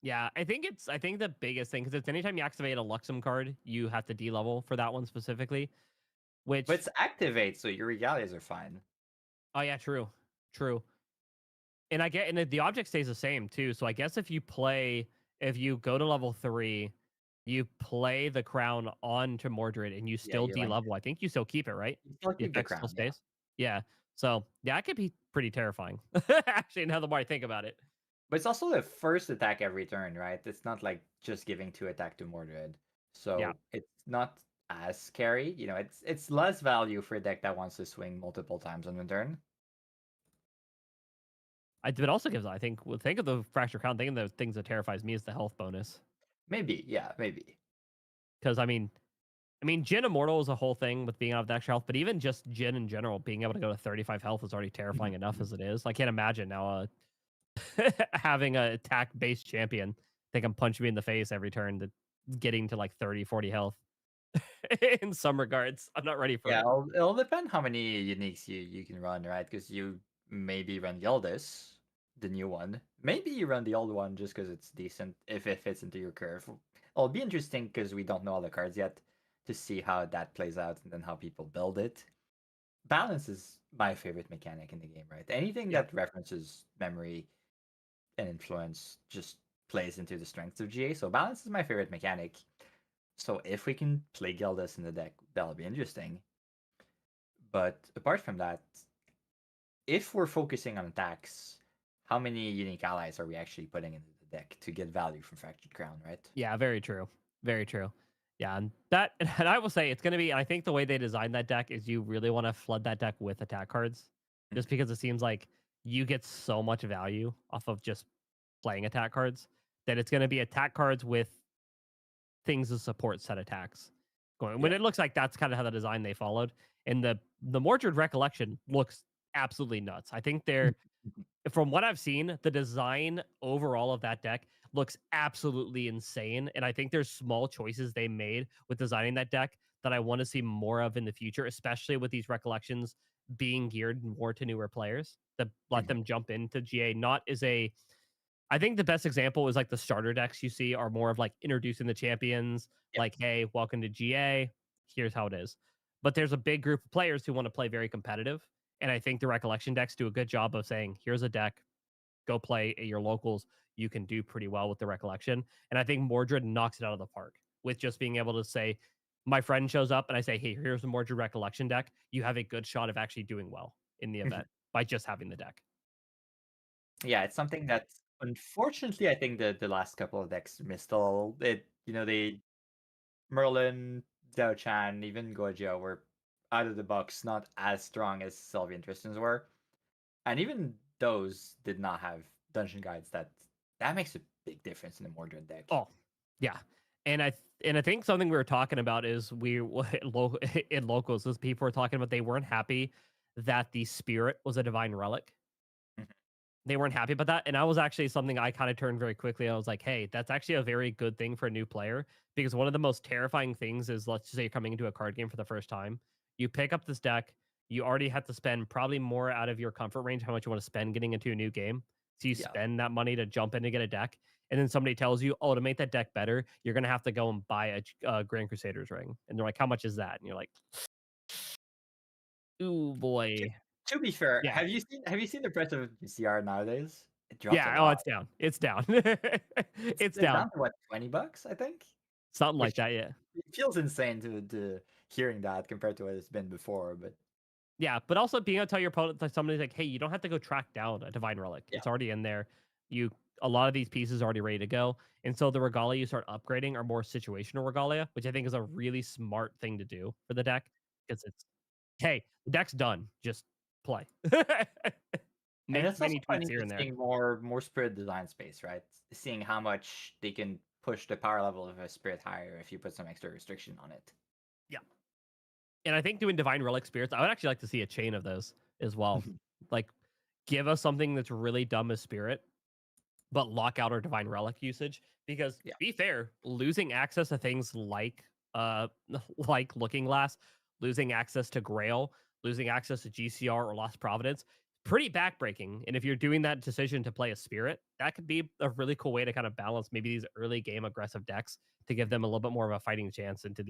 Yeah, I think the biggest thing, because it's anytime you activate a Luxem card, you have to D-level for that one specifically. Which, But it's activate, so your regalias are fine. oh yeah, true. And the object stays the same too. So I guess if you go to level 3, you play the crown onto Mordred and you still you're right. D-level, I think you still keep it, right? You still keep the effect crown. still stays. Yeah. So yeah, it could be pretty terrifying. Actually, now the more I think about it. But it's also the first attack every turn, right? It's not like just giving 2 attack to Mordred. So Yeah. it's not as scary. You know, it's less value for a deck that wants to swing multiple times on the turn. It also gives, I think of the Fracture Crown, thinking the things that terrifies me is the health bonus. Maybe, yeah, maybe. Because I mean, Jin Immortal is a whole thing with being out of the extra health, but even just Jin in general, being able to go to 35 health is already terrifying enough as it is. I can't imagine now having a attack-based champion that can punch me in the face every turn, to getting to like 30, 40 health. In some regards, I'm not ready for it. It'll depend how many uniques you can run, right? Because you maybe run Yildiz, the new one. Maybe you run the old one just because it's decent if it fits into your curve. It'll be interesting because we don't know all the cards yet to see how that plays out and then how people build it. Balance is my favorite mechanic in the game, right? Anything that references memory and influence just plays into the strengths of GA. So balance is my favorite mechanic. So if we can play Gildas in the deck, that'll be interesting. But apart from that, if we're focusing on attacks, how many unique allies are we actually putting into the deck to get value from Fractured Crown, right? Yeah, very true. Very true. Yeah, and I will say it's going to be, I think the way they designed that deck is you really want to flood that deck with attack cards, just because it seems like you get so much value off of just playing attack cards, that it's going to be attack cards with things to support set attacks going. When it looks like that's kind of how the design they followed. And the Mordred Recollection looks absolutely nuts. I think from what I've seen, the design overall of that deck looks absolutely insane. And I think there's small choices they made with designing that deck that I want to see more of in the future, especially with these recollections being geared more to newer players, that let them jump into GA. I think the best example is like the starter decks you see are more of like introducing the champions, like, hey, welcome to GA. Here's how it is. But there's a big group of players who want to play very competitive. And I think the recollection decks do a good job of saying, here's a deck, go play at your locals. You can do pretty well with the recollection. And I think Mordred knocks it out of the park with just being able to say, my friend shows up and I say, hey, here's the Mordred recollection deck. You have a good shot of actually doing well in the event by just having the deck. Yeah, it's something that unfortunately I think the last couple of decks missed a little. Merlin, Zhao Chan, even Gojo were out of the box not as strong as Sylvian Tristans were. And even those did not have dungeon guides that makes a big difference in the Mordred deck. Oh, yeah. And I think something we were talking about is in locals, is people were talking about they weren't happy that the spirit was a divine relic. They weren't happy about that. And that was actually something I kind of turned very quickly. I was like, hey, that's actually a very good thing for a new player, because one of the most terrifying things is, let's just say you're coming into a card game for the first time. You pick up this deck. You already have to spend probably more out of your comfort range, how much you want to spend getting into a new game. So you spend that money to jump in to get a deck. And then somebody tells you, oh, to make that deck better, you're going to have to go and buy a Grand Crusader's ring. And they're like, how much is that? And you're like, ooh, boy. To be fair, have you seen the price of CR nowadays? It dropped Yeah, a lot. it's down. It's down. It's down to what, $20, I think? Something like that, yeah. It feels insane to hearing that compared to what it's been before, but yeah, but also being able to tell your opponent, like somebody's like, hey, you don't have to go track down a divine relic. It's already in there. a lot of these pieces are already ready to go. And so the regalia you start upgrading are more situational regalia, which I think is a really smart thing to do for the deck because it's, hey, the deck's done. Just play. And Make it's also many tweaks funny here to and there. seeing more spirit design space, right? Seeing how much they can push the power level of a spirit higher if you put some extra restriction on it. Yeah. And I think doing divine relic spirits, I would actually like to see a chain of those as well. Like, give us something that's really dumb as spirit, but lock out our divine relic usage. Because Yeah. be fair, losing access to things like Looking Glass, losing access to Grail, losing access to GCR or Lost Providence, pretty backbreaking. And if you're doing that decision to play a spirit, that could be a really cool way to kind of balance maybe these early game aggressive decks to give them a little bit more of a fighting chance into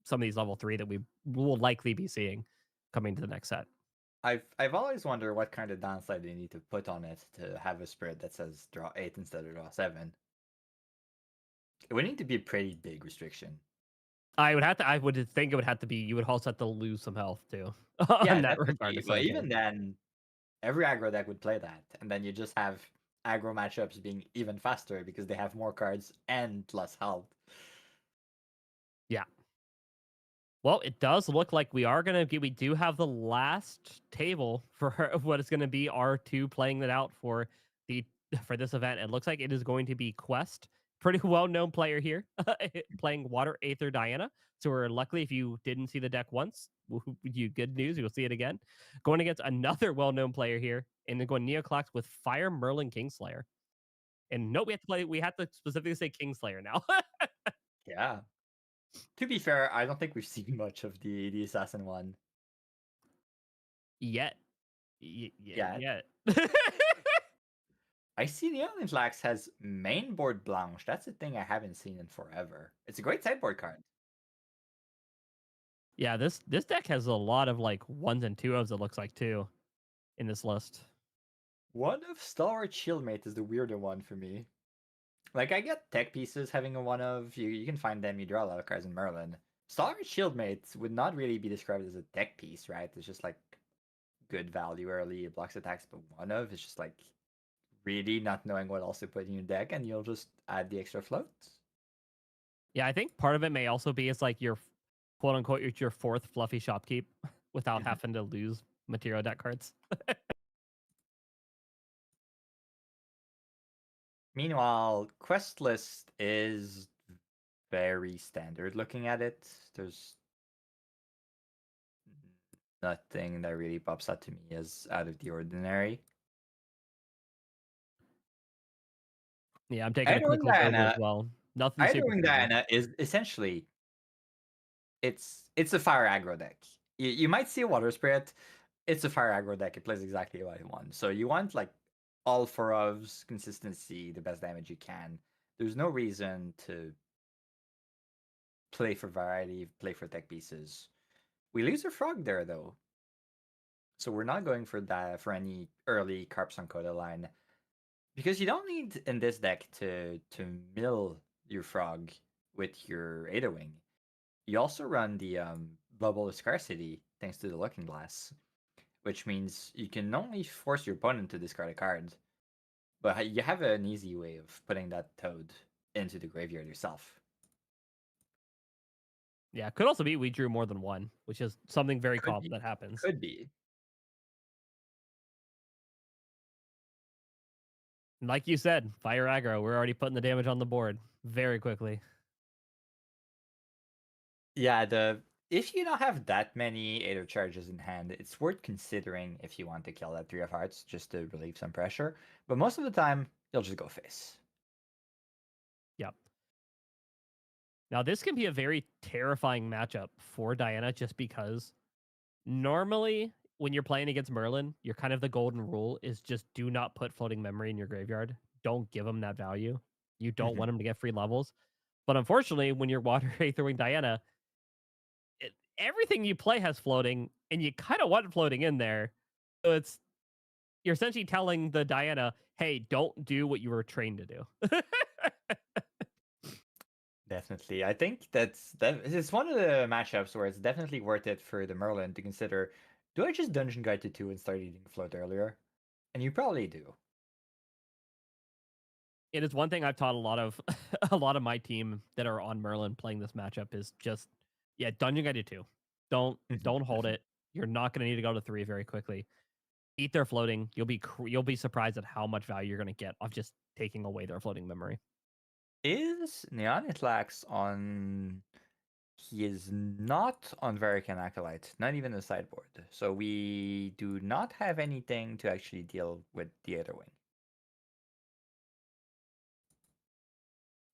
some of these level 3 that we will likely be seeing coming to the next set. I've always wondered what kind of downside they need to put on it to have a spirit that says draw 8 instead of draw 7. It would need to be a pretty big restriction. I would think it would have to be, you would also have to lose some health too Yeah, on that definitely. regardless of But the even game. then, every aggro deck would play that, and then you just have aggro matchups being even faster because they have more cards and less health. Yeah. Well, it does look like we do have the last table for what is going to be R2 playing that out for this event. It looks like it is going to be Quest, pretty well-known player here, playing Water Aether Diana. So we're luckily, if you didn't see the deck once, you good news, you'll see it again. Going against another well-known player here, and then going Neoclox with Fire Merlin Kingslayer. And no, we have to specifically say Kingslayer now. Yeah. To be fair, I don't think we've seen much of the assassin one Yet. yet. Yet. I see the Alien Flax has mainboard Blanche. That's a thing I haven't seen in forever. It's a great sideboard card. Yeah, this deck has a lot of like ones and two ofs, it looks like, too, in this list. One of Stalwart Shieldmate is the weirder one for me. Like, I get tech pieces having a one of. You can find them, you draw a lot of cards in Merlin. Stalwart Shieldmate would not really be described as a tech piece, right? It's just like good value early, it blocks attacks, but one of is just like really not knowing what else to put in your deck, and you'll just add the extra floats. Yeah, I think part of it may also be it's like your quote unquote your fourth fluffy shopkeep without having to lose material deck cards. Meanwhile, quest list is very standard looking at it. There's nothing that really pops out to me as out of the ordinary. Yeah, I'm taking a quick look over as well. Nothing super Idling crazy. Diana is essentially it's a fire aggro deck. You might see a water spirit. It's a fire aggro deck. It plays exactly what you want. So you want like all four ofs, consistency, the best damage you can. There's no reason to play for variety, play for tech pieces. We lose a frog there though. So we're not going for that for any early Carp Coda line. Because you don't need in this deck to mill your frog with your Ada Wing. You also run the Bubble of Scarcity thanks to the Looking Glass, which means you can not only force your opponent to discard a card, but you have an easy way of putting that Toad into the graveyard yourself. Yeah, could also be we drew more than one, which is something very Could common be. that happens. Could be. Like you said, fire aggro. We're already putting the damage on the board very quickly. Yeah, if you don't have that many Ada charges in hand, it's worth considering if you want to kill that Three of Hearts just to relieve some pressure. But most of the time, you'll just go face. Yep. Now, this can be a very terrifying matchup for Diana just because normally when you're playing against Merlin, you're kind of the golden rule is just do not put floating memory in your graveyard. Don't give them that value. You don't want them to get free levels. But unfortunately, when you're Water Aether Diana, everything you play has floating, and you kind of want floating in there. So you're essentially telling the Diana, hey, don't do what you were trained to do. Definitely. I think it's one of the matchups where it's definitely worth it for the Merlin to consider, do I just Dungeon Guide to 2 and start eating float earlier? And you probably do. It is one thing I've taught a lot of a lot of my team that are on Merlin playing this matchup is just Dungeon Guide to 2. Don't hold it. You're not going to need to go to 3 very quickly. Eat their floating. You'll be surprised at how much value you're going to get off just taking away their floating memory. Is Neonitlax on? He is not on Varican Acolyte, not even a sideboard. So we do not have anything to actually deal with the Aether Wing.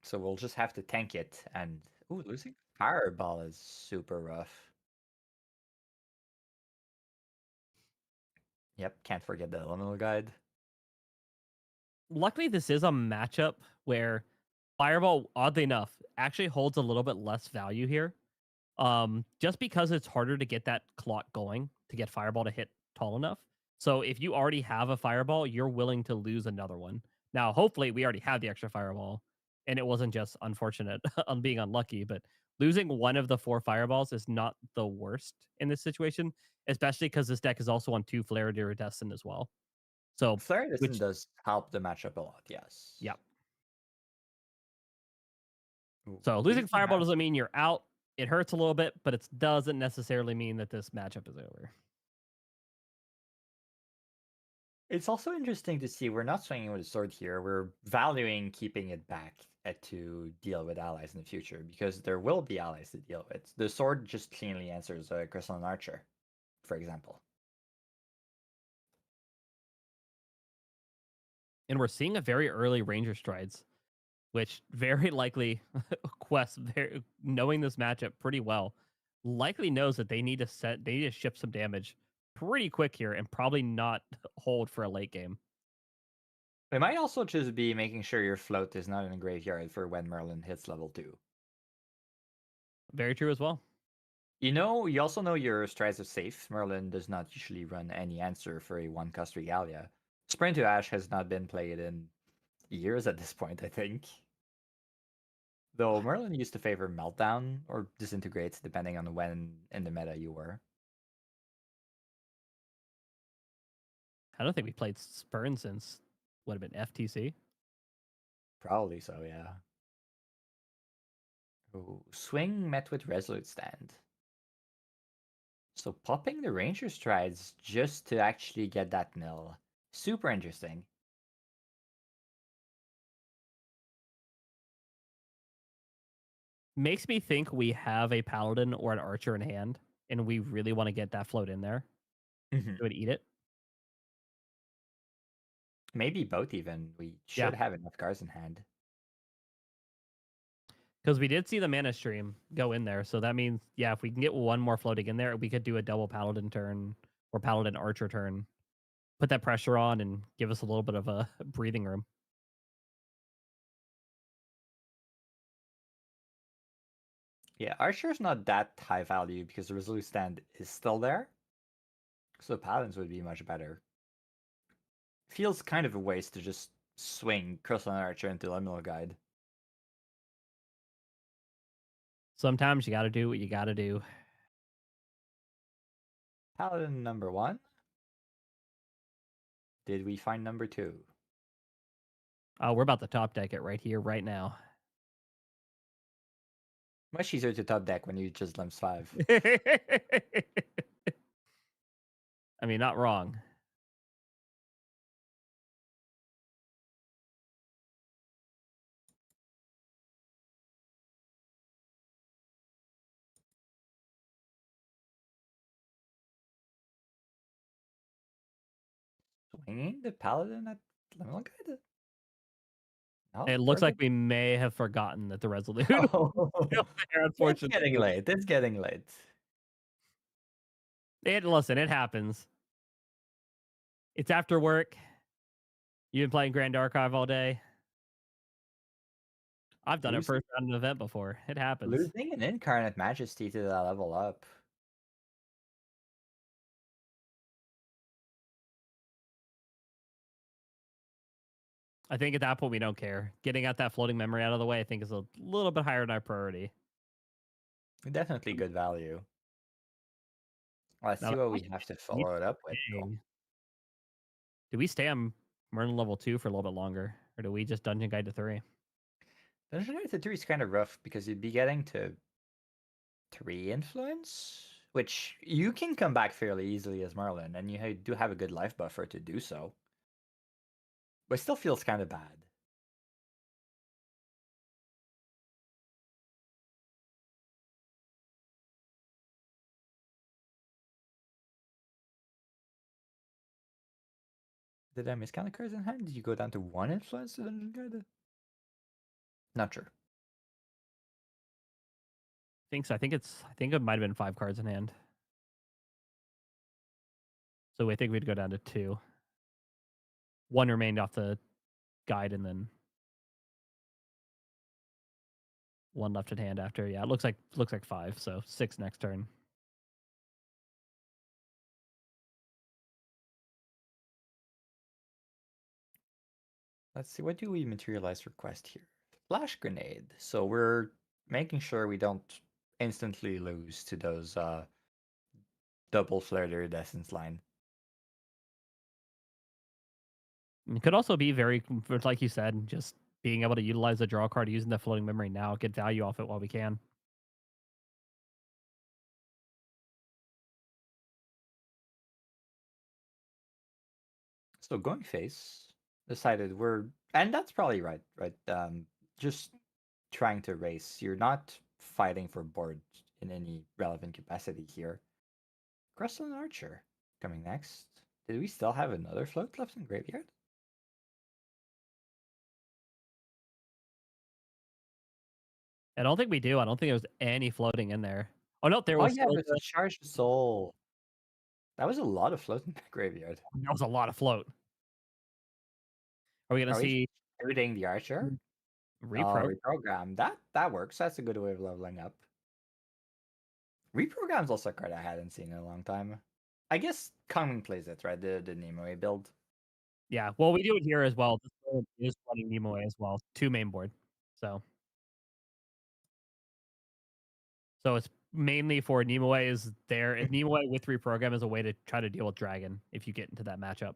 So we'll just have to tank it. And ooh, losing Fireball is super rough. Yep, can't forget the Elemental Guide. Luckily, this is a matchup where Fireball, oddly enough, actually holds a little bit less value here. Just because it's harder to get that clock going to get Fireball to hit tall enough. So if you already have a Fireball, you're willing to lose another one. Now, hopefully, we already have the extra Fireball, and it wasn't just unfortunate on being unlucky, but losing one of the 4 Fireballs is not the worst in this situation, especially because this deck is also on 2 Flare Iridescent as well. So, Flare Iridescent does help the matchup a lot, yes. yeah. Ooh, So losing Fireball have... doesn't mean you're out. It hurts a little bit, but it doesn't necessarily mean that this matchup is over. It's also interesting to see we're not swinging with a sword here. We're valuing keeping it back to deal with allies in the future because there will be allies to deal with. The sword just cleanly answers a Crystalline Archer, for example. And we're seeing a very early Ranger Strides, which very likely Quest, knowing this matchup pretty well, likely knows that they need to ship some damage pretty quick here and probably not hold for a late game. It might also just be making sure your float is not in a graveyard for when Merlin hits level 2. Very true as well. You also know your strides are safe. Merlin does not usually run any answer for a 1-cost Regalia. Sprint to Ash has not been played in years at this point, I think. Though Merlin used to favor Meltdown or Disintegrates depending on when in the meta you were. I don't think we played Spurn since would have been FTC. Probably so, yeah. Ooh, swing met with Resolute Stand. So popping the Ranger Strides just to actually get that mill. Super interesting. Makes me think we have a Paladin or an Archer in hand, and we really want to get that float in there. Mhm. It would eat it. Maybe both even. We should have enough cards in hand. Because we did see the mana stream go in there. So that means, if we can get one more floating in there, we could do a double Paladin turn or Paladin Archer turn. Put that pressure on and give us a little bit of a breathing room. Yeah, Archer's not that high value because the Resolute Stand is still there. So Paladins would be much better. Feels kind of a waste to just swing Crystalline Archer into Liminal Guide. Sometimes you got to do what you got to do. Paladin number 1. Did we find number 2? We're about to top deck it right here, right now. Much easier to top deck when you just limps 5. I mean, not wrong. Swinging the Paladin at Liminal Guide? No, It looks like we may have forgotten that the Resolute. Oh, Unfortunately, it's getting late. It's getting late. Listen, it happens. It's after work. You've been playing Grand Archive all day. I've done it first round of an event before. It happens. Losing an Incarnate Majesty to that level up. I think at that point we don't care. Getting out that floating memory out of the way, I think, is a little bit higher than our priority. Definitely good value. Let's see what we have to follow it up with. Do we stay on Merlin level 2 for a little bit longer? or do we just dungeon guide to 3? Dungeon Guide to 3 is kind of rough because you'd be getting to 3 influence, which you can come back fairly easily as Merlin, and you do have a good life buffer to do so. But it still feels kind of bad. Did I miscount the cards in hand? Did you go down to 1 influence to Dungeon Guide? Not sure. I think so. I think it might have been 5 cards in hand. So I think we'd go down to 2. 1 remained off the guide, and then 1 left in hand after. Yeah, it looks like 5. So 6 next turn. Let's see, what do we materialize request here? Flash Grenade. So we're making sure we don't instantly lose to those double flare iridescence line. It could also be very, like you said, just being able to utilize the draw card using the floating memory now, get value off it while we can. So going face, decided and that's probably right. Just trying to race. You're not fighting for board in any relevant capacity here. Crystal and Archer coming next. Did we still have another float left in graveyard? I don't think we do. I don't think there was any floating in there. Oh no, there was. Yeah, there's a Charge Soul. That was a lot of float in the graveyard. That was a lot of float. Are we gonna see shooting the Archer? Reprogram. That works. That's a good way of leveling up. Reprogram's also a card I hadn't seen in a long time. I guess Kong plays it, right? The Nimue build. Yeah, well, we do it here as well. This build is running Nimue as well. 2 main board. So it's mainly for Nimue is there. Nimue with reprogram is a way to try to deal with Dragon if you get into that matchup.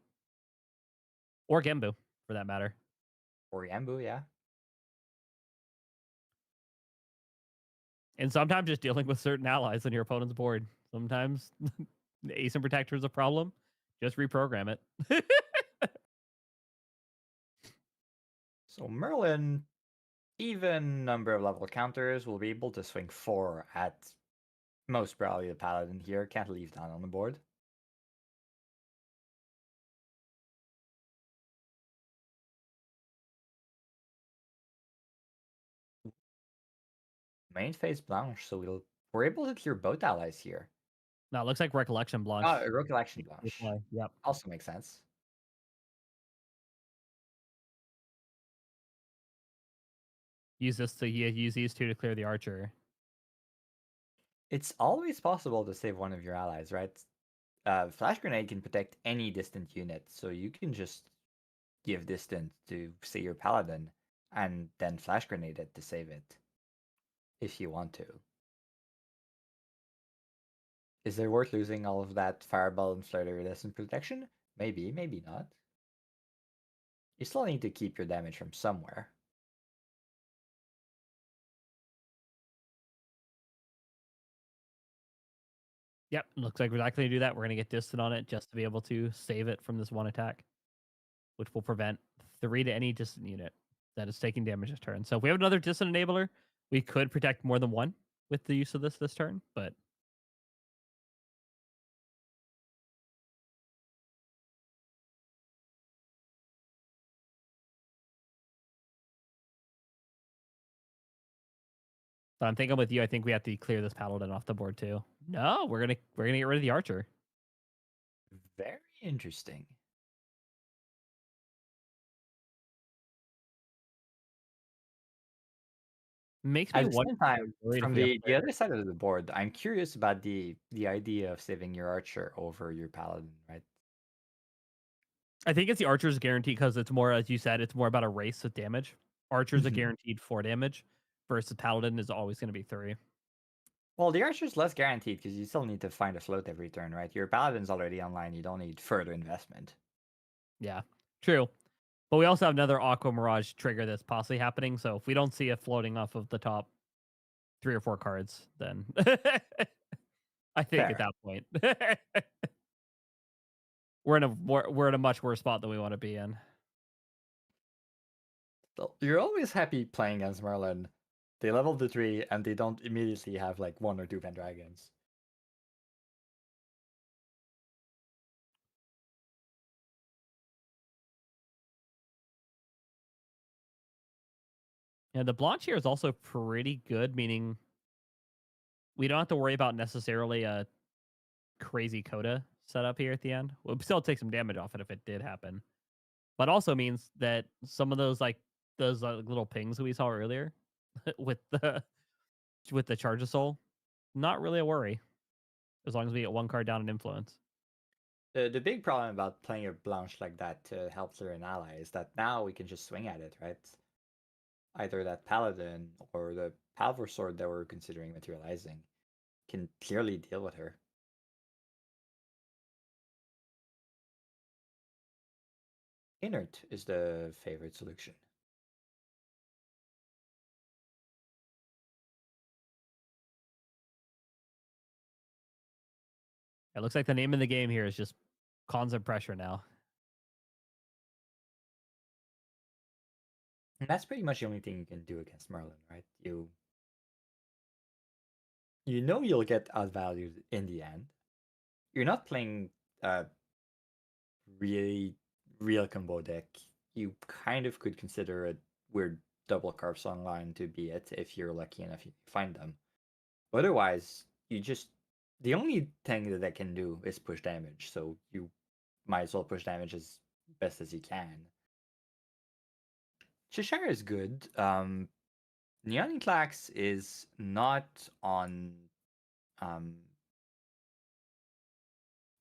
Or Gembu, for that matter. Or Yambu, yeah. And sometimes just dealing with certain allies on your opponent's board. Sometimes the Ace Protector is a problem. Just reprogram it. So Merlin, even number of level counters, will be able to swing 4 at most probably the Paladin here. Can't leave that on the board. Main phase Blanche, so we're able to clear both allies here. No, it looks like Recollection Blanche. Recollection Blanche. Yep. Also makes sense. Use these 2 to clear the Archer. It's always possible to save one of your allies, right? Flash Grenade can protect any distant unit, so you can just give distant to, say, your Paladin, and then Flash Grenade it to save it, if you want to. Is it worth losing all of that Fireball and Flare Iridescent protection? Maybe, maybe not. You still need to keep your damage from somewhere. Yep, looks like we're not going to do that. We're going to get distant on it just to be able to save it from this 1 attack, which will prevent 3 to any distant unit that is taking damage this turn. So if we have another distant enabler, we could protect more than 1 with the use of this turn, but I'm thinking with you. I think we have to clear this Paladin off the board too. No, we're gonna get rid of the Archer. Very interesting. Makes me At the wonder. same time, from the other side of the board, I'm curious about the idea of saving your Archer over your Paladin, right? I think it's the Archer's guarantee because it's more, as you said, it's more about a race with damage. Archer's a guaranteed 4 damage versus Paladin is always going to be 3. Well, the Archer's less guaranteed because you still need to find a float every turn, right? Your Paladin's already online. You don't need further investment. Yeah, true. But we also have another Aqua Mirage trigger that's possibly happening. So if we don't see it floating off of the top 3 or 4 cards, then I think at Fair. that point we're in a much worse spot than we want to be in. So you're always happy playing as Merlin. They level the 3 and they don't immediately have like 1 or 2 Pendragons. And the Blanche here is also pretty good, meaning we don't have to worry about necessarily a crazy coda setup here at the end. We'll still take some damage off it if it did happen. But also means that some of those little pings that we saw earlier with the Charge of Soul, not really a worry. As long as we get 1 card down in influence. The big problem about playing a Blanche like that to help clear an ally is that now we can just swing at it, right? Either that Paladin or the Palvor Sword that we're considering materializing can clearly deal with her. Inert is the favorite solution. It looks like the name of the game here is just constant pressure now. And that's pretty much the only thing you can do against Merlin, right? You know you'll get outvalued in the end. You're not playing a really real combo deck. You kind of could consider a weird double carps online to be it if you're lucky enough to find them. Otherwise, the only thing that they can do is push damage, so you might as well push damage as best as you can. Cheshire is good. Neon Clax is not on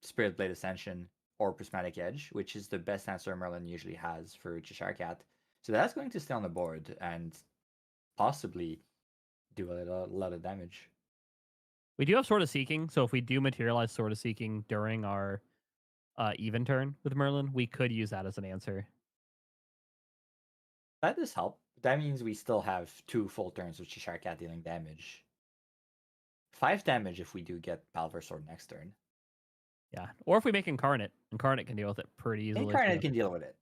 Spirit Blade Ascension or Prismatic Edge, which is the best answer Merlin usually has for Cheshire Cat. So that's going to stay on the board and possibly do a lot of damage. We do have Sword of Seeking, so if we do materialize Sword of Seeking during our even turn with Merlin, we could use that as an answer. That does help. That means we still have 2 full turns with Cheshire Cat dealing damage. 5 damage if we do get Palver Sword next turn. Yeah, or if we make Incarnate, Incarnate can deal with it pretty easily. Incarnate can deal with it.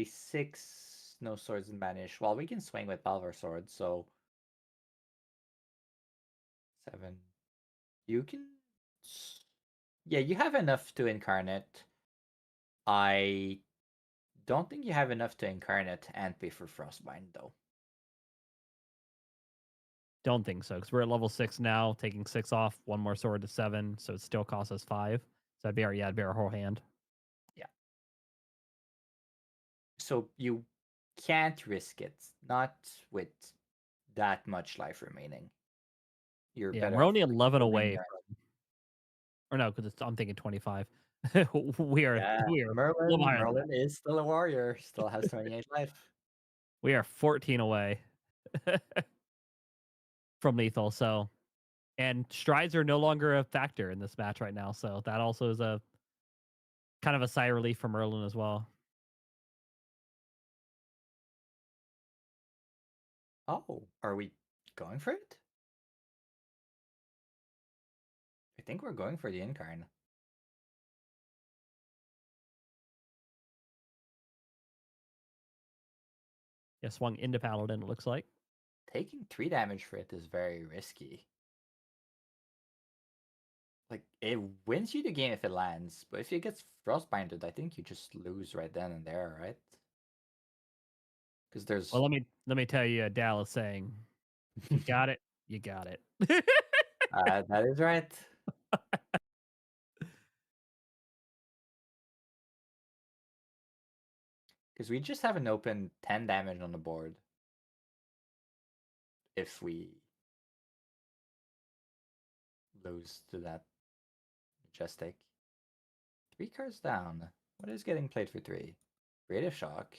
6, no swords and banish. Well, we can swing with Palver Sword, so 7. You can. Yeah, you have enough to Incarnate. I don't think you have enough to Incarnate and pay for Frostbind, though. Don't think so, because we're at level 6 now, taking 6 off, 1 more sword to 7, so it still costs us 5. So that'd be our whole hand. Yeah. So you can't risk it, not with that much life remaining. You're better we're off only 11 away. your... Or no, because I'm thinking 25. we are Merlin is still a warrior, still has 28 life. We are 14 away from lethal, so and strides are no longer a factor in this match right now, so that also is a kind of a sigh of relief for Merlin as well. Oh, are we going for it? I think we're going for the Incarn. Yeah, swung into Paladin, it looks like. Taking 3 damage for it is very risky. Like, it wins you the game if it lands, but if it gets frostbinded, I think you just lose right then and there, right? Because there's... Well, let me tell you, Dallas saying, you got it, you got it. That is right. Because we just have an open 10 damage on the board. If we lose to that Majestic. 3 cards down. What is getting played for 3? Creative Shock.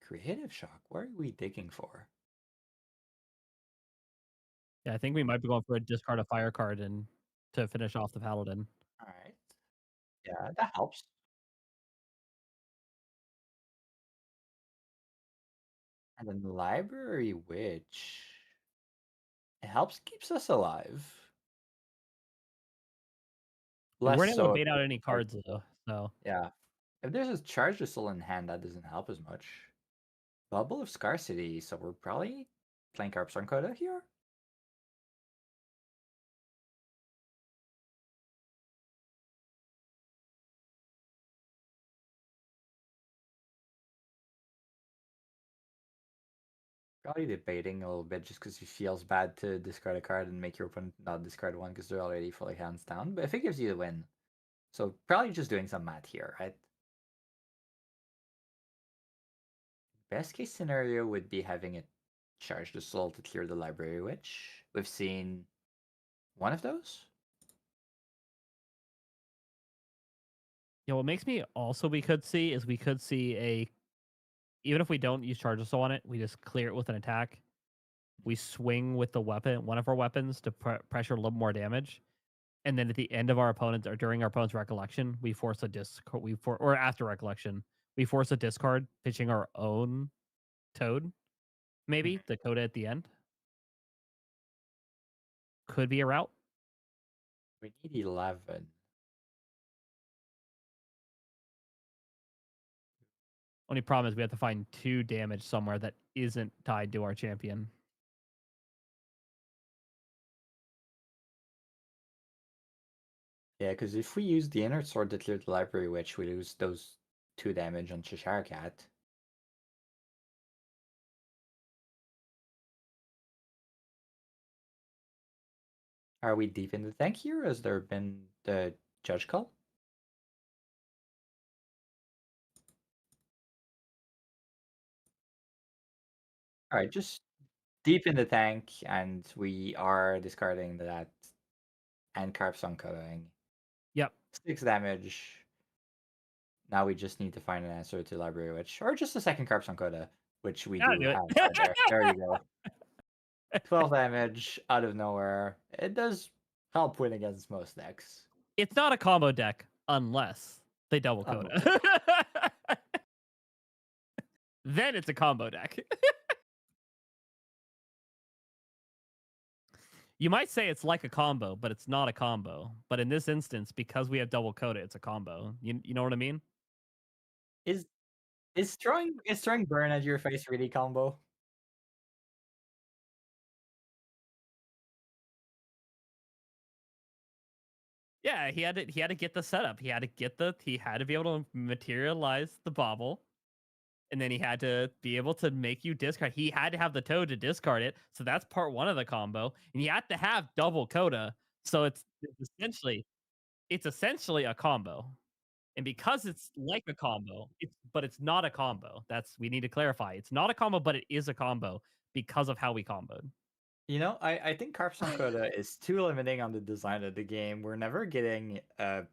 Creative Shock? What are we digging for? Yeah, I think we might be going for a discard a fire card and to finish off the Paladin. Alright. Yeah, that helps. And then Library Witch. It helps keeps us alive. We weren't Less able to so if bait out there's any a charge cards whistle. though. So Yeah. If there's a charge whistle in hand, that doesn't help as much. Bubble of Scarcity, so we're probably playing Carpstorm Coda here? Probably debating a little bit just because he feels bad to discard a card and make your opponent not discard one because they're already fully hands down. But if it gives you the win, so probably just doing some math here, right? Best case scenario would be having it charge the soul to clear the Library Witch. We've seen one of those. yeah, what makes me also we could see a even if we don't use charge assault on it, we just clear it with an attack. We swing with the weapon, one of our weapons, to pressure a little more damage, and then at the end of our opponent's or during our opponent's recollection, we force a discard. Or after recollection, we force a discard, pitching our own toad. Maybe the coda at the end could be a route. We need 11. Only problem is we have to find 2 damage somewhere that isn't tied to our champion. Yeah, because if we use the Inner Sword to clear the Library Witch, we lose those 2 damage on Cheshire Cat. Are we deep in the tank here? Has there been the Judge Call? Alright, just deep in the tank, and we are discarding that and Carpsong Coating. Yep. 6 damage. Now we just need to find an answer to Library Witch, or just a second Carpsong Coda, which we Gotta do do have it. right there. There you go. 12 damage out of nowhere. It does help win against most decks. It's not a combo deck unless they double coda. Then it's a combo deck. You might say it's like a combo, but it's not a combo. But in this instance, because we have double coda, it's a combo. You know what I mean? Is throwing burn at your face really combo? Yeah, he had to get the setup. He had to be able to materialize the bauble. And then he had to be able to make you discard. He had to have the toad to discard it. So that's part 1 of the combo. And you have to have double coda. So it's essentially a combo. And because it's like a combo, it's not a combo. We need to clarify. It's not a combo, but it is a combo because of how we comboed. You know, I think Carpsong Coda is too limiting on the design of the game. We're never getting a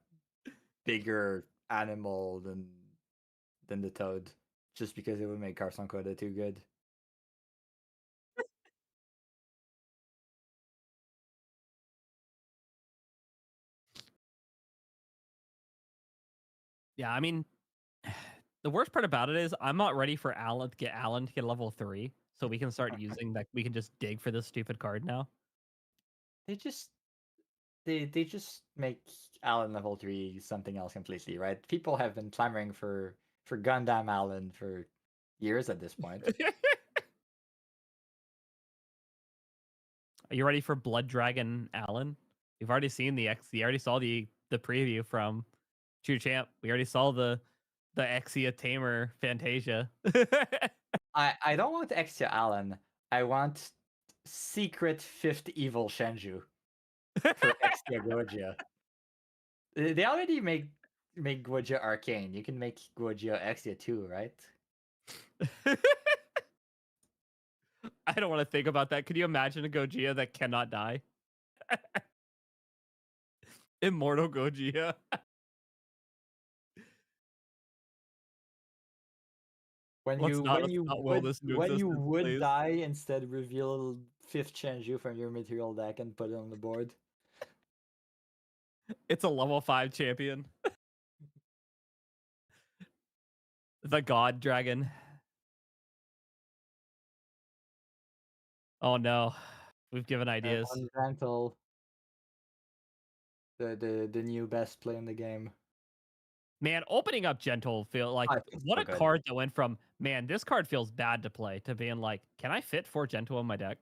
bigger animal than the toad, just because it would make Carpsong Coda too good. Yeah, I mean, the worst part about it is I'm not ready for Alan to get level 3, so we can start using that. We can just dig for this stupid card now. They just make Alan level 3 something else completely, right? People have been clamoring for Gundam Alan for years at this point. Are you ready for Blood Dragon Alan? We've already seen the X. You already saw the preview from True Champ. We already saw the Exia Tamer Fantasia. I don't want Exia Alan. I want secret 5th evil Shenju for Exia Gojia. They already make Gojia arcane. You can make Gojia Exia too, right? I don't want to think about that. Could you imagine a Gojia that cannot die? Immortal Gojia. When Let's you not will would this new when you existence, would please. die, instead reveal 5th Shenju from your material deck and put it on the board. It's a level 5 champion. The God Dragon. Oh no, we've given And ideas. on Gentle, the new best play in the game. Man, opening up Gentle feel like Oh, it's what so a good. card that went from man, this card feels bad to play to being like, can I fit 4 Gentle in my deck?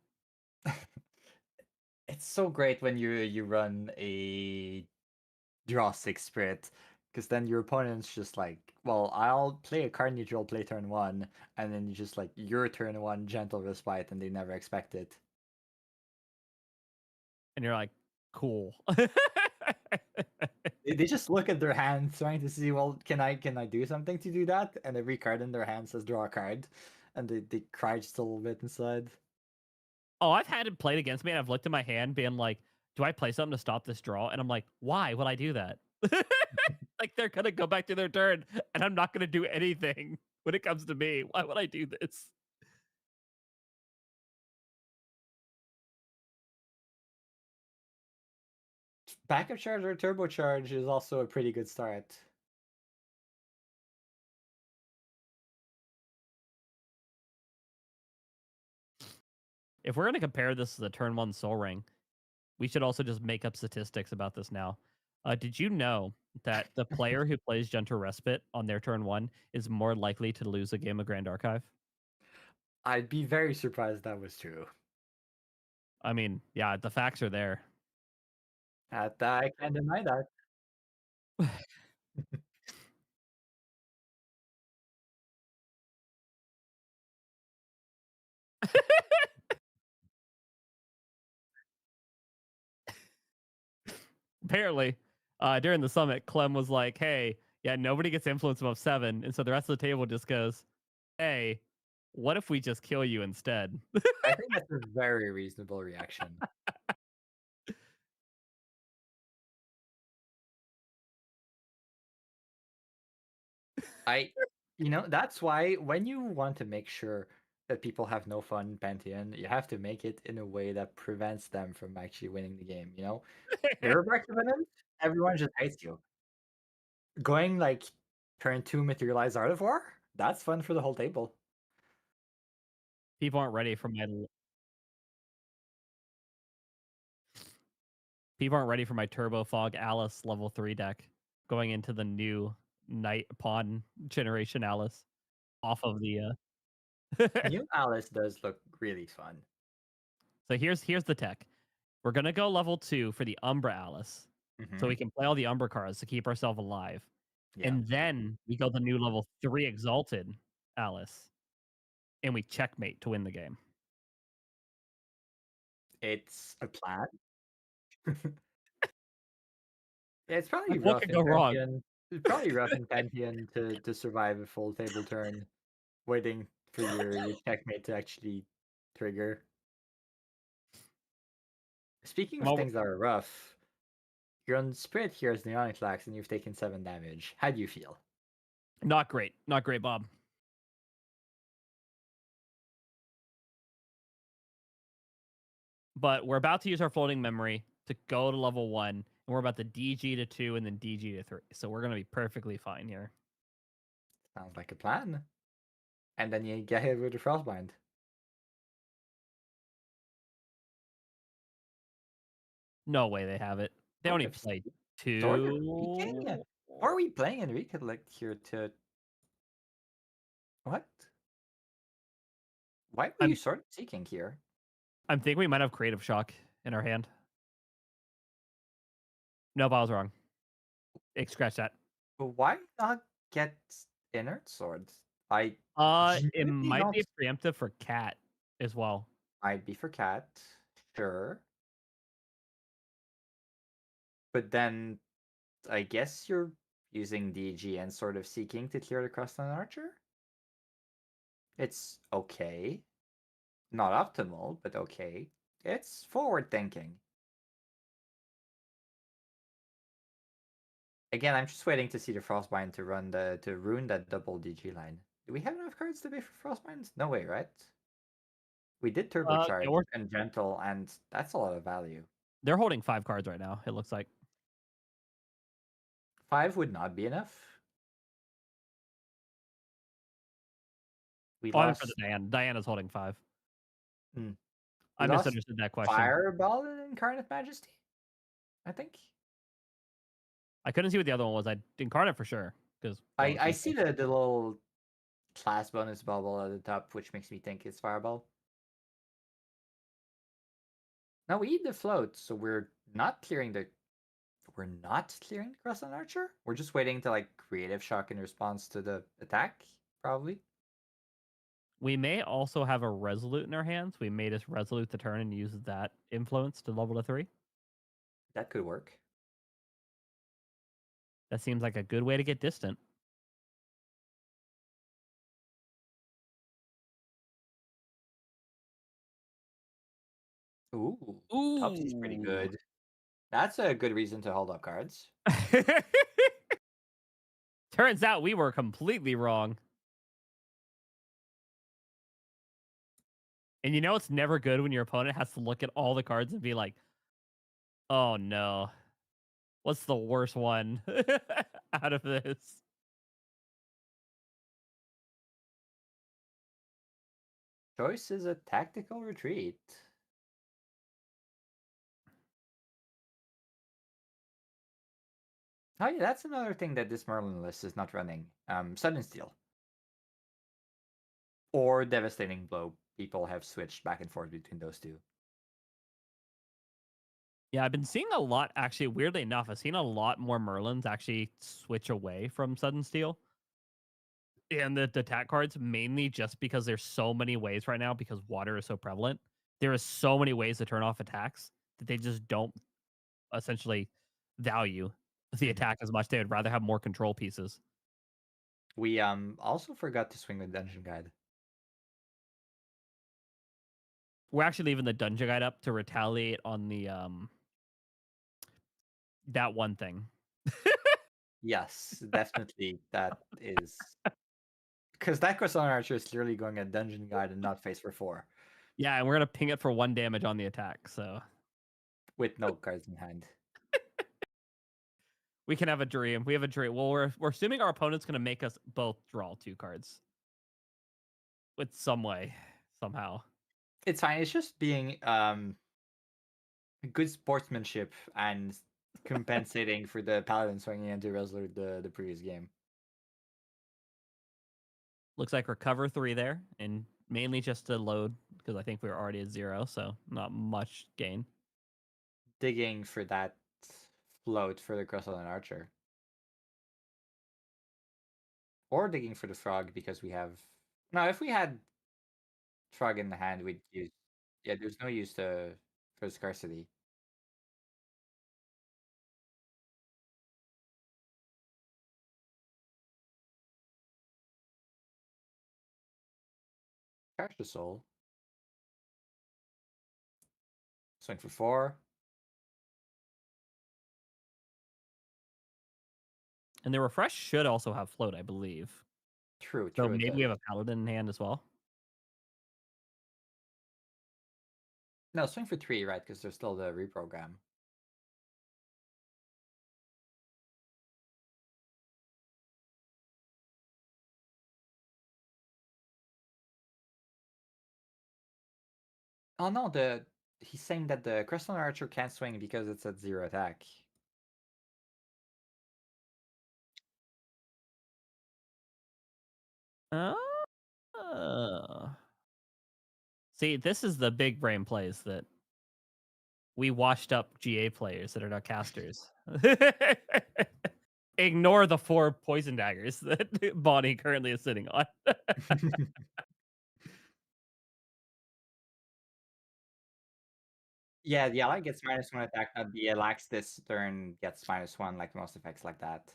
It's so great when you run a draw 6 Spirit, because then your opponent's just like, well, I'll play a card neutral, play turn 1, and then you just like your turn 1 Gentle Respite, and they never expect it. And you're like, cool. They just look at their hands trying to see, well, can I do something to do that? And every card in their hand says draw a card, and they cry just a little bit inside. Oh, I've had it played against me, and I've looked at my hand being like, do I play something to stop this draw? And I'm like, why would I do that? Like, they're gonna go back to their turn, and I'm not gonna do anything when it comes to me. Why would I do this? Backup charge or turbocharge is also a pretty good start. If we're gonna compare this to the turn 1 Soul Ring, we should also just make up statistics about this now. Did you know that the player who plays Gentle Respite on their turn 1 is more likely to lose a game of Grand Archive? I'd be very surprised that was true. I mean, yeah, the facts are there. I can't deny that. Apparently, during the summit, Clem was like, hey, yeah, nobody gets influence above 7. And so the rest of the table just goes, hey, what if we just kill you instead? I think that's a very reasonable reaction. That's why when you want to make sure that people have no fun in Pantheon, you have to make it in a way that prevents them from actually winning the game, You're a Revenant, everyone just hates you. Going like turn 2 materialize Art of War, that's fun for the whole table. People aren't ready for my People aren't ready for my Turbo Fog Alice level 3 deck going into the new Knight Pawn generation Alice off of the New Alice does look really fun. So here's the tech. We're gonna go level 2 for the Umbra Alice. So we can play all the Umbra cards to keep ourselves alive. Yeah. And then we go the new level 3 Exalted Alice. And we checkmate to win the game. It's a plan. Yeah, it's probably Like, what rough could in go wrong? Pantheon. It's probably rough in Pantheon to survive a full table turn, waiting for your checkmate to actually trigger. Speaking of Well, things that are rough, you're on Spirit here as Neonic Lax and you've taken 7 damage. How do you feel? not great. Not great, Bob. But we're about to use our floating memory to go to level 1. And we're about to DG to 2 and then DG to 3. So we're going to be perfectly fine here. Sounds like a plan. And then you get hit with the Frostbind. No way they have it. They only played 2. Are we playing in Recollect here to... What? Why were you sort of seeking here? I'm thinking we might have Creative Shock in our hand. Nope, I was wrong. Scratch that. But why not get Inert Swords? It genuinely might don't... be preemptive for Cat as well. Might be for Cat, sure. But then I guess you're using DG and sort of seeking to clear the crust on Archer? It's okay. Not optimal, but okay. It's forward thinking. Again, I'm just waiting to see the Frostbind to ruin that double DG line. Do we have enough cards to pay for Frostbinds? No way, right? We did turbocharge and gentle, and that's a lot of value. They're holding 5 cards right now, it looks like. 5 would not be enough. We Oh, lost... for the Diana. Diana's holding 5. I We lost misunderstood that question. Fireball and Incarnate Majesty, I think. I couldn't see what the other one was. I Incarnate for sure because I see the little class bonus bubble at the top, which makes me think it's Fireball. Now we eat the float, so we're not clearing the Cross on Archer. We're just waiting to like creative shock in response to the attack, probably. We may also have a Resolute in our hands. We may just Resolute the turn and use that influence to level to 3. That could work. That seems like a good way to get distant. Ooh, Topsy's pretty good. That's a good reason to hold up cards. Turns out we were completely wrong. And you know it's never good when your opponent has to look at all the cards and be like, oh no, what's the worst one out of this? Choice is a tactical retreat. Oh yeah, that's another thing that this Merlin list is not running. Sudden Steel. Or Devastating Blow. People have switched back and forth between those two. Yeah, I've been seeing a lot, actually, weirdly enough, I've seen a lot more Merlins actually switch away from Sudden Steel and the attack cards, mainly just because there's so many ways right now because water is so prevalent. There is so many ways to turn off attacks that they just don't essentially value the attack as much. They would rather have more control pieces. We also forgot to swing the Dungeon Guide. We're actually leaving the dungeon guide up to retaliate on the that one thing. Yes, definitely. That is because that Cross on Archer is clearly going at Dungeon Guide and not face for 4. Yeah, and we're gonna ping it for 1 damage on the attack, so With no cards in hand. we can have a dream. We have a dream. Well, we're assuming our opponent's gonna make us both draw 2 cards. With some way, somehow. It's fine. It's just being good sportsmanship and compensating for the Paladin swinging into Resolute the previous game. Looks like recover 3 there, and mainly just to load because I think we were already at 0, so not much gain. Digging for that float for the Crossland Archer. Or digging for the frog because we have... No, if we had frog in the hand, we'd use... Yeah, there's no use for scarcity. Charge the soul. Swing for 4. And the refresh should also have float, I believe. True, So true. maybe we have a paladin in hand as well. No, swing for 3, right? Because there's still the reprogram. Oh no, he's saying that the Crossland Archer can't swing because it's at 0 attack. See, this is the big brain plays that we washed up GA players that are not casters. Ignore the 4 poison daggers that Bonnie currently is sitting on. Yeah, the ally gets -1 attack, not the Lax this turn gets -1, like most effects like that.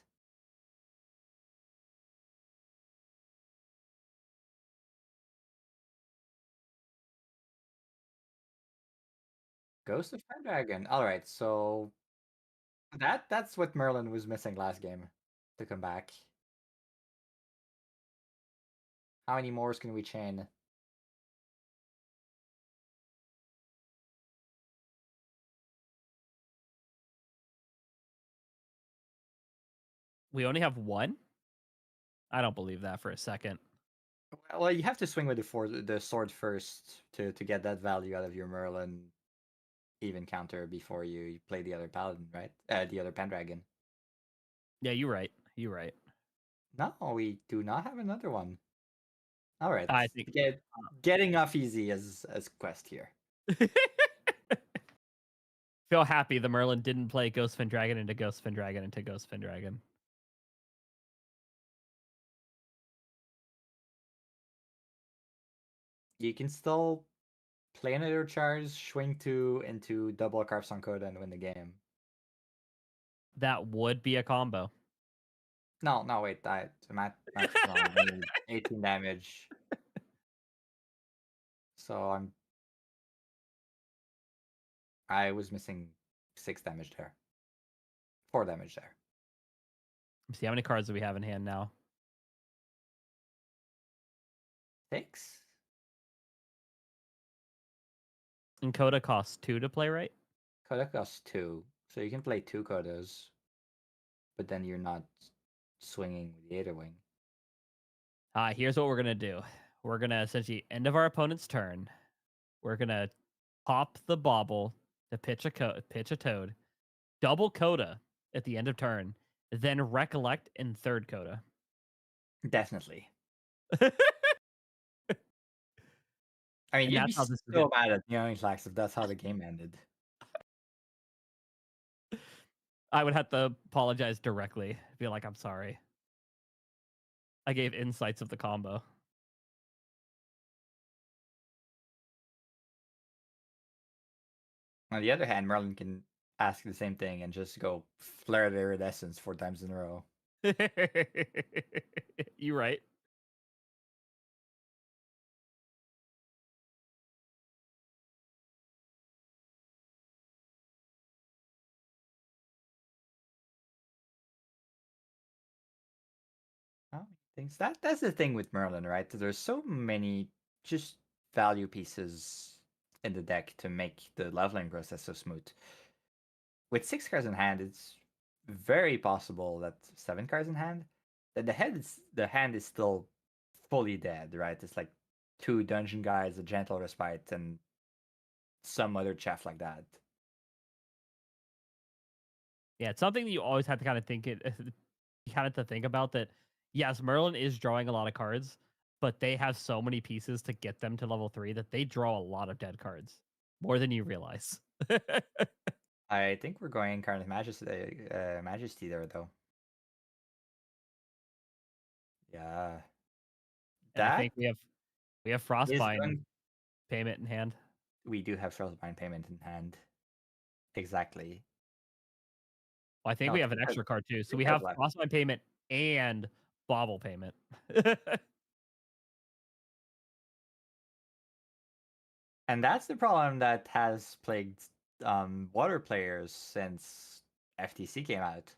Ghost of Pendragon. Alright, so that's what Merlin was missing last game to come back. How many mores can we chain? We only have 1? I don't believe that for a second. Well, you have to swing with the sword first to get that value out of your Merlin even counter before you play the other paladin, right? The other Pendragon. Yeah, you're right. You're right. No, we do not have another one. All right, I think getting off easy as quest here. feel happy the Merlin didn't play Ghost Dragon into Ghost Dragon into Ghost Dragon. You can still play another charge, swing 2 into double Carp Coda and win the game. That would be a combo. No, wait, math is wrong. I mean, 18 damage. So I was missing 6 damage there. 4 damage there. Let's see how many cards do we have in hand now? 6? And Coda costs 2 to play, right? Coda costs 2. So you can play 2 Codas, but then you're not swinging with the Aether Wing. Here's what we're gonna do. We're gonna essentially end of our opponent's turn. We're gonna pop the bauble to pitch a toad, double Coda at the end of turn, then recollect in third Coda. Definitely. I mean, And you'd be that's how this is so mad at Neoniclax if that's how the game ended. I would have to apologize directly. Be like, I'm sorry. I gave insights of the combo. On the other hand, Merlin can ask the same thing and just go flare the iridescence 4 times in a row. You right. Oh, things that's the thing with Merlin, right? There's so many just value pieces in the deck to make the leveling process so smooth. With 6 cards in hand, it's very possible that 7 cards in hand, that the hand is still fully dead, right? It's like 2 dungeon guys, a gentle respite, and some other chaff like that. Yeah, it's something that you always have to kind of think about that. Yes, Merlin is drawing a lot of cards, but they have so many pieces to get them to level 3 that they draw a lot of dead cards, more than you realize. I think we're going Incarnate Majesty there, though. Yeah. And I That think we have is Frostbind going. payment in hand. We do have Frostbind payment in hand. Exactly. Well, I think No, we have 3 an cards, extra card too. So 3 we cards have left. Frostbind payment and Bauble payment. And that's the problem that has plagued Water players since FTC came out.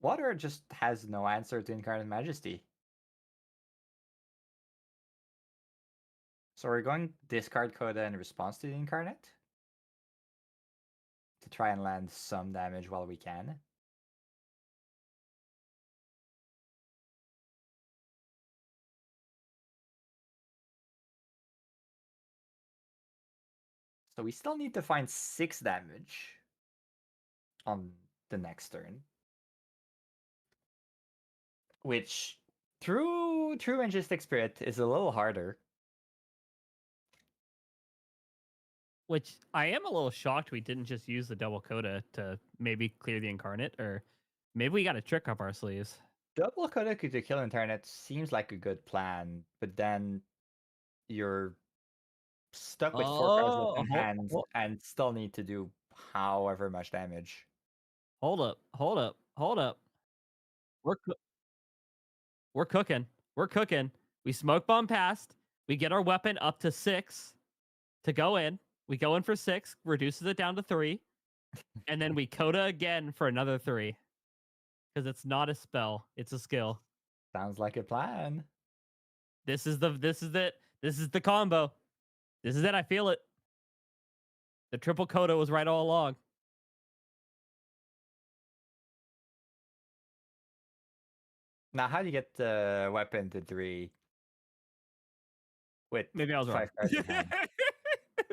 Water just has no answer to Incarnate Majesty. So we're going discard Coda in response to the Incarnate to try and land some damage while we can. So we still need to find 6 damage on the next turn. Which through Majestic Spirit is a little harder. Which I am a little shocked we didn't just use the double Coda to maybe clear the Incarnate, or maybe we got a trick up our sleeves. Double Coda to kill Incarnate seems like a good plan, but then you're stuck with 4 cards left in hand and still need to do however much damage. Hold up. We're cooking. We're cooking. We smoke bomb past. We get our weapon up to 6 to go in. We go in for 6, reduces it down to 3, and then we Coda again for another 3. Because it's not a spell, it's a skill. Sounds like a plan. This is it. This is the combo. This is it. I feel it. The triple Coda was right all along. Now, how do you get the weapon to 3? with Maybe I was wrong. 5 cards in hand.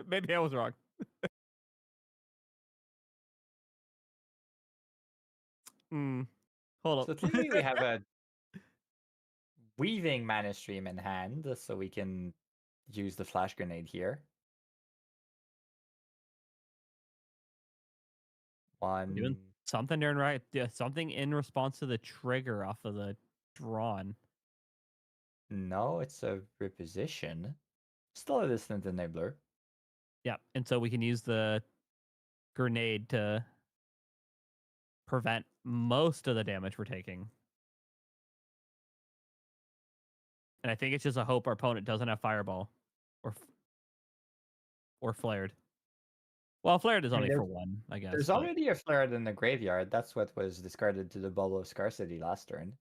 Maybe I was wrong. Hold So up. clearly we have a weaving mana stream in hand, so we can use the flash grenade here. We're doing One. something there, right? Yeah, something in response to the trigger off of the drawn. No, it's a reposition. Still a distant enabler. Yeah, and so we can use the grenade to prevent most of the damage we're taking. And I think it's just a hope our opponent doesn't have fireball or flared. Well, flared is I mean, only for one, I guess. There's but- already a flared in the graveyard. That's what was discarded to the Bubble of Scarcity last turn.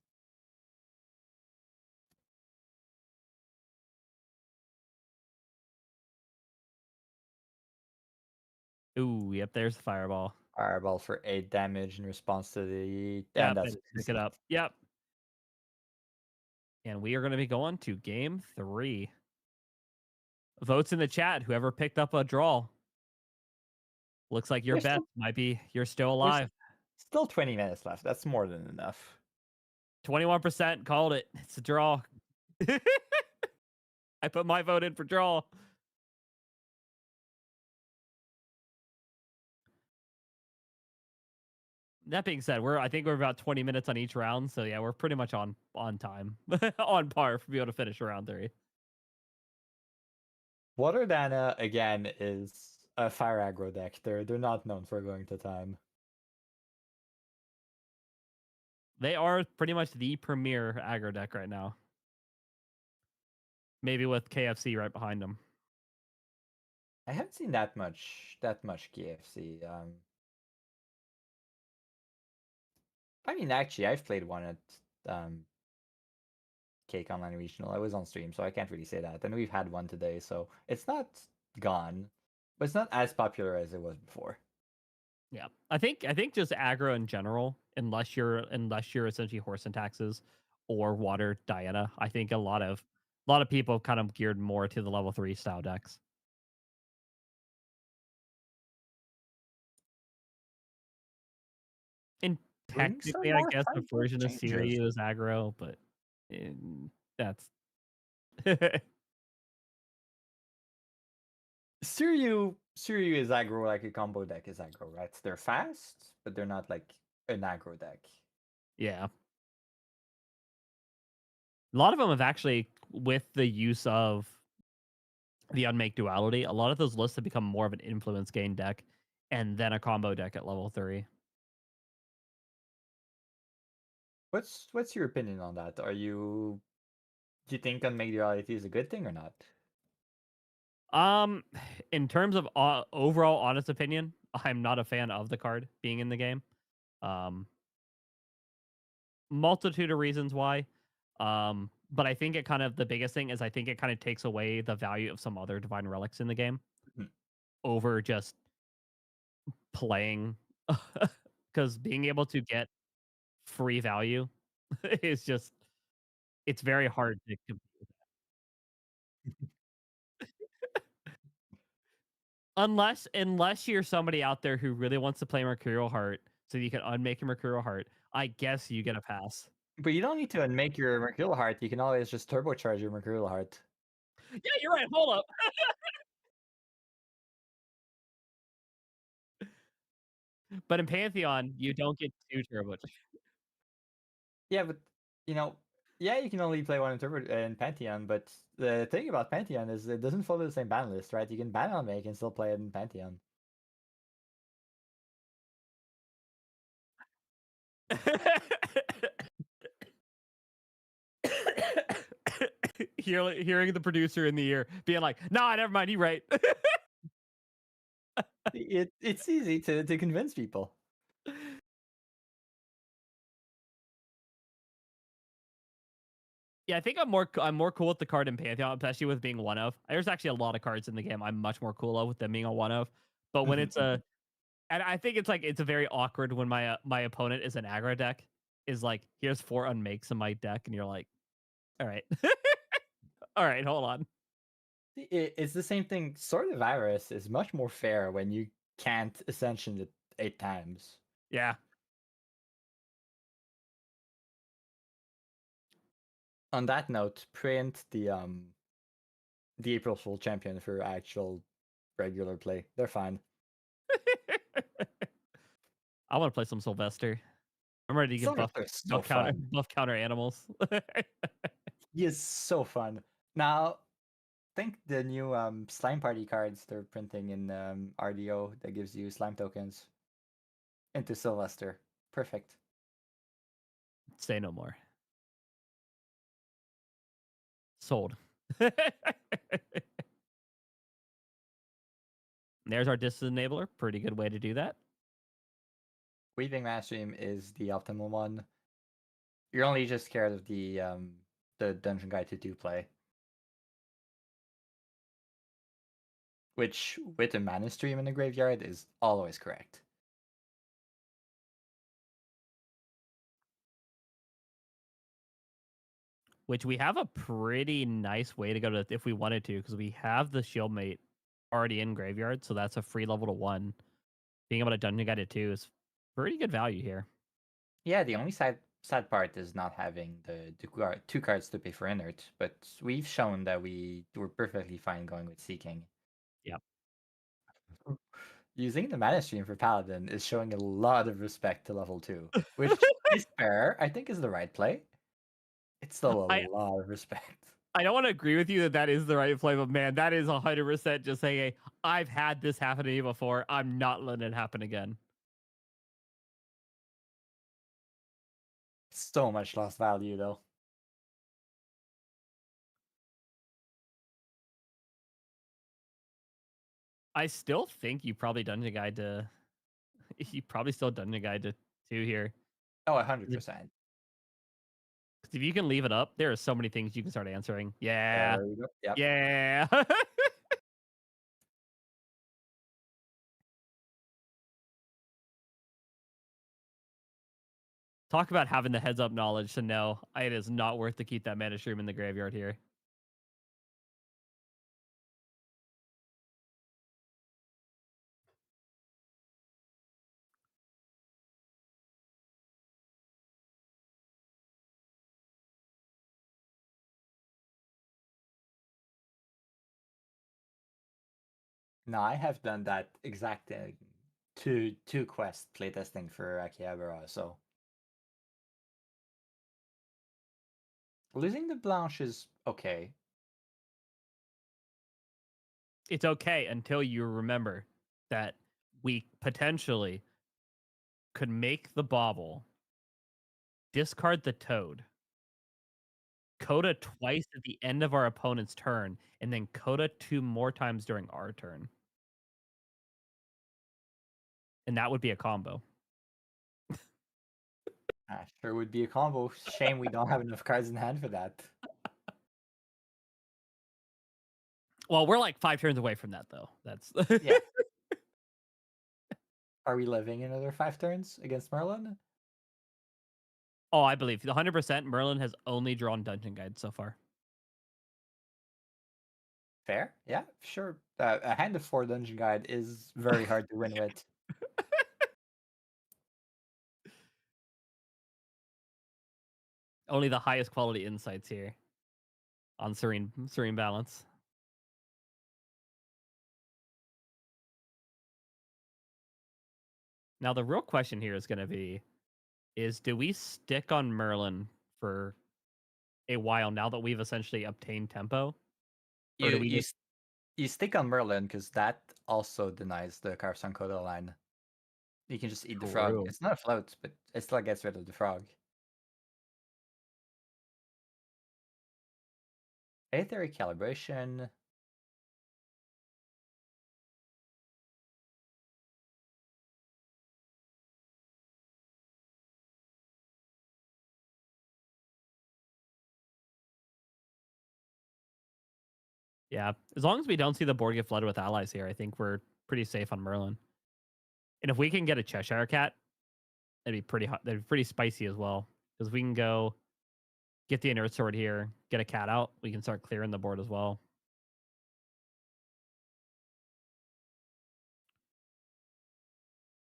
Ooh, yep, there's the fireball. Fireball for 8 damage in response to the... Yeah, and that's pick it up. Yep. And we are going to be going to game 3. Votes in the chat. Whoever picked up a draw. Looks like your There's bet still- might be you're still alive. Still 20 minutes left. That's more than enough. 21% called it. It's a draw. I put my vote in for draw. That being said, I think we're about 20 minutes on each round, so yeah, we're pretty much on time, on par for being able to finish round 3. Water Dana, again, is a fire aggro deck. They're not known for going to time. They are pretty much the premier aggro deck right now. Maybe with KFC right behind them. I haven't seen that much KFC. I mean, actually, I've played one at Cake Online Regional. I was on stream, so I can't really say that. And we've had one today, so it's not gone, but it's not as popular as it was before. Yeah, I think just aggro in general, unless you're essentially horse and taxes or water Diana, I think a lot of people have kind of geared more to the level 3 style decks. And Bring some technically, I more guess the fight version of changes. Siri is aggro, but that's Suryu is aggro like a combo deck is aggro, right? They're fast, but they're not like an aggro deck. yeah. A lot of them have actually, with the use of the Unmake Duality, a lot of those lists have become more of an influence gain deck and then a combo deck at level 3. What's your opinion on that? Do you think Unmake Duality is a good thing or not? In terms of overall honest opinion, I'm not a fan of the card being in the game. Multitude of reasons why. But I think the biggest thing is I think it kind of takes away the value of some other divine relics in the game over just playing, because being able to get free value is just, it's very hard to compete with that. Unless you're somebody out there who really wants to play Mercurial Heart so you can unmake your Mercurial Heart, I guess you get a pass. But you don't need to unmake your Mercurial Heart. You can always just turbocharge your Mercurial Heart. Yeah, you're right. Hold up. But in Pantheon, you don't get 2 turbo. Yeah, but yeah, you can only play one in Pantheon, but the thing about Pantheon is it doesn't follow the same ban list, right? You can ban Unmake and still play it in Pantheon. Hearing the producer in the ear being like, "Nah, never mind, you right." It's easy to convince people. Yeah, I think I'm more cool with the card in Pantheon, especially with being one of. There's actually a lot of cards in the game I'm much more cool with them being a one of. But when it's a, and I think it's a very awkward when my opponent is an aggro deck, is like, here's 4 unmakes in my deck, and you're like, all right, all right, hold on. It's the same thing. Sword of Iris is much more fair when you can't Ascension it 8 times. Yeah. On that note, print the April Fool champion for actual regular play. They're fine. I want to play some Sylvester. I'm ready to get Sylvester's so fun. buff counter animals. He is so fun. Now, think the new slime party cards they're printing in RDO that gives you slime tokens into Sylvester. Perfect. Say no more. Sold. There's our distance enabler. Pretty good way to do that. Weaving Mastery is the optimal one. You're only just scared of the Dungeon Guide to 2 play. Which, with a mana stream in the graveyard, is always correct. Which we have a pretty nice way to go to if we wanted to, because we have the Shieldmate already in graveyard, so that's a free level to 1. Being able to Dungeon Guide it 2 is pretty good value here. Yeah, the only sad part is not having the 2 cards to pay for Inert, but we've shown that we were perfectly fine going with Seeking. Yep. Using the mana stream for Paladin is showing a lot of respect to level 2, which is fair, I think is the right play. It's still a lot of respect. I don't want to agree with you that that is the right play, but man, that is 100% just saying, hey, I've had this happen to me before. I'm not letting it happen again. So much lost value, though. I still think you probably Dungeon Guide to... You probably still Dungeon Guide to 2 here. Oh, 100%. Because if you can leave it up, there are so many things you can start answering. Yeah. There you go. Yep. Yeah. Talk about having the heads up knowledge to know it is not worth to keep that mana stream in the graveyard here. No, I have done that exact thing. Two quest playtesting for Akihabara, so losing the Blanche is okay. It's okay until you remember that we potentially could make the bauble, discard the toad, coda twice at the end of our opponent's turn, and then coda 2 more times during our turn. And that would be a combo. Sure would be a combo. Shame we don't have enough cards in hand for that. Well, we're like 5 turns away from that, though. That's Yeah. Are we living another 5 turns against Merlin? Oh, I believe 100% Merlin has only drawn Dungeon Guide so far. Fair, yeah, sure. A hand of 4 Dungeon Guide is very hard to win with. Only the highest quality insights here on Serene Balance. Now, the real question here is going to be, do we stick on Merlin for a while now that we've essentially obtained tempo? Or do we just... You stick on Merlin because that also denies the Carson Coda line. You can just eat the frog. True. It's not a float, but it still gets rid of the frog. Aetheric Calibration. Yeah, as long as we don't see the board get flooded with allies here, I think we're pretty safe on Merlin. And if we can get a Cheshire Cat, that'd be pretty hot. That'd be pretty spicy as well. Because we can go get the Inert Sword here, get a cat out, we can start clearing the board as well.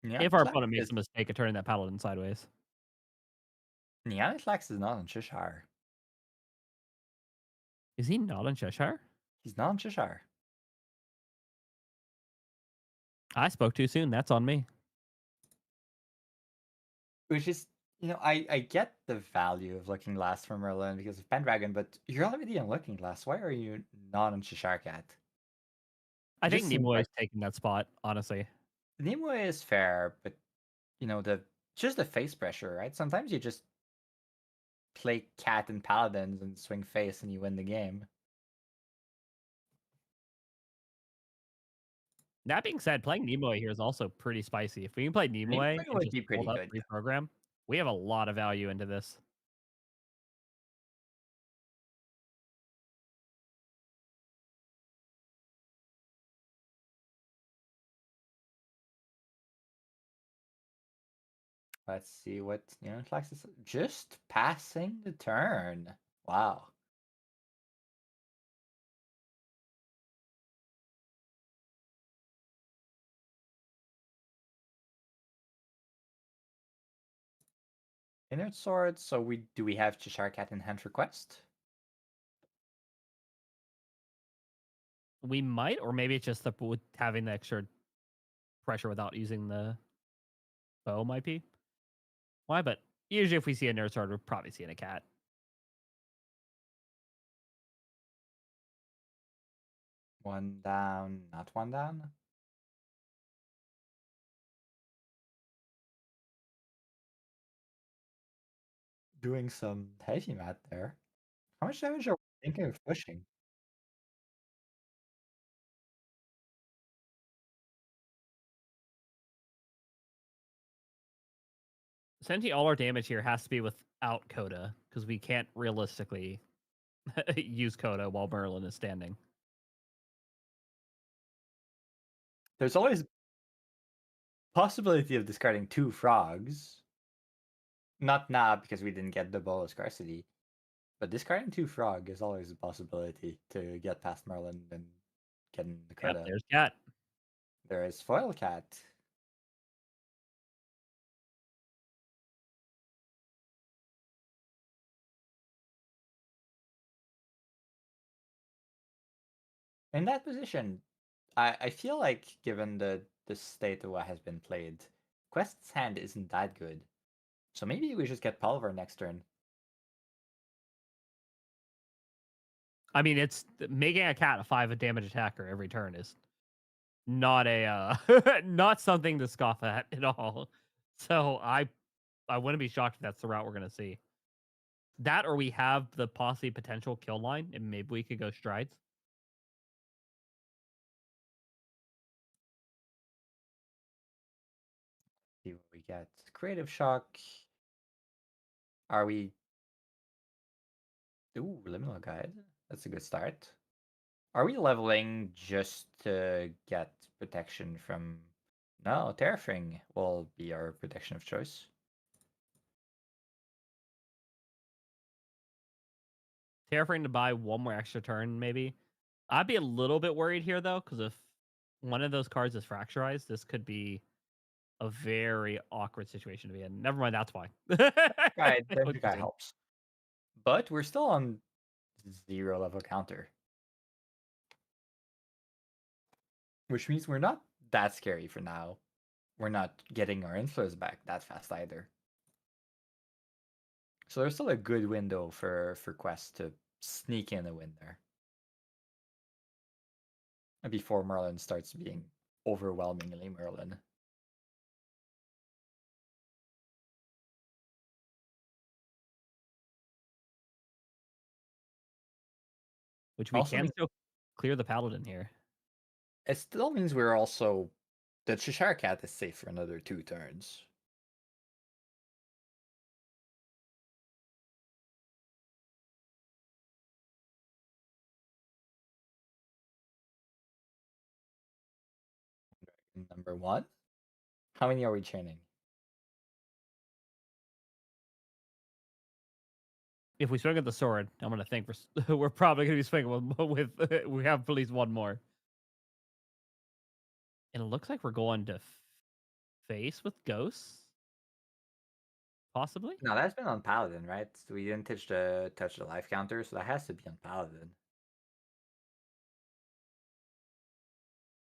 If our opponent makes a mistake of turning that paladin sideways. Neanitlax is not on Cheshire. Is he not in Cheshire? He's not on Cheshire. I spoke too soon. That's on me. Which is, I get the value of Looking Glass for Merlin because of Pendragon, but you're already on Looking Glass. Why are you not on Cheshire Cat? I think just seems Nimue like- is taking that spot, honestly. Nimue is fair, but just the face pressure, right? Sometimes you just play cat and paladins and swing face and you win the game. That being said, playing Nimue here is also pretty spicy. If we can play Nimue and would just be pretty hold up good. reprogram, we have a lot of value into this. Let's see what Neanitlax is. Just passing the turn. Wow. Inert Sword, so we have Cheshire Cat in hand request? We might, or maybe it's just with having the extra pressure without using the bow might be. Why? But usually if we see a nerd sword, we're probably seeing a cat. One down, not one down. Doing some heavy math there. How much damage are we thinking of pushing? Essentially, all our damage here has to be without Coda, because we can't realistically use Coda while Merlin is standing. There's always possibility of discarding 2 frogs. Not now because we didn't get the Bowl of Scarcity. But discarding 2 frog is always a possibility to get past Merlin and getting the Coda. Yep, there's cat. There is Foil Cat. In that position, I feel like given the state of what has been played, Quest's hand isn't that good. So maybe we just get Pulver next turn. I mean, it's making a cat a 5 damage attacker every turn is not a not something to scoff at all. So I wouldn't be shocked if that's the route we're gonna see. That, or we have the possibly potential kill line, and maybe we could go strides. See what we get. Creative Shock. Are we... Ooh, Liminal Guide. That's a good start. Are we leveling just to get protection from... No, Terrafring will be our protection of choice. Terrafring to buy one more extra turn, maybe. I'd be a little bit worried here, though, because if one of those cards is fracturized, this could be a very awkward situation to be in. Never mind, that's why. Right, the guy helps. But we're still on 0 level counter. Which means we're not that scary for now. We're not getting our inflows back that fast either. So there's still a good window for Quest to sneak in a win there. Before Merlin starts being overwhelmingly Merlin. Which we Also can means- still clear the Paladin here. It still means we're also... The Cheshire Cat is safe for another 2 turns. Number 1? How many are we chaining? If we swing at the sword, I'm gonna think we're probably gonna be swinging with we have at least one more. And it looks like we're going to face with ghosts? Possibly? No, that's been on Paladin, right? We didn't touch the life counter, so that has to be on Paladin.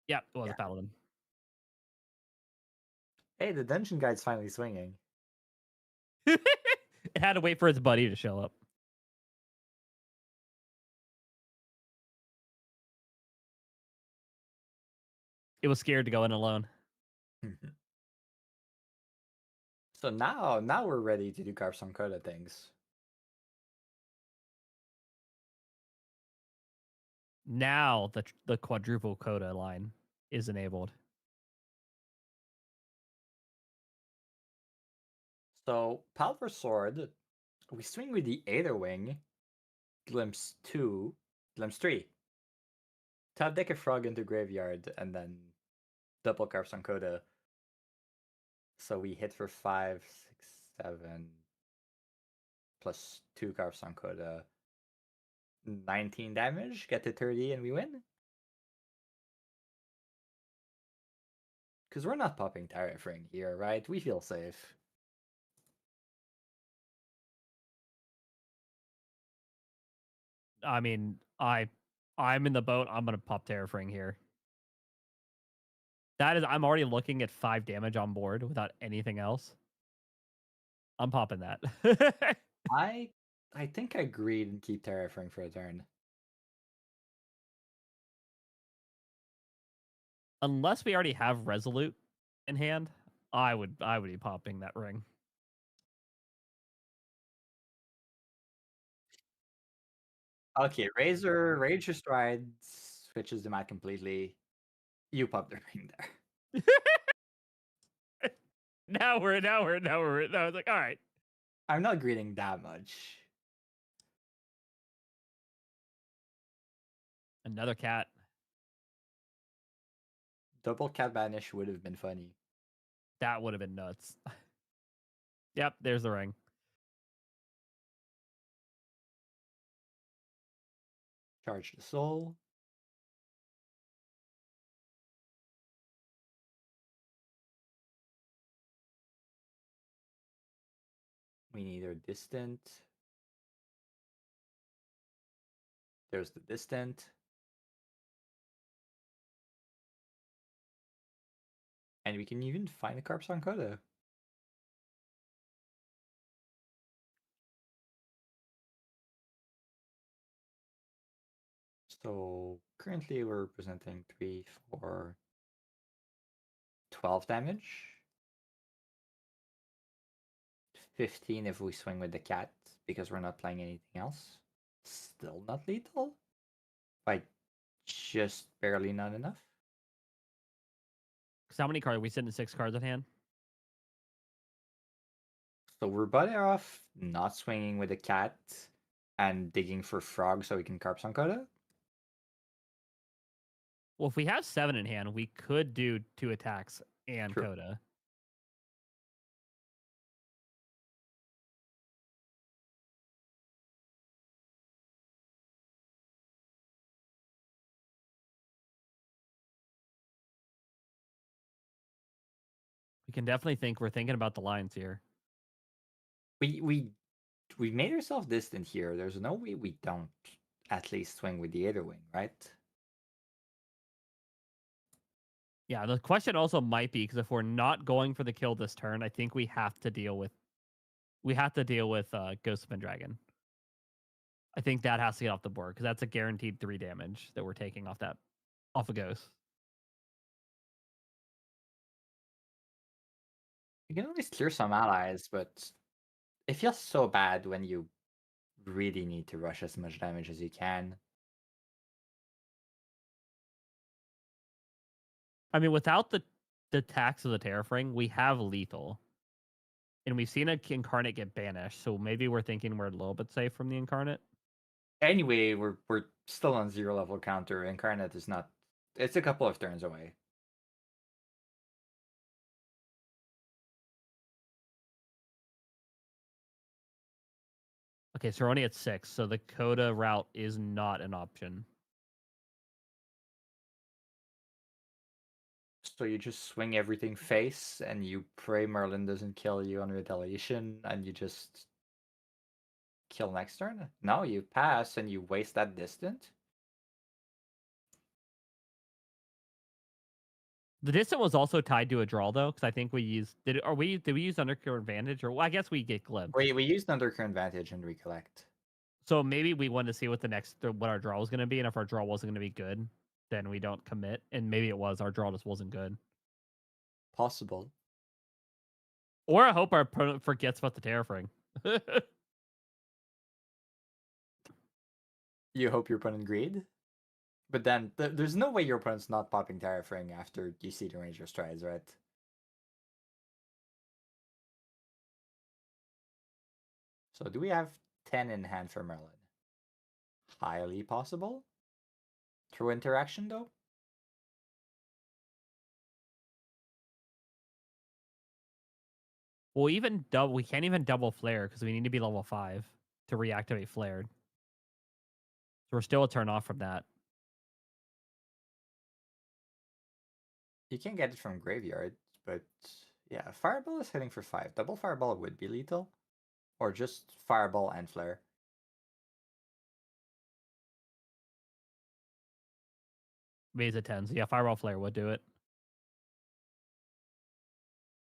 Yeah, it was Yeah. a paladin. Hey, the dungeon guide's finally swinging. It had to wait for its buddy to show up. It was scared to go in alone. So now we're ready to do Carpson Coda things. Now the quadruple coda line is enabled. So Palver Sword, we swing with the Aether Wing, Glimpse 2, Glimpse 3. Top deck a frog into graveyard, and then double Carpson Coda. So we hit for 5, 6, 7, plus 2 Carpson Coda. 19 damage, get to 30, and we win. Because we're not popping Tariff Ring here, right? We feel safe. I mean, I'm in the boat. I'm gonna pop Terrafring here. That is, I'm already looking at 5 damage on board without anything else. I'm popping that. I think I agreed and keep Tariff Ring for a turn. Unless we already have Resolute in hand, I would be popping that ring. Okay, Rager Stride switches the mat completely. You pop the ring there. Now I was like, all right. I'm not greeting that much. Another cat. Double cat banish would have been funny. That would have been nuts. Yep, there's the ring. Charge the soul. We need our distant. There's the distant. And we can even find a Carpson Coda. So currently we're presenting 3, 4, 12 damage. 15 if we swing with the cat because we're not playing anything else. Still not lethal. Like just barely not enough. Because how many cards? We sitting 6 cards at hand? So we're better off not swinging with the cat and digging for frog so we can Carpson Coda. Well, if we have 7 in hand, we could do 2 attacks and True. coda. We can definitely think we're thinking about the lines here. We made ourselves distant here. There's no way we don't at least swing with the Aether Wing, right? Yeah, the question also might be because if we're not going for the kill this turn, I think we have to deal with Ghost of Pendragon. I think that has to get off the board because that's a guaranteed 3 damage that we're taking off a Ghost. You can always clear some allies, but it feels so bad when you really need to rush as much damage as you can. I mean, without the tax of the Terrafring, we have lethal. And we've seen an incarnate get banished, so maybe we're thinking we're a little bit safe from the incarnate. Anyway, we're still on 0 level counter. Incarnate is not. It's a couple of turns away. Okay, so we're only at 6, so the coda route is not an option. So you just swing everything face, and you pray Merlin doesn't kill you on retaliation, and you just kill next turn? No, you pass and you waste that distant. The distant was also tied to a draw though, because I think we used did we use Undercure Advantage, or well, I guess we get glimpse. We used Undercurrent Advantage and recollect. So maybe we wanted to see what what our draw was going to be, and if our draw wasn't going to be good, then we don't commit. And maybe it was our draw just wasn't good. Possible. Or I hope our opponent forgets about the Terrafring. You hope your opponent greed? But then there's no way your opponent's not popping Terrafring after you see the Ranger Strides, right? So do we have 10 in hand for Merlin? Highly possible. Through interaction though? Well, we can't even double flare because we need to be level 5 to reactivate flared. So we're still a turn off from that. You can get it from graveyard, but yeah, Fireball is hitting for 5. Double Fireball would be lethal. Or just Fireball and Flare. Maybe it's a 10. So yeah, Fireball Flare would do it.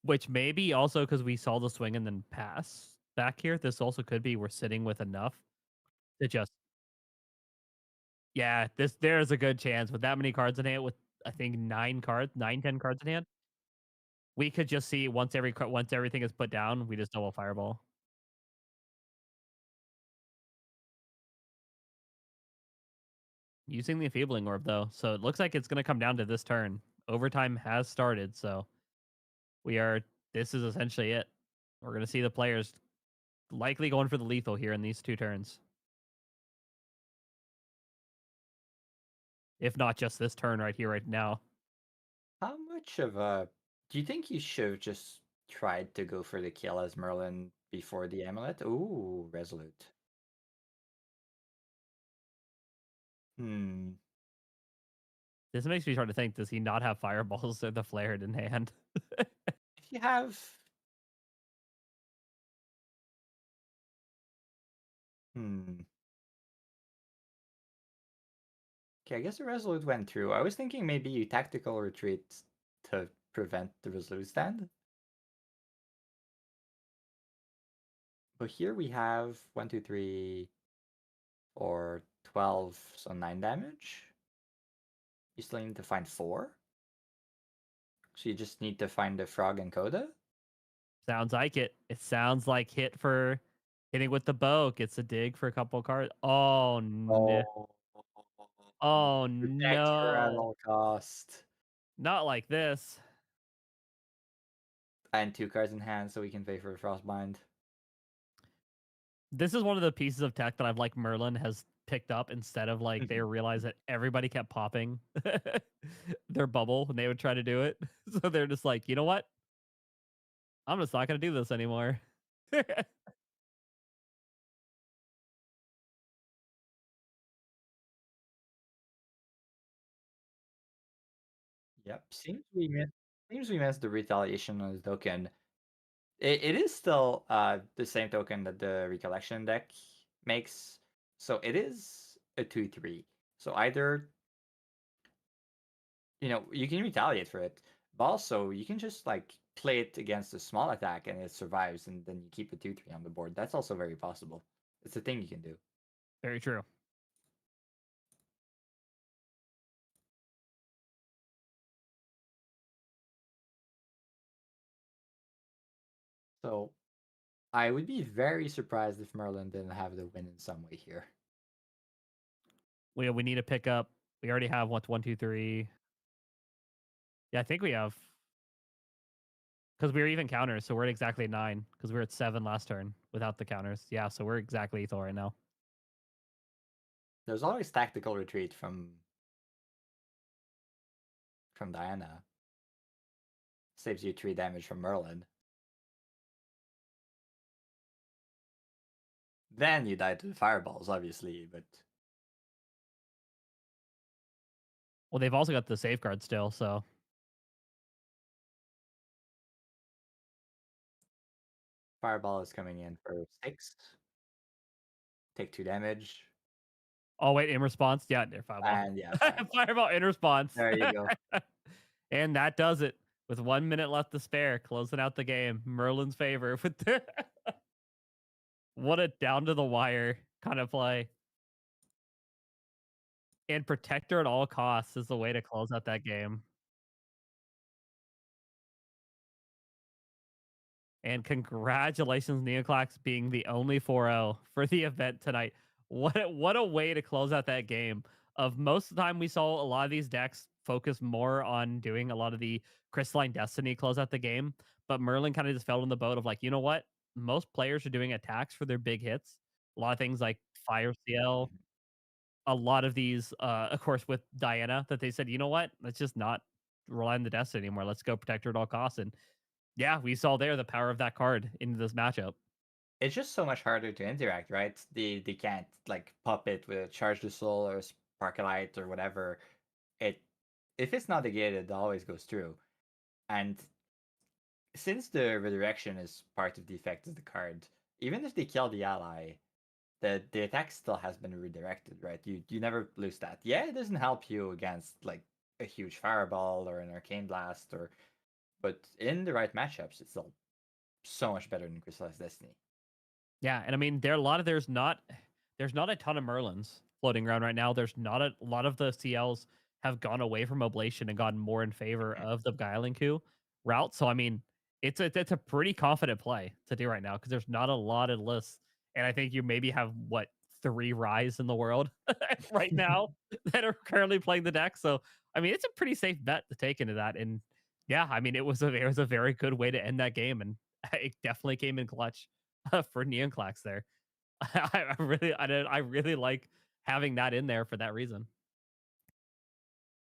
Which maybe also because we saw the swing and then pass back here. This also could be we're sitting with enough to just. Yeah, there's a good chance with that many cards in hand, with I think 10 cards in hand. We could just see once everything is put down, we just double Fireball. Using the Enfeebling Orb though, so it looks like it's going to come down to this turn. Overtime has started, so this is essentially it. We're going to see the players likely going for the lethal here in these 2 turns. If not just this turn right here, right now. How much of a... Do you think you should have just tried to go for the kill as Merlin before the amulet? Ooh, Resolute. This makes me start to think, does he not have Fireballs or the Flared in hand? If you have... Okay, I guess the Resolute went through. I was thinking maybe you tactical retreat to prevent the Resolute stand. But here we have 1, 2, 3, or 12, so 9 damage. You still need to find 4. So you just need to find the Frog and Coda. Sounds like it. It sounds like hit for hitting with the bow. Gets a dig for a couple cards. Oh, no. Oh, Protect her at no. all cost. Not like this. And 2 cards in hand so we can pay for Frostbind. This is one of the pieces of tech that I've like Merlin has picked up instead of like they realized that everybody kept popping their bubble when they would try to do it. So they're just like, you know what? I'm just not going to do this anymore. Yep, seems we missed the retaliation on the token. It is still the same token that the recollection deck makes, so it is a 2/3. So either you can retaliate for it, but also you can just like play it against a small attack and it survives, and then you keep a 2/3 on the board. That's also very possible. It's a thing you can do. Very true. So I would be very surprised if Merlin didn't have the win in some way here. We need to pick up. We already have 1, 2, 3. Yeah, I think we have. Because we were even counters, so we're at exactly 9. Because we were at 7 last turn without the counters. Yeah, so we're exactly lethal right now. There's always tactical retreat from Diana. Saves you 3 damage from Merlin. Then you die to the fireballs, obviously, but... Well, they've also got the safeguard still, so... Fireball is coming in for 6. Take 2 damage. Oh wait, in response, yeah, they're fireball. And yeah, Fireball. Fireball in response. There you go. And that does it. With 1 minute left to spare, closing out the game. Merlin's favor with the what a down to the wire kind of play. And protector at all costs is the way to close out that game. And congratulations, Neoclax, being the only 4-0 for the event tonight. What a way to close out that game. Of most of the time, we saw a lot of these decks focus more on doing a lot of the Crystalline Destiny close out the game. But Merlin kind of just fell in the boat of like, you know what? Most players are doing attacks for their big hits. A lot of things like Fire CL, a lot of these, of course, with Diana, that they said, you know what? Let's just not rely on the Destiny anymore. Let's go Protector at all costs. And yeah, we saw there the power of that card into this matchup. It's just so much harder to interact, right? They can't like pop it with Charge the Soul or Sparklight or whatever. It if it's not negated, it always goes through. And since the redirection is part of the effect of the card, even if they kill the ally, the attack still has been redirected, right? You never lose that. Yeah, it doesn't help you against like a huge fireball or an arcane blast but in the right matchups, it's still so much better than Crystallized Destiny. Yeah, and I mean there's not a ton of Merlins floating around right now. There's not a lot of the CLs have gone away from Oblation and gotten more in favor of the Beguiling Coup route. So I mean, it's a pretty confident play to do right now because there's not a lot of lists, and I think you maybe have what 3 Rise in the world right now that are currently playing the deck. So I mean, it's a pretty safe bet to take into that. And yeah, I mean, it was a very good way to end that game, and it definitely came in clutch for Neoclax there. I really like having that in there for that reason.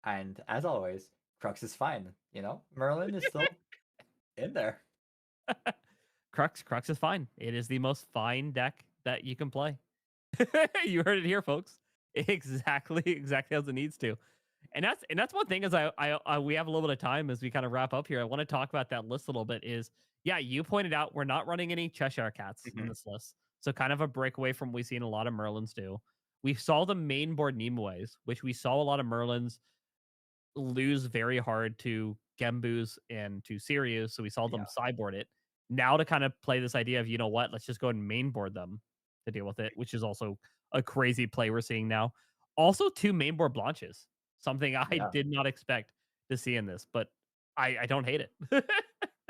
And as always, Crux is fine. You know, Merlin is still in there. Crux is fine. It is the most fine deck that you can play. You heard it here, folks. Exactly as it needs to. And that's one thing as I we have a little bit of time as we kind of wrap up here. I want to talk about that list a little bit. Is yeah, you pointed out we're not running any Cheshire Cats in this list, so kind of a breakaway from what we've seen a lot of Merlins do. We saw the main board Nimues, which we saw a lot of Merlins lose very hard to Gembus and to Sirius, so we saw them sideboard it. Now to kind of play this idea of, you know what, let's just go and mainboard them to deal with it, which is also a crazy play we're seeing now. Also, 2 mainboard Blanches, something I did not expect to see in this, but I don't hate it.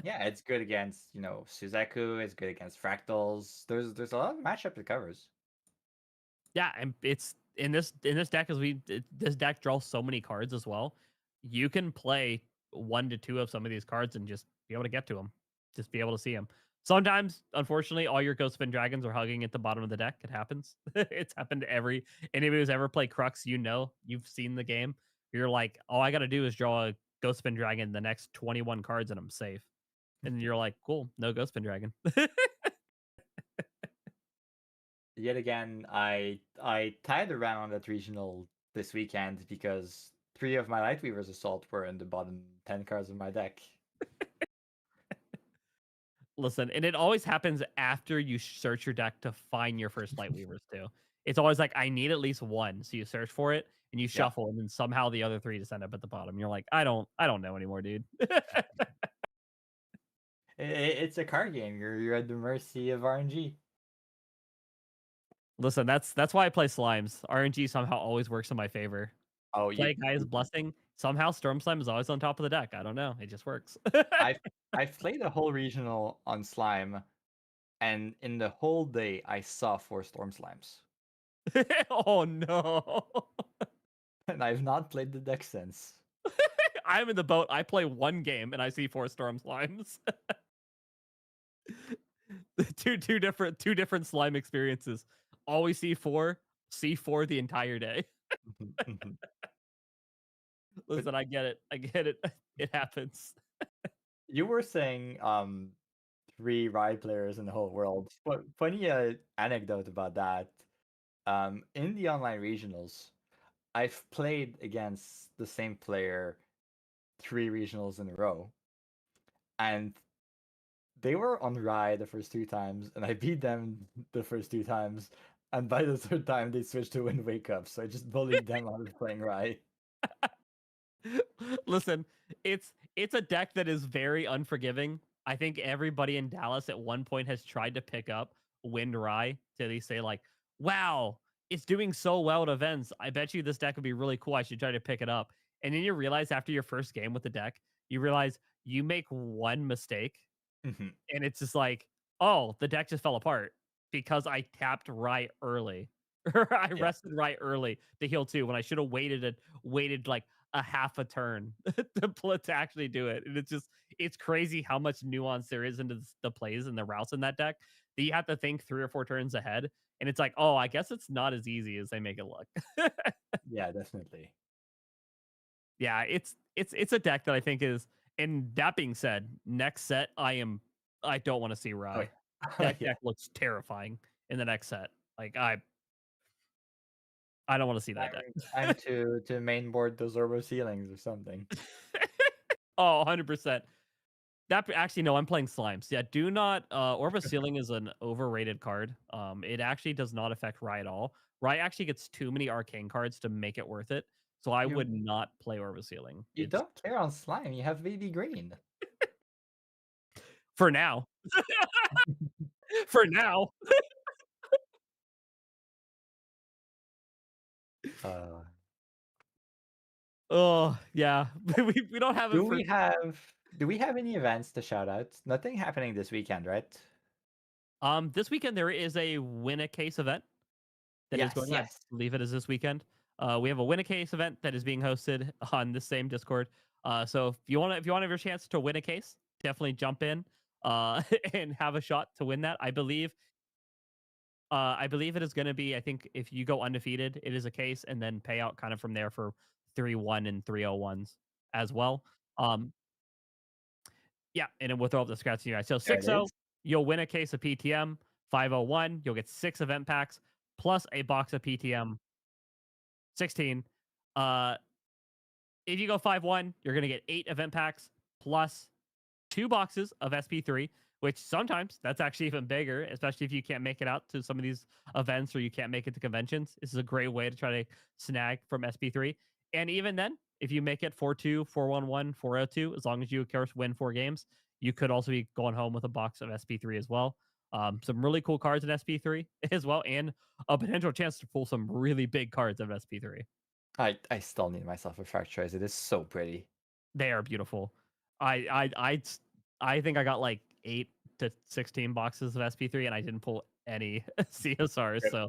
Yeah, it's good against, you know, Suzaku, it's good against Fractals. There's a lot of matchup it covers. Yeah, and it's in this deck as this deck draws so many cards as well. You can play 1 to 2 of some of these cards and just be able to get to them, just be able to see them. Sometimes, unfortunately, all your Ghostfin Dragons are hugging at the bottom of the deck. It happens. It's happened to anybody who's ever played Crux. You know, you've seen the game. You're like, all I got to do is draw a Ghostfin Dragon the next 21 cards and I'm safe. And you're like, cool, no Ghostfin Dragon. Yet again, I tied around that regional this weekend because 3 of my Lightweaver's Assault were in the bottom 10 cards of my deck. Listen, and it always happens after you search your deck to find your first Lightweavers too. It's always like, I need at least 1. So you search for it and you shuffle, and then somehow the other 3 just end up at the bottom. You're like, I don't know anymore, dude. It's a card game. You're at the mercy of RNG. Listen, that's why I play Slimes. RNG somehow always works in my favor. Oh, Play Guy's Blessing. Somehow Storm Slime is always on top of the deck. I don't know. It just works. I've played a whole regional on Slime, and in the whole day I saw 4 Storm Slimes. Oh no. And I've not played the deck since. I'm in the boat. I play 1 game and I see 4 Storm Slimes. two different slime experiences. Always C4 the entire day. Listen, I get it. It happens. You were saying 3 Rye players in the whole world. But funny anecdote about that. In the online regionals, I've played against the same player 3 regionals in a row. And they were on Rye the first 2 times, and I beat them the first 2 times. And by the third time, they switched to Wind Wake Up, so I just bullied them out of playing Rye. Listen, it's a deck that is very unforgiving. I think everybody in Dallas at one point has tried to pick up Wind Rye to they say like, "Wow, it's doing so well at events. I bet you this deck would be really cool. I should try to pick it up." And then you realize after your first game with the deck, you realize you make one mistake Mhm. and it's just like, oh, the deck just fell apart because I tapped right early. Or I Yeah. rested right early to heal 2 when I should have waited like a half a turn to actually do it. And it's crazy how much nuance there is into the plays and the routes in that deck that you have to think 3 or 4 turns ahead. And it's like, oh, I guess it's not as easy as they make it look. Yeah, definitely. Yeah, it's a deck that I think is. And that being said, next set I don't want to see Oh, Rye. yeah. That deck looks terrifying in the next set. Like I don't want to see that deck. Time to mainboard those Orbo ceilings or something. Oh, 100%. Actually no, I'm playing Slimes. Yeah, do not Orba Ceiling is an overrated card. It actually does not affect Rye at all. Rye actually gets too many arcane cards to make it worth it. So I would You not play Orba Ceiling. you It's don't care on slime. You have baby green. for now. For now. Uh, Oh, yeah. We don't have it do for we have any events to shout out? Nothing happening this weekend, right? this weekend there is a win a case event that is Yes, going on. I yes. believe it is this weekend. We have a win a case event that is being hosted on the same Discord. So if you want to have your chance to win a case, definitely jump in and have a shot to win that. I believe it is going to be. I think if you go undefeated, it is a case, and then pay out kind of from there for 3-1 and 301s as well. Yeah, and then we'll throw up the scratch you guys. So There it 6-0, is. you'll win a case of PTM. 501, you'll get 6 event packs plus a box of PTM. 16. Uh, if you go 5-1, you're going to get 8 event packs plus 2 boxes of SP3, which sometimes that's actually even bigger, especially if you can't make it out to some of these events or you can't make it to conventions. This is a great way to try to snag from SP3. And even then, if you make it 4-2, 4-1-1, 4-0-2, as long as you, of course, win 4 games, you could also be going home with a box of SP3 as well. Some really cool cards in SP3 as well, and a potential chance to pull some really big cards of SP3. I still need myself a Fracturize. It is so pretty. They are beautiful. I think I got like 8 to 16 boxes of SP3 and I didn't pull any CSRs. Yep. So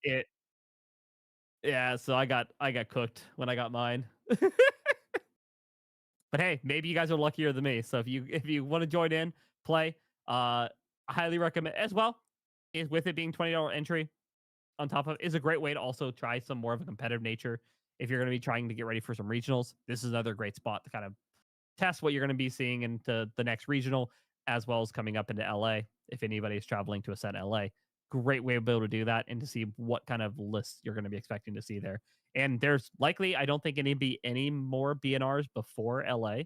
it yeah, so I got cooked when I got mine. But hey, maybe you guys are luckier than me. So if you want to join in, play, I highly recommend as well. Is with it being $20 entry on top of is a great way to also try some more of a competitive nature. If you're going to be trying to get ready for some regionals, this is another great spot to kind of test what you're going to be seeing into the next regional, as well as coming up into LA. If anybody is traveling to a set in LA, great way to be able to do that and to see what kind of lists you're going to be expecting to see there. And there's likely, I don't think any more BNRs before LA.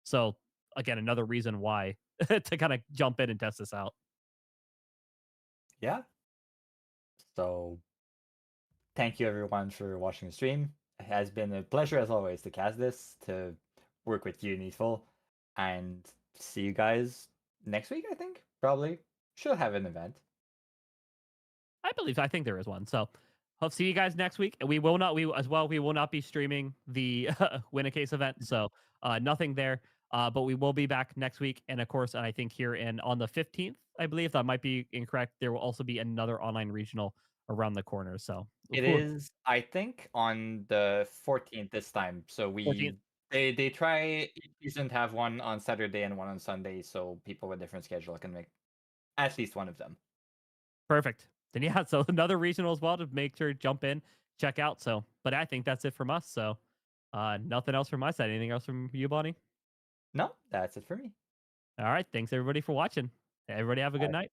So again, another reason why to kind of jump in and test this out. Yeah. So thank you everyone for watching the stream. It has been a pleasure as always to cast this, to work with you, NEETfull, and see you guys next week, I think. Probably. Should have an event. I think there is one. So hope to see you guys next week. We will not be streaming the win a case event. So nothing there. But we will be back next week. And of course, I think here on the 15th, I believe that might be incorrect. There will also be another online regional around the corner. So It is, I think, on the 14th this time. So 14th. they try each season to have one on Saturday and one on Sunday, so people with different schedule can make at least one of them. Perfect. Then yeah, so another regional as well to make sure to jump in, check out. So, but I think that's it from us. So nothing else from my side. Anything else from you, Bonnie? No, that's it for me. All right. Thanks everybody for watching. Everybody have a good night.